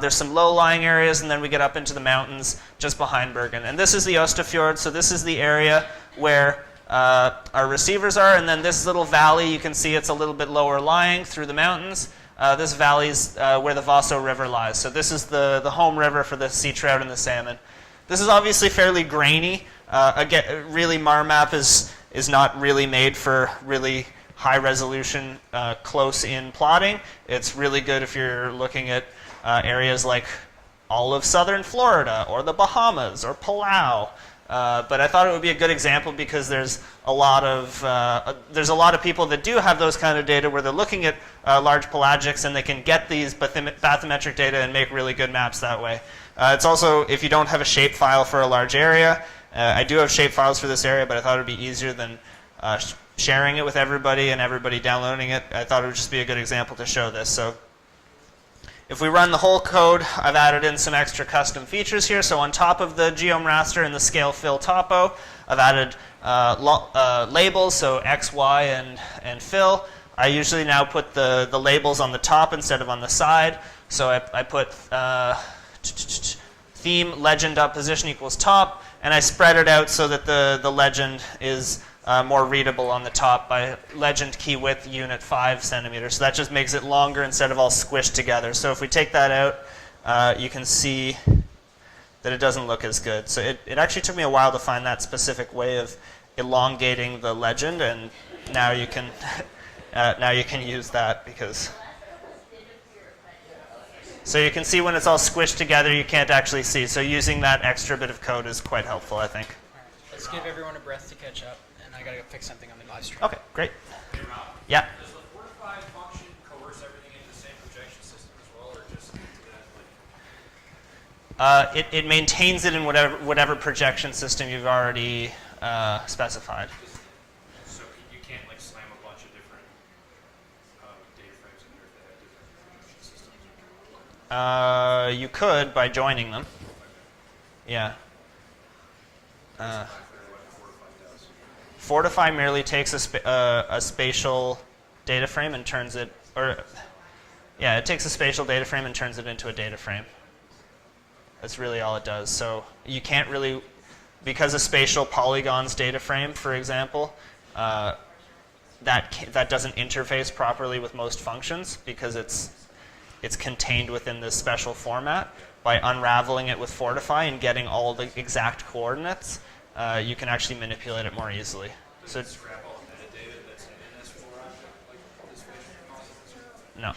There's some low-lying areas, and then we get up into the mountains just behind Bergen. And this is the Ostafjord, so this is the area where our receivers are. And then this little valley, you can see it's a little bit lower lying through the mountains. This valley is where the Vaso River lies. So this is the home river for the sea trout and the salmon. This is obviously fairly grainy. Again, really, marmap is not really made for really high resolution, close-in plotting. It's really good if you're looking at areas like all of southern Florida or the Bahamas or Palau. But I thought it would be a good example because there's a lot of people that do have those kind of data where they're looking at large pelagics and they can get these bathymetric data and make really good maps that way. It's also, if you don't have a shape file for a large area, I do have shape files for this area, but I thought it would be easier than sharing it with everybody and everybody downloading it. I thought it would just be a good example to show this. So if we run the whole code, I've added in some extra custom features here. So on top of the geom raster and the scale fill topo, I've added labels, so X, Y, and fill. I usually now put the labels on the top instead of on the side. So I put theme legend position equals top, and I spread it out so that the legend is more readable on the top by legend key width unit 5 centimeters. So that just makes it longer instead of all squished together. So if we take that out, you can see that it doesn't look as good. So it actually took me a while to find that specific way of elongating the legend, and now you can use that because. So you can see when it's all squished together, you can't actually see. So using that extra bit of code is quite helpful, I think. Let's give everyone a breath to catch up, and I gotta go fix something on the live stream. Okay, great. Yeah. Does the fortify function coerce everything into the same projection system as well, or just that? It maintains it in whatever projection system you've already specified. So you can't like slam a bunch of different data frames in there if they have different projection systems. You could by joining them. Yeah. Fortify merely takes a spatial data frame and turns it, it takes a spatial data frame and turns it into a data frame. That's really all it does. So you can't really, because a spatial polygons data frame, for example, that doesn't interface properly with most functions because it's contained within this special format. By unraveling it with Fortify and getting all the exact coordinates, you can actually manipulate it more easily. So no,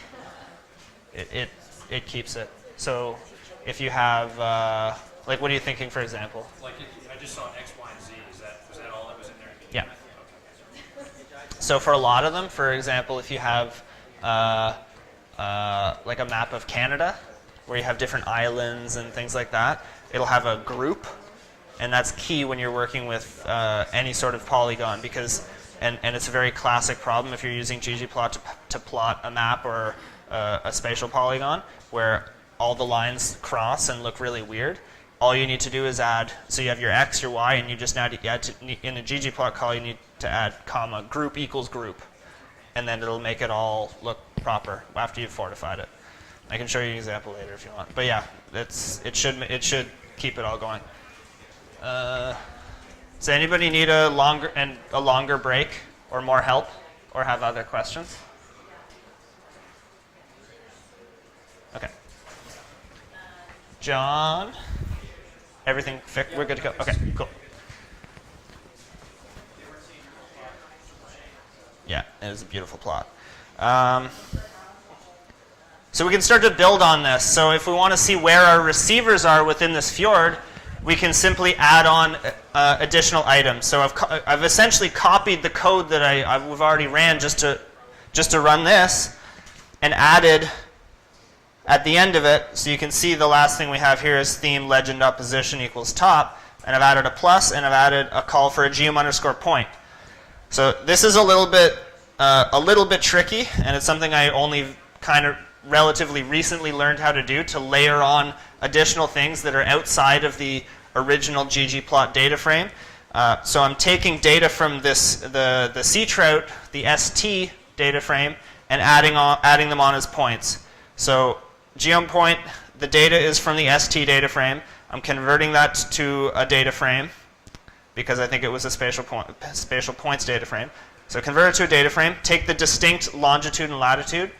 it keeps it. So if you have like, what are you thinking, for example? Like I just saw X, Y, and Z. Was that all that was in there? Yeah. So for a lot of them, for example, if you have like a map of Canada, where you have different islands and things like that, it'll have a group, and that's key when you're working with any sort of polygon, because, and it's a very classic problem if you're using ggplot to plot a map or a spatial polygon, where all the lines cross and look really weird. All you need to do is add, so you have your X, your Y, and you just add in a ggplot call, you need to add comma, group equals group, and then it'll make it all look proper after you've fortified it. I can show you an example later if you want. But yeah, it should keep it all going. Does anybody need a longer break or more help or have other questions? Okay. John, everything fixed? We're good to go. Okay, cool. Yeah, it is a beautiful plot. So we can start to build on this. So if we want to see where our receivers are within this fjord, we can simply add on additional items. So I've essentially copied the code that we've already ran just to run this, and added at the end of it. So you can see the last thing we have here is theme legend.position equals top, and I've added a plus, and I've added a call for a geom_point. So this is a little bit tricky, and it's something I only kind of relatively recently learned how to do, to layer on additional things that are outside of the original ggplot data frame. So I'm taking data from the sea trout, the ST data frame, and adding them on as points. So geom point, the data is from the ST data frame. I'm converting that to a data frame because I think it was a spatial points data frame. So convert it to a data frame, take the distinct longitude and latitude.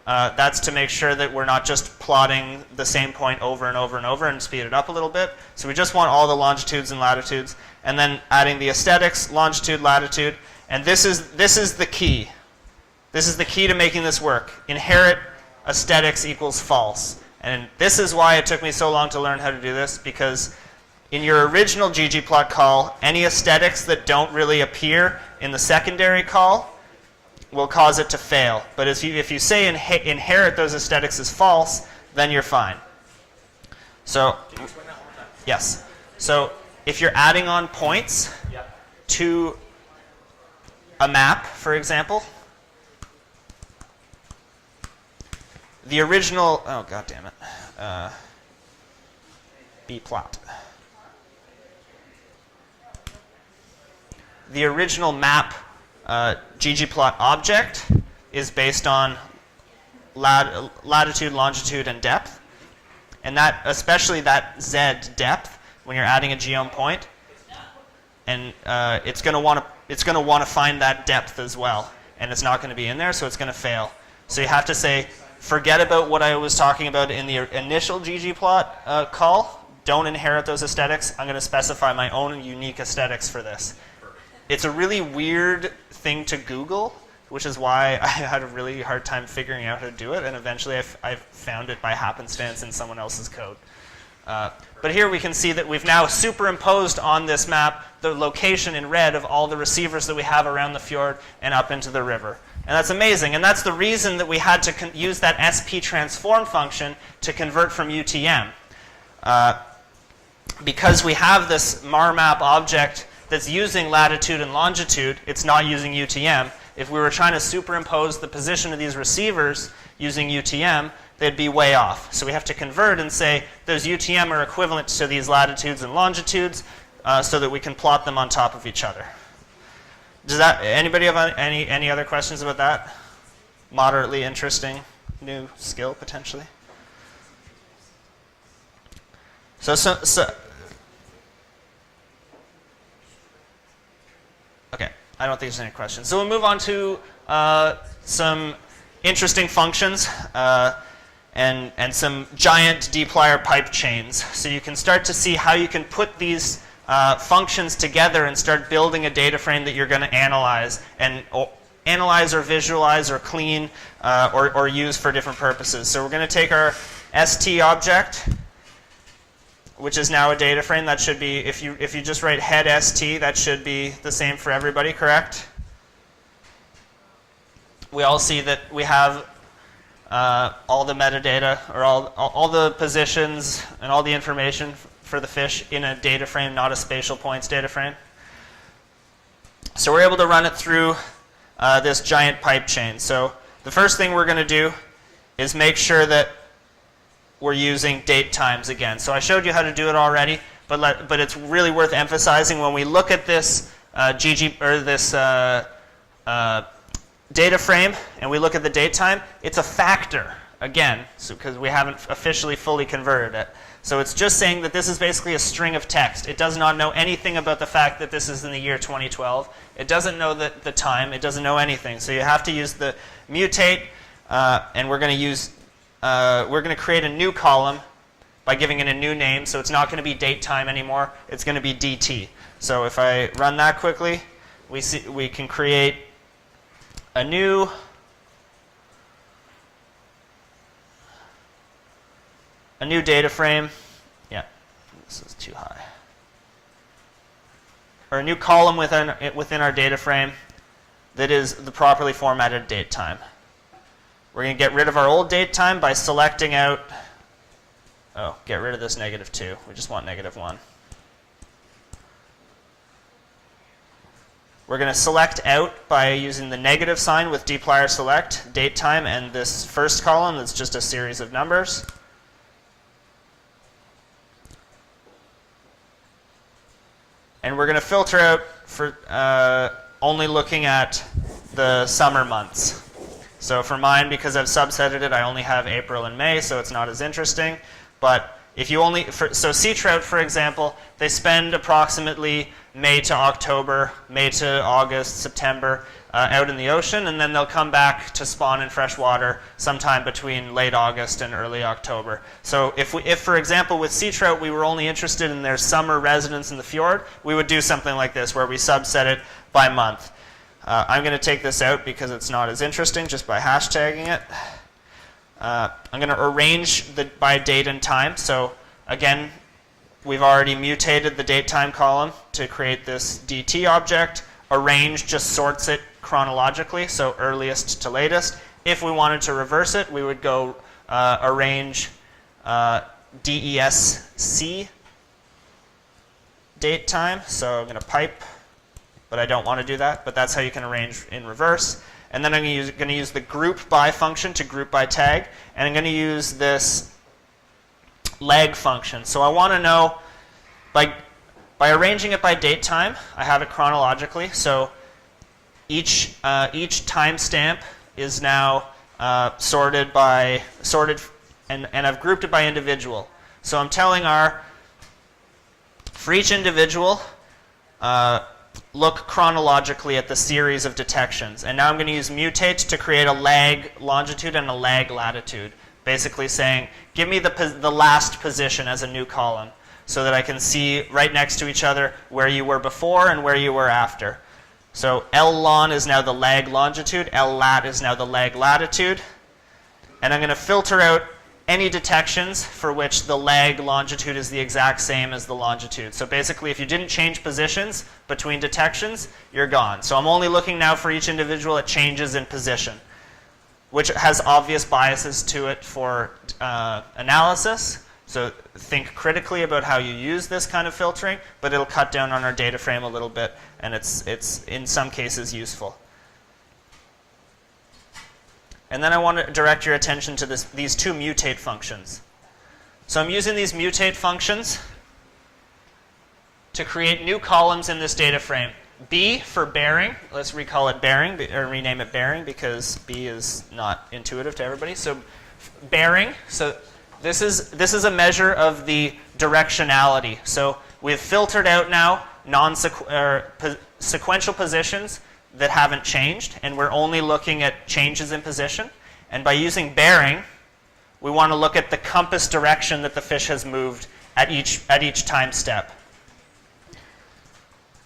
That's to make sure that we're not just plotting the same point over and over and over and speed it up a little bit. So we just want all the longitudes and latitudes, and then adding the aesthetics, longitude, latitude, and this is the key. This is the key to making this work. Inherit aesthetics equals false. And this is why it took me so long to learn how to do this, because in your original ggplot call, any aesthetics that don't really appear in the secondary call will cause it to fail. But if you say inherit those aesthetics as false, then you're fine. So, yes. So if you're adding on points to a map, for example, the original, oh god damn it, bplot. The original map ggplot object is based on latitude, longitude, and depth, and that, especially that Z depth, when you're adding a geom point, and it's going to want to find that depth as well, and it's not going to be in there, so it's going to fail. So you have to say, forget about what I was talking about in the initial ggplot call. Don't inherit those aesthetics. I'm going to specify my own unique aesthetics for this. It's a really weird thing to Google, which is why I had a really hard time figuring out how to do it, and eventually I found it by happenstance in someone else's code. But here we can see that we've now superimposed on this map the location in red of all the receivers that we have around the fjord and up into the river. And that's amazing, and that's the reason that we had to use that SP transform function to convert from UTM. Because we have this marmap object that's using latitude and longitude, it's not using UTM. If we were trying to superimpose the position of these receivers using UTM, they'd be way off. So we have to convert and say those UTM are equivalent to these latitudes and longitudes so that we can plot them on top of each other. Does that, anybody have any other questions about that? Moderately interesting new skill, potentially? So okay, I don't think there's any questions. So we'll move on to some interesting functions and some giant dplyr pipe chains. So you can start to see how you can put these functions together and start building a data frame that you're going to analyze or visualize or clean or use for different purposes. So we're going to take our ST object, which is now a data frame. That should be, if you just write head ST, that should be the same for everybody, correct? We all see that we have all the metadata, or all the positions and all the information for the fish in a data frame, not a spatial points data frame. So we're able to run it through this giant pipe chain. So the first thing we're going to do is make sure that we're using date times again. So I showed you how to do it already, but it's really worth emphasizing when we look at this data frame and we look at the date time, it's a factor again, because we haven't officially fully converted it. So it's just saying that this is basically a string of text. It does not know anything about the fact that this is in the year 2012. It doesn't know the time. It doesn't know anything. So you have to use the mutate, and we're going to create a new column by giving it a new name. So it's not going to be date time anymore. It's going to be DT. So if I run that quickly, we can create a new data frame. Yeah, this is too high. Or a new column within our data frame that is the properly formatted date time. We're going to get rid of our old date time by selecting out, get rid of this -2. We just want -1. We're going to select out by using the negative sign with dplyr select, date time, and this first column that's just a series of numbers. And we're going to filter out for only looking at the summer months. So for mine, because I've subsetted it, I only have April and May, so it's not as interesting. But if you so sea trout, for example, they spend approximately May to October, May to August, September out in the ocean, and then they'll come back to spawn in fresh water sometime between late August and early October. So if for example, with sea trout, we were only interested in their summer residence in the fjord, we would do something like this, where we subset it by month. I'm going to take this out because it's not as interesting just by hashtagging it. I'm going to arrange by date and time. So again, we've already mutated the date time column to create this DT object. Arrange just sorts it chronologically, so earliest to latest. If we wanted to reverse it, we would go arrange DESC date time. So I'm going to pipe, but I don't want to do that. But that's how you can arrange in reverse. And then I'm going to use the group by function to group by tag. And I'm going to use this lag function. So I want to know, by arranging it by date time, I have it chronologically. So each timestamp is now sorted, and I've grouped it by individual. So I'm telling for each individual, look chronologically at the series of detections. And now I'm going to use mutate to create a lag longitude and a lag latitude, basically saying, give me the last position as a new column, so that I can see right next to each other where you were before and where you were after. So L-lon is now the lag longitude, L-lat is now the lag latitude. And I'm going to filter out any detections for which the lag longitude is the exact same as the longitude. So basically, if you didn't change positions between detections, you're gone. So I'm only looking now for each individual at changes in position, which has obvious biases to it for analysis. So think critically about how you use this kind of filtering, but it'll cut down on our data frame a little bit, and it's in some cases useful. And then I want to direct your attention to these two mutate functions. So I'm using these mutate functions to create new columns in this data frame. B for bearing. Let's recall it bearing, or rename it bearing, because B is not intuitive to everybody. So bearing. So this is a measure of the directionality. So we've filtered out now sequential positions that haven't changed, and we're only looking at changes in position. And by using bearing, we want to look at the compass direction that the fish has moved at each time step.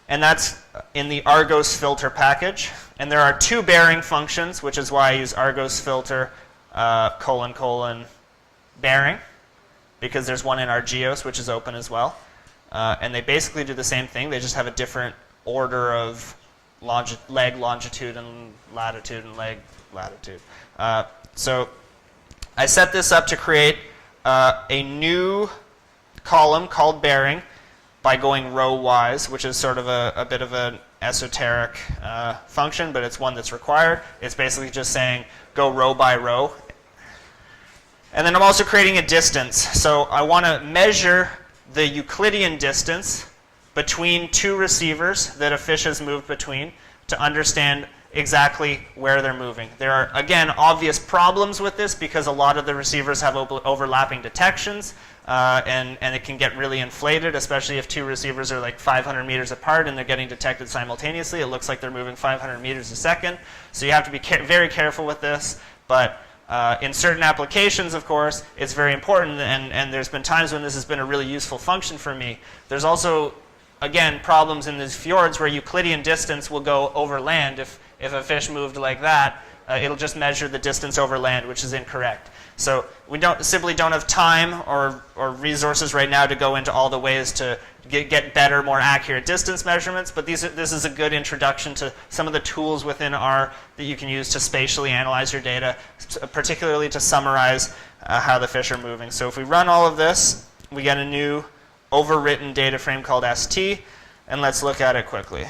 And that's in the Argos filter package. And there are two bearing functions, which is why I use Argos filter : bearing, because there's one in ArcGIS, which is open as well. And they basically do the same thing. They just have a different order of leg longitude and latitude and leg latitude. So I set this up to create a new column called bearing by going row-wise, which is sort of a bit of an esoteric function, but it's one that's required. It's basically just saying go row by row. And then I'm also creating a distance. So I want to measure the Euclidean distance between two receivers that a fish has moved between to understand exactly where they're moving. There are, again, obvious problems with this because a lot of the receivers have overlapping detections, and it can get really inflated, especially if two receivers are like 500 meters apart and they're getting detected simultaneously. It looks like they're moving 500 meters a second. So you have to be very careful with this. But in certain applications, of course, it's very important, and there's been times when this has been a really useful function for me. There's also, again, problems in these fjords where Euclidean distance will go over land. If a fish moved like that, it'll just measure the distance over land, which is incorrect. So we simply don't have time or resources right now to go into all the ways to get better, more accurate distance measurements, but this is a good introduction to some of the tools within R that you can use to spatially analyze your data, particularly to summarize how the fish are moving. So if we run all of this, we get a new overwritten data frame called ST, and let's look at it quickly.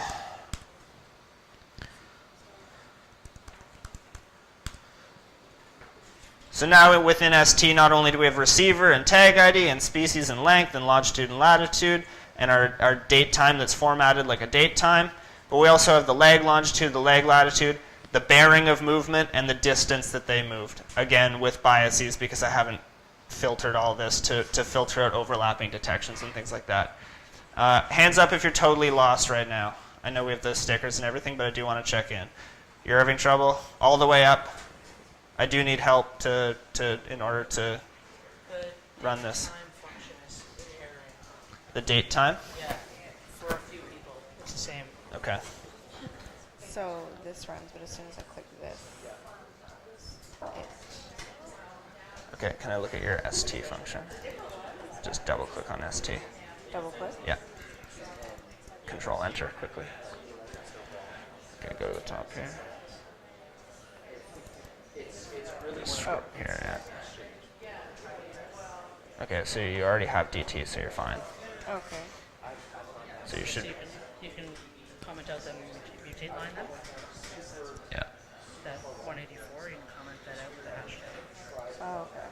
So now within ST, not only do we have receiver and tag ID and species and length and longitude and latitude and our date time that's formatted like a date time, but we also have the leg longitude, the leg latitude, the bearing of movement, and the distance that they moved. Again, with biases because I haven't filtered all this to filter out overlapping detections and things like that. Hands up if you're totally lost right now. I know we have the stickers and everything, but I do want to check in. You're having trouble all the way up? I do need help in order to run this. The date time? Yeah, for a few people, it's the same. Okay. So this runs, but as soon as I click this, Okay, can I look at your ST function? Just double click on ST. double click? Yeah. Control Enter quickly. Okay, go to the top here. Here, yeah. Okay, so you already have DT, so you're fine. Okay. So you should. You can comment out the mutate line then. Yeah. That 184, you can comment that out with the hashtag. Oh, okay.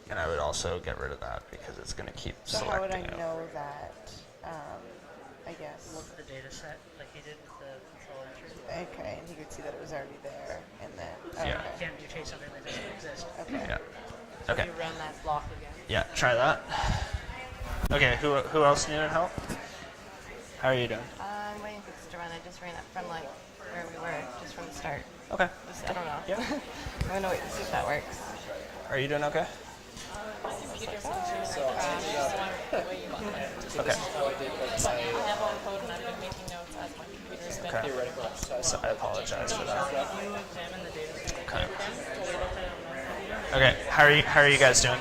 And I would also get rid of that because it's going to keep So selecting how would I it. know that? I guess. Look at the data set like you did with the control entry. Okay, and he could see that it was already there, and then. Yeah. Okay. You can't mutate something that doesn't exist. Okay. Yeah. Okay. You run that block again. Yeah, try that. Okay, who else needed help? How are you doing? I'm waiting for this to run. I just ran it from like where we were, just from the start. Okay. Just, I don't know. Yeah. I'm gonna wait and see if that works. Are you doing okay? My computer seems to crash, so I'm waiting. Okay. I have all the code and I've been making notes as my computer's been. Okay. So I apologize for that. You examine the data set. Okay. Okay. How are you guys doing?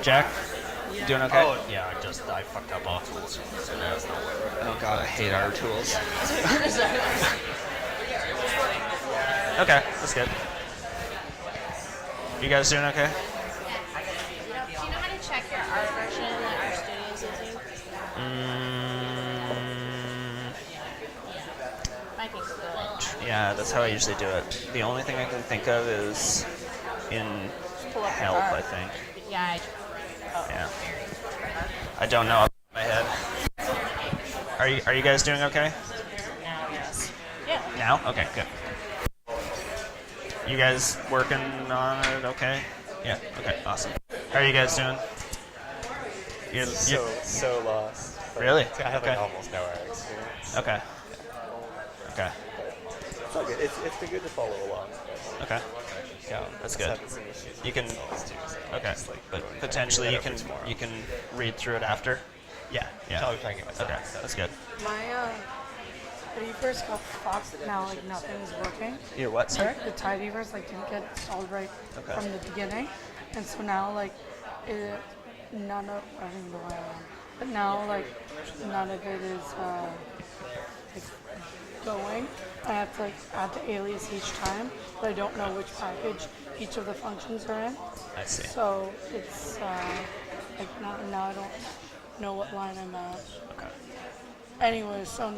Jack, you doing okay? Oh yeah, I fucked up all tools, so now it's not working. Oh god, I hate our tools. Okay, that's good. You guys doing okay? Do you know how to check your R version that our studio's using? My thing's good. Yeah, that's how I usually do it. The only thing I can think of is in help, I think. Yeah. Yeah. I don't know off the top of my head. Are you guys doing okay? Now, yes. Yeah. Now? Okay, good. You guys working on it okay? Yeah, okay, awesome. How are you guys doing? You're so lost. Really? I have Okay. like almost no air experience. Okay. Okay. It's all good. It's been good to follow along. But Okay. yeah, That's just good. having some issues You can. with those too, so Okay. just, like, But really potentially trying you to can get that up for you tomorrow. can read through it after. Yeah. Yeah. I'll be trying to get myself. Okay. That's good. When you first got Fox, now like nothing was working. Your what, sorry? Like, the tie weavers like didn't get installed right Okay. from the beginning, and so now like none of I don't even know why I am, but now like none of it is like, going. I have to like add the alias each time, but I don't know which package each of the functions are in. I see. So it's like now I don't know what line I'm at. Okay. Anyway, so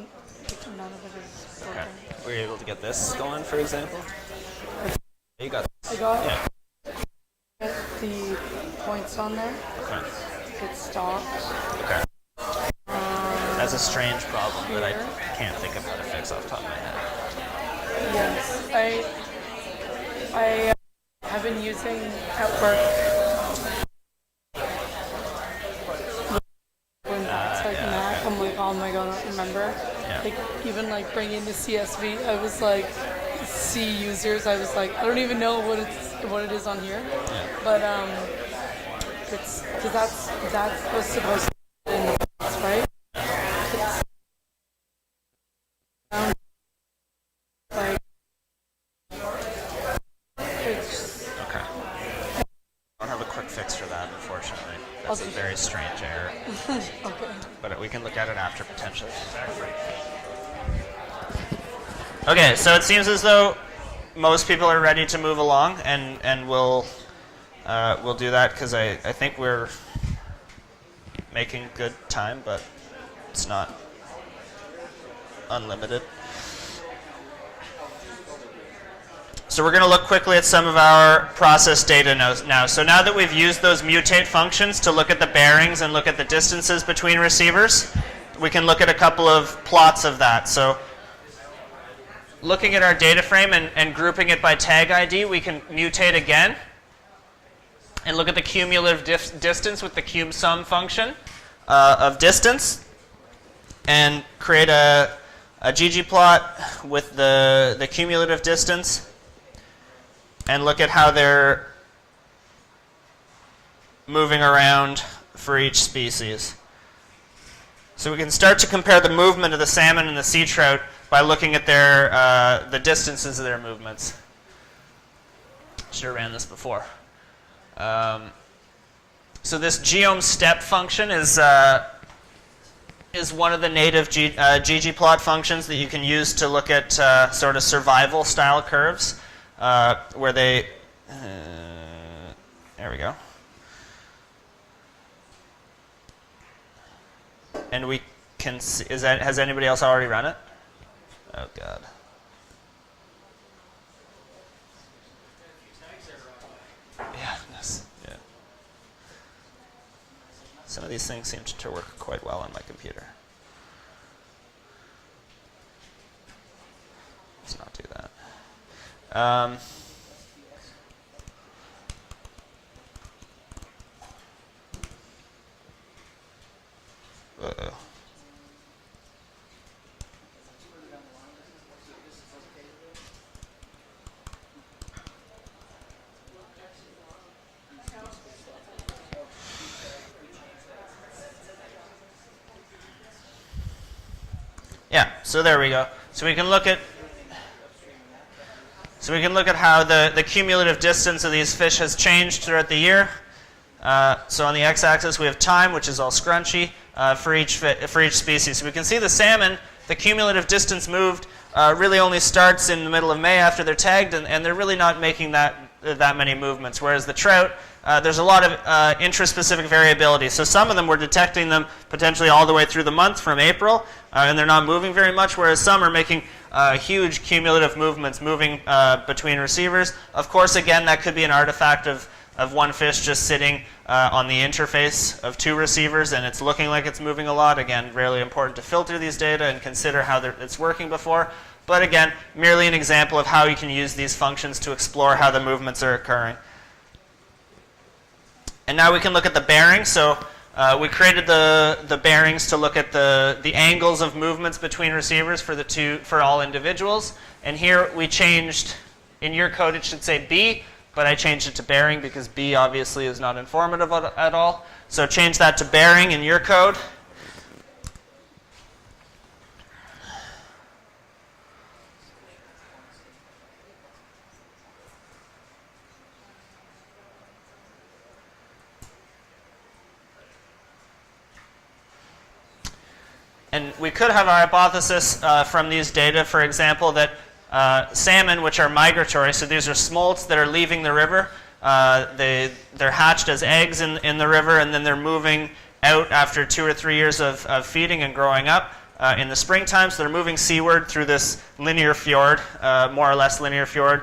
none of it is working. Okay. Were you able to get this going, for example? You got. I got Yeah. the points on there. Okay. It stopped. Okay. That's a strange problem that I can't think of how to fix off the top of my head. Yes, I have been using at work going back to like Mac. I'm like, oh my god, I don't remember. Yeah. Like even like bringing the CSV, I was like C users. I was like, I don't even know what it is on here. Yeah. But it's because that's what's supposed to be in the box, right? Okay. I don't have a quick fix for that, unfortunately. That's a very strange error. Okay. But we can look at it after, potentially. Okay, so it seems as though most people are ready to move along, and we'll do that because I think we're making good time, but it's not unlimited. So we're going to look quickly at some of our process data now. So now that we've used those mutate functions to look at the bearings and look at the distances between receivers, we can look at a couple of plots of that. So looking at our data frame and grouping it by tag ID, we can mutate again and look at the cumulative distance with the cube_sum function of distance and create a ggplot with the cumulative distance and look at how they're moving around for each species. So we can start to compare the movement of the salmon and the sea trout by looking at the distances of their movements. Should have ran this before. So this geom step function is one of the native ggplot functions that you can use to look at sort of survival style curves, where they there we go. And we can see, has anybody else already run it? Oh god. Yeah, yes, yeah. Some of these things seem to work quite well on my computer. Let's not do that. Uh-oh. Yeah, so there we go. So we can look at how the cumulative distance of these fish has changed throughout the year. So on the x-axis we have time, which is all scrunchy for each species. So we can see the salmon, the cumulative distance moved really only starts in the middle of May after they're tagged, and they're really not making that many movements. Whereas the trout, there's a lot of intraspecific variability. So some of them, we're detecting them potentially all the way through the month from April, and they're not moving very much, whereas some are making huge cumulative movements moving between receivers. Of course, again, that could be an artifact of one fish just sitting on the interface of two receivers, and it's looking like it's moving a lot. Again, really important to filter these data and consider how it's working before. But again, merely an example of how you can use these functions to explore how the movements are occurring. And now we can look at the bearing. So We created the bearings to look at the angles of movements between receivers for all individuals. And here we changed, in your code it should say B, but I changed it to bearing because B obviously is not informative at all. So change that to bearing in your code. And we could have our hypothesis from these data, for example, that salmon, which are migratory, so these are smolts that are leaving the river. They're hatched as eggs in the river, and then they're moving out after 2 or 3 years of feeding and growing up in the springtime. So they're moving seaward through this linear fjord, more or less linear fjord,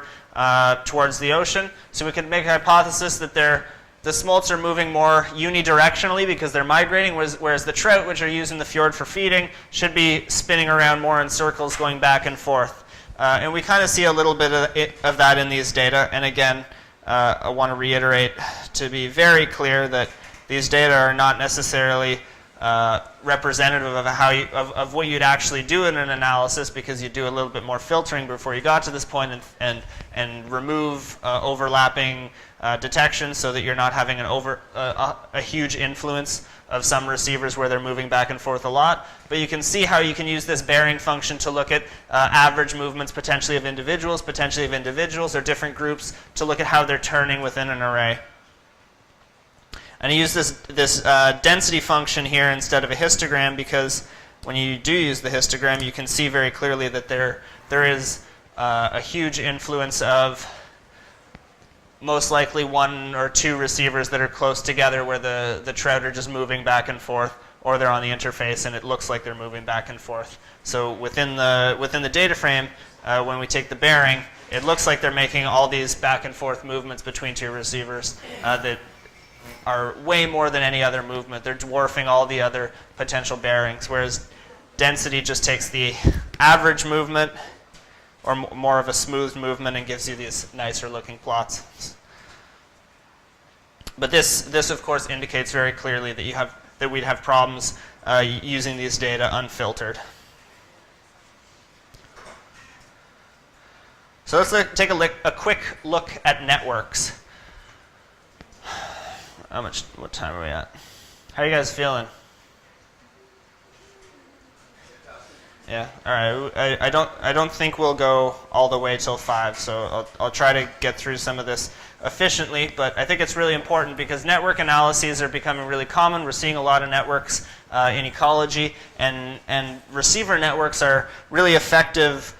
towards the ocean. So we could make a hypothesis that the smolts are moving more unidirectionally because they're migrating, whereas the trout, which are using the fjord for feeding, should be spinning around more in circles, going back and forth. And we kind of see a little bit of that in these data. And again, I want to reiterate to be very clear that these data are not necessarily representative of of what you'd actually do in an analysis, because you do a little bit more filtering before you got to this point and remove overlapping detection so that you're not having a huge influence of some receivers where they're moving back and forth a lot. But you can see how you can use this bearing function to look at average movements potentially of individuals or different groups, to look at how they're turning within an array. And I use this density function here instead of a histogram, because when you do use the histogram, you can see very clearly that there is a huge influence of most likely 1 or 2 receivers that are close together, where the trout are just moving back and forth, or they're on the interface and it looks like they're moving back and forth. So within the data frame, when we take the bearing, it looks like they're making all these back and forth movements between 2 receivers that are way more than any other movement. They're dwarfing all the other potential bearings, whereas density just takes the average movement, or more of a smooth movement, and gives you these nicer looking plots. But this of course indicates very clearly that we'd have problems using these data unfiltered. So let's take a quick look at networks. What time are we at? How are you guys feeling? Yeah. All right. I don't think we'll go all the way till 5, so I'll try to get through some of this efficiently. But I think it's really important because network analyses are becoming really common. We're seeing a lot of networks in ecology, and receiver networks are really effective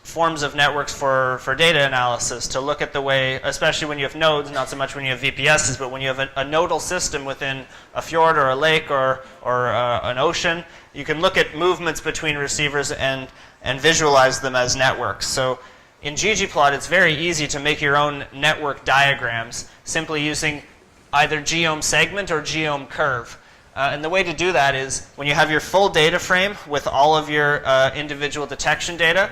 forms of networks for data analysis, to look at the way, especially when you have nodes, not so much when you have VPSs, but when you have a nodal system within a fjord or a lake or an ocean, you can look at movements between receivers and visualize them as networks. So in ggplot, it's very easy to make your own network diagrams simply using either geome segment or geome curve. And the way to do that is when you have your full data frame with all of your individual detection data,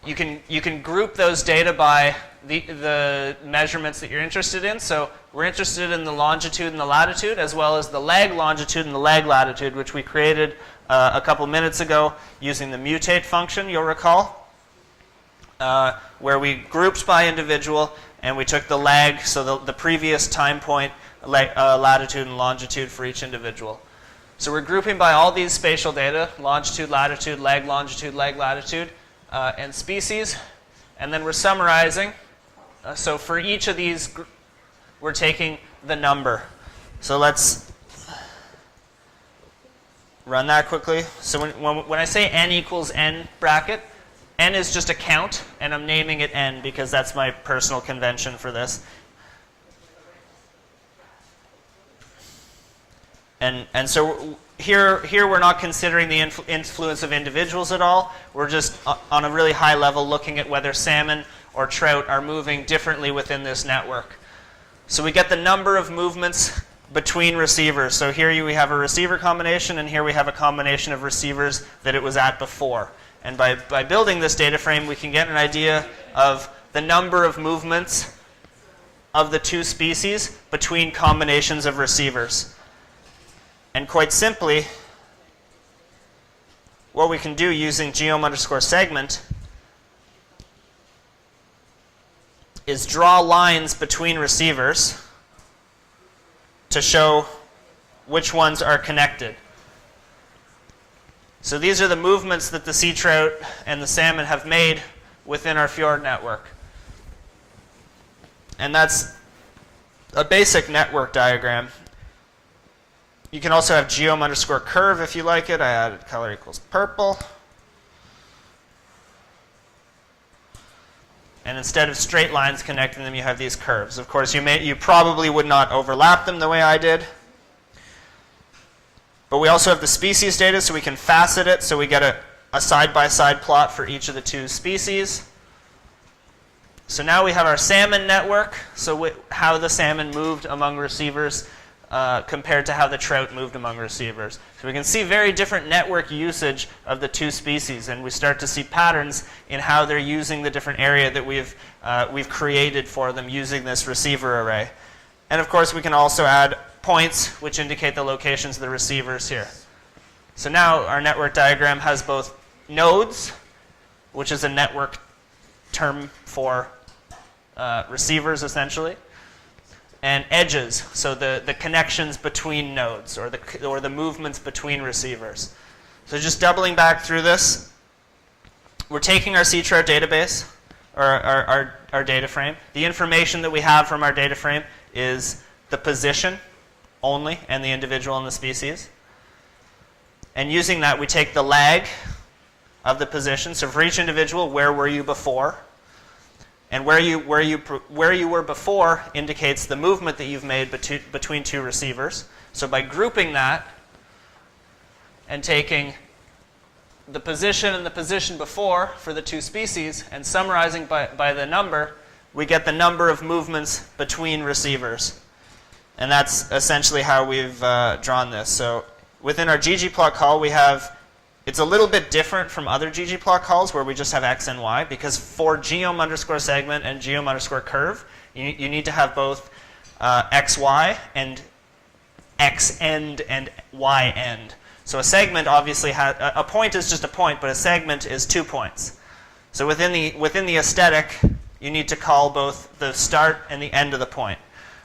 you can group those data by the measurements that you're interested in. So we're interested in the longitude and the latitude, as well as the lag longitude and the lag latitude, which we created a couple minutes ago using the mutate function, you'll recall, where we grouped by individual, and we took the lag, so the previous time point latitude and longitude for each individual. So we're grouping by all these spatial data, longitude, latitude, lag latitude, and species, and then we're summarizing. So for each of these, we're taking the number. So let's run that quickly. So when I say n equals n bracket, n is just a count, and I'm naming it n because that's my personal convention for this. And so here we're not considering the influence of individuals at all. We're just on a really high level looking at whether salmon or trout are moving differently within this network. So we get the number of movements between receivers. So here we have a receiver combination, and here we have a combination of receivers that it was at before. And by building this data frame, we can get an idea of the number of movements of the two species between combinations of receivers. And quite simply, what we can do using geom_segment is draw lines between receivers to show which ones are connected. So these are the movements that the sea trout and the salmon have made within our fjord network. And that's a basic network diagram. You can also have geom_curve if you like it. I added color equals purple. And instead of straight lines connecting them, you have these curves. Of course, you probably would not overlap them the way I did. But we also have the species data, so we can facet it, so we get a side-by-side plot for each of the two species. So now we have our salmon network, so how the salmon moved among receivers compared to how the trout moved among receivers. So we can see very different network usage of the two species, and we start to see patterns in how they're using the different area that we've created for them using this receiver array. And of course, we can also add points which indicate the locations of the receivers here. So now our network diagram has both nodes, which is a network term for receivers essentially, and edges, so the connections between nodes or the movements between receivers. So just doubling back through this, we're taking our sea trout database, or our data frame. The information that we have from our data frame is the position only and the individual in the species. And using that, we take the lag of the position. So for each individual, where were you before? And where you were before indicates the movement that you've made between two receivers. So by grouping that and taking the position and the position before for the two species and summarizing by the number, we get the number of movements between receivers. And that's essentially how we've drawn this. So within our ggplot call, we have, it's a little bit different from other ggplot calls where we just have x and y, because for geom_segment and geom_curve, you need to have both xy and x_end and y_end. So a segment obviously has, a point is just a point, but a segment is 2 points. So within the aesthetic, you need to call both the start and the end of the point.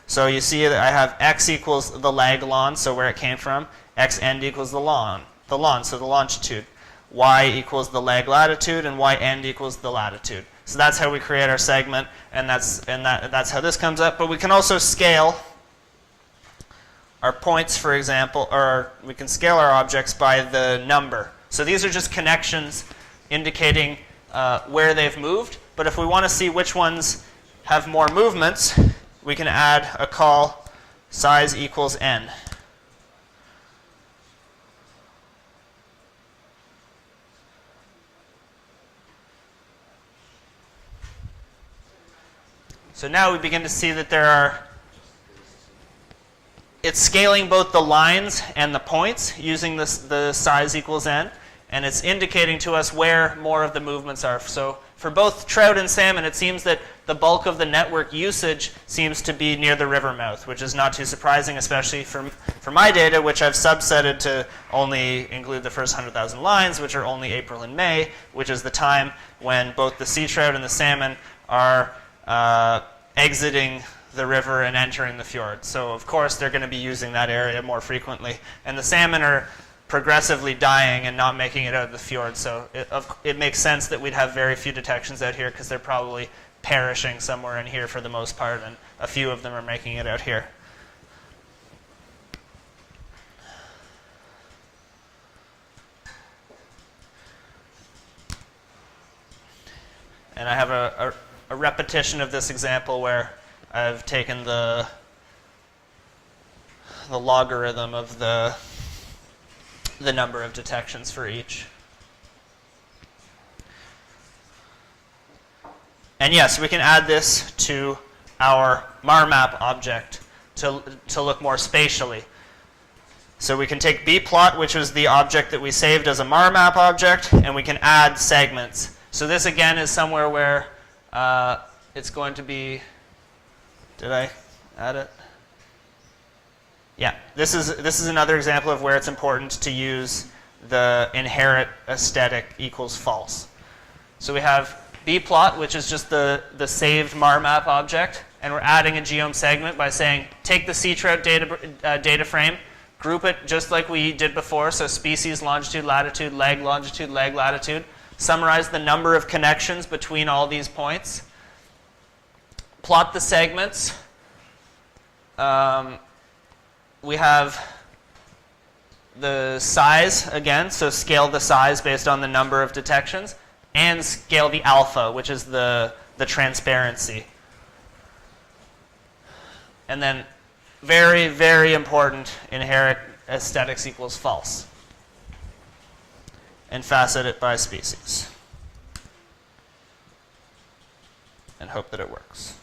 So you see that I have x equals the lag lon, so where it came from, x_end equals the lon, so the longitude, y equals the lag latitude, and y_end equals the latitude. So that's how we create our segment, and that's how this comes up. But we can also scale our points, for example, or we can scale our objects by the number. So these are just connections indicating where they've moved. But if we want to see which ones have more movements, we can add a call size equals n. So now we begin to see that it's scaling both the lines and the points using the size equals n, and it's indicating to us where more of the movements are. So for both trout and salmon, it seems that the bulk of the network usage seems to be near the river mouth, which is not too surprising, especially for my data, which I've subsetted to only include the first 100,000 lines, which are only April and May, which is the time when both the sea trout and the salmon are exiting the river and entering the fjord. So of course they're going to be using that area more frequently. And the salmon are progressively dying and not making it out of the fjord. So it makes sense that we'd have very few detections out here because they're probably perishing somewhere in here for the most part, and a few of them are making it out here. And I have a repetition of this example where I've taken the logarithm of the number of detections for each. And yes, we can add this to our MarMap object to look more spatially. So we can take bplot, which was the object that we saved as a MarMap object, and we can add segments. So this again is somewhere where it's going to be Did I add it? Yeah, this is another example of where it's important to use the inherit aesthetic equals false. So we have bplot, which is just the saved marmap object, and we're adding a geom segment by saying take the ctrout data frame, group it just like we did before, so species, longitude, latitude, leg, latitude, summarize the number of connections between all these points, plot the segments. We have the size again, so scale the size based on the number of detections, and scale the alpha, which is the transparency. And then very, very important, inherit aesthetics equals false. And facet it by species. And hope that it works.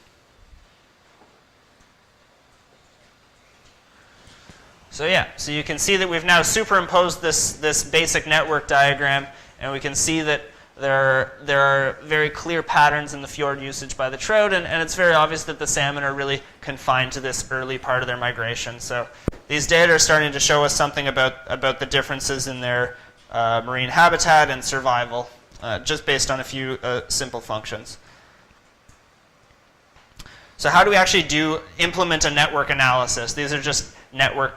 So yeah, so you can see that we've now superimposed this basic network diagram, and we can see that there are very clear patterns in the fjord usage by the trout, and it's very obvious that the salmon are really confined to this early part of their migration. So these data are starting to show us something about the differences in their marine habitat and survival, just based on a few simple functions. So how do we actually implement a network analysis? These are just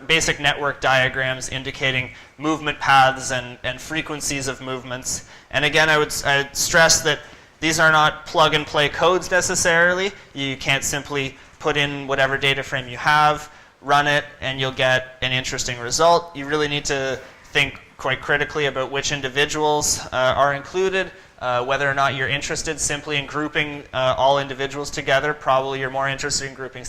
basic network diagrams indicating movement paths and frequencies of movements. And again, I'd stress that these are not plug-and-play codes necessarily. You can't simply put in whatever data frame you have, run it, and you'll get an interesting result. You really need to think quite critically about which individuals are included, whether or not you're interested simply in grouping all individuals together. Probably you're more interested in grouping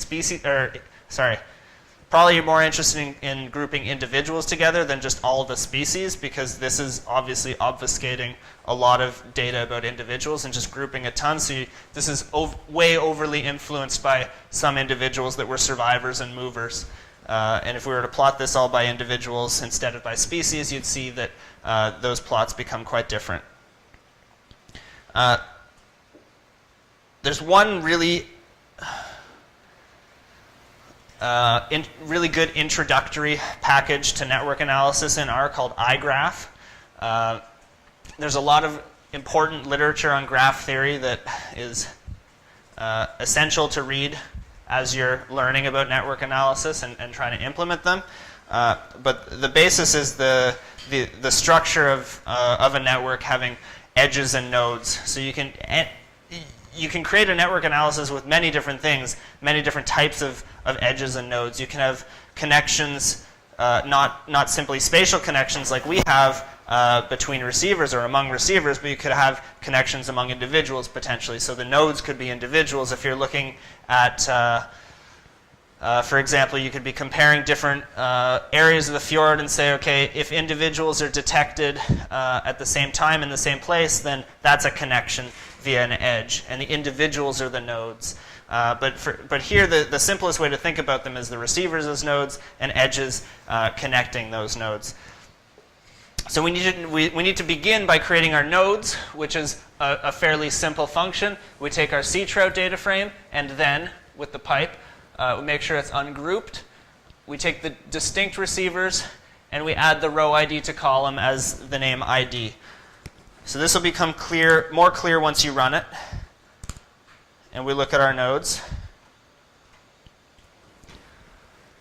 Probably you're more interested in grouping individuals together than just all of the species, because this is obviously obfuscating a lot of data about individuals and just grouping a ton. So this is way overly influenced by some individuals that were survivors and movers. And if we were to plot this all by individuals instead of by species, you'd see that those plots become quite different. There's one really really good introductory package to network analysis in R called iGraph. There's a lot of important literature on graph theory that is essential to read as you're learning about network analysis and trying to implement them. But the basis is the structure of a network having edges and nodes. So you can create a network analysis with many different things, many different types of edges and nodes. You can have connections, not simply spatial connections like we have between receivers or among receivers, but you could have connections among individuals potentially. So the nodes could be individuals. If you're looking at, for example, you could be comparing different areas of the fjord and say, okay, if individuals are detected at the same time in the same place, then that's a connection via an edge, and the individuals are the nodes. But here, the simplest way to think about them is the receivers as nodes and edges connecting those nodes. So we need to begin by creating our nodes, which is a fairly simple function. We take our ctrout data frame, and then, with the pipe, we make sure it's ungrouped. We take the distinct receivers, and we add the row ID to column as the name ID. So this will become more clear once you run it. And we look at our nodes.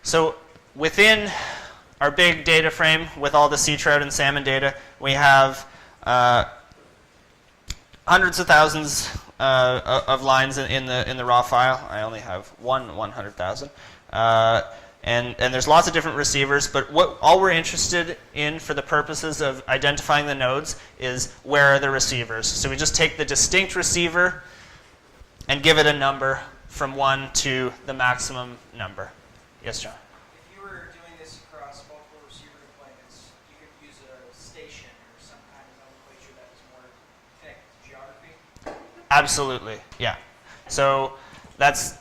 So within our big data frame with all the sea trout and salmon data, we have hundreds of thousands of lines in the raw file. I only have 100,000. And there's lots of different receivers, but all we're interested in for the purposes of identifying the nodes is where are the receivers. So we just take the distinct receiver and give it a number from 1 to the maximum number. Yes, John? If you were doing this across multiple receiver deployments, you could use a station or some kind of nomenclature that was more connected to geography? Absolutely, yeah. So that's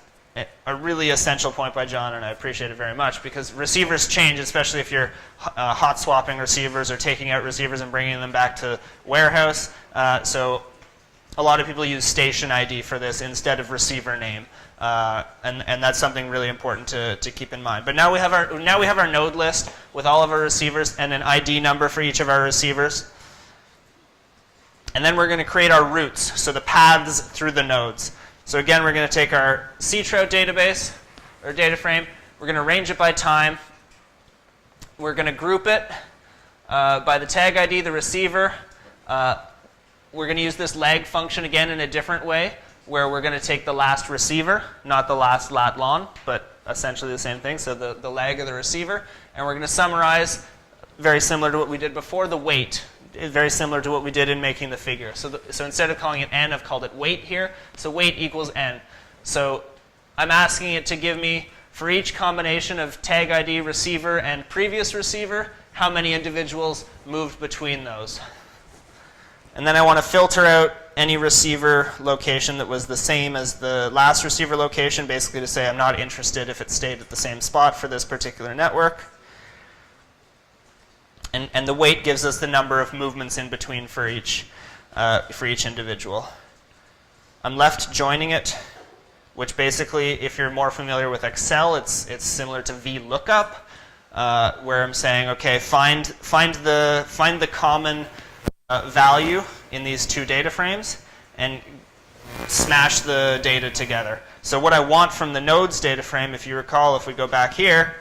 a really essential point by John, and I appreciate it very much, because receivers change, especially if you're hot swapping receivers or taking out receivers and bringing them back to warehouse. So a lot of people use station ID for this instead of receiver name, and that's something really important to keep in mind. But now we have our node list with all of our receivers and an ID number for each of our receivers. And then we're going to create our routes, so the paths through the nodes. So again, we're going to take our C-Trout database, or data frame. We're going to arrange it by time. We're going to group it by the tag ID, the receiver. We're going to use this lag function again in a different way, where we're going to take the last receiver, not the last lat lon, but essentially the same thing, so the lag of the receiver. And we're going to summarize, very similar to what we did before, the weight. Very similar to what we did in making the figure. So instead of calling it n, I've called it weight here. So weight equals n. So I'm asking it to give me, for each combination of tag ID, receiver, and previous receiver, how many individuals moved between those. And then I want to filter out any receiver location that was the same as the last receiver location, basically to say I'm not interested if it stayed at the same spot for this particular network. And the weight gives us the number of movements in between for each individual. I'm left joining it, which basically, if you're more familiar with Excel, it's similar to VLOOKUP, where I'm saying, okay, find the common value in these two data frames and smash the data together. So what I want from the nodes data frame, if you recall, if we go back here,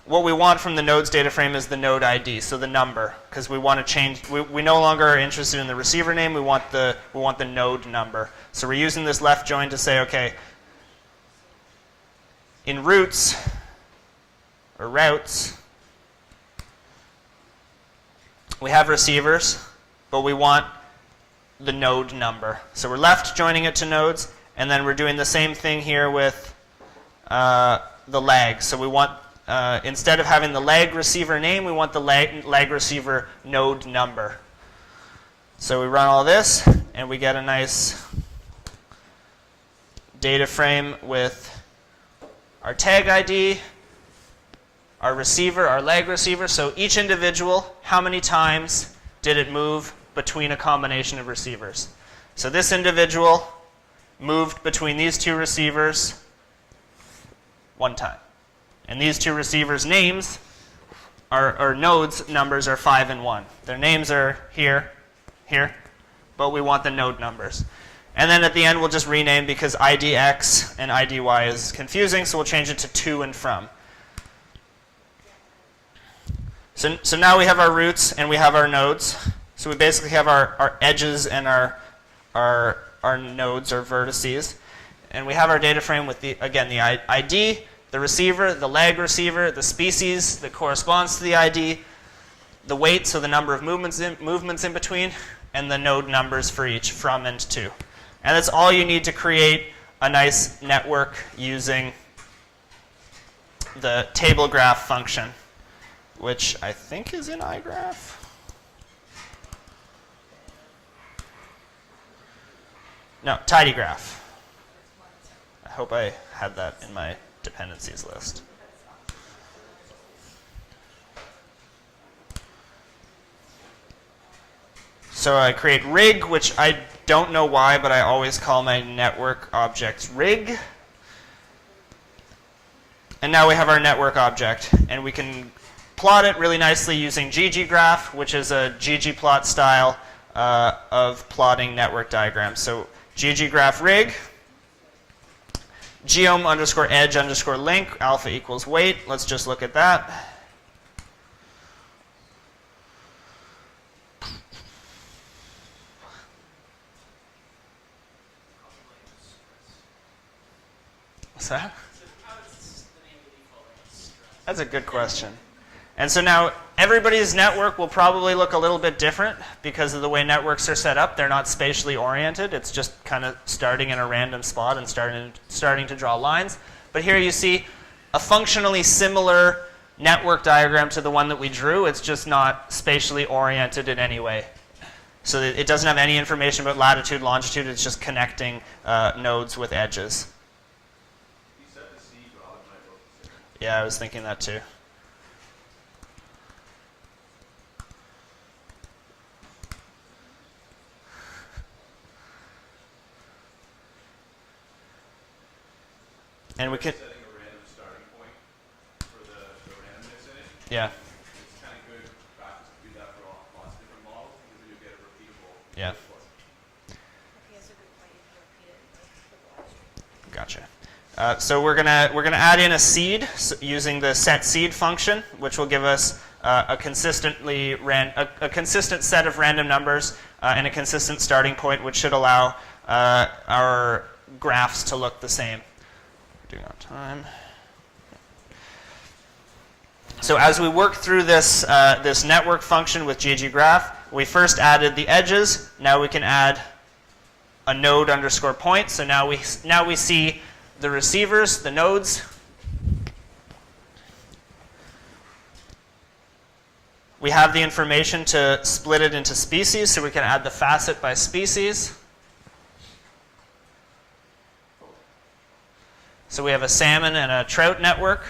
what we want from the nodes data frame is the node ID, so the number, because we want to change. We no longer are interested in the receiver name. We want the node number. So we're using this left join to say, okay, in routes, we have receivers, but we want the node number. So we're left joining it to nodes, and then we're doing the same thing here with the lag. So we want, instead of having the lag receiver name, we want the lag receiver node number. So we run all this, and we get a nice data frame with our tag ID, our receiver, our lag receiver. So each individual, how many times did it move between a combination of receivers? So this individual moved between these two receivers one time. And these two receivers' names, or nodes numbers, are 5 and 1. Their names are here, but we want the node numbers. And then at the end, we'll just rename, because IDX and IDY is confusing, so we'll change it to to and from. So now we have our routes and we have our nodes. So we basically have our edges and our nodes, or vertices. And we have our data frame with, the ID, the receiver, the lag receiver, the species that corresponds to the ID, the weight, so the number of movements in between, and the node numbers for each, from and to. And that's all you need to create a nice network using the table graph function, which I think is in iGraph. No, tidygraph. I hope I had that in my dependencies list. So I create rig, which I don't know why, but I always call my network objects rig. And now we have our network object, and we can plot it really nicely using gggraph, which is a ggplot style of plotting network diagrams. So gggraph rig, geom underscore edge underscore link, alpha equals weight. Let's just look at that. What's that? That's a good question. And so now everybody's network will probably look a little bit different because of the way networks are set up. They're not spatially oriented. It's just kind of starting in a random spot and starting to draw lines. But here you see a functionally similar network diagram to the one that we drew. It's just not spatially oriented in any way. So it doesn't have any information about latitude, longitude. It's just connecting nodes with edges. Yeah, I was thinking that too. And we can. Setting a random starting point for the random mixing. Yeah. It's kind of good practice to do that for lots of different models because you get a repeatable. Yeah. response. Gotcha. So we're gonna add in a seed using the set seed function, which will give us a consistent set of random numbers and a consistent starting point, which should allow our graphs to look the same. Doing on time. So as we work through this this network function with gggraph, we first added the edges. Now we can add a node underscore point. So now we see the receivers, the nodes. We have the information to split it into species, so we can add the facet by species. So we have a salmon and a trout network.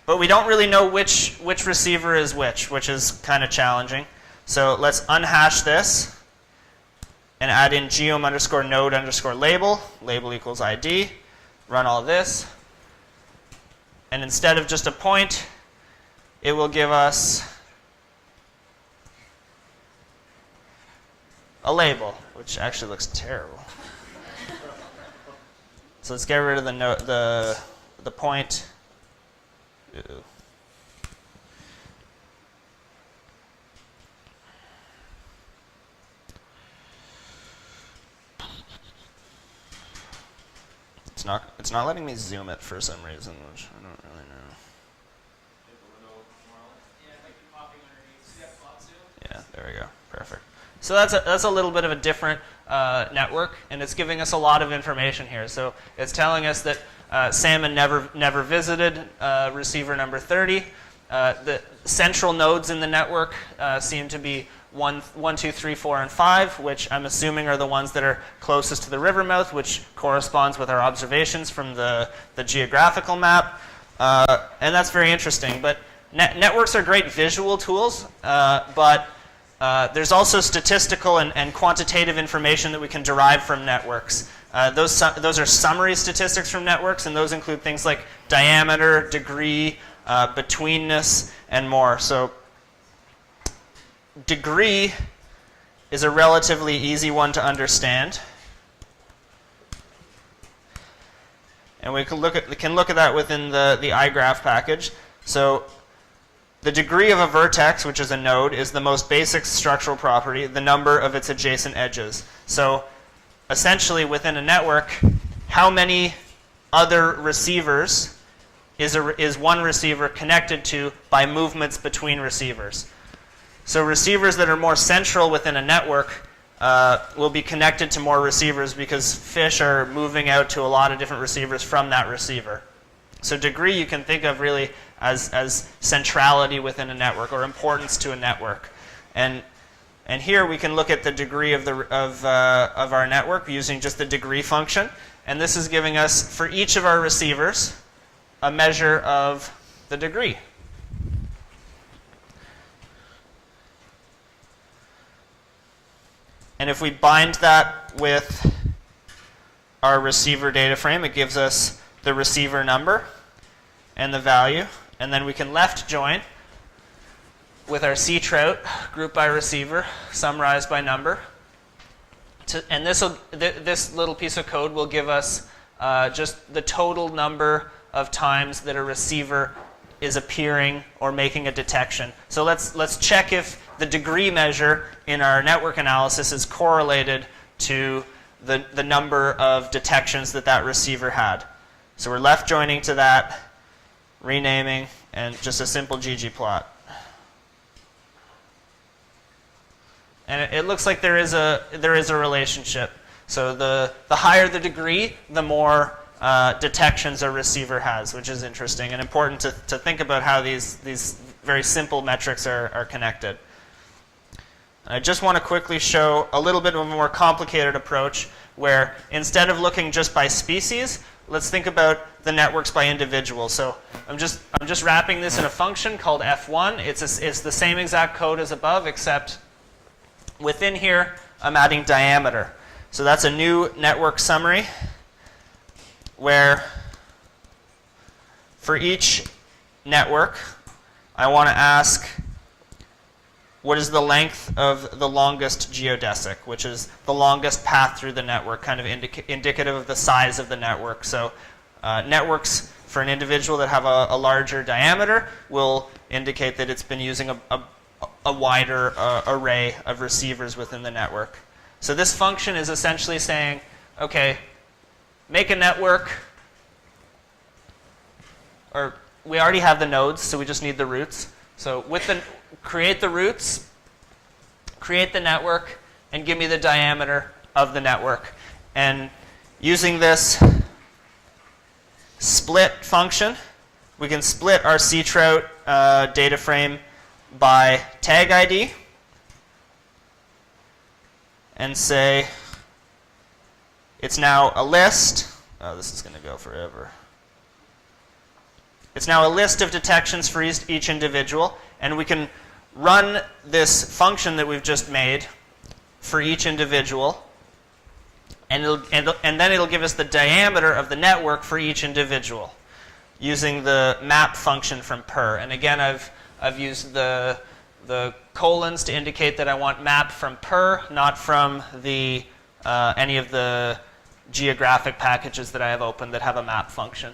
But we don't really know which receiver is which is kind of challenging. So let's unhash this and add in geom underscore node underscore label. Label equals ID. Run all this. And instead of just a point, it will give us a label, which actually looks terrible. So let's get rid of the point. Ew. It's not letting me zoom it for some reason, which I don't really know. Yeah, there we go. Perfect. So that's a little bit of a different network, and it's giving us a lot of information here. So it's telling us that salmon never visited receiver number 30. The central nodes in the network seem to be 1, 2, 3, 4, and 5, which I'm assuming are the ones that are closest to the river mouth, which corresponds with our observations from the geographical map. And that's very interesting. But networks are great visual tools, but there's also statistical and quantitative information that we can derive from networks. Those are summary statistics from networks, and those include things like diameter, degree, betweenness, and more. So degree is a relatively easy one to understand. And we can look at that within the iGraph package. So the degree of a vertex, which is a node, is the most basic structural property, the number of its adjacent edges. So essentially, within a network, how many other receivers is one receiver connected to by movements between receivers? So receivers that are more central within a network will be connected to more receivers because fish are moving out to a lot of different receivers from that receiver. So degree you can think of really as centrality within a network or importance to a network. And here we can look at the degree of our network using just the degree function. And this is giving us, for each of our receivers, a measure of the degree. And if we bind that with our receiver data frame, it gives us the receiver number and the value. And then we can left join with our sea trout, group by receiver, summarized by number. And this little piece of code will give us just the total number of times that a receiver is appearing or making a detection. So let's check if the degree measure in our network analysis is correlated to the number of detections that receiver had. So we're left joining to that, renaming, and just a simple ggplot. And it looks like there is a relationship. So the higher the degree, the more detections a receiver has, which is interesting and important to think about how these very simple metrics are connected. I just want to quickly show a little bit of a more complicated approach where instead of looking just by species, let's think about the networks by individual. So I'm just wrapping this in a function called f1. It's the same exact code as above, except within here I'm adding diameter. So that's a new network summary where for each network, I want to ask what is the length of the longest geodesic, which is the longest path through the network, kind of indicative of the size of the network. So networks for an individual that have a larger diameter will indicate that it's been using a wider array of receivers within the network. So this function is essentially saying, okay, make a network, or we already have the nodes, so we just need the roots. So create the roots, create the network, and give me the diameter of the network. And using this split function, we can split our ctrout data frame by tag ID and say it's now a list. Oh, this is going to go forever. It's now a list of detections for each individual, and we can run this function that we've just made for each individual, and then it'll give us the diameter of the network for each individual using the map function from per. And again, I've used the colons to indicate that I want map from per, not from the any of the geographic packages that I have open that have a map function.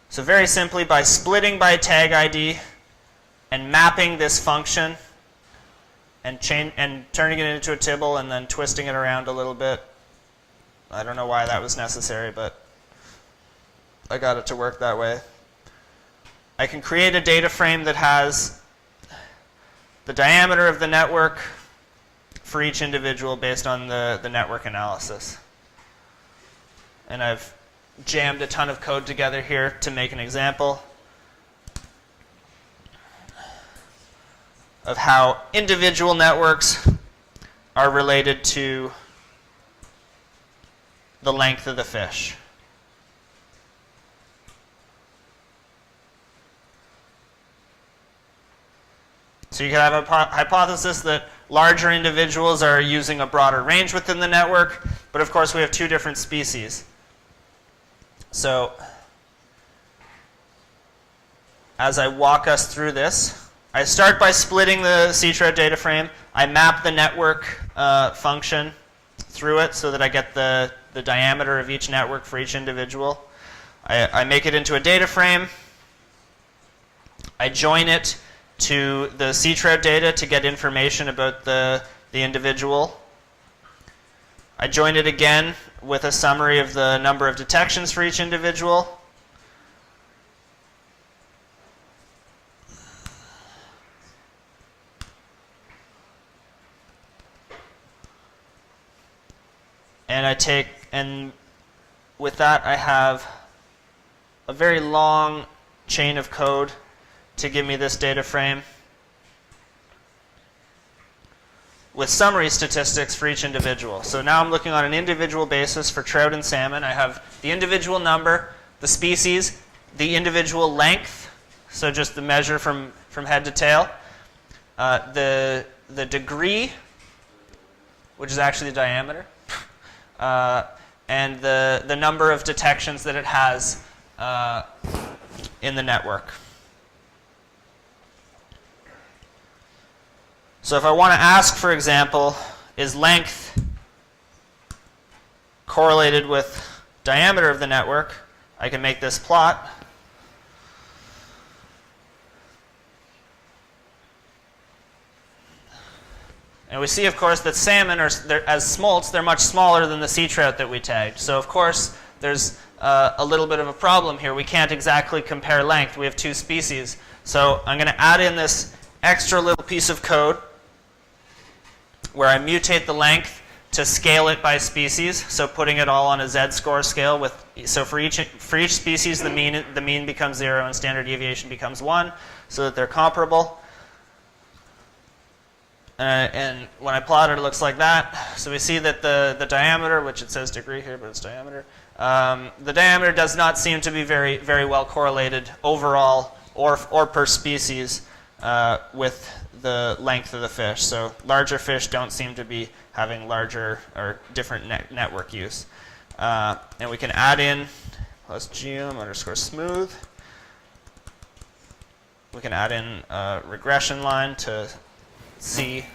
So very simply, by splitting by tag ID and mapping this function and turning it into a tibble and then twisting it around a little bit. I don't know why that was necessary, but I got it to work that way. I can create a data frame that has the diameter of the network for each individual based on the network analysis. And I've jammed a ton of code together here to make an example of how individual networks are related to the length of the fish. So you can have a hypothesis that larger individuals are using a broader range within the network, but of course we have two different species. So as I walk us through this, I start by splitting the ctrout data frame. I map the network function through it so that I get the diameter of each network for each individual. I make it into a data frame. I join it to the ctrout data to get information about the individual. I join it again with a summary of the number of detections for each individual. And with that I have a very long chain of code to give me this data frame with summary statistics for each individual. So now I'm looking on an individual basis for trout and salmon. I have the individual number, the species, the individual length, so just the measure from head to tail, the degree, which is actually the diameter, and the number of detections that it has in the network. So if I want to ask, for example, is length correlated with diameter of the network, I can make this plot. And we see, of course, that salmon, as smolts, they're much smaller than the ctrout that we tagged. So, of course, there's a little bit of a problem here. We can't exactly compare length. We have two species. So I'm going to add in this extra little piece of code where I mutate the length to scale it by species, so putting it all on a z-score scale. So for each species, the mean becomes 0 and standard deviation becomes 1, so that they're comparable. And when I plot it, it looks like that. So we see that the diameter, which it says degree here, but it's diameter, the diameter does not seem to be very, very well correlated overall or per species with the length of the fish. So larger fish don't seem to be having larger or different network use. And we can add in plus geom underscore smooth. We can add in a regression line to see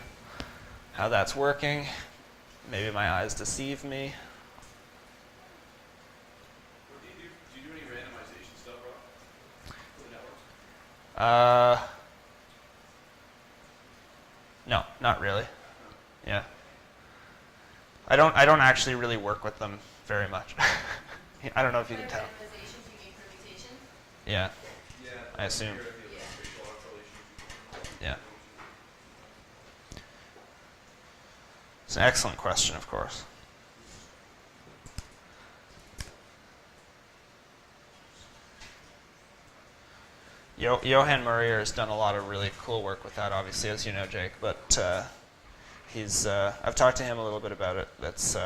how that's working. Maybe my eyes deceive me. Do you do any randomization stuff, Rob? For the networks? No, not really. Yeah. I don't actually really work with them very much. I don't know if you can tell. Yeah. I assume. Yeah. It's an excellent question, of course. Johan Murrier has done a lot of really cool work with that, obviously, as you know, Jake. But I've talked to him a little bit about it. That's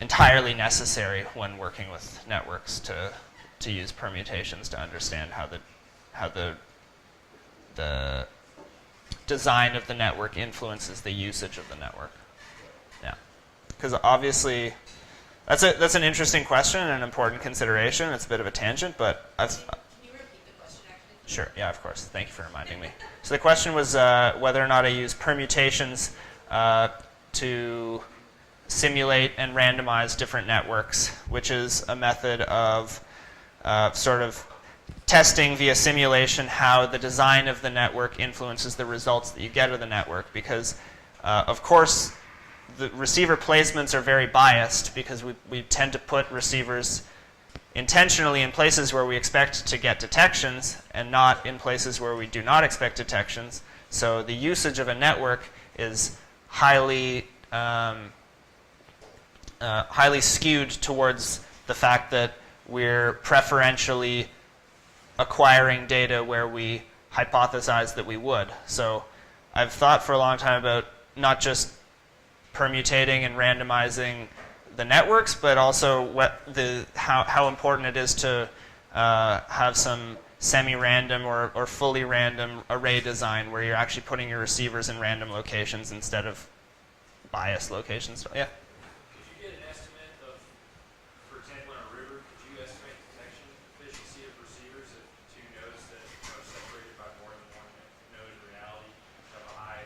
entirely necessary when working with networks to use permutations to understand how the design of the network influences the usage of the network. Yeah, because obviously that's an interesting question and an important consideration. It's a bit of a tangent, but Can you repeat the question, actually? Sure. Yeah, of course. Thank you for reminding me. So the question was whether or not I use permutations to simulate and randomize different networks, which is a method of sort of testing via simulation how the design of the network influences the results that you get of the network. Because, of course, the receiver placements are very biased because we tend to put receivers intentionally in places where we expect to get detections and not in places where we do not expect detections. So the usage of a network is highly skewed towards the fact that we're preferentially acquiring data where we hypothesize that we would. So I've thought for a long time about not just permutating and randomizing the networks, but also how important it is to have some semi-random or fully random array design where you're actually putting your receivers in random locations instead of biased locations. Yeah? Could you get an estimate of, for example, in a river, could you estimate detection efficiency of receivers if two nodes that are separated by more than one node in reality have a high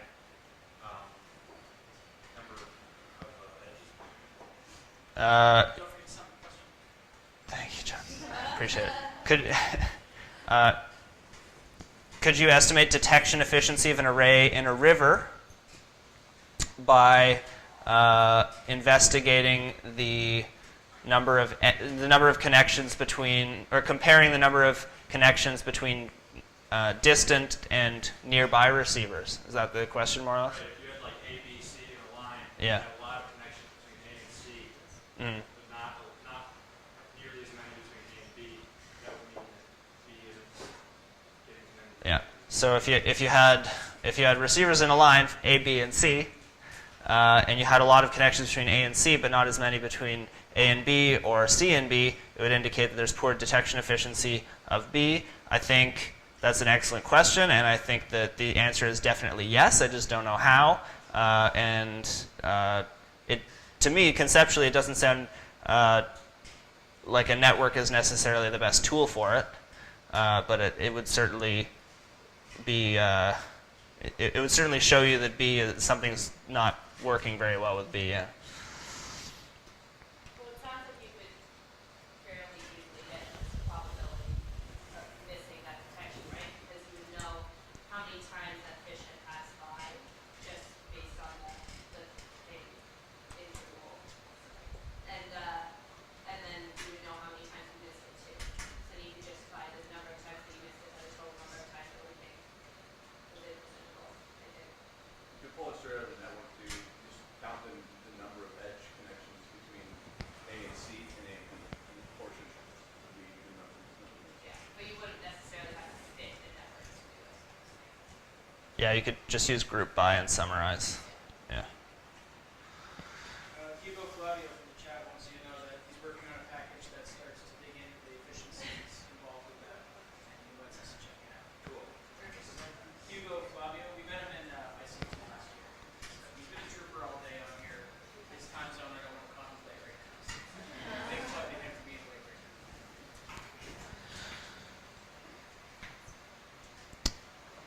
number of edges? Thank you, John. Appreciate it. Could you estimate detection efficiency of an array in a river by investigating the number of connections between, or comparing the number of connections between distant and nearby receivers? Is that the question, more or less? Right, if you had like A, B, C in a line, Yeah. you had a lot of connections between A and C, but not nearly as many between A and B, that would mean that B isn't getting connected. Yeah. So if you had receivers in a line A, B, and C, and you had a lot of connections between A and C, but not as many between A and B or C and B, it would indicate that there's poor detection efficiency of B. I think that's an excellent question, and I think that the answer is definitely yes. I just don't know how. To me, conceptually, it doesn't sound like a network is necessarily the best tool for it, but it would certainly be. It would certainly show you that B is something's not working very well with B. Yeah. Well, it sounds like you could fairly easily get this probability of missing that detection, right? Because you would know how many times that fish had passed by just based on the interval. And then you would know how many times you missed it too. So you could just by the number of times that you missed it by the total number of times that we think within this interval. I think. You could pull it straight out of the network to just count the number of edge connections between A and C and A and B, and the proportion would be the number. Yeah, but you wouldn't necessarily have to fit the network to do it. Yeah, you could just use group by and summarize. Yeah. Hugo Claudio from the chat wants you to know that he's working on a package that starts to dig into the efficiencies involved with that, and he wants us to check it out. Cool. Hugo Flavio, we met him in ICT last year. So he's been a trooper all day on here. His time zone I don't want to contemplate right now. So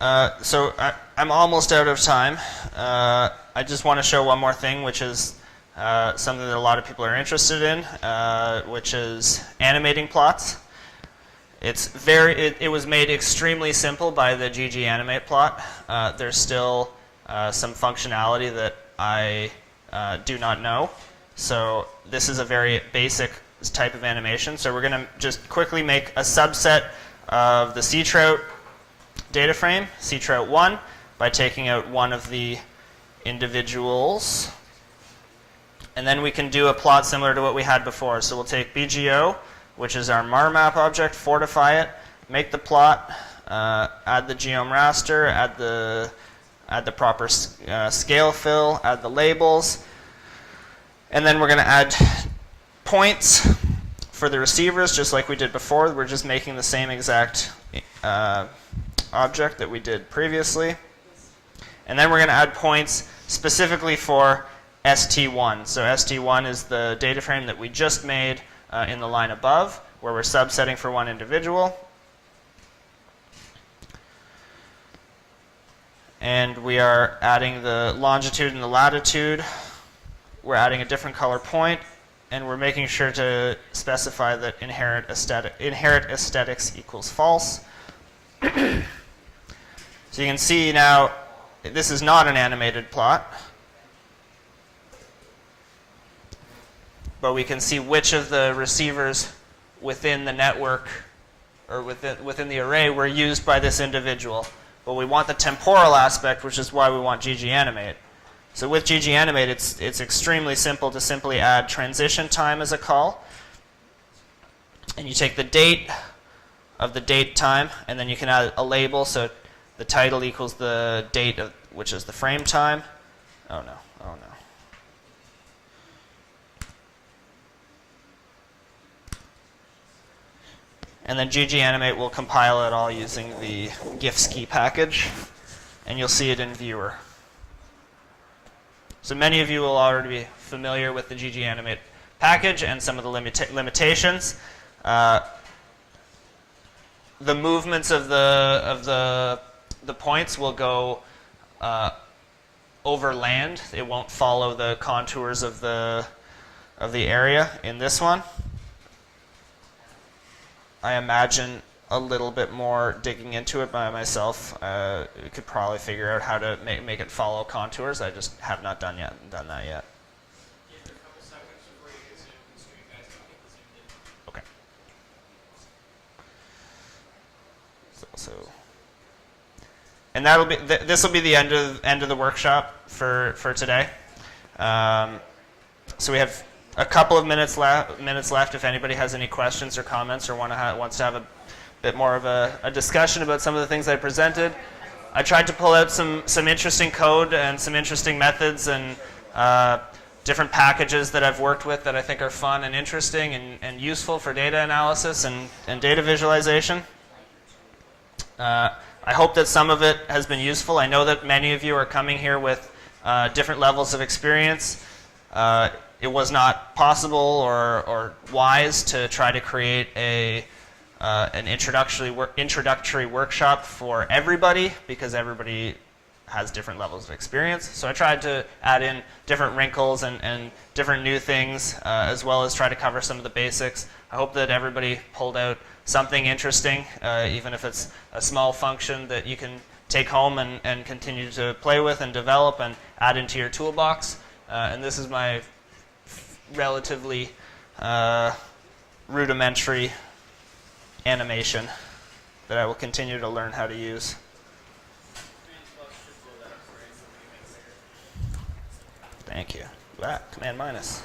I'm almost out of time. I just want to show one more thing, which is something that a lot of people are interested in, which is animating plots. It was made extremely simple by the GG Animate plot. There's still some functionality that I do not know. So this is a very basic type of animation. So we're going to just quickly make a subset of the sea trout data frame, sea trout 1, by taking out one of the individuals. And then we can do a plot similar to what we had before. So we'll take BGO, which is our MAR-map object, fortify it, make the plot, add the geom raster, add the proper scale fill, add the labels, and then we're going to add points for the receivers, just like we did before. We're just making the same exact object that we did previously. And then we're going to add points specifically for ST1. So ST1 is the data frame that we just made in the line above, where we're subsetting for one individual. And we are adding the longitude and the latitude. We're adding a different color point, and we're making sure to specify that inherent aesthetics equals false. So you can see now, this is not an animated plot, but we can see which of the receivers within the network or within the array were used by this individual. But we want the temporal aspect, which is why we want GG Animate. So with GG Animate, it's extremely simple to simply add transition time as a call. And you take the date of the date time, and then you can add a label. So the title equals the date, which is the frame time. Oh no, oh no. And then GG Animate will compile it all using the GIFSKI package, and you'll see it in Viewer. So many of you will already be familiar with the GG Animate package and some of the limitations. The movements of the points will go over land. It won't follow the contours of the area in this one. I imagine a little bit more digging into it by myself. We could probably figure out how to make it follow contours. I just have not done that yet. Okay. So and that'll be this will be the end of the workshop for today. So we have a couple of minutes left. If anybody has any questions or comments or wants to have a bit more of a discussion about some of the things I presented. I tried to pull out some interesting code and some interesting methods and different packages that I've worked with that I think are fun and interesting and useful for data analysis and data visualization. I hope that some of it has been useful. I know that many of you are coming here with different levels of experience. It was not possible or wise to try to create an introductory workshop for everybody, because everybody has different levels of experience. So I tried to add in different wrinkles and different new things, as well as try to cover some of the basics. I hope that everybody pulled out something interesting, even if it's a small function that you can take home and continue to play with and develop and add into your toolbox. And this is my relatively rudimentary animation that I will continue to learn how to use. Thank you. Command minus.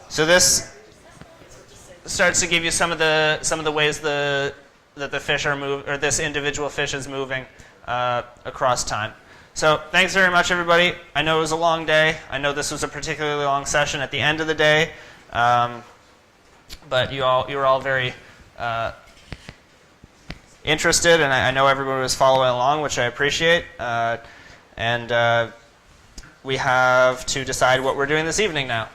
So this starts to give you some of the ways that the fish are or this individual fish is moving across time. So thanks very much, everybody. I know it was a long day. I know this was a particularly long session at the end of the day, but you were all very interested, and I know everybody was following along, which I appreciate. And we have to decide what we're doing this evening now.